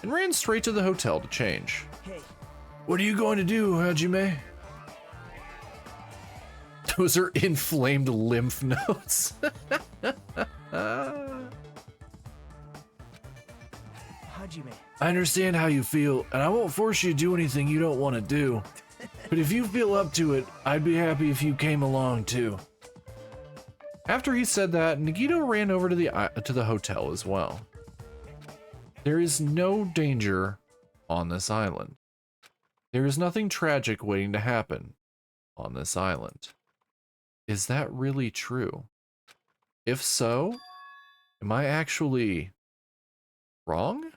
S3: and ran straight to the hotel to change.
S6: Hey.
S3: What are you going to do, Hajime? Those are inflamed lymph nodes.
S6: Hajime.
S3: I understand how you feel, and I won't force you to do anything you don't want to do. But if you feel up to it, I'd be happy if you came along too. After he said that, Nagito ran over to the hotel as well. There is no danger on this island. There is nothing tragic waiting to happen on this island. Is that really true? If so, am I actually wrong?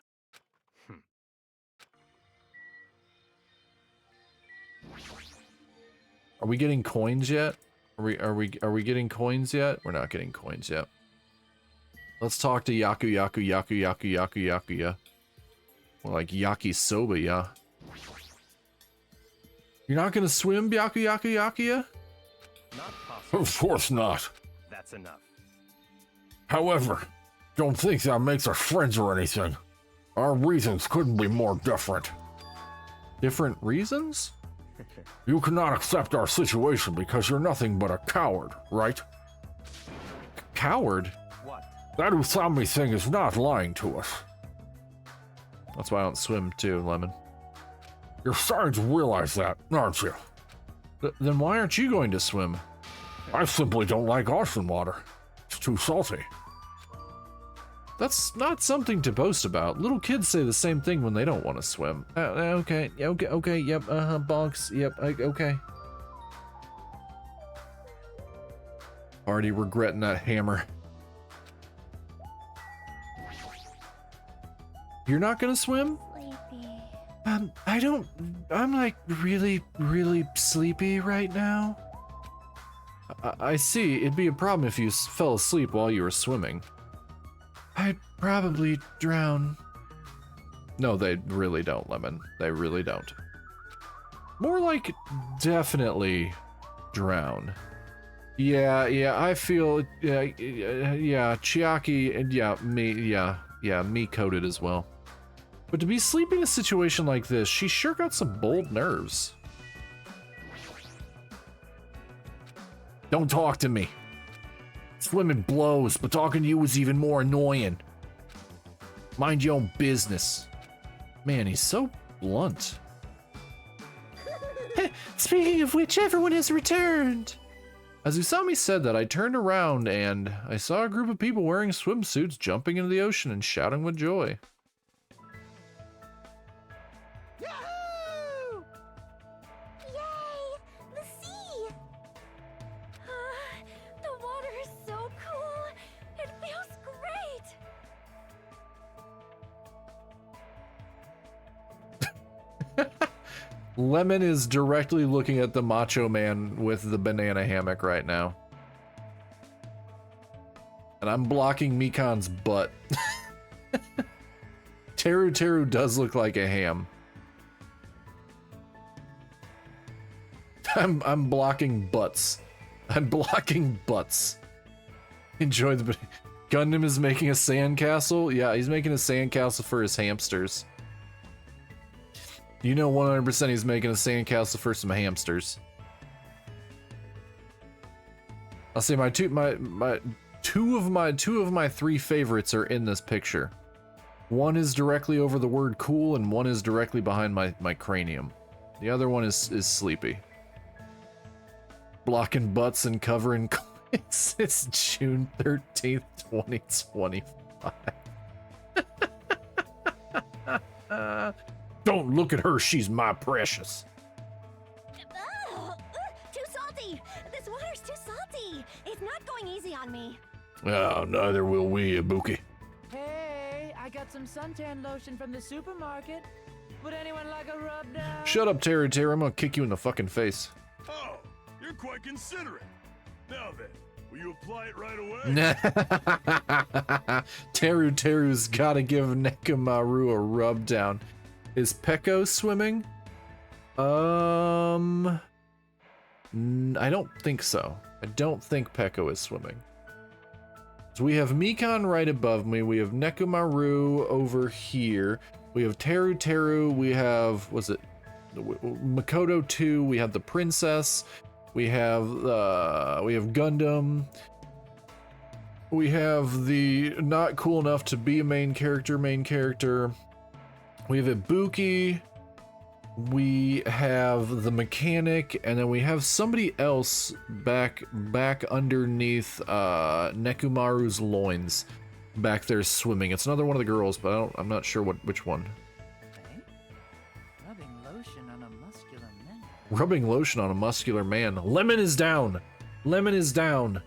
S3: Are we getting coins yet? Are we getting coins yet? We're not getting coins yet. Let's talk to Yakuya. More like Yakisoba, yeah. You're not gonna swim, Yakuya?
S7: Not possible.
S10: Of course not.
S7: That's enough.
S10: However, don't think that makes us friends or anything. Our reasons couldn't be more different.
S3: Different reasons?
S10: You cannot accept our situation because you're nothing but a coward, right?
S3: Coward?
S7: What?
S10: That Usami thing is not lying to us.
S3: That's why I don't swim too, Lemon.
S10: You're starting to realize that, aren't you?
S3: Then why aren't you going to swim?
S10: I simply don't like ocean water. It's too salty.
S3: That's not something to boast about. Little kids say the same thing when they don't want to swim. Okay, yep, bonks, yep, okay. Already regretting that hammer. You're not gonna swim?
S5: Sleepy.
S3: I'm like really sleepy right now. I see, it'd be a problem if you fell asleep while you were swimming. I'd probably drown. No, they really don't, Lemon. They really don't. More like definitely drown. Yeah, I feel, yeah, Chiaki, and me coded as well. But to be sleeping in a situation like this, she sure got some bold nerves. Don't talk to me. Swimming blows, but talking to you is even more annoying. Mind your own business. Man, he's so blunt. Speaking of which, everyone has returned. As Usami said that, I turned around and I saw a group of people wearing swimsuits jumping into the ocean and shouting with joy.
S8: Yahoo!
S5: Yay! The sea! The water is so cool. It feels great.
S3: Lemon is directly looking at the Macho Man with the banana hammock right now. And I'm blocking Mikan's butt. Teru does look like a ham. I'm blocking butts. I'm blocking butts. Enjoy the... Gundam is making a sandcastle? Yeah, he's making a sandcastle for his hamsters. You know 100% he's making a sandcastle for some hamsters. I'll say two of my three favorites are in this picture. One is directly over the word cool and one is directly behind my cranium. The other one is sleepy.
S1: blocking butts and covering it's June 13th, 2025.
S10: Don't look at her, she's my precious.
S5: Too salty! This water's too salty! It's not going easy on me.
S10: Oh, neither will we, Ibuki.
S6: Hey, I got some suntan lotion from the supermarket. Would anyone like a rub down?
S1: Shut up, Terry. I'm gonna kick you in the fucking face.
S4: Oh, you're quite considerate. Now then, will you apply it right away?
S1: Teru's gotta give Nekomaru a rub down. Is Peko swimming? I don't think so. I don't think Peko is swimming. So we have Mikan right above me. We have Nekomaru over here. We have Teru. We have, was it Makoto 2? We have the princess. We have Gundam. We have the not cool enough to be a main character. We have Ibuki. We have the mechanic, and then we have somebody else back underneath Nekomaru's loins, back there swimming. It's another one of the girls, but I'm not sure which one.
S6: Okay. Rubbing lotion on a muscular man.
S1: Rubbing lotion on a muscular man. Lemon is down. Lemon is down.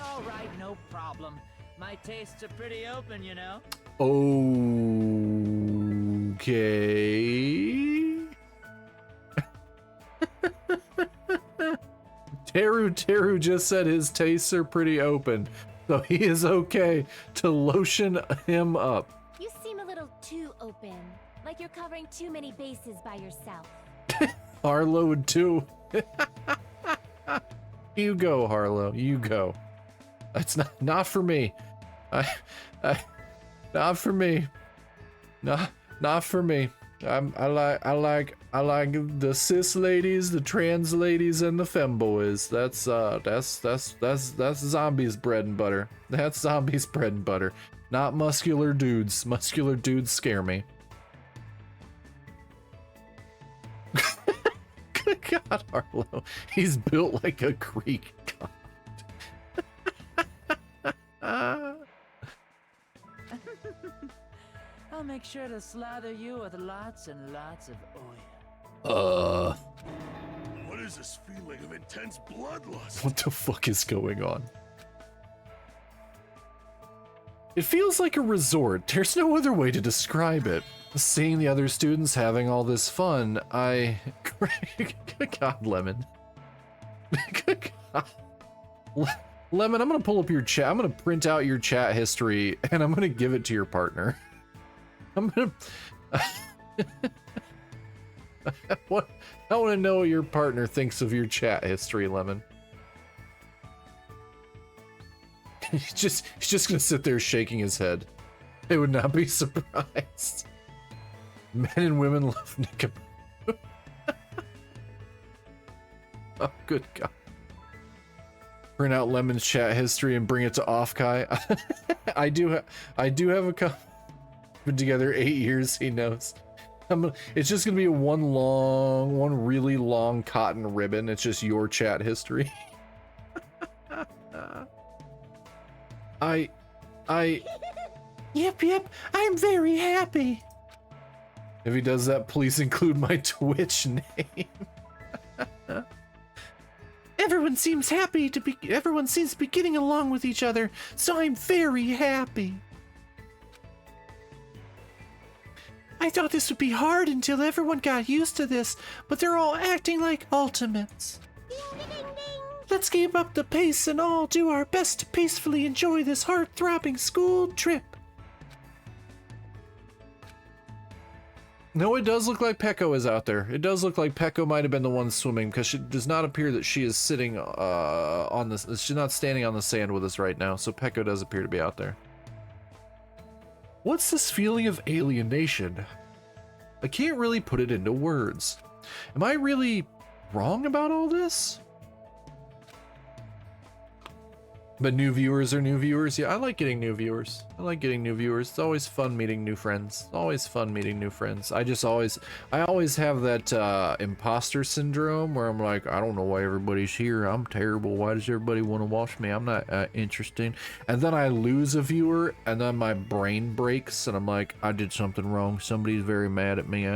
S6: All right, no problem. My tastes are pretty open, you know.
S1: Okay. Teru just said his tastes are pretty open, so he is okay to lotion him up.
S5: You seem a little too open. Like you're covering too many bases by yourself.
S1: Harlow would too. You go, Harlow. You go. That's not for me. Not for me. Not for me. I like the cis ladies, the trans ladies, and the femboys. That's zombies bread and butter. That's zombies bread and butter. Not muscular dudes. Muscular dudes scare me. Good God, Harlow. He's built like a Greek god.
S6: I'll make sure to slather you with lots and lots of oil.
S4: What is this feeling of intense bloodlust?
S1: What the fuck is going on? It feels like a resort. There's no other way to describe it. Seeing the other students having all this fun, Good God, Lemon. Good God. Lemon, I'm gonna pull up your chat. I'm gonna print out your chat history and I'm gonna give it to your partner. I'm gonna. I want to know what your partner thinks of your chat history, Lemon. He's just gonna sit there shaking his head. They would not be surprised. Men and women love Nekomaru. Oh, good God. Print out Lemon's chat history and bring it to Offkai. I do have a couple. Been together 8 years, he knows. It's just gonna be one really long cotton ribbon. It's just your chat history. Yep, I'm very happy. If he does that, please include my Twitch name. Everyone seems to be getting along with each other, so I'm very happy. I thought this would be hard until everyone got used to this, but they're all acting like ultimates. Let's keep up the pace and all do our best to peacefully enjoy this heart-throbbing school trip. No, it does look like Peko is out there. It does look like Peko might have been the one swimming, because it does not appear that she is sitting on this. She's not standing on the sand with us right now, so Peko does appear to be out there. What's this feeling of alienation? I can't really put it into words. Am I really wrong about all this? But new viewers are new viewers. Yeah, I like getting new viewers. I like getting new viewers. It's always fun meeting new friends. It's always fun meeting new friends. I always have that imposter syndrome where I'm like, I don't know why everybody's here. I'm terrible. Why does everybody want to watch me? I'm not interesting. And then I lose a viewer, and then my brain breaks, and I'm like, I did something wrong. Somebody's very mad at me.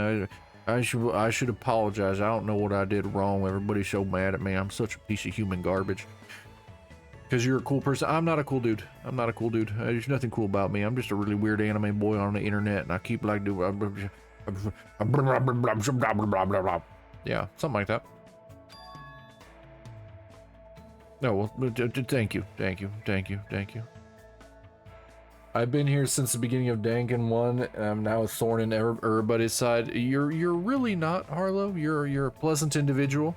S1: I should apologize. I don't know what I did wrong. Everybody's so mad at me. I'm such a piece of human garbage. Because you're a cool person. I'm not a cool dude. I'm not a cool dude. There's nothing cool about me. I'm just a really weird anime boy on the internet, and I keep like doing. Yeah, something like that. No, well, thank you, thank you, thank you, thank you. I've been here since the beginning of Danganronpa, and I'm now a thorn in everybody's side. You're really not, Harlow. You're a pleasant individual.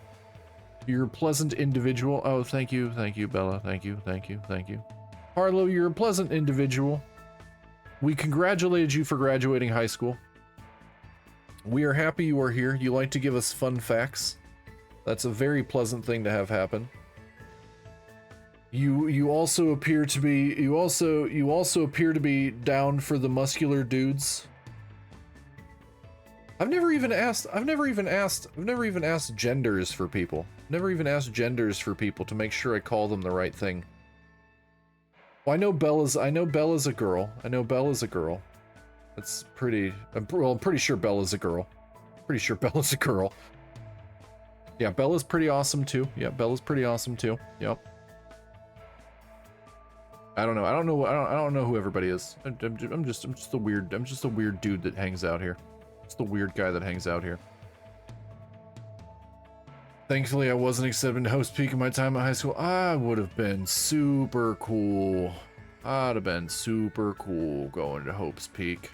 S1: You're a pleasant individual. Oh, thank you, Bella. Thank you. Harlow, you're a pleasant individual. We congratulated you for graduating high school. We are happy you are here. You like to give us fun facts. That's a very pleasant thing to have happen. You also appear to be down for the muscular dudes. I've never even asked genders for people. Never even asked genders for people to make sure I call them the right thing. Well, I know Bella's a girl. That's pretty, I'm pretty sure Bella's a girl. Yeah, Bella's pretty awesome too. Yep. I don't know who everybody is. I'm just a weird dude that hangs out here. Just the weird guy that hangs out here. Thankfully, I wasn't accepted to Hope's Peak in my time at high school. I would have been super cool. I'd have been super cool going to Hope's Peak.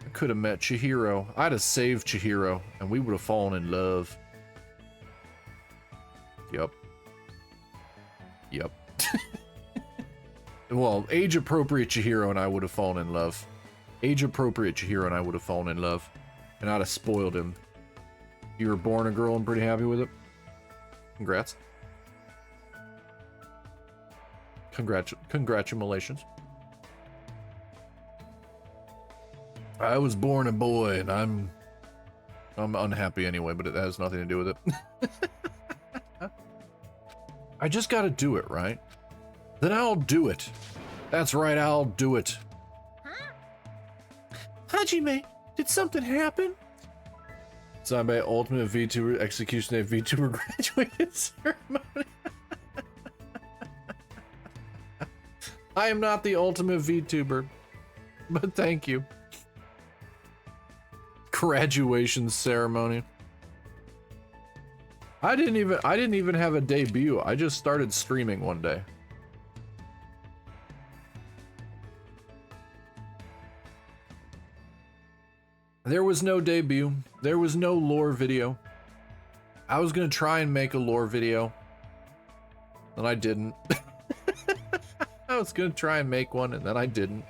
S1: I could have met Chihiro. I'd have saved Chihiro, and we would have fallen in love. Yup. Well, age-appropriate Chihiro and I would have fallen in love. And I'd have spoiled him. You were born a girl and pretty happy with it? Congrats. Congratulations. I was born a boy, and I'm unhappy anyway, but it has nothing to do with it. I just gotta do it, right? Then I'll do it. That's right, I'll do it.
S8: Huh?
S1: Hajime, did something happen? Signed by Ultimate VTuber, Execution Day VTuber graduation ceremony. I am not the Ultimate VTuber, but thank you. Graduation ceremony. I didn't even have a debut. I just started streaming one day. There was no debut. There was no lore video. I was gonna try and make a lore video, and I didn't. I was gonna try and make one, and then I didn't.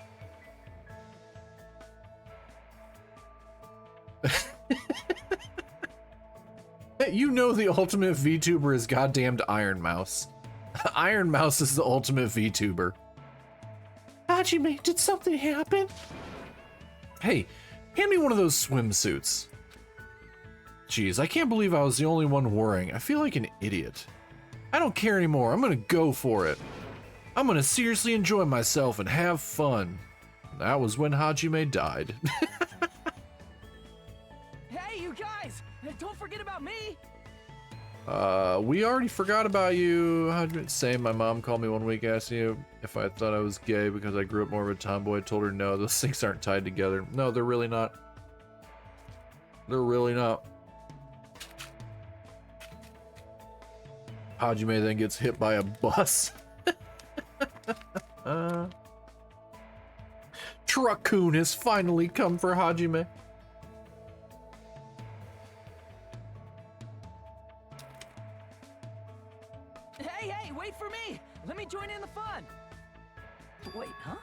S1: You know the ultimate VTuber is goddamned Iron Mouse. Iron Mouse is the ultimate VTuber. Hajime, did something happen? Hey, hand me one of those swimsuits. Jeez, I can't believe I was the only one worrying. I feel like an idiot. I don't care anymore. I'm gonna go for it. I'm gonna seriously enjoy myself and have fun. That was when Hajime died.
S6: Hey, you guys! Don't forget about me!
S1: We already forgot about you. Same, my mom called me one week asking you if I thought I was gay because I grew up more of a tomboy. I told her no, those things aren't tied together. No, they're really not. They're really not. Hajime then gets hit by a bus. Truck-kun has finally come for Hajime.
S6: Hey, wait for me! Let me join in the fun! Wait, huh?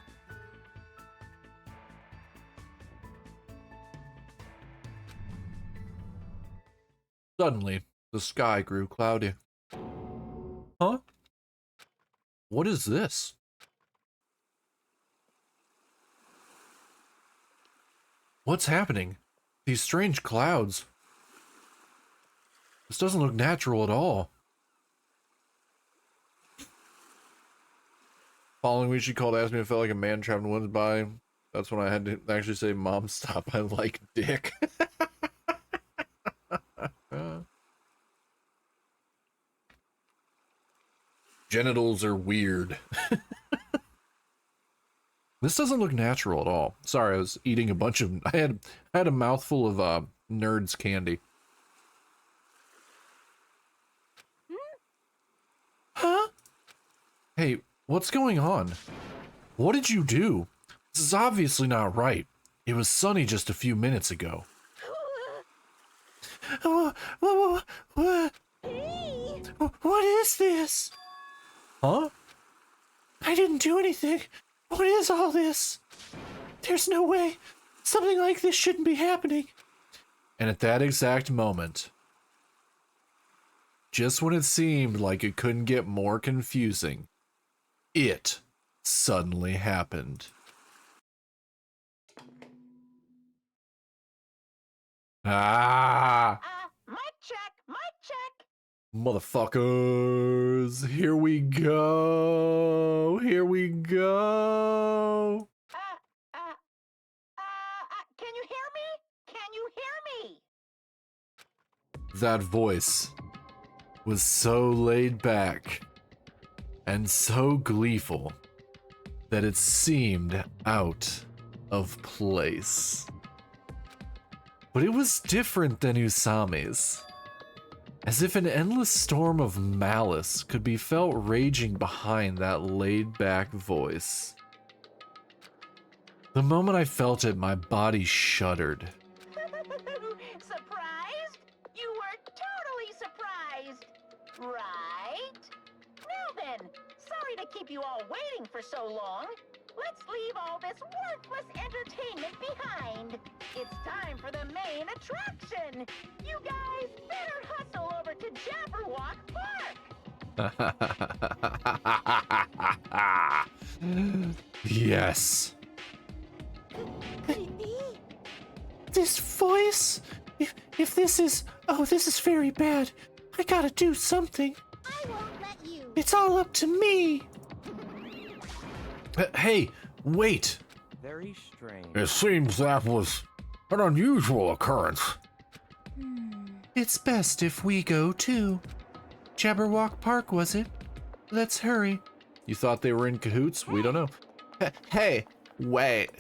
S1: Suddenly, the sky grew cloudy. Huh? What is this? What's happening? These strange clouds. This doesn't look natural at all. Following week, she called, asked me if I felt like a man trapped in the woods by. That's when I had to actually say, Mom, stop, I like dick. Genitals are weird. This doesn't look natural at all. Sorry, I was eating a bunch of... I had a mouthful of Nerds candy. Huh? Hey, what's going on? What did you do? This is obviously not right. It was sunny just a few minutes ago.
S3: What is this?
S1: Huh?
S3: I didn't do anything. What is all this? There's no way. Something like this shouldn't be happening.
S1: And at that exact moment, just when it seemed like it couldn't get more confusing, it suddenly happened. Ah!
S8: Mic check.
S1: Motherfuckers, here we go. Here we go.
S8: Can you hear me? Can you hear me?
S1: That voice was so laid back and so gleeful that it seemed out of place. But it was different than Usami's. As if an endless storm of malice could be felt raging behind that laid-back voice. The moment I felt it, my body shuddered.
S8: Surprised? You were totally surprised, right? Now then, sorry to keep you all waiting for so long. Let's leave all this worthless entertainment behind. It's time for the main attraction. You guys better hustle over to Jabberwock Park.
S1: Yes.
S3: This voice? If this is... Oh, this is very bad. I gotta do something.
S5: I won't let you.
S3: It's all up to me.
S1: Hey, wait.
S6: Very strange.
S10: It seems that was an unusual occurrence.
S3: It's best if we go too. Jabberwock Park, was it? Let's hurry.
S1: You thought they were in cahoots? We don't know. Hey, wait.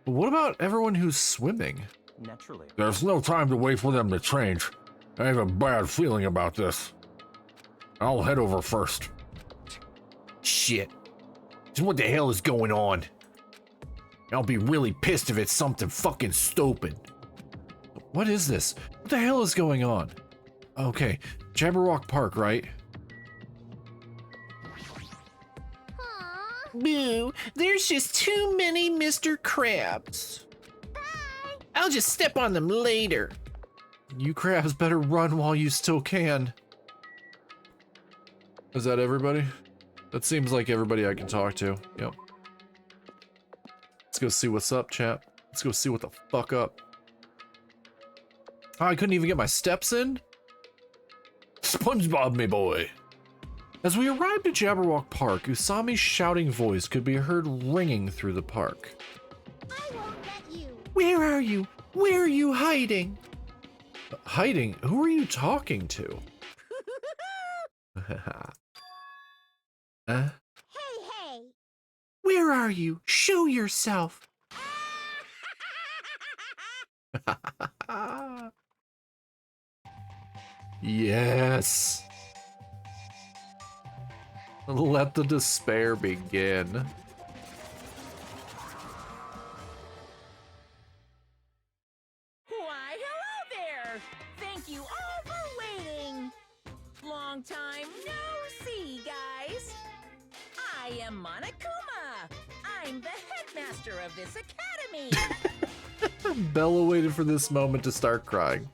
S1: What about everyone who's swimming?
S6: Naturally.
S10: There's no time to wait for them to change. I have a bad feeling about this. I'll head over first.
S9: Shit. So what the hell is going on? I'll be really pissed if it's something fucking stupid.
S1: What is this? What the hell is going on? Okay, Jabberwock Park, right?
S9: Boo, there's just too many Mr. Krabs. I'll just step on them later.
S1: You crabs better run while you still can. Is that everybody? That seems like everybody I can talk to. Yep. Let's go see what's up, chat. Let's go see what the fuck up. Oh, I couldn't even get my steps in?
S10: SpongeBob, me boy.
S1: As we arrived at Jabberwock Park, Usami's shouting voice could be heard ringing through the park.
S5: I won't let you.
S3: Where are you? Where are you hiding?
S1: Hiding? Who are you talking to?
S5: Hey, hey.
S3: Where are you? Show yourself.
S1: Yes. Let the despair begin.
S2: Why, hello there! Thank you all for waiting! Long time no see, guys! I am Monokuma! I'm the headmaster of this academy!
S1: Bella waited for this moment to start crying.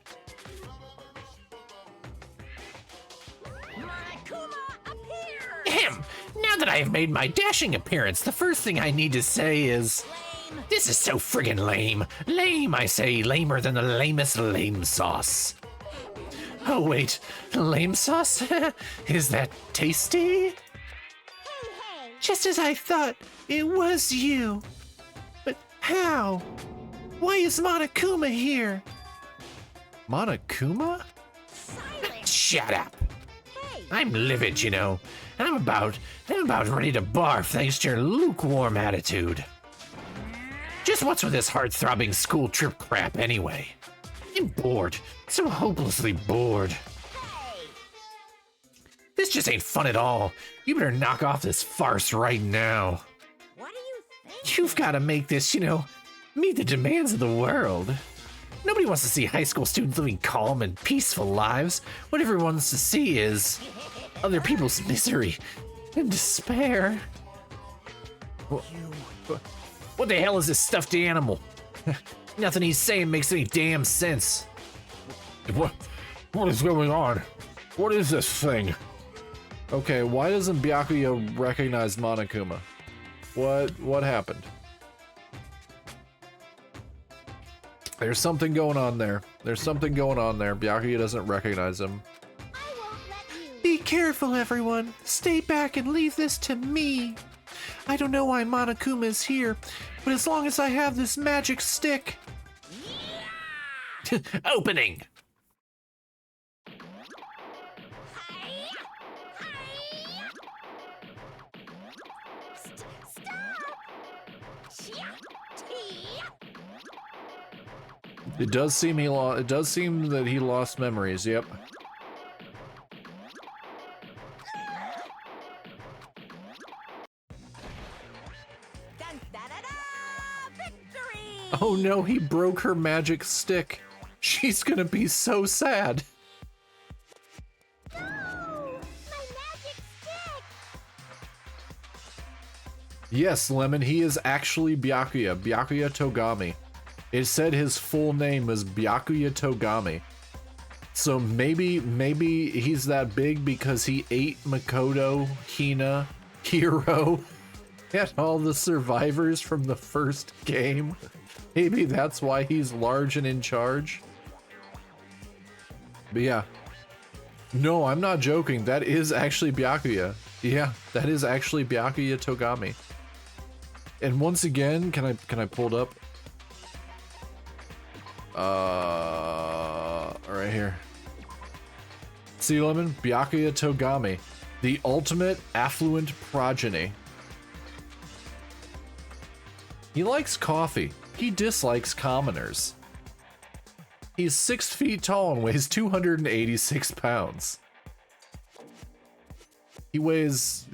S2: Monokuma, appear!
S3: Ahem!
S9: Now that I have made my dashing appearance, the first thing I need to say is...
S2: Lame.
S9: This is so friggin' lame. Lame, I say, lamer than the lamest lame sauce. Oh wait, lame sauce? Is that tasty? Just as I thought, it was you. But how? Why is Monokuma here?
S1: Monokuma?
S9: Shut up. I'm livid, you know. And I'm about ready to barf thanks to your lukewarm attitude. Just what's with this heart-throbbing school trip crap anyway? I'm bored. So hopelessly bored. This just ain't fun at all. You better knock off this farce right now.
S2: What do you think?
S9: You've got to make this, you know, meet the demands of the world. Nobody wants to see high school students living calm and peaceful lives. What everyone wants to see is other people's misery and despair. What the hell is this stuffed animal? Nothing he's saying makes any damn sense.
S10: What is going on? What is this thing?
S1: Okay, why doesn't Byakuya recognize Monokuma? What happened? There's something going on there. There's something going on there. Byakuya doesn't recognize him.
S3: Be careful, everyone. Stay back and leave this to me. I don't know why Monokuma is here, but as long as I have this magic stick...
S9: Opening!
S1: It does seem that he lost memories. Yep.
S2: Victory!
S1: Oh no, he broke her magic stick. She's gonna be so sad.
S5: No! My magic stick!
S1: Yes, Lemon, he is actually Byakuya. Byakuya Togami. It said his full name was Byakuya Togami. So maybe he's that big because he ate Makoto, Hina, Hiro, and all the survivors from the first game. Maybe that's why he's large and in charge. But yeah. No, I'm not joking. That is actually Byakuya. Yeah, that is actually Byakuya Togami. And once again, can I pull it up? Right here. See, Lemon? Byakuya Togami. The ultimate affluent progeny. He likes coffee. He dislikes commoners. He's 6 feet tall and weighs 286 pounds. He weighs,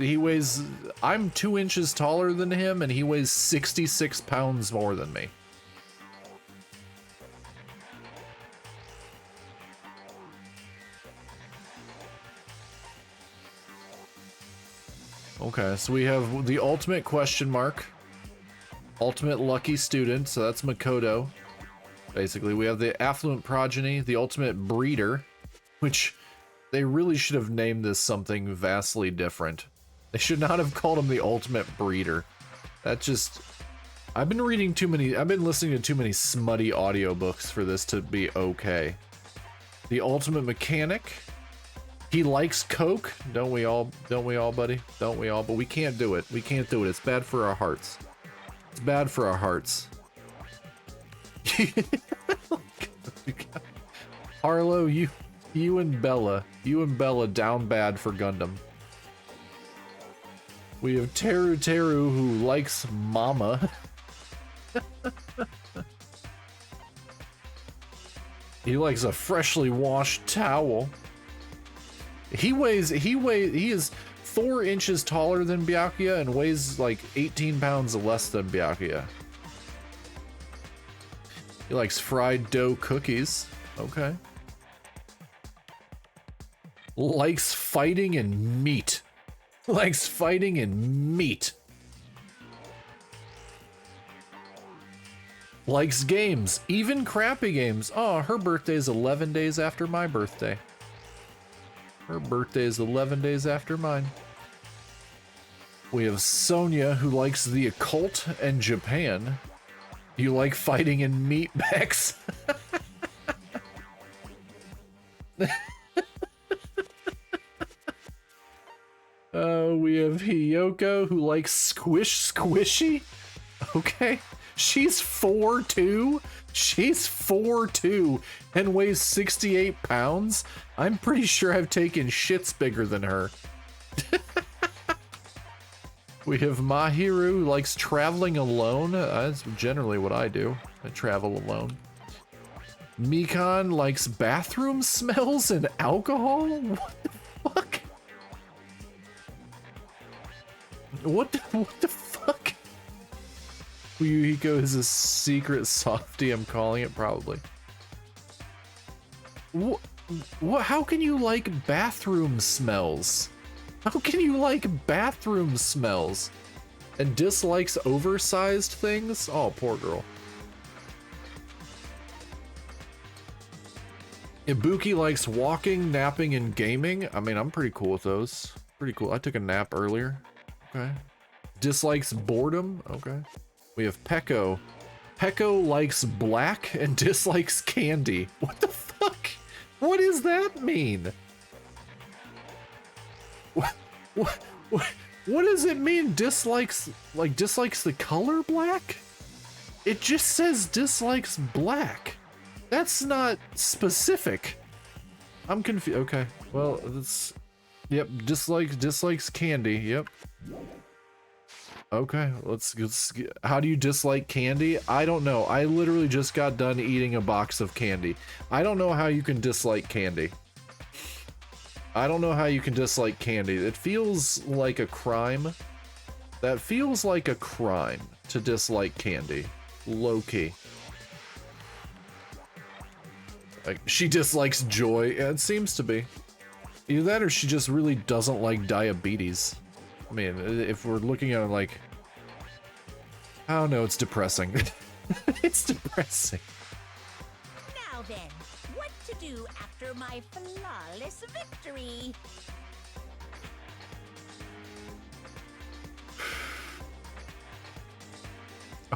S1: I'm 2 inches taller than him and he weighs 66 pounds more than me. Okay, so we have the ultimate question mark. Ultimate lucky student, so that's Makoto. Basically, we have the affluent progeny, the ultimate breeder, which they really should have named this something vastly different. They should not have called him the ultimate breeder. That just... I've been listening to too many smutty audiobooks for this to be okay. The ultimate mechanic. He likes Coke. Don't we all, buddy? Don't we all? But we can't do it. We can't do it. It's bad for our hearts. It's bad for our hearts. Harlow, you and Bella down bad for Gundam. We have Teru who likes Mama. He likes a freshly washed towel. He is 4 inches taller than Byakuya and weighs like 18 pounds less than Byakuya. He likes fried dough cookies. Okay. Likes fighting and meat. Likes fighting and meat. Likes games, even crappy games. Oh, her birthday's 11 days after my birthday. Her birthday is 11 days after mine. We have Sonia, who likes the occult and Japan. You like fighting in meat bags? We have Hiyoko, who likes squishy. Okay. She's 4'2". She's 4'2" and weighs 68 pounds. I'm pretty sure I've taken shits bigger than her. We have Mahiru, who likes traveling alone. That's generally what I do. I travel alone. Mikan likes bathroom smells and alcohol? What the fuck? What the fuck? Yuhiko is a secret softie, I'm calling it, probably. What? How can you like bathroom smells? How can you like bathroom smells? And dislikes oversized things? Oh, poor girl. Ibuki likes walking, napping, and gaming. I mean, I'm pretty cool with those. Pretty cool. I took a nap earlier. Okay. Dislikes boredom. Okay. We have Peko. Peko likes black and dislikes candy. What the fuck? What does that mean? What does it mean? Dislikes the color black? It just says dislikes black. That's not specific. I'm confused. Okay. Well, that's... Yep, dislikes candy. Yep. Okay, let's how do you dislike candy? I don't know. I literally just got done eating a box of candy. I don't know how you can dislike candy. I don't know how you can dislike candy. It feels like a crime. That feels like a crime to dislike candy. Low-key. Like, she dislikes joy. Yeah, it seems to be. Either that or she just really doesn't like diabetes. I mean, if we're looking at it like... I don't know, it's depressing. It's depressing.
S2: Now then, what to do after my flawless victory?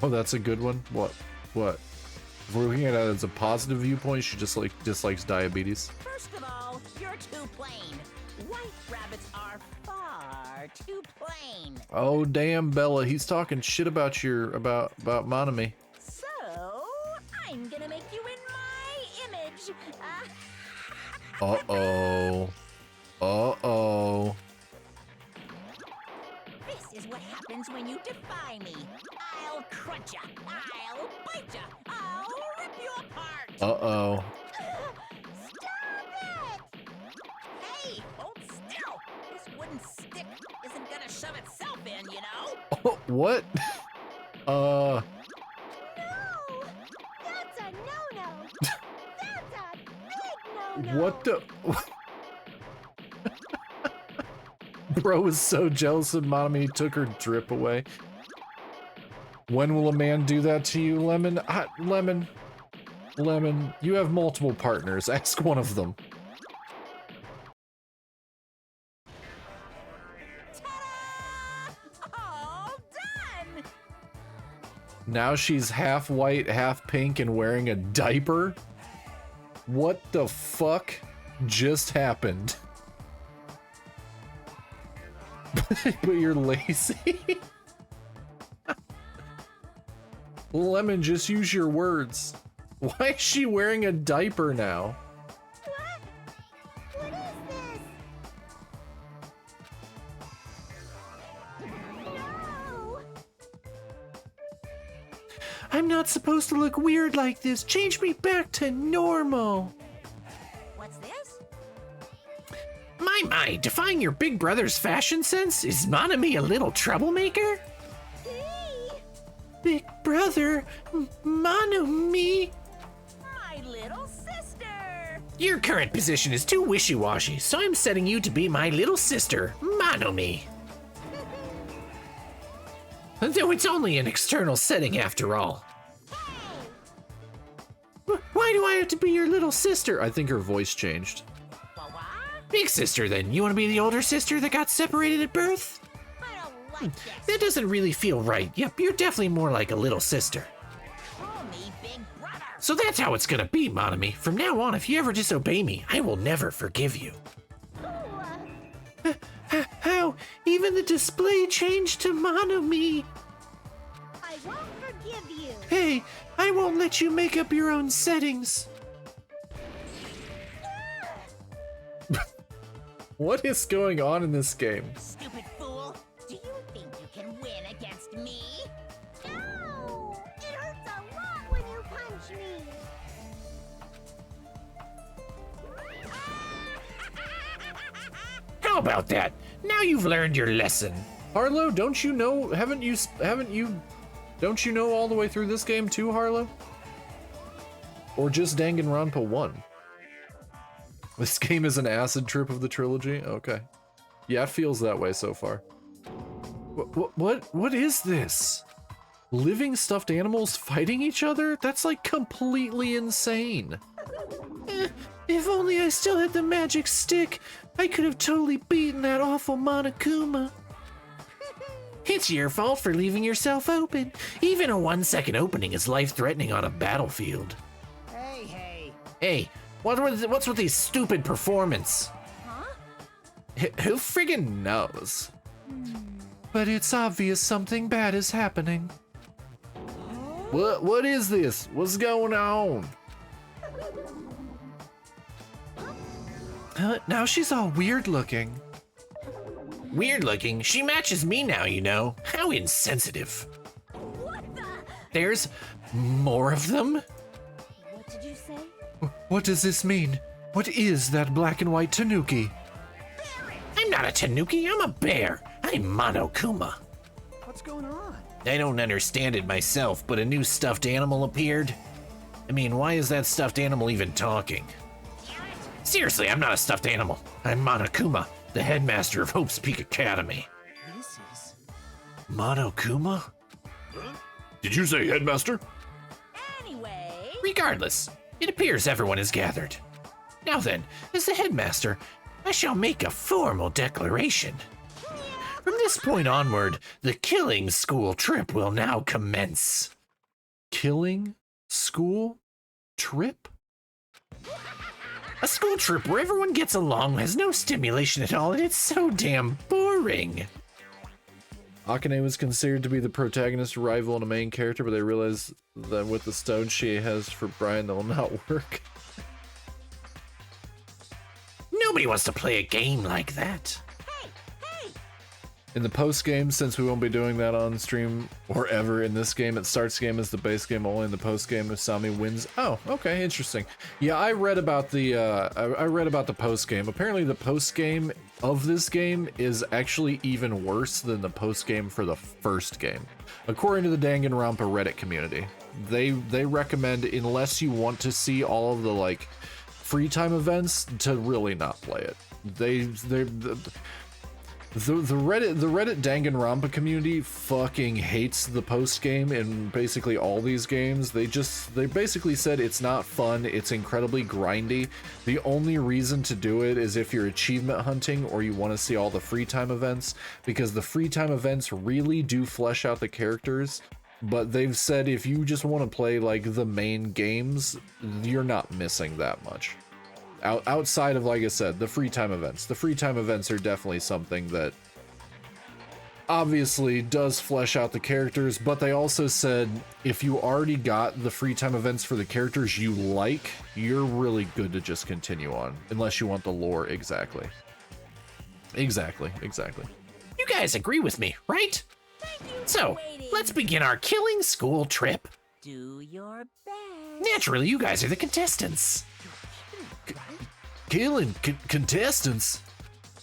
S1: Oh, that's a good one? What? If we're looking at it as a positive viewpoint, she just dislikes diabetes.
S2: First of all, you're too plain. White rabbits are far too plain.
S1: Oh damn, Bella, he's talking shit about about Monami.
S2: So, I'm gonna make you in my image.
S1: Uh-oh. Uh-oh.
S2: This is what happens when you defy me. I'll crunch ya. I'll bite ya. I'll rip you apart.
S1: Uh-oh.
S2: Stop it! Hey, hold still. This wooden stick isn't gonna shove itself in, you know?
S1: Oh, what?
S5: No! That's a no-no! That's a big no-no!
S1: What the? Bro was so jealous of Monami, he took her drip away. When will a man do that to you, Lemon? Lemon, you have multiple partners. Ask one of them.
S2: Ta-da! All done!
S1: Now she's half white, half pink, and wearing a diaper? What the fuck just happened? But you're lazy? Lemon, just use your words. Why is she wearing a diaper now?
S5: What is this? No!
S3: I'm not supposed to look weird like this. Change me back to normal.
S2: What's this?
S9: My, defying your big brother's fashion sense? Is Monami a little troublemaker?
S3: Big brother, Monami.
S2: My little sister!
S9: Your current position is too wishy-washy, so I'm setting you to be my little sister, Monami. Though it's only an external setting after all.
S3: Why do I have to be your little sister?
S1: I think her voice changed.
S9: Big sister, then. You want to be the older sister that got separated at birth?
S2: I don't
S9: That doesn't really feel right. Yep, you're definitely more like a little sister.
S2: Call me Big Brother.
S9: So that's how it's gonna be, Monami. From now on, if you ever disobey me, I will never forgive you. How? Even the display changed to Monami.
S5: I won't forgive you.
S9: Hey, I won't let you make up your own settings.
S1: What is going on in this game?
S2: Stupid fool. Do you think you can win against me?
S5: No! It hurts a lot when you punch me.
S9: How about that? Now you've learned your lesson.
S1: Harlow, don't you know, don't you know all the way through this game too, Harlow? Or just Danganronpa 1? This game is an acid trip of the trilogy? Okay. Yeah, it feels that way so far. What is this? Living stuffed animals fighting each other? That's like completely insane.
S9: If only I still had the magic stick, I could have totally beaten that awful Monokuma. It's your fault for leaving yourself open. Even a 1-second opening is life-threatening on a battlefield.
S6: Hey.
S9: Hey, what's with these stupid performance?
S2: Huh?
S1: Who friggin' knows?
S3: But it's obvious something bad is happening.
S1: What is this? What's going on?
S3: Now she's all weird looking.
S9: Weird looking? She matches me now, you know. How insensitive.
S2: What the?
S9: There's more of them?
S5: What did you say?
S3: What does this mean? What is that black and white tanuki?
S9: I'm not a tanuki, I'm a bear. I'm Monokuma.
S6: What's going on?
S9: I don't understand it myself, but a new stuffed animal appeared. I mean, why is that stuffed animal even talking? Seriously, I'm not a stuffed animal. I'm Monokuma, the headmaster of Hope's Peak Academy.
S6: This is...
S9: Monokuma?
S10: Did you say headmaster?
S2: Anyway.
S9: Regardless, it appears everyone is gathered. Now then, as the headmaster, I shall make a formal declaration. From this point onward, the killing school trip will now commence.
S1: Killing school trip?
S9: A school trip where everyone gets along, has no stimulation at all, and it's so damn boring.
S1: Akane was considered to be the protagonist, rival, and a main character, but they realized that with the stone she has for Brian, that will not work.
S9: Nobody wants to play a game like that.
S1: In the post game, since we won't be doing that on stream or ever in this game, it starts game as the base game only. In the post game, Usami wins. Oh, okay, interesting. Yeah, I read about the I read about the post game. Apparently, the post game of this game is actually even worse than the post game for the first game, according to the Danganronpa Reddit community. They recommend, unless you want to see all of the like free time events, to really not play it. The Reddit Danganronpa community fucking hates the post game in basically all these games. They basically said it's not fun, it's incredibly grindy. The only reason to do it is if you're achievement hunting or you want to see all the free time events, because the free time events really do flesh out the characters. But they've said if you just want to play like the main games, you're not missing that much. Outside of, like I said, the free time events. The free time events are definitely something that obviously does flesh out the characters, but they also said if you already got the free time events for the characters you like, you're really good to just continue on, unless you want the lore exactly. Exactly.
S9: You guys agree with me, right? So, let's begin our killing school trip.
S2: Do your best.
S9: Naturally, you guys are the contestants.
S1: Killing contestants?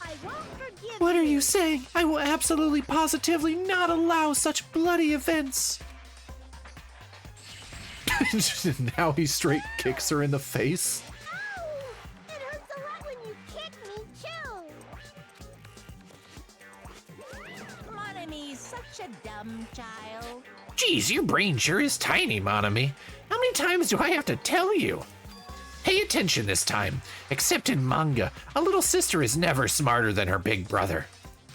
S5: I won't forgive
S9: What are you saying? I will absolutely positively not allow such bloody events.
S1: Now he straight kicks her in the face.
S5: Ow! It hurts a lot when you kick me, too.
S2: Monami's such a dumb child.
S9: Geez, your brain sure is tiny, Monami. How many times do I have to tell you? Pay attention this time. Except in manga, a little sister is never smarter than her big brother.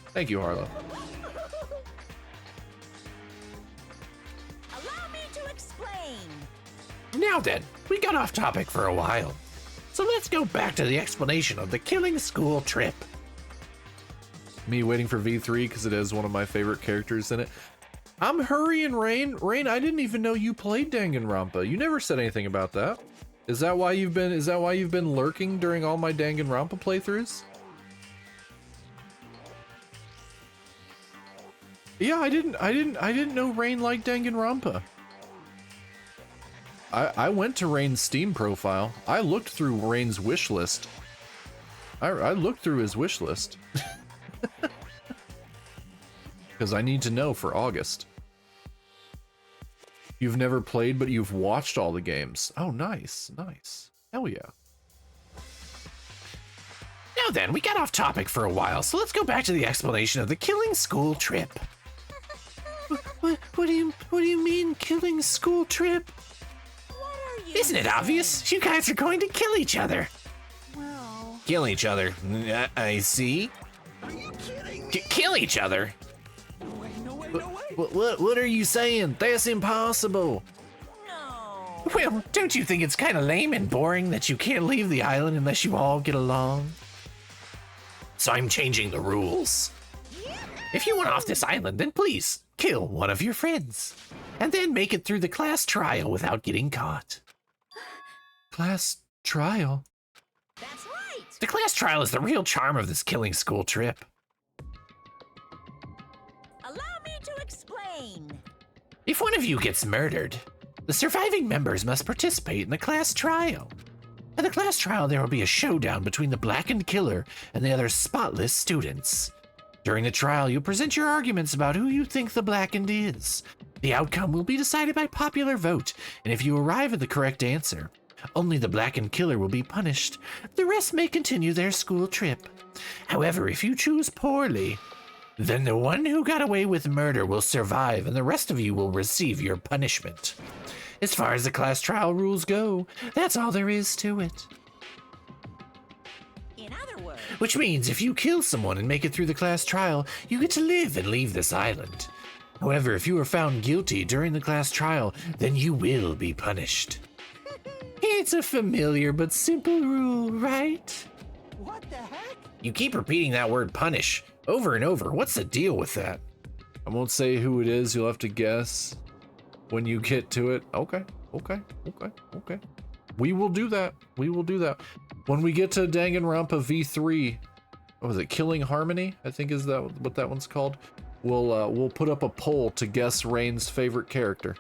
S1: Thank you, Harlow.
S9: Now then, we got off topic for a while. So let's go back to the explanation of the killing school trip.
S1: Me waiting for V3 because it has one of my favorite characters in it. I'm hurrying, Rain. Rain, I didn't even know you played Danganronpa. You never said anything about that. Is that why you've been lurking during all my Danganronpa playthroughs? Yeah, I didn't know Rain liked Danganronpa. I went to Rain's Steam profile. I looked through Rain's wish list. I looked through his wish list. Because I need to know for August. You've never played, but you've watched all the games. Oh, nice, nice. Hell yeah.
S9: Now then, we got off topic for a while, so let's go back to the explanation of the killing school trip. What do you mean, killing school trip? Isn't it obvious? You guys are going to kill each other.
S5: Well...
S9: Kill each other. I see.
S4: Are you kidding me?
S9: Kill each other?
S4: No way.
S1: What are you saying? That's impossible.
S2: No.
S9: Well, don't you think it's kind of lame and boring that you can't leave the island unless you all get along? So I'm changing the rules. If you want off this island, then please kill one of your friends. And then make it through the class trial without getting caught.
S3: Class trial?
S2: That's right.
S9: The class trial is the real charm of this killing school trip.
S2: Allow me to explain.
S9: If one of you gets murdered, the surviving members must participate in the class trial. At the class trial, there will be a showdown between the blackened killer and the other spotless students. During the trial, you'll present your arguments about who you think the blackened is. The outcome will be decided by popular vote, and if you arrive at the correct answer, only the blackened killer will be punished. The rest may continue their school trip. However, if you choose poorly, then the one who got away with murder will survive and the rest of you will receive your punishment. As far as the class trial rules go, that's all there is to it.
S2: In other words,
S9: Which means if you kill someone and make it through the class trial, you get to live and leave this island. However, if you are found guilty during the class trial, then you will be punished. It's a familiar but simple rule, right?
S6: What the heck?
S9: You keep repeating that word punish over and over. What's the deal with that?
S1: I won't say who it is. You'll have to guess when you get to it. Okay. We will do that. When we get to Danganronpa V3, what was it? Killing Harmony, I think is that what that one's called. We'll put up a poll to guess Rain's favorite character.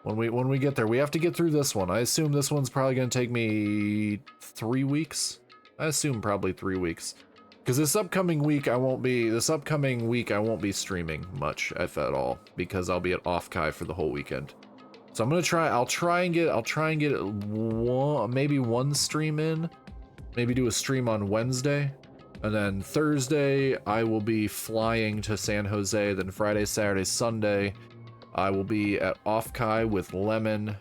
S1: When we get there, we have to get through this one. I assume this one's probably gonna take me 3 weeks. I assume probably 3 weeks. Because this upcoming week I won't be streaming much, if at all, because I'll be at Off-Kai for the whole weekend. So I'm gonna try. I'll try and get maybe one stream in, maybe do a stream on Wednesday, and then Thursday I will be flying to San Jose. Then Friday, Saturday, Sunday, I will be at Off-Kai with Lemon,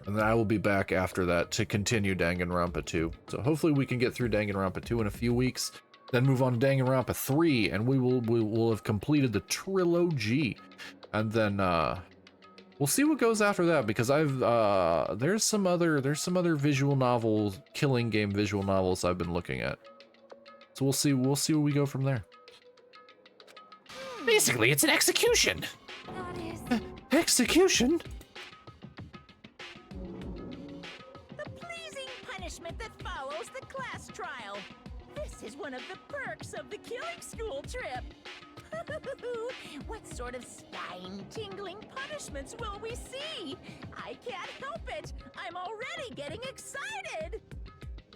S1: and then I will be back after that to continue Danganronpa 2. So hopefully we can get through Danganronpa 2 in a few weeks, then move on to Danganronpa 3, and we will have completed the trilogy, and then we'll see what goes after that, because there's some other visual novels, killing game visual novels I've been looking at. So we'll see where we go from there.
S9: Basically, it's an execution.
S5: That is...
S9: Execution?
S2: the pleasing punishment that follows the class trial. This is one of the perks of the killing school trip. What sort of spine-tingling punishments will we see? I can't help it. I'm already getting excited.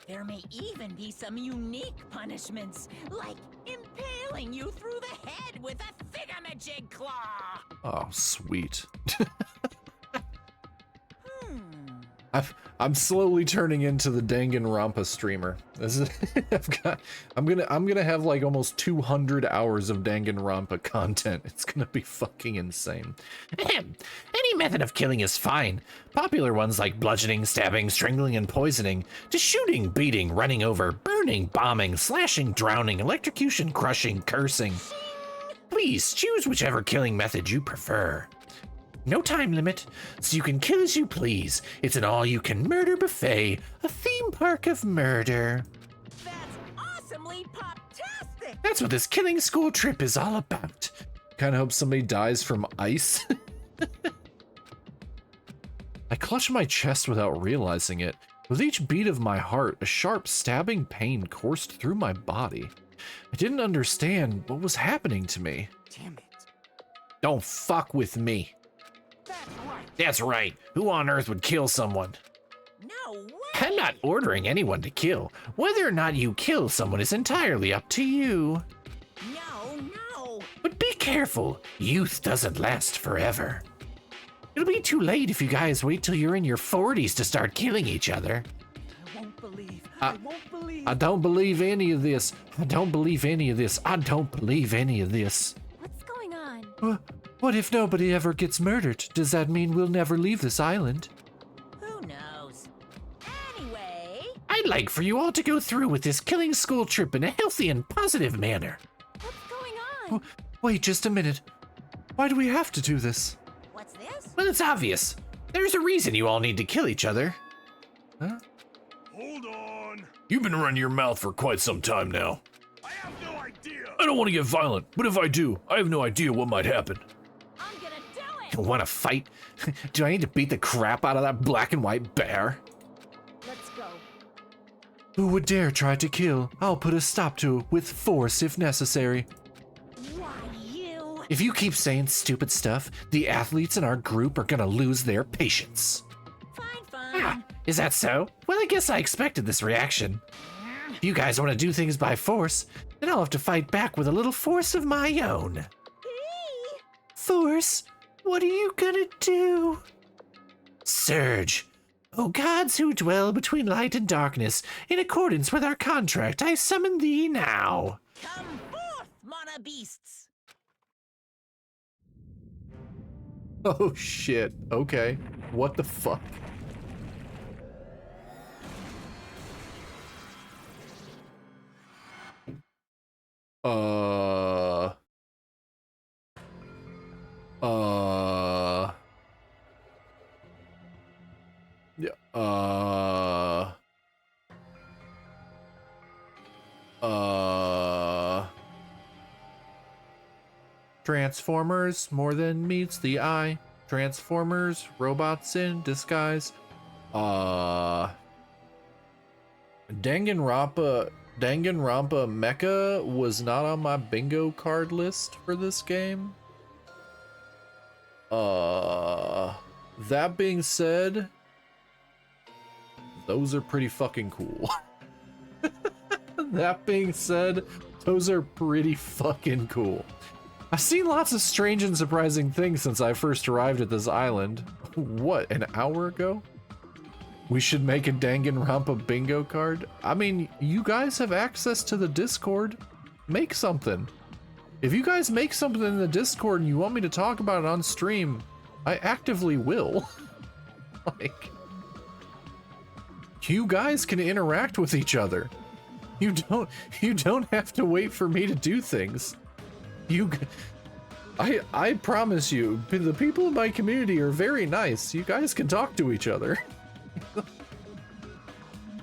S2: There may even be some unique punishments, like impaling you through the head with a thingamajig claw.
S1: Oh, sweet.
S2: Hmm.
S1: I'm slowly turning into the Danganronpa streamer. This is, I'm gonna have like almost 200 hours of Danganronpa content. It's gonna be fucking insane.
S9: Any method of killing is fine. Popular ones like bludgeoning, stabbing, strangling, and poisoning, to shooting, beating, running over, burning, bombing, slashing, drowning, electrocution, crushing, cursing. Please choose whichever killing method you prefer. No time limit, so you can kill as you please. It's an all-you-can-murder buffet, a theme park of murder.
S2: That's awesomely pop-tastic!
S9: That's what this killing school trip is all about.
S1: Kinda hope somebody dies from ice. I clutch my chest without realizing it. With each beat of my heart, a sharp stabbing pain coursed through my body. I didn't understand what was happening to me.
S6: Damn it.
S9: Don't fuck with me. That's right. Who on earth would kill someone?
S2: No way!
S9: I'm not ordering anyone to kill. Whether or not you kill someone is entirely up to you.
S2: No.
S9: But be careful. Youth doesn't last forever. It'll be too late if you guys wait till you're in your 40s to start killing each other.
S6: I won't believe. I won't believe.
S1: I don't believe any of this. I don't believe any of this. I don't believe any of this.
S5: What's going on?
S3: What if nobody ever gets murdered? Does that mean we'll never leave this island?
S2: Who knows? Anyway,
S9: I'd like for you all to go through with this killing school trip in a healthy and positive manner.
S5: What's going on?
S3: Wait just a minute. Why do we have to do this?
S2: what's this?
S9: Well, it's obvious. There's a reason you all need to kill each other.
S3: Huh?
S4: Hold on.
S10: You've been running your mouth for quite some time now.
S4: I have no idea.
S10: I don't want to get violent, but if I do, I have no idea what might happen.
S2: I'm gonna do
S9: You
S2: it!
S9: want to fight? Do I need to beat the crap out of that black and white bear?
S2: Let's go.
S3: Who would dare try to kill? I'll put a stop to it with force if necessary.
S2: Why, you?
S9: If you keep saying stupid stuff, the athletes in our group are gonna lose their patience.
S2: Fine.
S9: Is that so? Well, I guess I expected this reaction. If you guys want to do things by force, then I'll have to fight back with a little force of my own. Force? What are you gonna do? Surge. O gods who dwell between light and darkness, in accordance with our contract, I summon thee now.
S2: Come forth, Mana Beasts!
S1: Oh shit. Okay. What the fuck? Transformers, more than meets the eye. Transformers, robots in disguise. Danganronpa Mecha was not on my bingo card list for this game. That being said, those are pretty fucking cool. That being said, those are pretty fucking cool. I've seen lots of strange and surprising things since I first arrived at this island. What, an hour ago? We should make a Danganronpa bingo card? I mean, you guys have access to the Discord. Make something. If you guys make something in the Discord and you want me to talk about it on stream, I actively will. Like, you guys can interact with each other. You don't have to wait for me to do things. I promise you, the people in my community are very nice. You guys can talk to each other.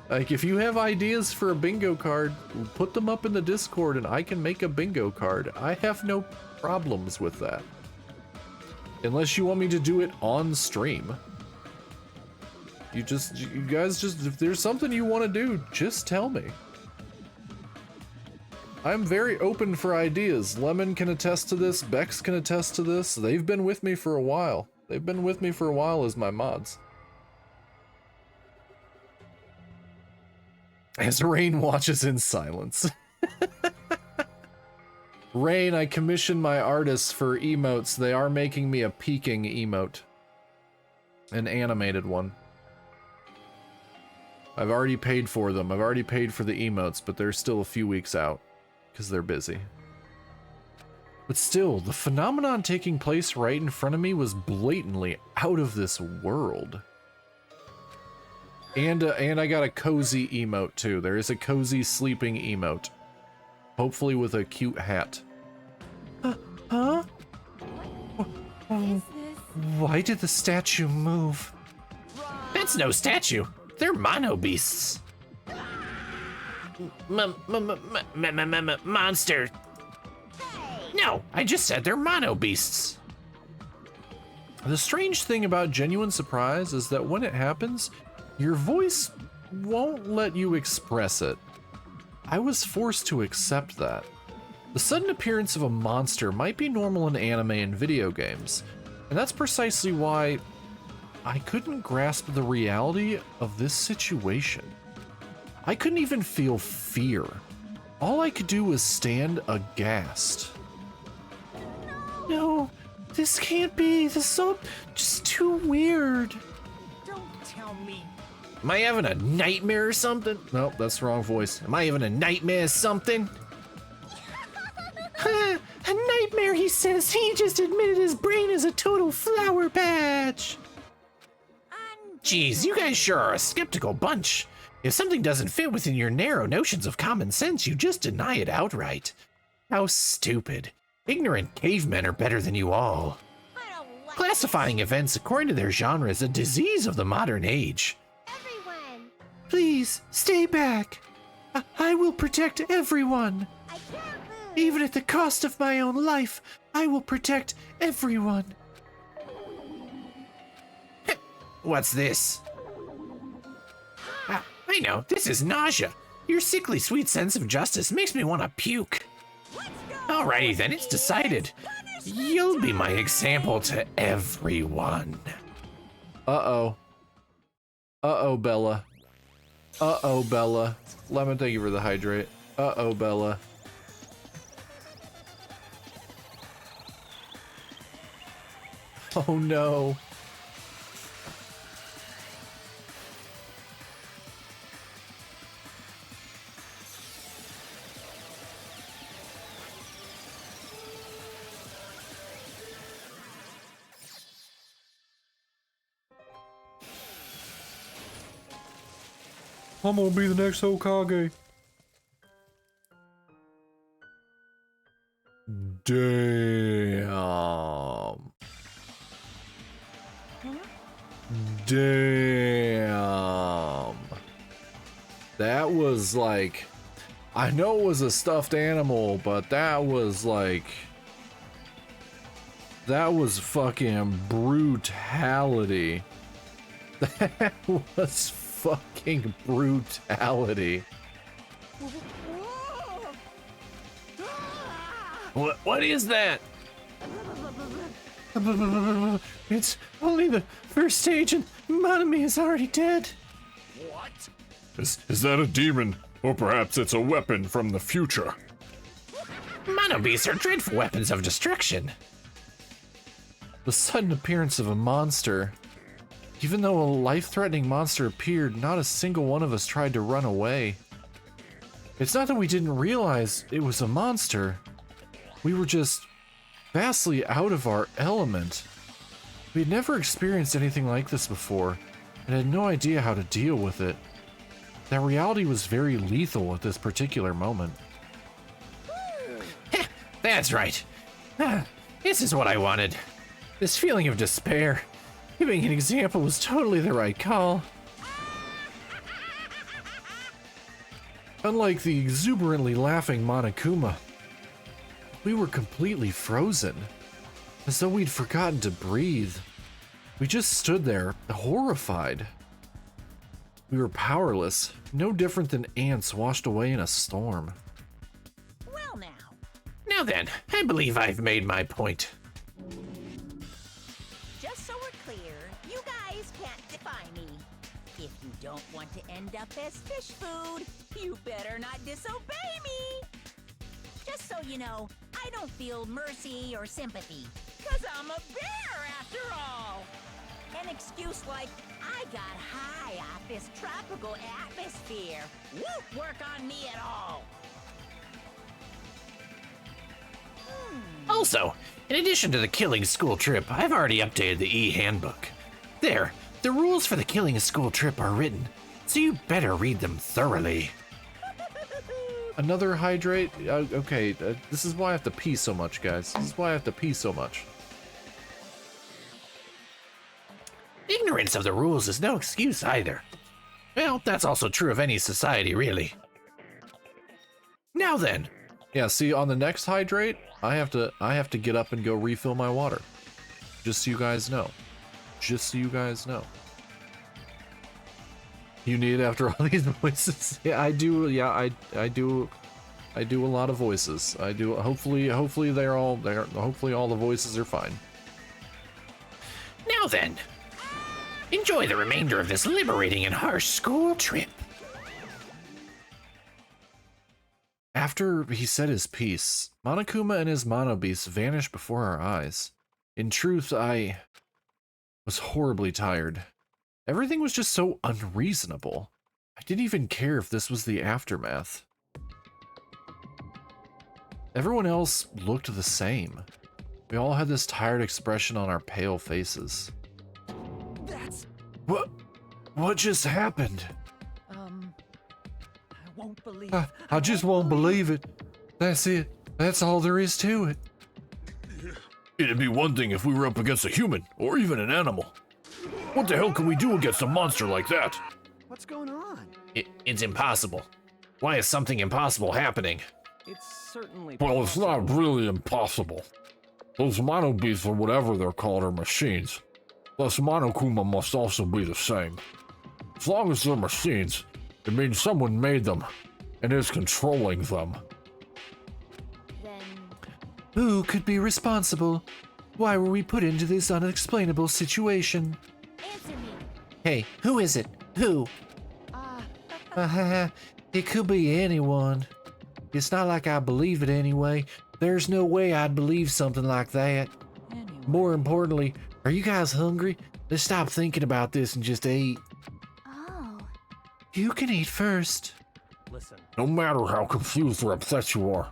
S1: Like, if you have ideas for a bingo card, put them up in the Discord and I can make a bingo card. I have no problems with that. Unless you want me to do it on stream. You guys just, if there's something you want to do, just tell me. I'm very open for ideas. Lemon can attest to this, Bex can attest to this. They've been with me for a while. They've been with me for a while as my mods. As Rain watches in silence. Rain, I commissioned my artists for emotes. They are making me a peeking emote. An animated one. I've already paid for them. I've already paid for the emotes, but they're still a few weeks out. Because they're busy. But still, the phenomenon taking place right in front of me was blatantly out of this world. And I got a cozy emote too. There is a cozy sleeping emote. Hopefully with a cute hat.
S5: What is this?
S3: Why did the statue move?
S9: That's no statue. They're mono beasts. Monster. No, I just said they're mono beasts.
S3: The strange thing about genuine surprise is that when it happens, your voice won't let you express it. I was forced to accept that. The sudden appearance of a monster might be normal in anime and video games, and that's precisely why I couldn't grasp the reality of this situation. I couldn't even feel fear. All I could do was stand aghast. No, this can't be. This is all just too weird.
S6: Don't tell me.
S9: Am I having a nightmare or something?
S3: Nope, that's the wrong voice.
S9: Am I having a nightmare or something? A nightmare, he says. He just admitted his brain is a total flower patch. Geez, you guys sure are a skeptical bunch. If something doesn't fit within your narrow notions of common sense, you just deny it outright. How stupid. Ignorant cavemen are better than you all. Classifying events according to their genre is a disease of the modern age.
S5: Everyone!
S3: Please, stay back. I will protect everyone.
S5: I can't move!
S3: Even at the cost of my own life, I will protect everyone.
S9: What's this? I know, this is nausea. Your sickly sweet sense of justice makes me want to puke. Alrighty then, it's decided. You'll be my example to everyone.
S3: Uh-oh. Uh-oh, Bella. Uh-oh, Bella. Lemon, thank you for the hydrate. Uh-oh, Bella. Oh no. I'm gonna be the next Hokage. Damn. Damn. That was like, I know it was a stuffed animal, but that was like, that was fucking brutality. That was fucking brutality.
S9: What is that?
S3: It's only the first stage and Monami is already dead.
S4: What?
S10: Is that a demon? Or perhaps it's a weapon from the future?
S9: Mono beasts are dreadful weapons of destruction.
S3: The sudden appearance of a monster. Even though a life-threatening monster appeared, not a single one of us tried to run away. It's not that we didn't realize it was a monster. We were just vastly out of our element. We had never experienced anything like this before, and had no idea how to deal with it. That reality was very lethal at this particular moment.
S9: That's right. This is what I wanted. This feeling of despair. Giving an example was totally the right call.
S3: Unlike the exuberantly laughing Monokuma, we were completely frozen, as though we'd forgotten to breathe. We just stood there, horrified. We were powerless, no different than ants washed away in a storm.
S2: Well now.
S9: Now then, I believe I've made my point.
S2: Just so we're clear, you guys can't defy me. If you don't want to end up as fish food, you better not disobey me. Just so you know, I don't feel mercy or sympathy, 'cause I'm a bear after all. An excuse like, I got high off this tropical atmosphere, won't work on me at all.
S9: Also, in addition to the killing school trip, I've already updated the e-handbook. There, the rules for the killing school trip are written, so you better read them thoroughly.
S3: Another hydrate? Okay, this is why I have to pee so much, guys. This is why I have to pee so much.
S9: ignorance of the rules is no excuse either. Well, that's also true of any society, really. Now then.
S1: Yeah, see, on the next hydrate, I have to get up and go refill my water. Just so you guys know. Just so you guys know. You need it after all these voices? Yeah, I do. Yeah, I do. I do a lot of voices. I do. Hopefully hopefully all the voices are fine.
S9: Now then. Enjoy the remainder of this liberating and harsh school trip.
S1: After he said his piece, Monokuma and his Mono Beast vanished before our eyes. In truth, I was horribly tired. Everything was just so unreasonable. I didn't even care if this was the aftermath. Everyone else looked the same. We all had this tired expression on our pale faces.
S6: That's...
S1: What just happened?
S6: I won't believe...
S3: I just won't believe it. That's it. That's all there is to it.
S10: It'd be one thing if we were up against a human, or even an animal. What the hell can we do against a monster like that?
S4: What's going on?
S9: It's impossible. Why is something impossible happening?
S6: It's certainly...
S10: Well, it's not really impossible. Those Mono Beasts or whatever they're called are machines. Plus, Monokuma must also be the same. As long as they're machines, it means someone made them, and is controlling them.
S5: Then
S3: Who could be responsible? Why were we put into this unexplainable situation?
S5: answer me.
S3: Hey, who is it? Who? It could be anyone. It's not like I believe it anyway. There's no way I'd believe something like that.
S6: Anyway.
S3: More importantly, are you guys hungry? Let's stop thinking about this and just eat.
S5: Oh.
S3: You can eat first.
S7: Listen,
S10: No matter how confused or upset you are,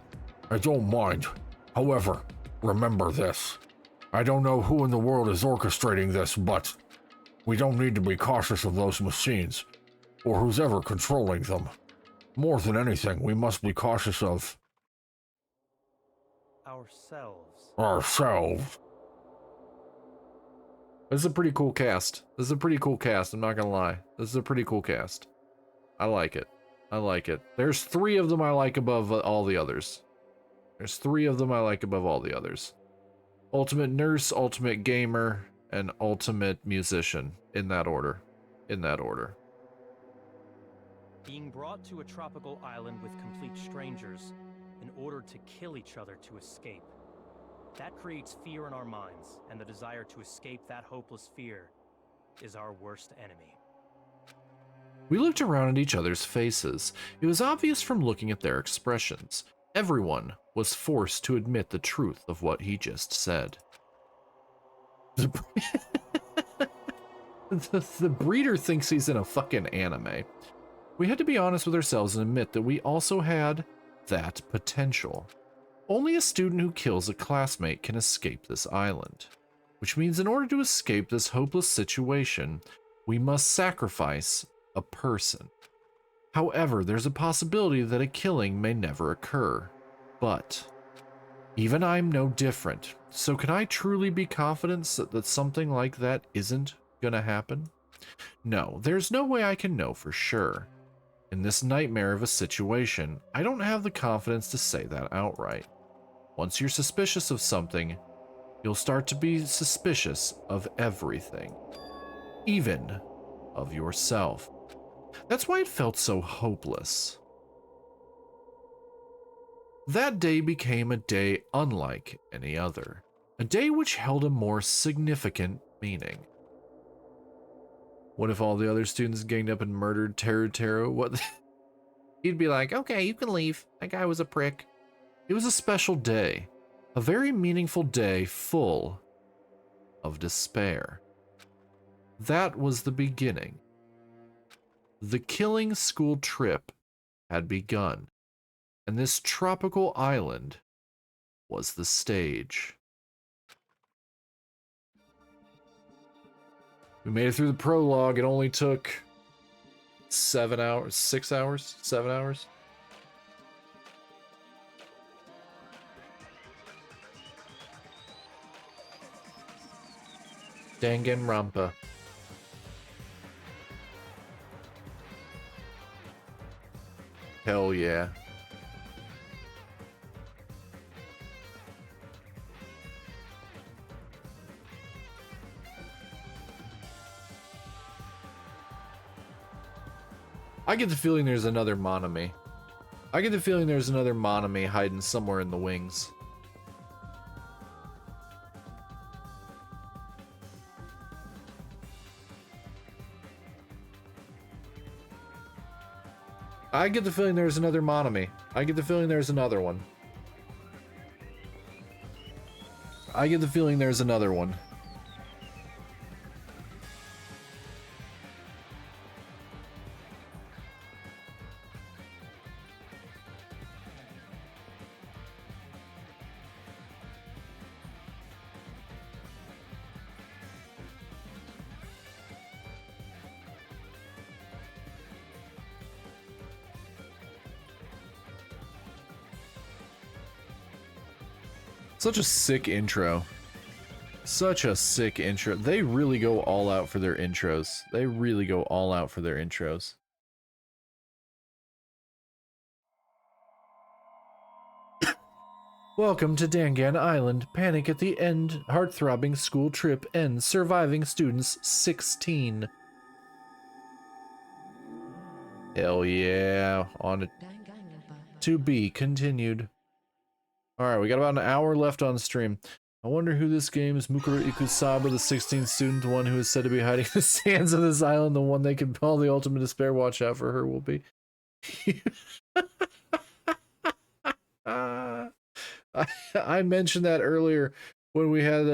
S10: I don't mind. However, remember this. I don't know who in the world is orchestrating this, but we don't need to be cautious of those machines, or who's ever controlling them. More than anything, we must be cautious of
S7: ourselves.
S10: ourselves.
S1: This is a pretty cool cast. This is a pretty cool cast, I'm not gonna lie. This is a pretty cool cast. I like it. I like it. There's 3 of them I like above all the others. There's 3 of them I like above all the others. Ultimate Nurse, Ultimate Gamer, and Ultimate Musician. In that order. In that order.
S7: Being brought to a tropical island with complete strangers in order to kill each other to escape. That creates fear in our minds, and the desire to escape that hopeless fear is our worst enemy.
S1: We looked around at each other's faces. It was obvious from looking at their expressions. Everyone was forced to admit the truth of what he just said. The breeder thinks he's in a fucking anime. We had to be honest with ourselves and admit that we also had that potential. Only a student who kills a classmate can escape this island. Which means in order to escape this hopeless situation, we must sacrifice a person. However, there's a possibility that a killing may never occur. But even I'm no different. So can I truly be confident that something like that isn't gonna happen? No, there's no way I can know for sure. In this nightmare of a situation, I don't have the confidence to say that outright. Once you're suspicious of something, you'll start to be suspicious of everything. Even of yourself. That's why it felt so hopeless. That day became a day unlike any other. A day which held a more significant meaning. What if all the other students ganged up and murdered Teru? What? He'd be like, okay, you can leave. That guy was a prick. It was a special day. A very meaningful day full of despair. That was the beginning. The killing school trip had begun, and this tropical island was the stage. We made it through the prologue. It only took 7 hours, 6 hours, 7 hours. Danganronpa. Hell yeah. I get the feeling there's another Monami. I get the feeling there's another Monami hiding somewhere in the wings. I get the feeling there's another Monami. I get the feeling there's another one. I get the feeling there's another one. Such a sick intro. Such a sick intro. They really go all out for their intros. They really go all out for their intros. Welcome to Dangan Island. Panic at the end. Heart-throbbing school trip ends. Surviving students 16. Hell yeah. On it. To be continued. Alright, we got about an hour left on stream. I wonder who this game is. Mukuro Ikusaba, the 16th student, the one who is said to be hiding in the sands of this island, the one they can call the ultimate despair. Watch out for her will be. I mentioned that earlier when we had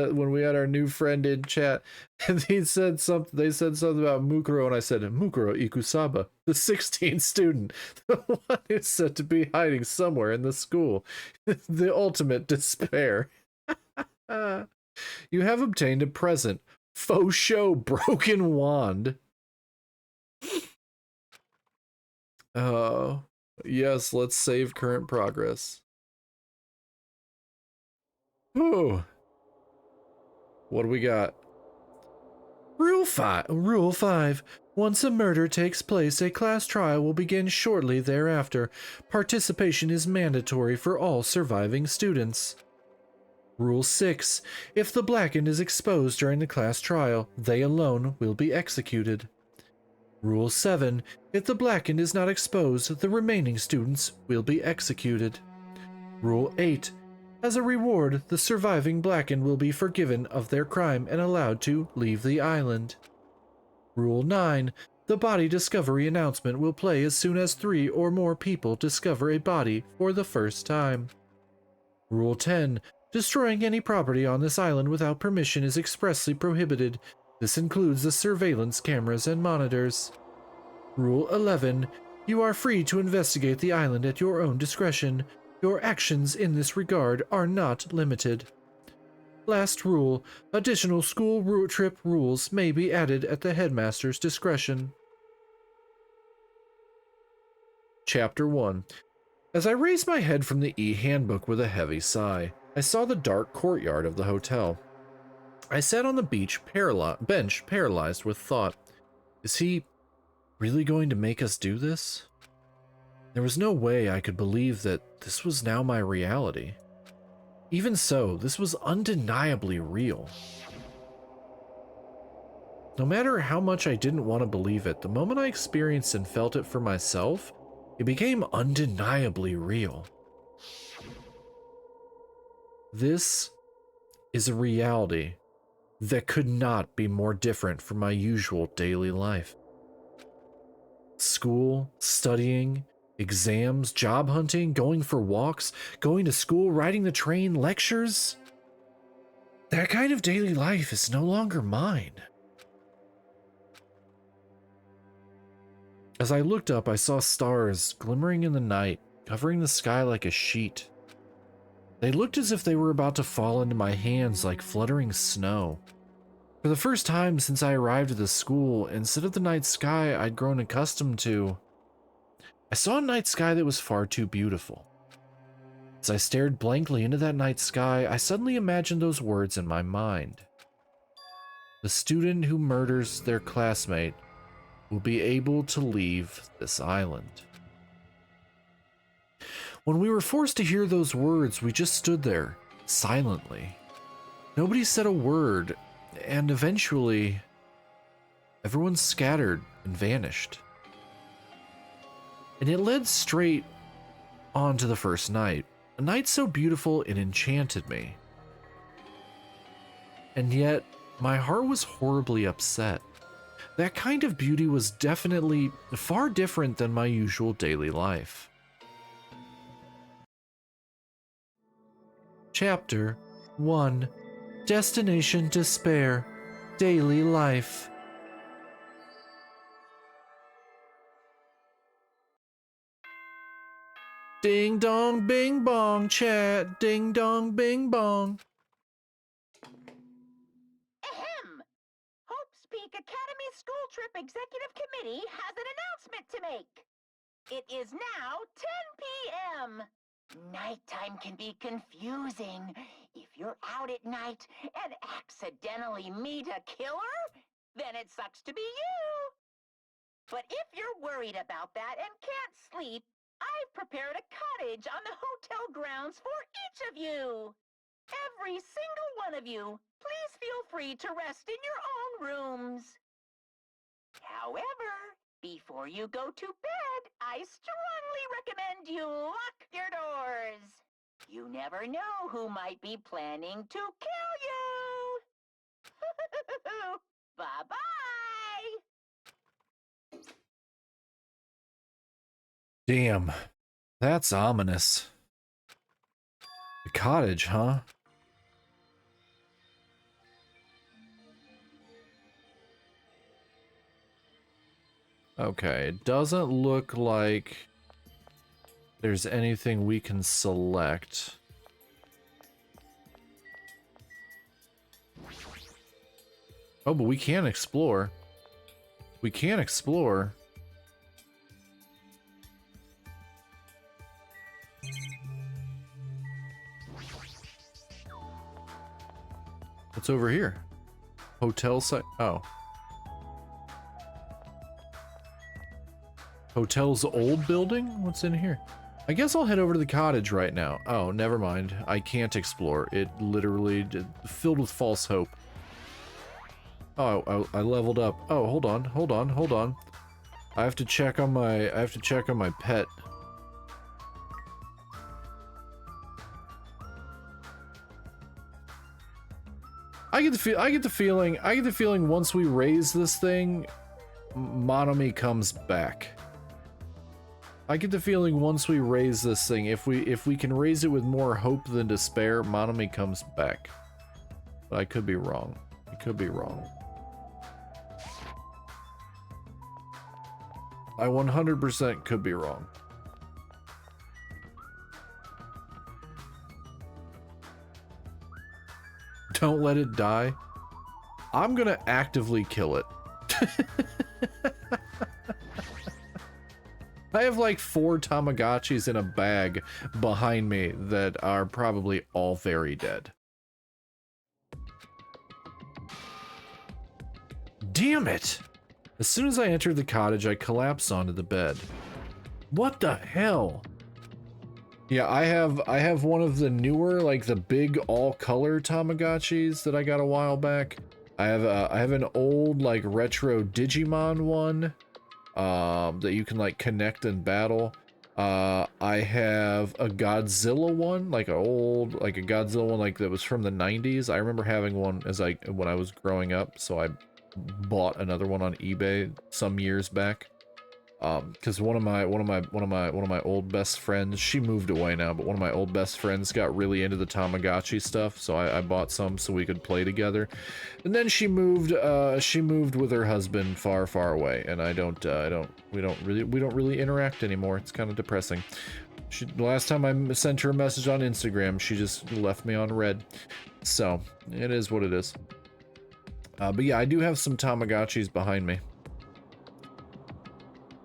S1: our new friend in chat, and they said something about Mukuro, and I said Mukuro Ikusaba, the 16th student, the one who's said to be hiding somewhere in the school, the ultimate despair. You have obtained a present. Faux show broken wand. Yes, let's save current progress. Ooh. What do we got? Rule 5. Once a murder takes place, a class trial will begin shortly thereafter. Participation is mandatory for all surviving students. Rule 6. If the blackened is exposed during the class trial, they alone will be executed. Rule 7. If the blackened is not exposed, the remaining students will be executed. Rule 8. As a reward, the surviving blackened will be forgiven of their crime and allowed to leave the island. Rule 9. The body discovery announcement will play as soon as 3 or more people discover a body for the first time. Rule 10. Destroying any property on this island without permission is expressly prohibited. This includes the surveillance cameras and monitors. Rule 11. You are free to investigate the island at your own discretion. Your actions in this regard are not limited. Last rule. Additional school road trip rules may be added at the headmaster's discretion. Chapter 1. As I raised my head from the e-handbook with a heavy sigh, I saw the dark courtyard of the hotel. I sat on the bench paralyzed with thought. Is he really going to make us do this? There was no way I could believe that this was now my reality. Even so, this was undeniably real. No matter how much I didn't want to believe it, the moment I experienced and felt it for myself, it became undeniably real. This is a reality that could not be more different from my usual daily life. School, studying, exams, job hunting, going for walks, going to school, riding the train, lectures. That kind of daily life is no longer mine. As I looked up, I saw stars glimmering in the night, covering the sky like a sheet. They looked as if they were about to fall into my hands like fluttering snow. For the first time since I arrived at the school, instead of the night sky I'd grown accustomed to, I saw a night sky that was far too beautiful. As I stared blankly into that night sky, I suddenly imagined those words in my mind. The student who murders their classmate will be able to leave this island.
S3: When we were forced to hear those words, we just stood there, silently. Nobody said a word, and eventually, everyone scattered and vanished. And it led straight on to the first night, a night so beautiful it enchanted me. And yet, my heart was horribly upset. That kind of beauty was definitely far different than my usual daily life. Chapter 1: Destination Despair, Daily Life. Ding dong bing bong chat, ding dong bing bong.
S8: Ahem! Hope's Peak Academy School Trip Executive Committee has an announcement to make. It is now 10 p.m. Nighttime can be confusing. If you're out at night and accidentally meet a killer, then it sucks to be you. But if you're worried about that and can't sleep, I've prepared a cottage on the hotel grounds for each of you. Every single one of you, please feel free to rest in your own rooms. However, before you go to bed, I strongly recommend you lock your doors. You never know who might be planning to kill you. Bye-bye.
S3: Damn, that's ominous. The cottage, huh? Okay, it doesn't look like there's anything we can select. Oh, but we can explore. We can explore. What's over here? Hotel site. Oh. Hotel's old building? What's in here? I guess I'll head over to the cottage right now. Oh, never mind. I can't explore. It literally filled with false hope. Oh, I leveled up. Oh, hold on. I have to check on my pet. I get the feeling once we raise this thing, Monomi comes back. I get the feeling once we raise this thing, if we can raise it with more hope than despair, Monomi comes back. But I could be wrong. I could be wrong. I 100% could be wrong. Don't let it die. I'm gonna actively kill it. I have like 4 Tamagotchis in a bag behind me that are probably all very dead. Damn it! As soon as I entered the cottage, I collapsed onto the bed. What the hell? Yeah, I have one of the newer, like the big all-color Tamagotchis that I got a while back. I have an old like retro Digimon one that you can like connect and battle. I have a Godzilla one, like a Godzilla one like that was from the 90s. I remember having one when I was growing up, so I bought another one on eBay some years back. Because one of my old best friends, she moved away now, but one of my old best friends got really into the Tamagotchi stuff, so I bought some so we could play together. And then she moved with her husband far, far away, and we don't really interact anymore. It's kind of depressing. The last time I sent her a message on Instagram, she just left me on red. So it is what it is. But yeah, I do have some Tamagotchis behind me.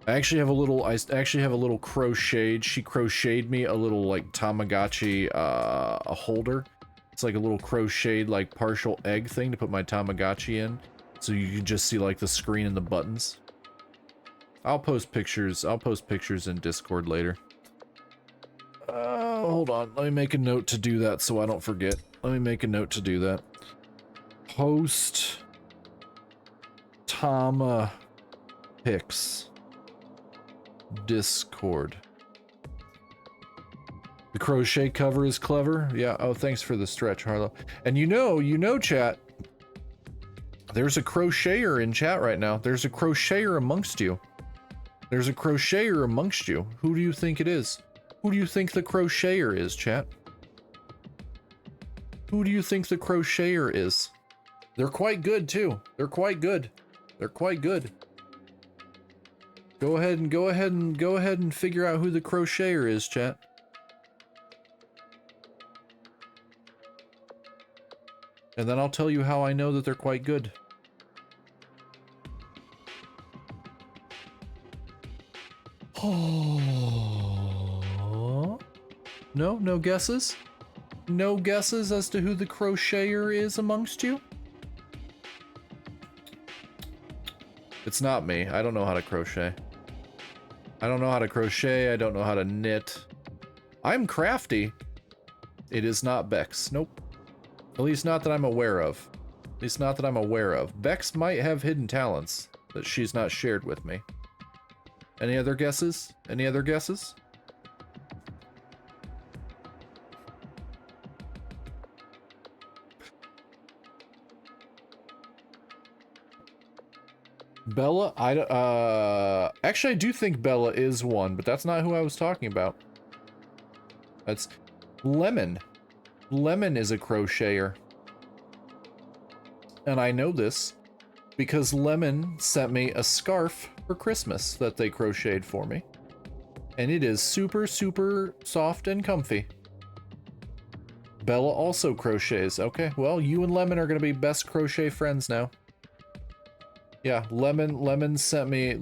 S3: I actually have a little crocheted. She crocheted me a little like Tamagotchi a holder. It's like a little crocheted like partial egg thing to put my Tamagotchi in, so you can just see like the screen and the buttons. I'll post pictures in Discord later.
S1: hold on. Let me make a note to do that so I don't forget. Let me make a note to do that. Post Tama Pics Discord. The crochet cover is clever. Yeah, oh, thanks for the stretch, Harlow. And you know, chat, there's a crocheter in chat right now. There's a crocheter amongst you. There's a crocheter amongst you. Who do you think it is? Who do you think the crocheter is, chat? Who do you think the crocheter is? They're quite good, too. They're quite good. They're quite good. Go ahead and figure out who the crocheter is, chat. And then I'll tell you how I know that they're quite good. Oh. No guesses? No guesses as to who the crocheter is amongst you? It's not me. I don't know how to crochet. I don't know how to crochet. I don't know how to knit. I'm crafty. It is not Bex. Nope. At least not that I'm aware of. At least not that I'm aware of. Bex might have hidden talents that she's not shared with me. Any other guesses? Any other guesses? Bella? Actually, I do think Bella is one, but that's not who I was talking about. That's Lemon. Lemon is a crocheter. And I know this because Lemon sent me a scarf for Christmas that they crocheted for me. And it is super, super soft and comfy. Bella also crochets. Okay, well, you and Lemon are going to be best crochet friends now. Yeah, Lemon sent me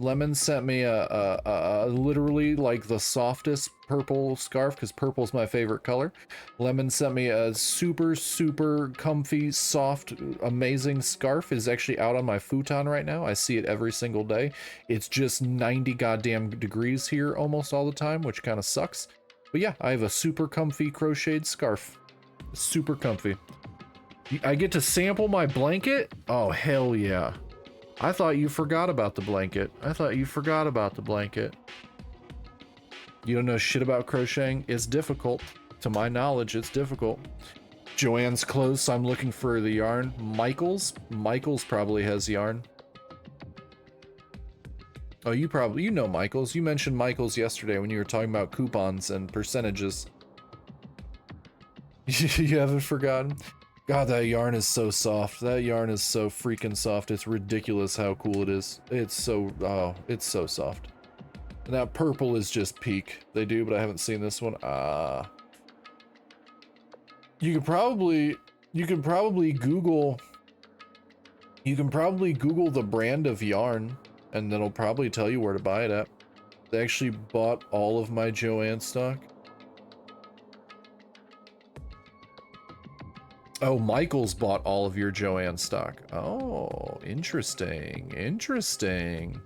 S1: a literally like the softest purple scarf, because purple's my favorite color. Lemon sent me a super, super comfy, soft, amazing scarf. It is actually out on my futon right now. I see it every single day. It's just 90 goddamn degrees here almost all the time, which kind of sucks. But yeah, I have a super comfy crocheted scarf. Super comfy. I get to sample my blanket? Oh, hell yeah. I thought you forgot about the blanket. I thought you forgot about the blanket. You don't know shit about crocheting? It's difficult. To my knowledge, it's difficult. Joanne's close, so I'm looking for the yarn. Michael's probably has yarn. Oh, you know Michael's. You mentioned Michael's yesterday when you were talking about coupons and percentages. You haven't forgotten? God, that yarn is so soft. That yarn is so freaking soft. It's ridiculous how cool it is. It's so, oh, it's so soft. And that purple is just peak. They do, but I haven't seen this one. You could probably Google the brand of yarn, and then it'll probably tell you where to buy it at. They actually bought all of my Joanne stock. Oh, Michael's bought all of your Joanne stock. Oh, interesting. Interesting.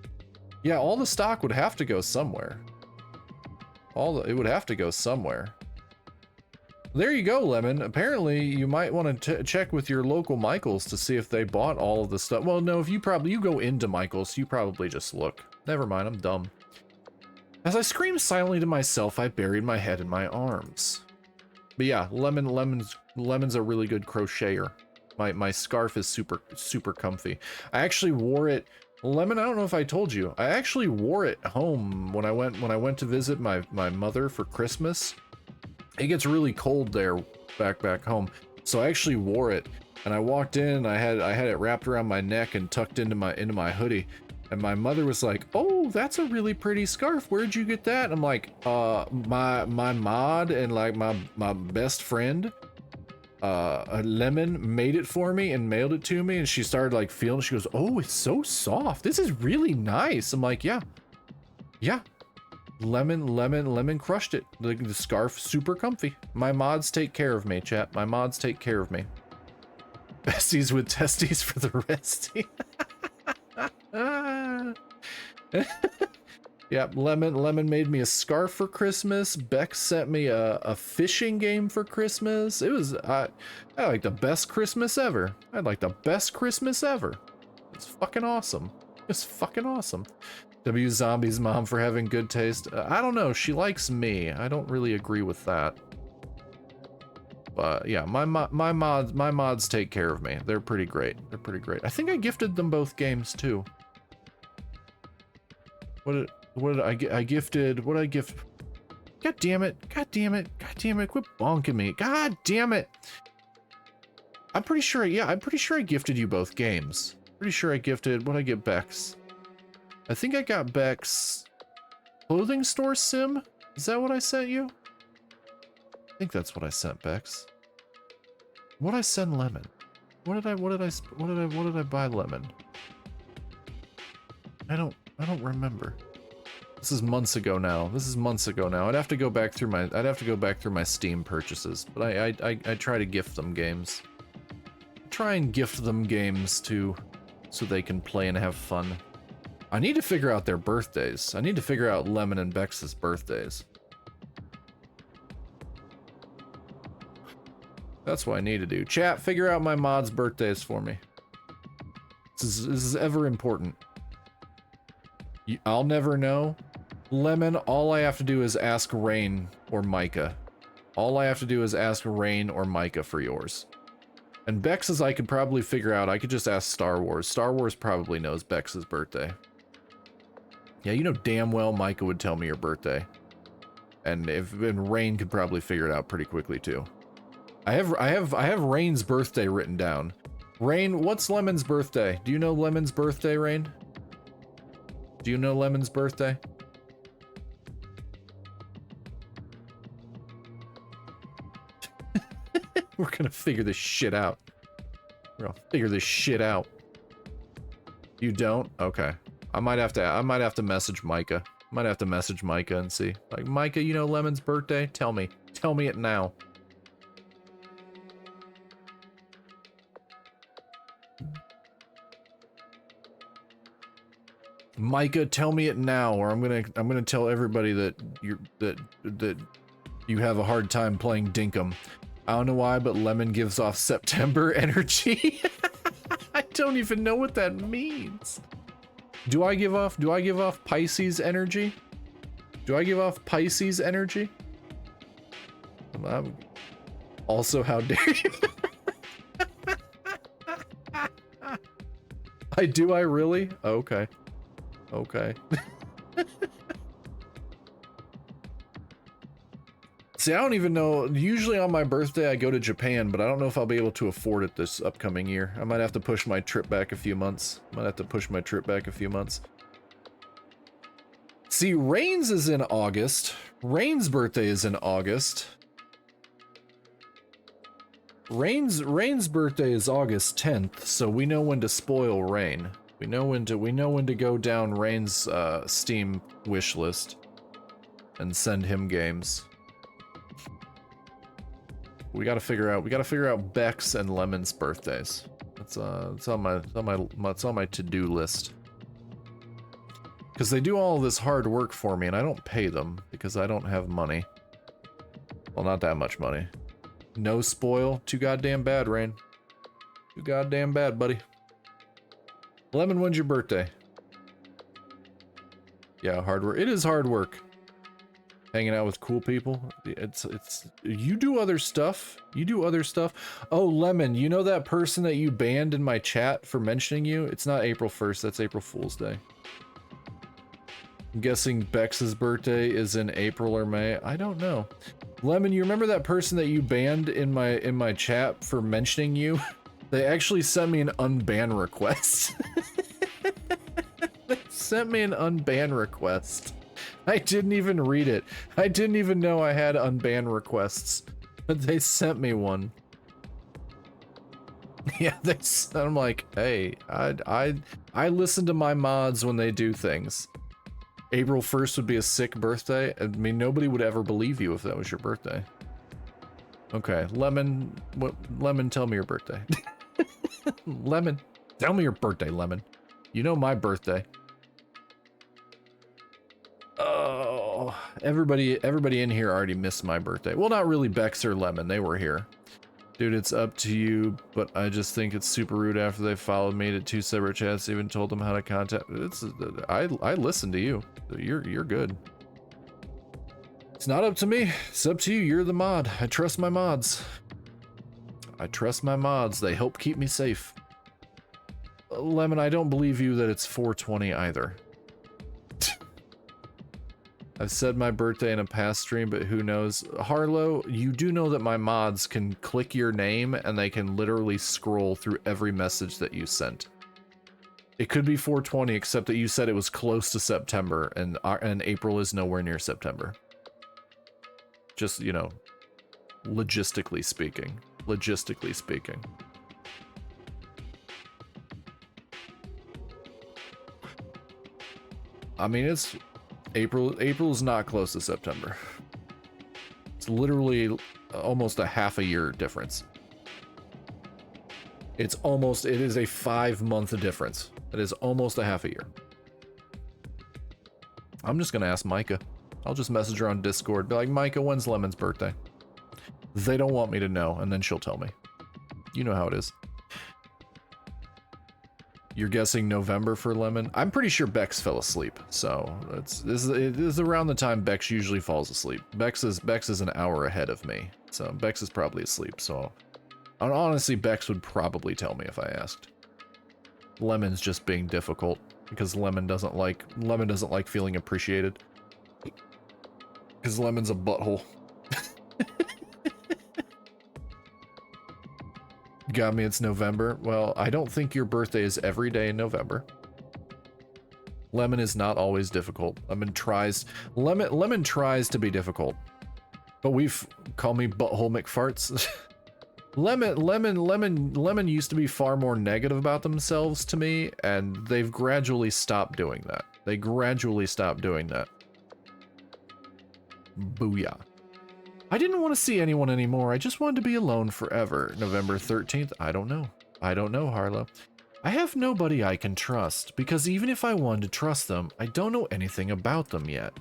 S1: Yeah, all the stock would have to go somewhere. It would have to go somewhere. There you go, Lemon. Apparently, you might want to check with your local Michael's to see if they bought all of the stuff. Well, no, if you go into Michael's, you probably just look. Never mind, I'm dumb. As I screamed silently to myself, I buried my head in my arms. But yeah, Lemon's a really good crocheter. My scarf is super, super comfy. I actually wore it. Lemon, I don't know if I told you. I actually wore it home when I went to visit my mother for Christmas. It gets really cold there back home. So I actually wore it, and I walked in, I had it wrapped around my neck and tucked into my hoodie. And my mother was like, "Oh, that's a really pretty scarf. Where'd you get that?" And I'm like, my mod and like my best friend, Lemon, made it for me and mailed it to me." And she started like feeling. She goes, "Oh, it's so soft. This is really nice." I'm like, "Yeah." Lemon crushed it. The scarf, super comfy. My mods take care of me, chat. My mods take care of me. Besties with testes for the restie. Yeah, Lemon made me a scarf for Christmas. Beck sent me a fishing game for Christmas. It was, I like the best Christmas ever. I had like the best Christmas ever. It's fucking awesome. It's fucking awesome. W Zombie's mom for having good taste. I don't know, she likes me. I don't really agree with that. But yeah, my mods take care of me. They're pretty great. They're pretty great. I think I gifted them both games too. What did I get? What did I gift? God damn it. God damn it. God damn it. Quit bonking me. God damn it. I'm pretty sure, yeah, I'm pretty sure I gifted you both games. Pretty sure I gifted, what'd I get Bex? I think I got Bex clothing store sim? Is that what I sent you? I think that's what I sent Bex. What'd I send Lemon? What did I buy Lemon? I don't remember. This is months ago now. This is months ago now. I'd have to go back through my Steam purchases, but I try to gift them games. Try and gift them games too, so they can play and have fun. I need to figure out their birthdays. I need to figure out Lemon and Bex's birthdays. That's what I need to do. Chat, figure out my mods' birthdays for me. This is ever important. I'll never know. Lemon, all I have to do is ask Rain or Micah. All I have to do is ask Rain or Micah for yours. And Bex's I could probably figure out. I could just ask Star Wars. Star Wars probably knows Bex's birthday. Yeah, you know damn well Micah would tell me your birthday. And Rain could probably figure it out pretty quickly too. I have Rain's birthday written down. Rain, what's Lemon's birthday? Do you know Lemon's birthday, Rain? Do you know Lemon's birthday? We're gonna figure this shit out. We're gonna figure this shit out. You don't? Okay. I might have to message Micah. Might have to message Micah and see. Like, Micah, you know Lemon's birthday? Tell me. Tell me it now. Micah, tell me it now, or I'm gonna tell everybody that you have a hard time playing Dinkum. I don't know why, but Lemon gives off September energy. I don't even know what that means. Do I give off Pisces energy? Do I give off Pisces energy? Also, how dare you? I really? Okay. Okay. See, I don't even know. Usually on my birthday, I go to Japan, but I don't know if I'll be able to afford it this upcoming year. I might have to push my trip back a few months. See, Rain's is in August. Rain's birthday is in August. Rain's birthday is August 10th, so we know when to spoil Rain. We know when to go down Rain's Steam wish list and send him games. We gotta figure out Bex and Lemon's birthdays. It's on my to-do list. Because they do all this hard work for me and I don't pay them because I don't have money. Well, not that much money. No spoil. Too goddamn bad, Rain. Too goddamn bad, buddy. Lemon, when's your birthday? Yeah, hard work. It is hard work. Hanging out with cool people. It's you do other stuff. You do other stuff. Oh, Lemon, you know that person that you banned in my chat for mentioning you? It's not April 1st, that's April Fool's Day. I'm guessing Bex's birthday is in April or May. I don't know. Lemon, you remember that person that you banned in my chat for mentioning you? They actually sent me an unban request. They sent me an unban request. I didn't even read it. I didn't even know I had unban requests, but they sent me one. Yeah, I'm like, hey, I listen to my mods when they do things. April 1st would be a sick birthday. I mean, nobody would ever believe you if that was your birthday. Okay, Lemon, tell me your birthday. Lemon, tell me your birthday, Lemon. You know my birthday. Oh, everybody in here already missed my birthday. Well, not really Bex or Lemon. They were here. Dude, it's up to you, but I just think it's super rude after they followed me to 2 separate chats, even told them how to contact. I listened to you. You're good. It's not up to me. It's up to you. You're the mod. I trust my mods. I trust my mods. They help keep me safe. Lemon, I don't believe you that it's 420 either. I've said my birthday in a past stream, but who knows? Harlow, you do know that my mods can click your name and they can literally scroll through every message that you sent. It could be 420, except that you said it was close to September, and April is nowhere near September. Just, you know, logistically speaking. Logistically speaking. I mean, it's... April's not close to September. It's literally almost a half a year difference. It is a 5-month difference. It is almost a half a year. I'm just gonna ask Micah. I'll just message her on Discord. Be like, Micah, when's Lemon's birthday? They don't want me to know, and then she'll tell me. You know how it is. You're guessing November for Lemon? I'm pretty sure Bex fell asleep, so it is around the time Bex usually falls asleep. Bex is an hour ahead of me, so Bex is probably asleep, so... Honestly, Bex would probably tell me if I asked. Lemon's just being difficult, because Lemon doesn't like feeling appreciated. Because Lemon's a butthole. Got me, it's November. Well, I don't think your birthday is every day in November. Lemon is not always difficult. Lemon tries to be difficult. But call me butthole McFarts. Lemon used to be far more negative about themselves to me, and they've gradually stopped doing that. They gradually stopped doing that. Booyah. I didn't want to see anyone anymore. I just wanted to be alone forever. November 13th? I don't know. I don't know, Harlow. I have nobody I can trust, because even if I wanted to trust them, I don't know anything about them yet.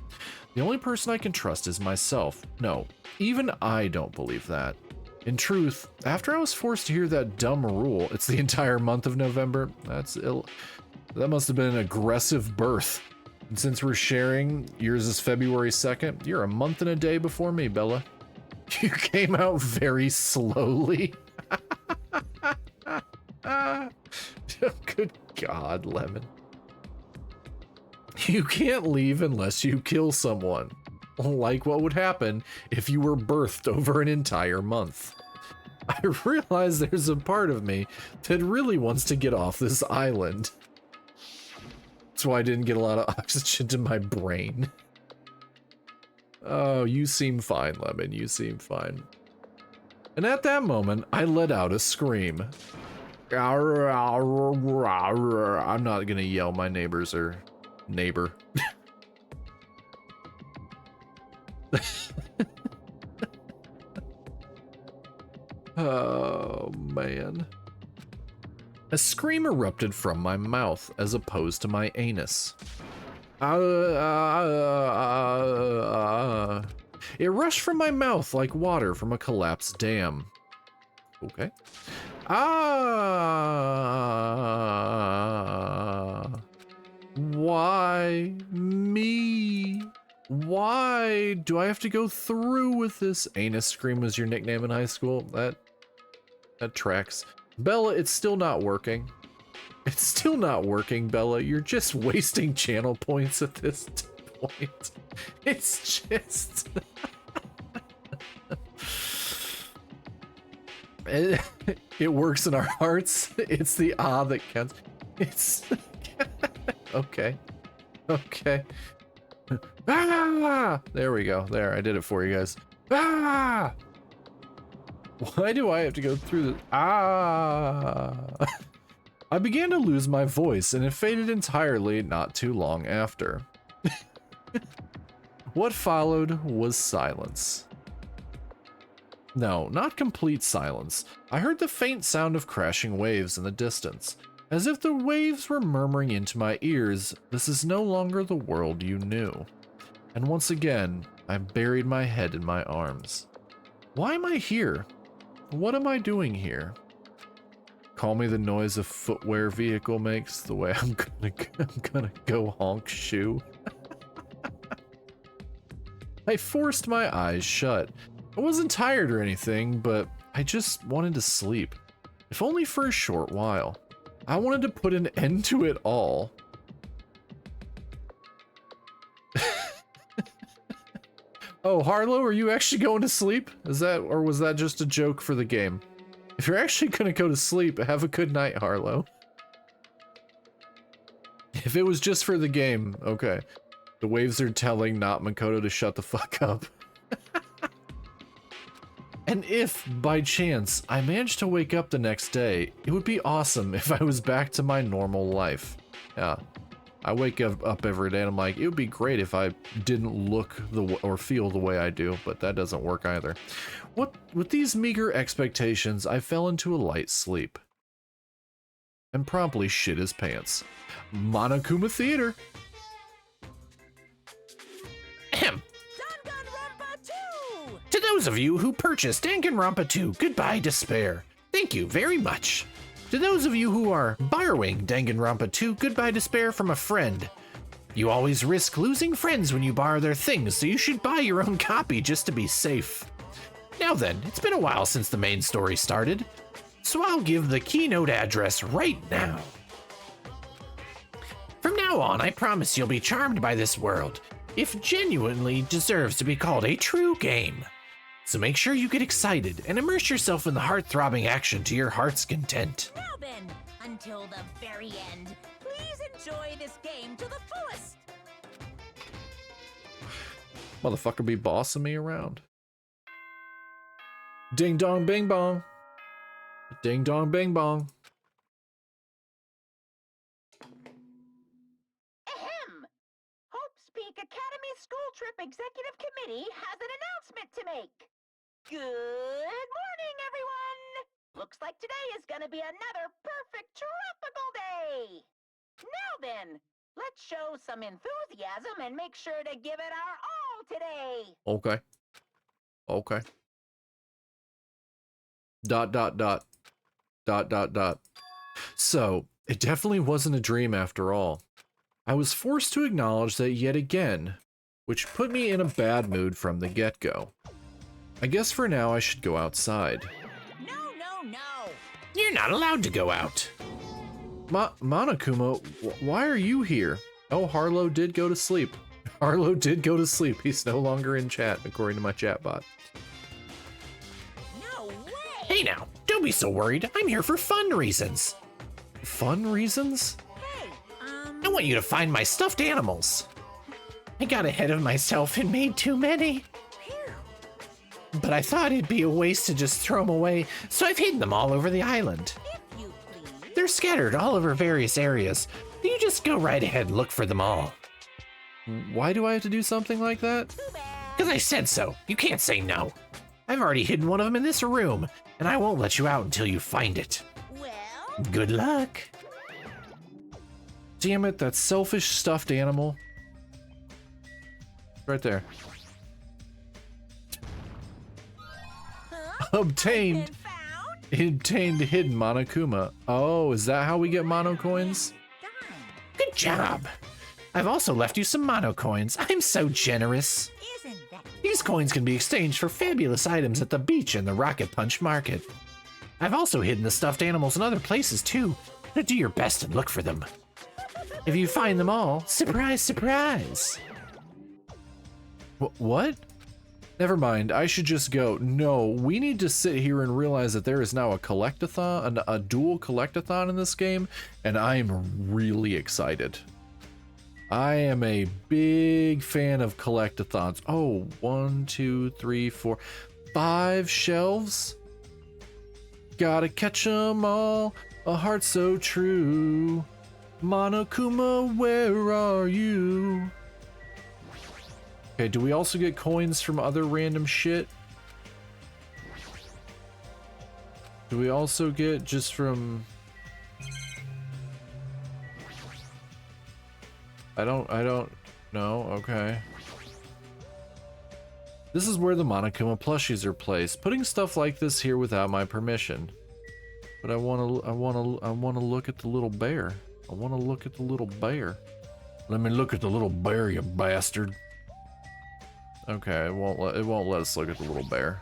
S1: The only person I can trust is myself. No, even I don't believe that. In truth, after I was forced to hear that dumb rule, it's the entire month of November, that must have been an aggressive birth. And since we're sharing, yours is February 2nd, you're a month and a day before me, Bella. You came out very slowly. Good God, Lemon. You can't leave unless you kill someone. Like what would happen if you were birthed over an entire month. I realize there's a part of me that really wants to get off this island. That's why I didn't get a lot of oxygen to my brain. Oh, you seem fine, Lemon. You seem fine. And at that moment, I let out a scream. I'm not gonna yell. My neighbors are... Neighbor. Oh, man. A scream erupted from my mouth as opposed to my anus. It rushed from my mouth like water from a collapsed dam. Okay. Why me? Why do I have to go through with this? Anus scream was your nickname in high school? That tracks. Bella, it's still not working. It's still not working, Bella. You're just wasting channel points at this point. It's just... it works in our hearts. It's the that counts. It's... Okay. Okay. Ah! There we go. There, I did it for you guys. Ah! Why do I have to go through the... Ah! I began to lose my voice, and it faded entirely not too long after. What followed was silence. No, not complete silence. I heard the faint sound of crashing waves in the distance. As if the waves were murmuring into my ears, this is no longer the world you knew. And once again, I buried my head in my arms. Why am I here? What am I doing here? Call me the noise a footwear vehicle makes, the way I'm gonna go honk shoe. I forced my eyes shut. I wasn't tired or anything, but I just wanted to sleep. If only for a short while. I wanted to put an end to it all. Oh, Harlow, are you actually going to sleep? Is that, or was that just a joke for the game? If you're actually gonna go to sleep, have a good night, Harlow. If it was just for the game, okay. The waves are telling not Makoto to shut the fuck up. And if, by chance, I managed to wake up the next day, it would be awesome if I was back to my normal life. Yeah. I wake up every day and I'm like, it would be great if I didn't look or feel the way I do, but that doesn't work either. With these meager expectations, I fell into a light sleep. And promptly shit his pants. Monokuma Theater.
S9: Ahem.
S2: Danganronpa 2!
S9: To those of you who purchased Danganronpa 2, goodbye despair. Thank you very much. To those of you who are borrowing Danganronpa 2, goodbye despair from a friend. You always risk losing friends when you borrow their things, so you should buy your own copy just to be safe. Now then, it's been a while since the main story started, so I'll give the keynote address right now. From now on, I promise you'll be charmed by this world, if genuinely deserves to be called a true game. So make sure you get excited and immerse yourself in the heart-throbbing action to your heart's content.
S2: Now then, until the very end, please enjoy this game to the fullest.
S1: Motherfucker be bossing me around. Ding dong bing bong. Ding dong bing bong.
S8: Ahem! Hope's Peak Academy School Trip Executive Committee has an announcement to make. Good morning, everyone! Looks like today is gonna be another perfect tropical day! Now then, let's show some enthusiasm and make sure to give it our all today!
S1: Okay. Okay. Dot dot dot. Dot dot dot. So, it definitely wasn't a dream after all. I was forced to acknowledge that yet again, which put me in a bad mood from the get-go. I guess for now I should go outside.
S2: No.
S9: You're not allowed to go out.
S1: Monokuma, why are you here? Oh, Harlow did go to sleep. Harlow did go to sleep. He's no longer in chat, according to my chatbot.
S2: No way!
S9: Hey now, don't be so worried. I'm here for fun reasons.
S1: Fun reasons?
S2: Hey,
S9: I want you to find my stuffed animals. I got ahead of myself and made too many. But I thought it'd be a waste to just throw them away, so I've hidden them all over the island.
S2: if you please.
S9: They're scattered all over various areas. You just go right ahead and look for them all.
S1: Why do I have to do something like that?
S2: Too bad.
S9: Because I said so. You can't say no. I've already hidden one of them in this room, and I won't let you out until you find it.
S2: Well,
S9: Good luck.
S1: Damn it, that selfish stuffed animal. Right there.
S2: huh?
S1: Obtained.
S2: Been found?
S1: Obtained hidden Monokuma. Oh, is that how we get mono coins?
S2: Darn.
S9: Good job. I've also left you some mono coins. I'm so generous.
S2: Isn't that
S9: These coins can be exchanged for fabulous items at the beach and the Rocket Punch Market. I've also hidden the stuffed animals in other places too. So do your best and look for them. If you find them all, surprise, surprise.
S1: What? Never mind, I should just go. No, we need to sit here and realize that there is now a collectathon, a dual collectathon in this game, and I'm really excited. I am a big fan of collectathons. Oh, 1, 2, 3, 4, 5 shelves? Gotta catch 'em all, a heart so true. Monokuma, where are you? Okay, do we also get coins from other random shit? Do we also get just from... I don't know, okay. This is where the Monokuma plushies are placed. Putting stuff like this here without my permission. But I wanna look at the little bear. I wanna look at the little bear.
S10: Let me look at the little bear, you bastard.
S1: Okay, it won't let us look at the little bear.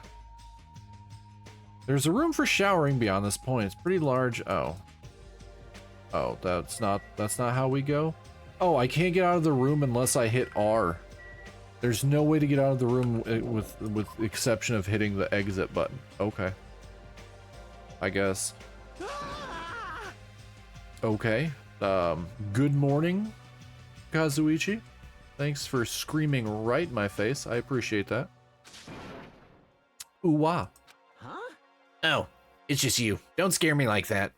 S1: There's a room for showering beyond this point. It's pretty large. Oh. Oh, that's not how we go? Oh, I can't get out of the room unless I hit R. There's no way to get out of the room with the exception of hitting the exit button. Okay. I guess. Okay. Good morning, Kazuichi. Thanks for screaming right in my face. I appreciate that. Ooh, wah.
S6: Huh?
S9: Oh, it's just you. Don't scare me like that.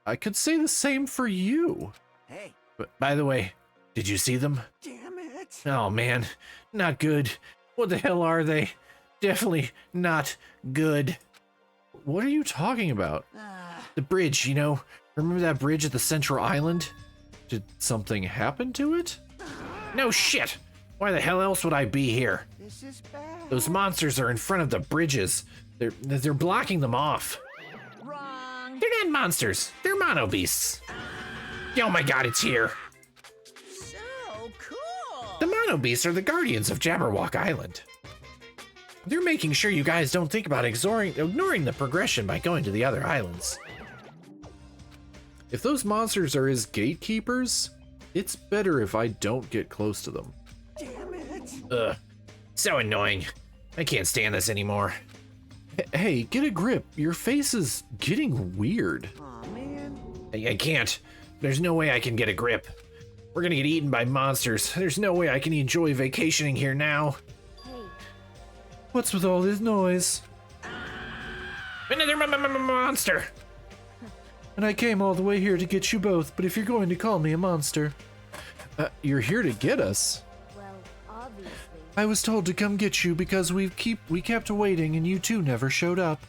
S1: I could say the same for you.
S6: Hey,
S9: But by the way, did you see them?
S6: damn it.
S9: Oh man, not good. What the hell are they? Definitely not good.
S1: What are you talking about?
S9: The bridge, you know? Remember that bridge at the central island?
S1: Did something happen to it?
S9: No shit! Why the hell else would I be here?
S6: This is bad.
S9: Those monsters are in front of the bridges. They're blocking them off.
S2: Wrong.
S9: They're not monsters. They're mono beasts. Oh my god, it's here.
S2: So cool.
S9: The mono beasts are the guardians of Jabberwock Island. They're making sure you guys don't think about ignoring the progression by going to the other islands.
S1: If those monsters are his gatekeepers, it's better if I don't get close to them.
S6: Damn it.
S9: Ugh, so annoying. I can't stand this anymore.
S1: Hey, get a grip. Your face is getting weird.
S6: Aw, man.
S9: I can't. There's no way I can get a grip. We're gonna get eaten by monsters. There's no way I can enjoy vacationing here now.
S3: What's with all this noise?
S9: Another monster!
S3: And I came all the way here to get you both, but if you're going to call me a monster.
S1: You're here to get us.
S5: Well, obviously.
S3: I was told to come get you because we kept waiting and you two never showed up.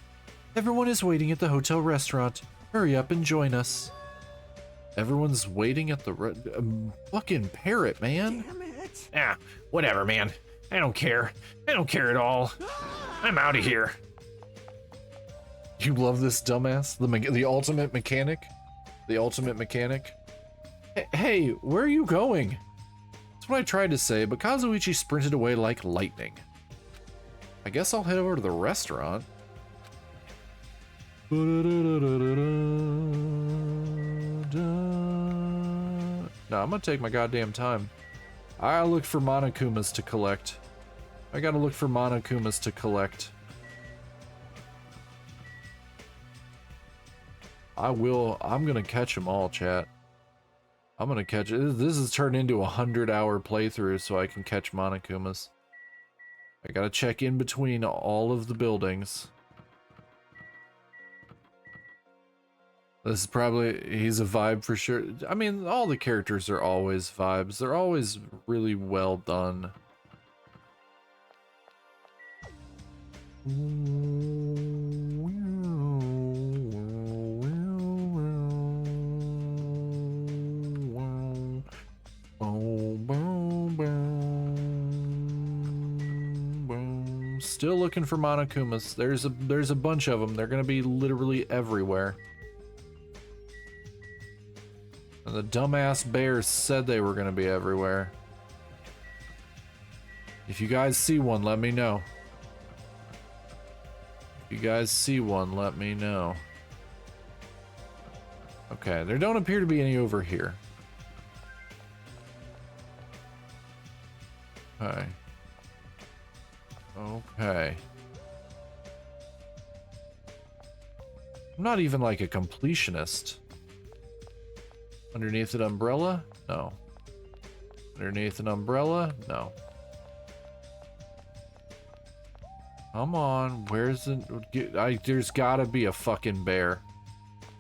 S3: Everyone is waiting at the hotel restaurant. Hurry up and join us.
S1: Everyone's waiting at the fucking parrot, man.
S6: Damn it.
S9: Ah, whatever, man. I don't care. I don't care at all. I'm out of here.
S1: You love this dumbass? The ultimate mechanic? The ultimate mechanic? Hey, where are you going? That's what I tried to say, but Kazuichi sprinted away like lightning. I guess I'll head over to the restaurant. No, I'm gonna take my goddamn time. I look for Monokumas to collect. I gotta look for Monokumas to collect. I'm gonna catch them all, chat. I'm gonna catch it. This has turned into a 100-hour playthrough so I can catch Monokumas. I gotta check in between all of the buildings. This is probably, he's a vibe for sure. I mean, all the characters are always vibes. They're always really well done. Still looking for Monokumas. There's a bunch of them. They're gonna be literally everywhere. And the dumbass bears said they were gonna be everywhere. If you guys see one, let me know. If you guys see one, let me know. Okay, there don't appear to be any over here. Okay. Okay. I'm not even like a completionist. Underneath an umbrella? No. Underneath an umbrella? No. Come on, where's the... there's gotta be a fucking bear.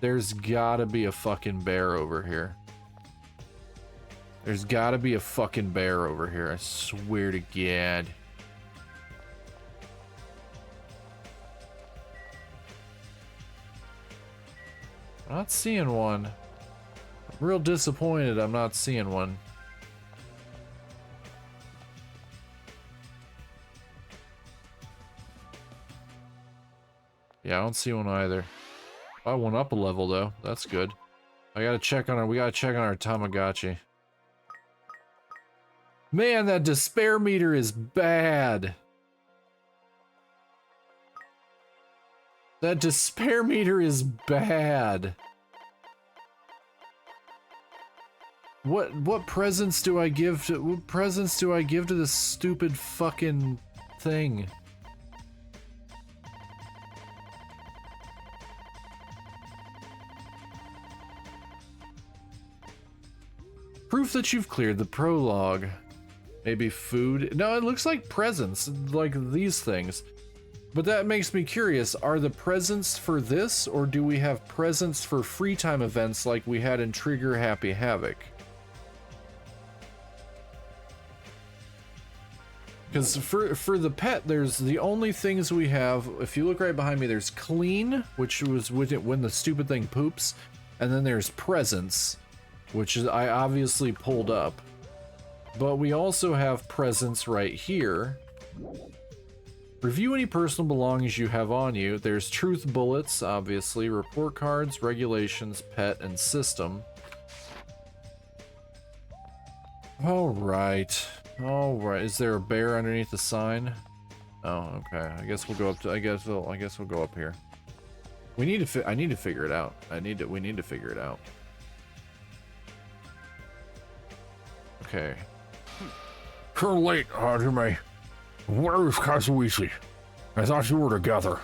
S1: There's gotta be a fucking bear over here. There's gotta be a fucking bear over here, I swear to God. I'm not seeing one. I'm real disappointed I'm not seeing one. Yeah, I don't see one either. I went up a level though. That's good. We gotta check on our Tamagotchi. Man, that despair meter is bad. That despair meter is bad. What presents do I give to this stupid fucking thing? Proof that you've cleared the prologue. Maybe food? No, it looks like presents, like these things. But that makes me curious, are the presents for this, or do we have presents for free time events like we had in Trigger Happy Havoc? Because for the pet, there's the only things we have, if you look right behind me, there's clean, which was with it when the stupid thing poops, and then there's presents, which is I obviously pulled up. But we also have presents right here. Review any personal belongings you have on you. There's truth bullets, obviously, report cards, regulations, pet, and system. Alright. Alright. Is there a bear underneath the sign? Oh, okay. I guess we'll go up to I guess we'll go up here. I need to figure it out. We need to figure it out. Okay.
S10: You're late, Hajime. Where is Kazuichi? I thought you were together.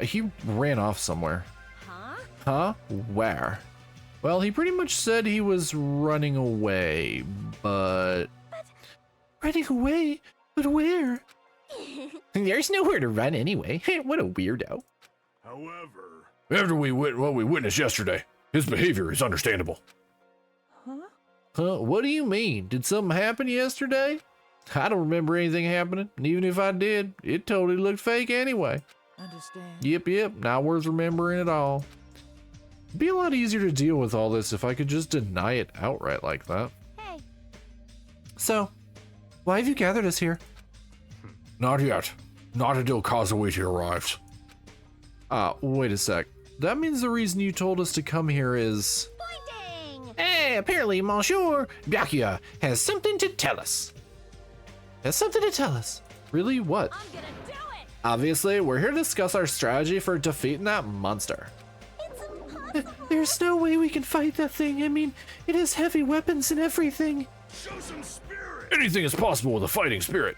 S1: He ran off somewhere.
S2: Huh?
S1: Huh? Where? Well, he pretty much said he was running away, but...
S3: Running away? But where?
S9: There's nowhere to run anyway. What a weirdo.
S4: However,
S10: After what we witnessed yesterday, his behavior is understandable.
S1: Huh? What do you mean? Did something happen yesterday? I don't remember anything happening, and even if I did, it totally looked fake anyway.
S6: Understand?
S1: Yep, not worth remembering at all. It'd be a lot easier to deal with all this if I could just deny it outright like that.
S5: Hey,
S3: So, why have you gathered us here?
S10: Not yet. Not until Kazuichi arrives.
S1: Wait a sec. That means the reason you told us to come here is...
S5: pointing!
S9: Hey, apparently Monsieur Byakuya has something to tell us.
S1: Really? What?
S5: I'm gonna do it!
S1: Obviously, we're here to discuss our strategy for defeating that monster.
S5: It's impossible!
S3: There's no way we can fight that thing. I mean, it has heavy weapons and everything.
S4: show some spirit!
S10: Anything is possible with a fighting spirit.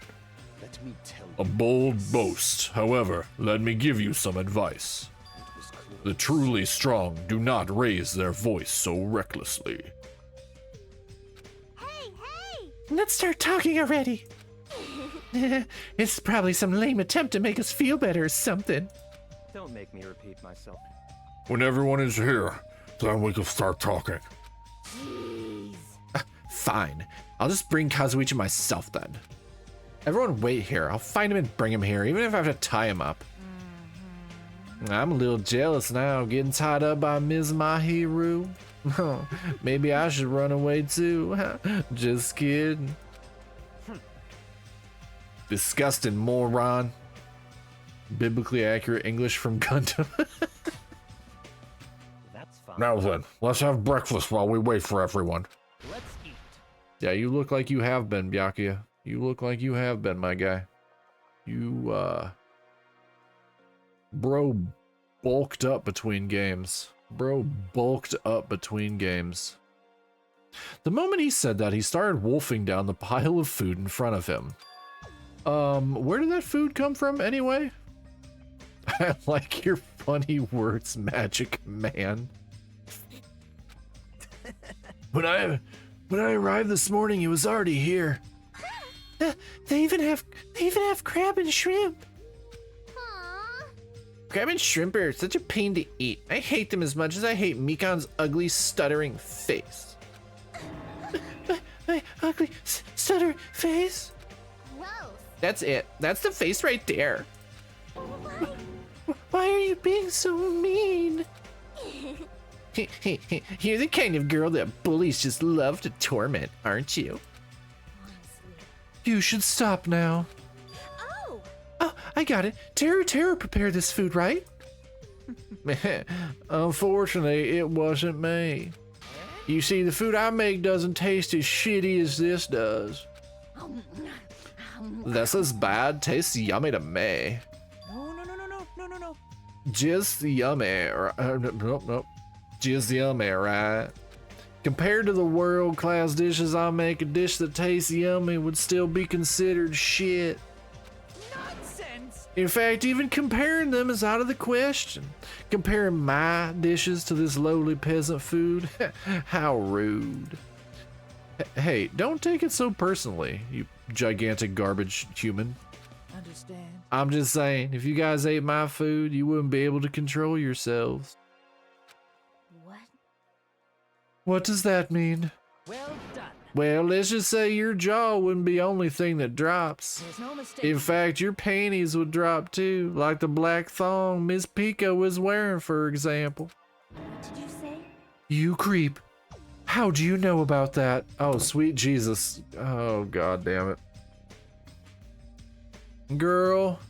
S4: Let me tell you.
S10: A bold boast. However, let me give you some advice.
S4: It was close.
S10: The truly strong do not raise their voice so recklessly.
S5: Hey!
S3: Let's start talking already. It's probably some lame attempt to make us feel better or something.
S7: Don't make me repeat myself.
S10: When everyone is here, then we can start talking.
S1: Fine. I'll just bring Kazuichi myself then. Everyone wait here. I'll find him and bring him here, even if I have to tie him up. I'm a little jealous now, getting tied up by Ms. Mahiru. Maybe I should run away too. Just kidding. Disgusting moron. Biblically accurate English from Gundam.
S7: That's fine.
S10: Now then, let's have breakfast while we wait for everyone.
S7: Let's eat.
S1: Yeah, you look like you have been, Byakuya. You look like you have been, my guy. You, Bro bulked up between games. The moment he said that, he started wolfing down the pile of food in front of him. Where did that food come from, anyway? I like your funny words, Magic Man. When I arrived this morning, it was already here.
S3: They even have crab and shrimp.
S5: Aww.
S9: Crab and shrimp are such a pain to eat. I hate them as much as I hate Mikan's ugly, stuttering face.
S3: My ugly, stuttering face.
S5: Gross.
S9: That's it. That's the face right there.
S3: Why are you being so mean?
S9: You're the kind of girl that bullies just love to torment, aren't you?
S3: You should stop now.
S5: Oh!
S3: Oh, I got it. Terror prepared this food, right? Unfortunately, it wasn't me. You see, the food I make doesn't taste as shitty as this does.
S1: This is bad. Tastes yummy to me.
S6: No.
S1: Just yummy. Nope. Just yummy, right? Compared to the world-class dishes I make, a dish that tastes yummy would still be considered shit.
S6: Nonsense!
S3: In fact, even comparing them is out of the question. Comparing my dishes to this lowly peasant food? How rude. Hey, don't take it so personally, you gigantic garbage human.
S6: Understand?
S3: I'm just saying, if you guys ate my food, you wouldn't be able to control yourselves.
S5: What?
S3: What does that mean?
S6: Well done.
S3: Well, let's just say your jaw wouldn't be the only thing that drops.
S6: There's no mistake.
S3: In fact, your panties would drop too, like the black thong Miss Pico was wearing, for example.
S5: What did you say?
S3: You creep. How do you know about that? Oh, sweet Jesus. Oh, god damn it. Girl.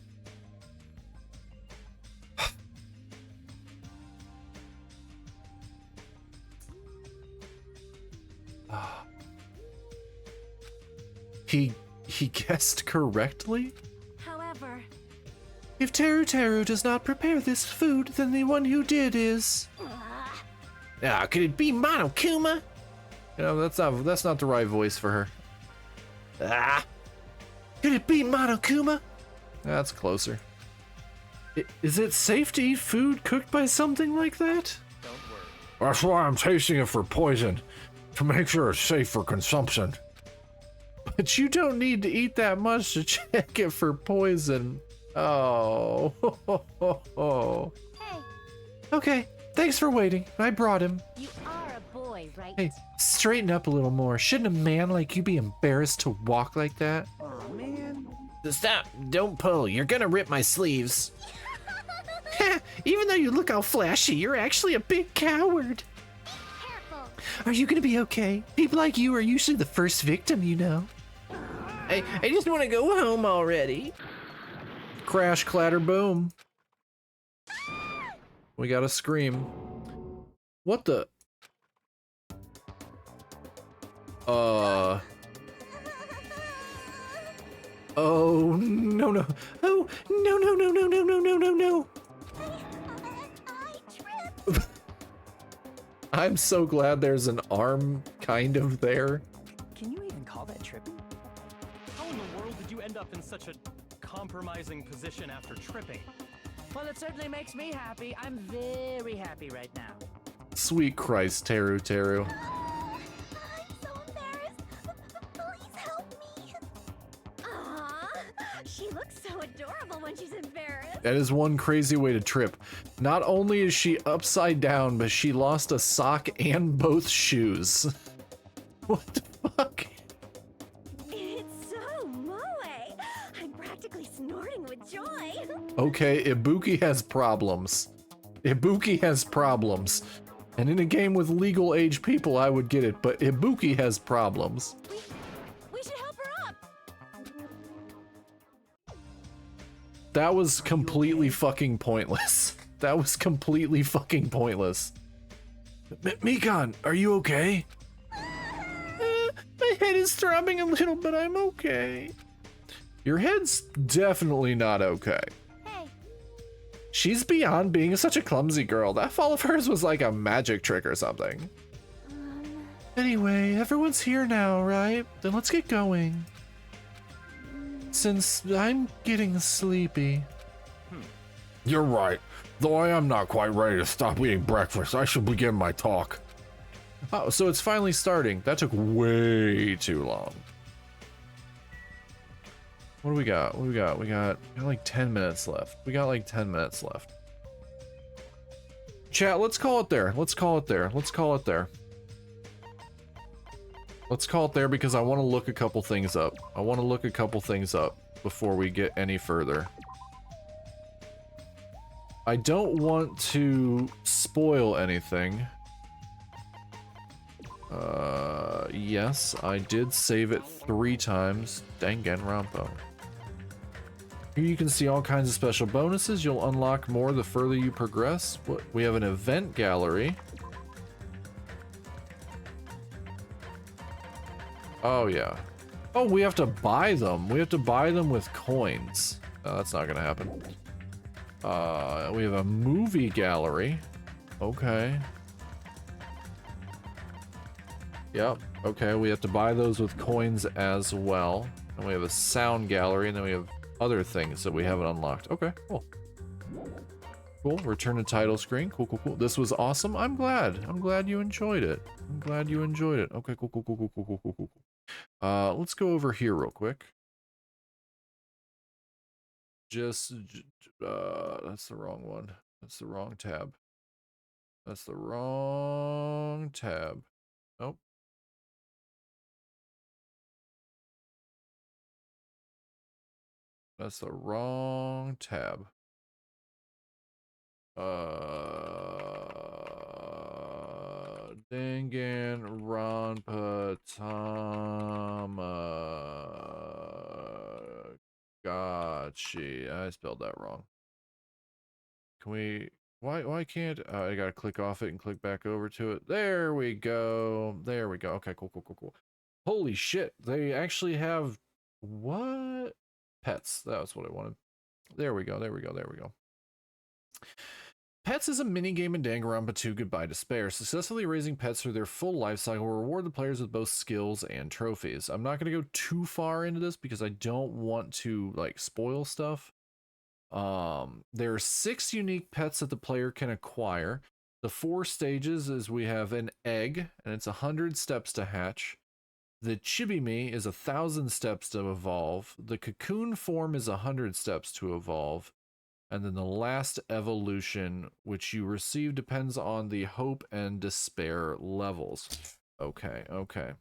S3: He guessed correctly?
S5: However,
S3: If Teru Teru does not prepare this food, then the one who did is...
S9: Ah, could it be Monokuma?
S3: You know, that's not the right voice for her.
S9: Ah, could it be Monokuma?
S3: That's closer. Is it safe to eat food cooked by something like that?
S7: Don't worry.
S10: That's why I'm tasting it for poison, to make sure it's safe for consumption.
S3: But you don't need to eat that much to check it for poison. Oh.
S5: hey,
S3: Okay, thanks for waiting. I brought him.
S5: you are a boy, right?
S3: Hey, straighten up a little more. Shouldn't a man like you be embarrassed to walk like that?
S6: Oh, man.
S9: Stop, don't pull. You're gonna rip my sleeves.
S3: Even though you look all flashy, you're actually a big coward.
S5: Careful.
S3: Are you gonna be okay? People like you are usually the first victim, you know.
S9: I just want to go home already.
S3: Crash, clatter, boom. We gotta scream. What the? Oh, no. Oh, no.
S5: I tripped.
S3: I'm so glad there's an arm kind of there.
S6: Can you even call that tripping?
S7: How in the world did you end up in such a compromising position after tripping?
S6: Well, it certainly makes me happy. I'm very happy right now.
S3: Sweet Christ, Teru.
S5: I'm so embarrassed. Please help me. Aww, she looks so adorable when she's embarrassed.
S3: That is one crazy way to trip. Not only is she upside down, but she lost a sock and both shoes. What the fuck?
S5: It's so moe. I'm practically snorting with joy.
S3: Okay, Ibuki has problems. And in a game with legal age people, I would get it, but Ibuki has problems.
S5: We should help her up.
S3: That was completely fucking pointless. Mikan, are you okay? My head is throbbing a little, but I'm okay. Your head's definitely not okay.
S5: Hey,
S3: She's beyond being such a clumsy girl. That fall of hers was like a magic trick or something. Anyway, everyone's here now, right? Then let's get going. Since I'm getting sleepy.
S10: You're right. Though I am not quite ready to stop eating breakfast, I should begin my talk.
S3: Oh, so it's finally starting. That took way too long. What do we got? We got like 10 minutes left. Chat, let's call it there. Let's call it there because I want to look a couple things up. Before we get any further. I don't want to spoil anything. Yes, I did save it 3 times. Danganronpa.
S1: Here you can see all kinds of special bonuses. You'll unlock more the further you progress. We have an event gallery. Oh, yeah. Oh, we have to buy them. We have to buy them with coins. Oh, that's not gonna happen. We have a movie gallery. Okay. Yep. Okay, we have to buy those with coins as well. And we have a sound gallery, and then we have other things that we haven't unlocked. Okay, cool. Cool. Return to title screen. Cool, cool, cool. This was awesome. I'm glad. I'm glad you enjoyed it. I'm glad you enjoyed it. Okay, cool, cool, cool, cool, cool, cool, cool, cool. Let's go over here real quick. That's the wrong one. That's the wrong tab. That's the wrong tab. Nope. That's the wrong tab. Danganronpa Tamagotchi. I spelled that wrong. Can we... Why can't... I gotta click off it and click back over to it. There we go. There we go. Okay, cool, cool, cool, cool. Holy shit. They actually have... What? Pets. That was what I wanted. There we go. There we go. There we go. Pets is a mini-game in Danganronpa 2 Goodbye Despair. Successfully raising pets through their full life cycle will reward the players with both skills and trophies. I'm not going to go too far into this because I don't want to, like, spoil stuff. There are 6 unique pets that the player can acquire. The 4 stages is we have an egg, and it's 100 steps to hatch. The Chibimi is 1,000 steps to evolve. The cocoon form is 100 steps to evolve. And then the last evolution, which you receive, depends on the hope and despair levels. Okay, okay.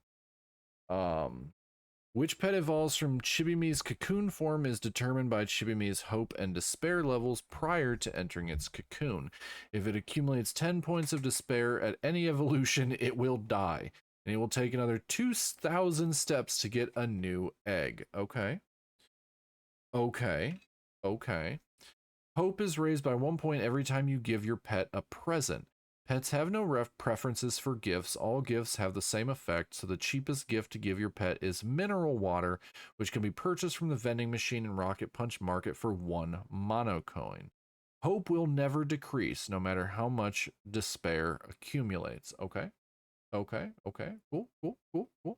S1: Which pet evolves from Chibimi's cocoon form is determined by Chibimi's hope and despair levels prior to entering its cocoon. If it accumulates 10 points of despair at any evolution, it will die. And it will take another 2,000 steps to get a new egg. Okay. Okay. Okay. Hope is raised by 1 point every time you give your pet a present. Pets have no preferences for gifts. All gifts have the same effect, so the cheapest gift to give your pet is mineral water, which can be purchased from the vending machine in Rocket Punch Market for 1 mono coin. Hope will never decrease, no matter how much despair accumulates. Okay? Okay, okay, cool, cool, cool, cool.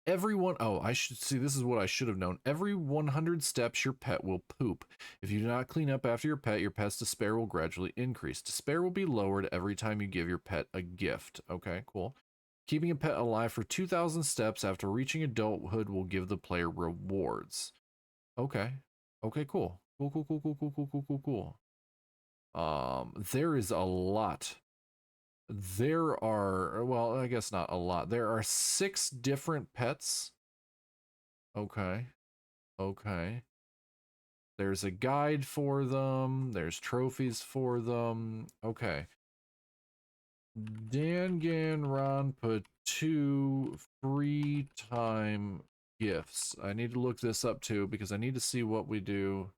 S1: I should see, this is what I should have known. Every 100 steps, your pet will poop. If you do not clean up after your pet's despair will gradually increase. Despair will be lowered every time you give your pet a gift. Okay, cool. Keeping a pet alive for 2,000 steps after reaching adulthood will give the player rewards. Okay. Okay, cool. Cool, cool, cool, cool, cool, cool, cool, cool, cool. There is a lot. There are, well, I guess not a lot. There are 6 different pets. Okay. Okay. There's a guide for them. There's trophies for them. Okay. Danganronpa 2 free time gifts. I need to look this up too because I need to see what we do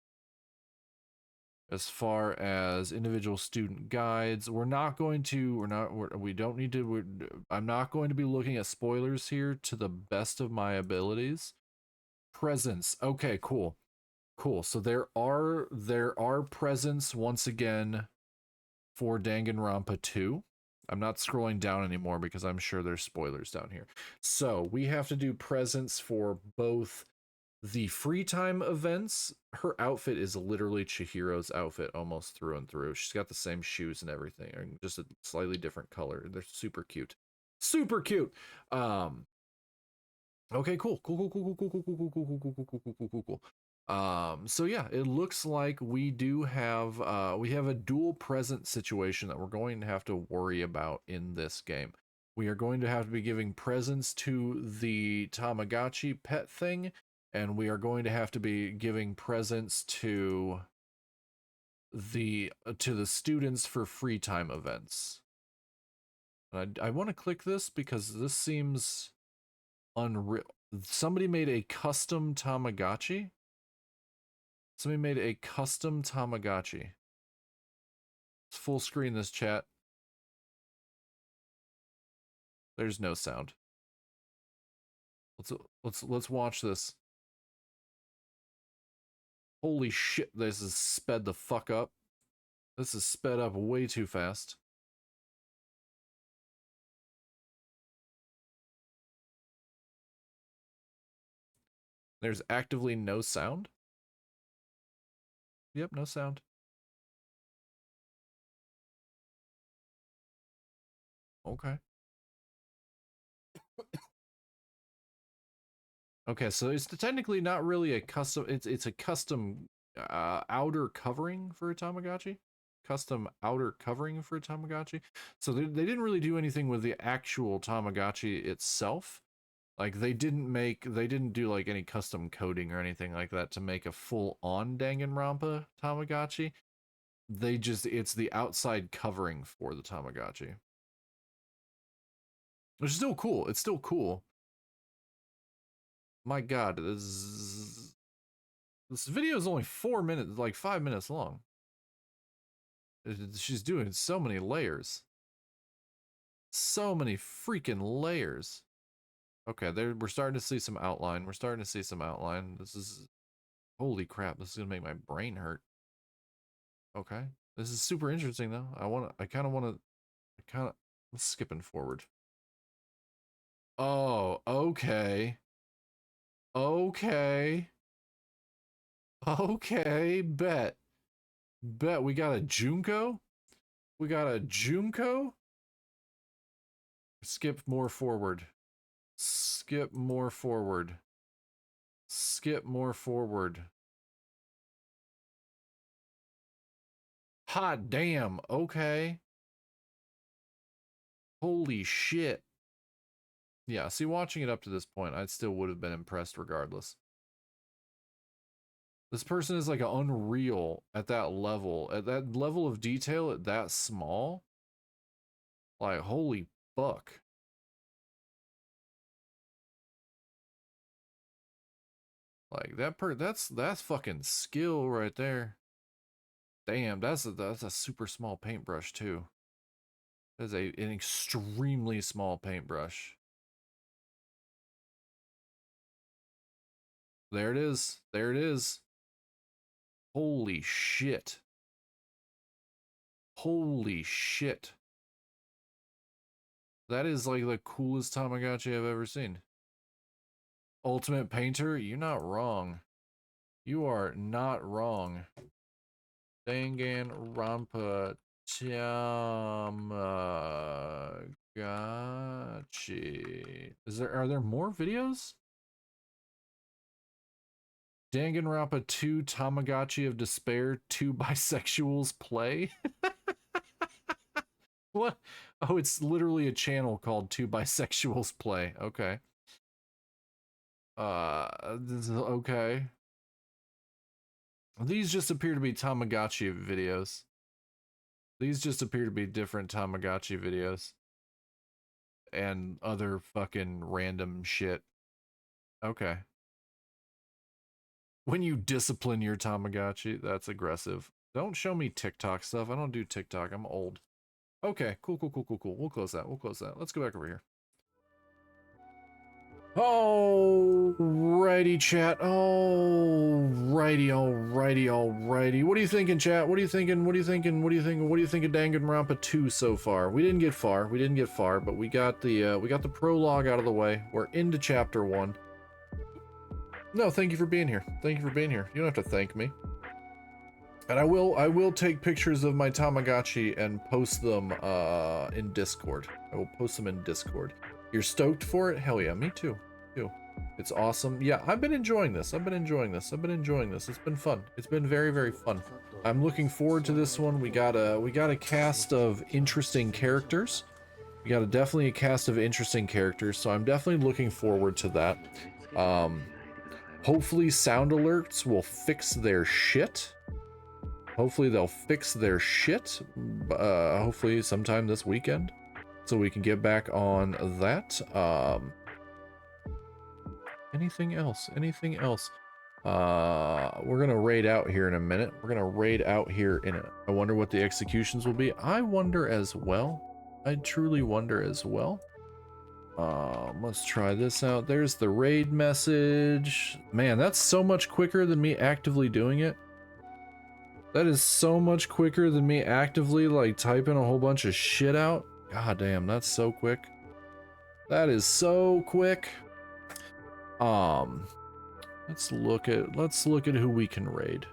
S1: as far as individual student guides. We don't need to, I'm not going to be looking at spoilers here to the best of my abilities. Presents. Okay, cool. Cool. So there are presents once again for Danganronpa 2. I'm not scrolling down anymore because I'm sure there's spoilers down here. So we have to do presents for both the free time events. Her outfit is literally Chihiro's outfit almost through and through. She's got the same shoes and everything, just a slightly different color. They're super cute. Super cute. Okay, cool. Cool, cool, cool, cool, cool, cool, cool, cool, cool, cool, cool, cool, cool, cool, cool. So yeah, it looks like we do have we have a dual present situation that we're going to have to worry about in this game. We are going to have to be giving presents to the Tamagotchi pet thing, and we are going to have to be giving presents to the students for free time events. I want to click this because this seems unreal. Somebody made a custom Tamagotchi. Somebody made a custom Tamagotchi. Let's full screen this chat. There's no sound. Let's watch this. Holy shit, this is sped the fuck up. This is sped up way too fast. There's actively no sound? Yep, no sound. Okay. Okay, so it's technically not really a custom, it's a custom outer covering for a Tamagotchi. Custom outer covering for a Tamagotchi. So they didn't really do anything with the actual Tamagotchi itself. Like they didn't do like any custom coding or anything like that to make a full-on Danganronpa Tamagotchi. It's the outside covering for the Tamagotchi. Which is still cool. It's still cool. My god, this video is only 4 minutes, like 5 minutes long. She's doing so many layers. So many freaking layers. Okay, we're starting to see some outline. We're starting to see some outline. This is... Holy crap, this is gonna make my brain hurt. Okay. This is super interesting though. I'm skipping forward. Oh, okay. Okay. Okay, bet. Bet we got a Junko? We got a Junko? Skip more forward. Skip more forward. Skip more forward. Hot damn, okay. Holy shit. Yeah, see, watching it up to this point, I still would have been impressed regardless. This person is like unreal at that level of detail, at that small. Like, holy fuck. Like that's fucking skill right there. Damn, that's a super small paintbrush too. That's an extremely small paintbrush. There it is. There it is. Holy shit. Holy shit. That is like the coolest Tamagotchi I've ever seen. Ultimate Painter, you're not wrong. You are not wrong. Danganronpa Tamagotchi. Are there more videos? Danganronpa 2 Tamagotchi of Despair 2 Bisexuals Play? What? Oh, it's literally a channel called 2 Bisexuals Play. Okay. Okay. These just appear to be Tamagotchi videos. These just appear to be different Tamagotchi videos. And other fucking random shit. Okay. When you discipline your Tamagotchi, that's aggressive. Don't show me TikTok stuff. I don't do TikTok. I'm old. Okay, cool. We'll close that. Let's go back over here. Alrighty, chat. Alrighty. What are you thinking, chat? What are you thinking of Danganronpa 2 so far? We didn't get far, but we got the prologue out of the way. We're into chapter 1. No, thank you for being here. You don't have to thank me. And I will take pictures of my Tamagotchi and post them in Discord. I will post them in Discord. You're stoked for it? Hell yeah, me too. It's awesome. Yeah, I've been enjoying this. It's been fun. It's been very, very fun. I'm looking forward to this one. We got a cast of interesting characters. Definitely a cast of interesting characters, so I'm definitely looking forward to that. Hopefully sound alerts will fix their shit. Hopefully they'll fix their shit. Hopefully sometime this weekend, so we can get back on that. Anything else? We're gonna raid out here in a minute. We're gonna raid out here in a... I wonder what the executions will be. I wonder as well. I truly wonder as well. Let's try this out. There's the raid message. Man, that's so much quicker than me actively doing it. That is so much quicker than me actively, like, typing a whole bunch of shit out. God damn, that's so quick. That is so quick. Let's look at who we can raid.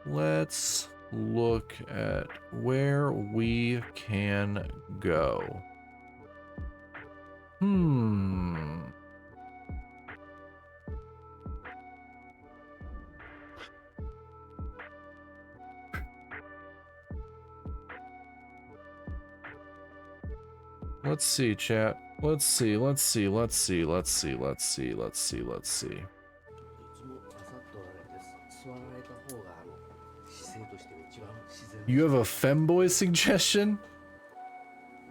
S1: Let's look at where we can go. Let's see, chat. Let's see. You have a femboy suggestion?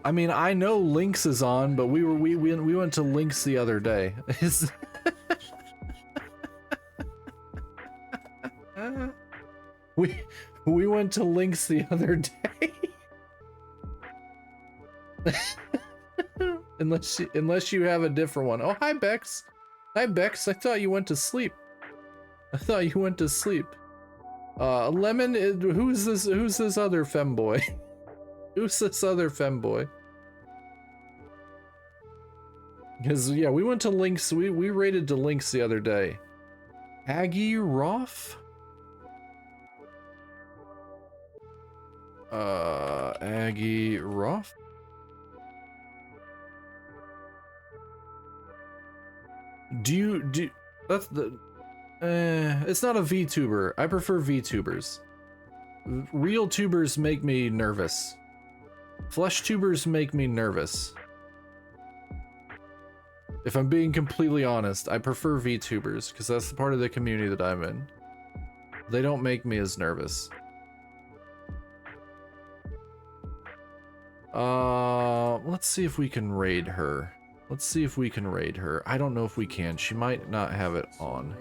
S1: I mean, I know Lynx is on, but we went to Lynx the other day. we went to Lynx the other day. Unless you have a different one. Oh, hi Bex. Hi Bex. I thought you went to sleep. Lemon, who's this other femboy? Who's this other femboy? Because, yeah, we went to Lynx, we raided to Lynx the other day. Aggie Roth? Aggie Roth? That's the... it's not a VTuber. I prefer VTubers. Real tubers make me nervous. Flesh tubers make me nervous. If I'm being completely honest, I prefer VTubers because that's the part of the community that I'm in. They don't make me as nervous. Let's see if we can raid her. I don't know if we can. She might not have it on.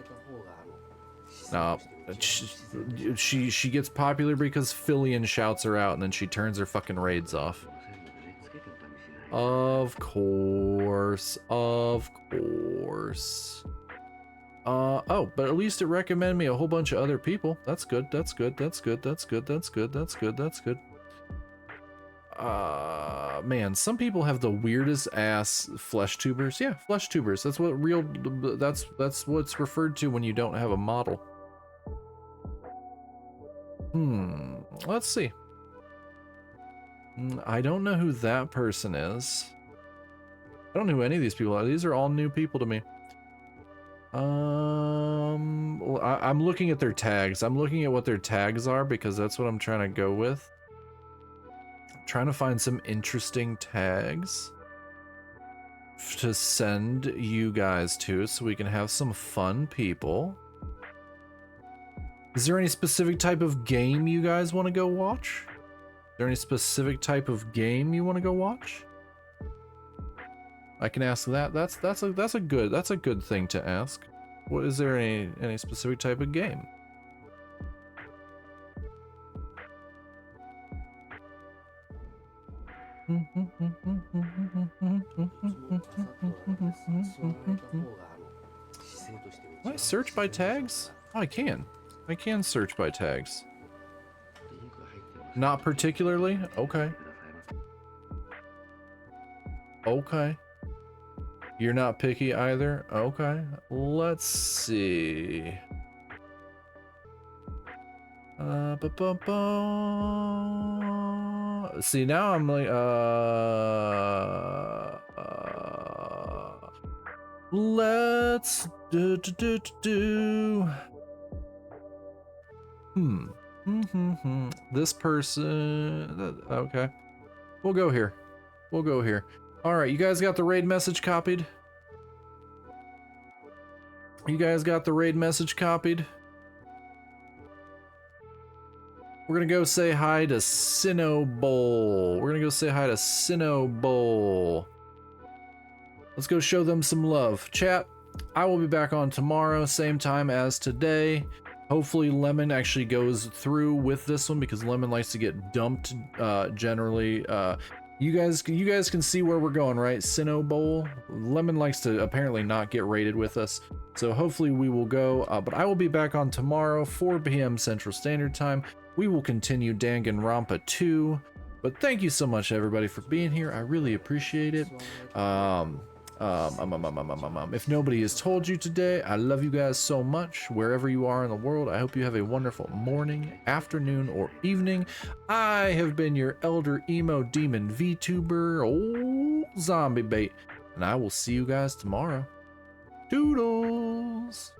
S1: No, she gets popular because Fillion shouts her out and then she turns her fucking raids off. Of course. Oh, but at least it recommended me a whole bunch of other people. That's good. Man, some people have the weirdest ass flesh tubers. Yeah, flesh tubers. That's what's referred to when you don't have a model. Let's see. I don't know who that person is. I don't know who any of these people are. These are all new people to me. I'm looking at their tags. I'm looking at what their tags are because that's what I'm trying to go with. I'm trying to find some interesting tags to send you guys to so we can have some fun people. Is there any specific type of game you guys want to go watch? Is there any specific type of game you want to go watch? I can ask that. That's a good thing to ask. What is there any specific type of game? Can I search by tags? Oh, I can. I can search by tags. Not particularly? Okay. Okay. You're not picky either? Okay. Let's see. See, now I'm like, let's do. This person, okay. We'll go here. All right, you guys got the raid message copied? We're gonna go say hi to Cinnobol. Let's go show them some love. Chat,
S3: I will be back on tomorrow, same time as today. Hopefully Lemon actually goes through with this one because Lemon likes to get dumped generally. You guys can see where we're going, right? Sinnoh Bowl. Lemon likes to apparently not get raided with us. So hopefully we will go, but I will be back on tomorrow, 4 p.m. Central Standard Time. We will continue Danganronpa 2. But thank you so much, everybody, for being here. I really appreciate it. If nobody has told you today, I love you guys so much. Wherever you are in the world, I hope you have a wonderful morning, afternoon, or evening. I have been your Elder Emo Demon VTuber, old zombie bait, and I will see you guys tomorrow. Doodles!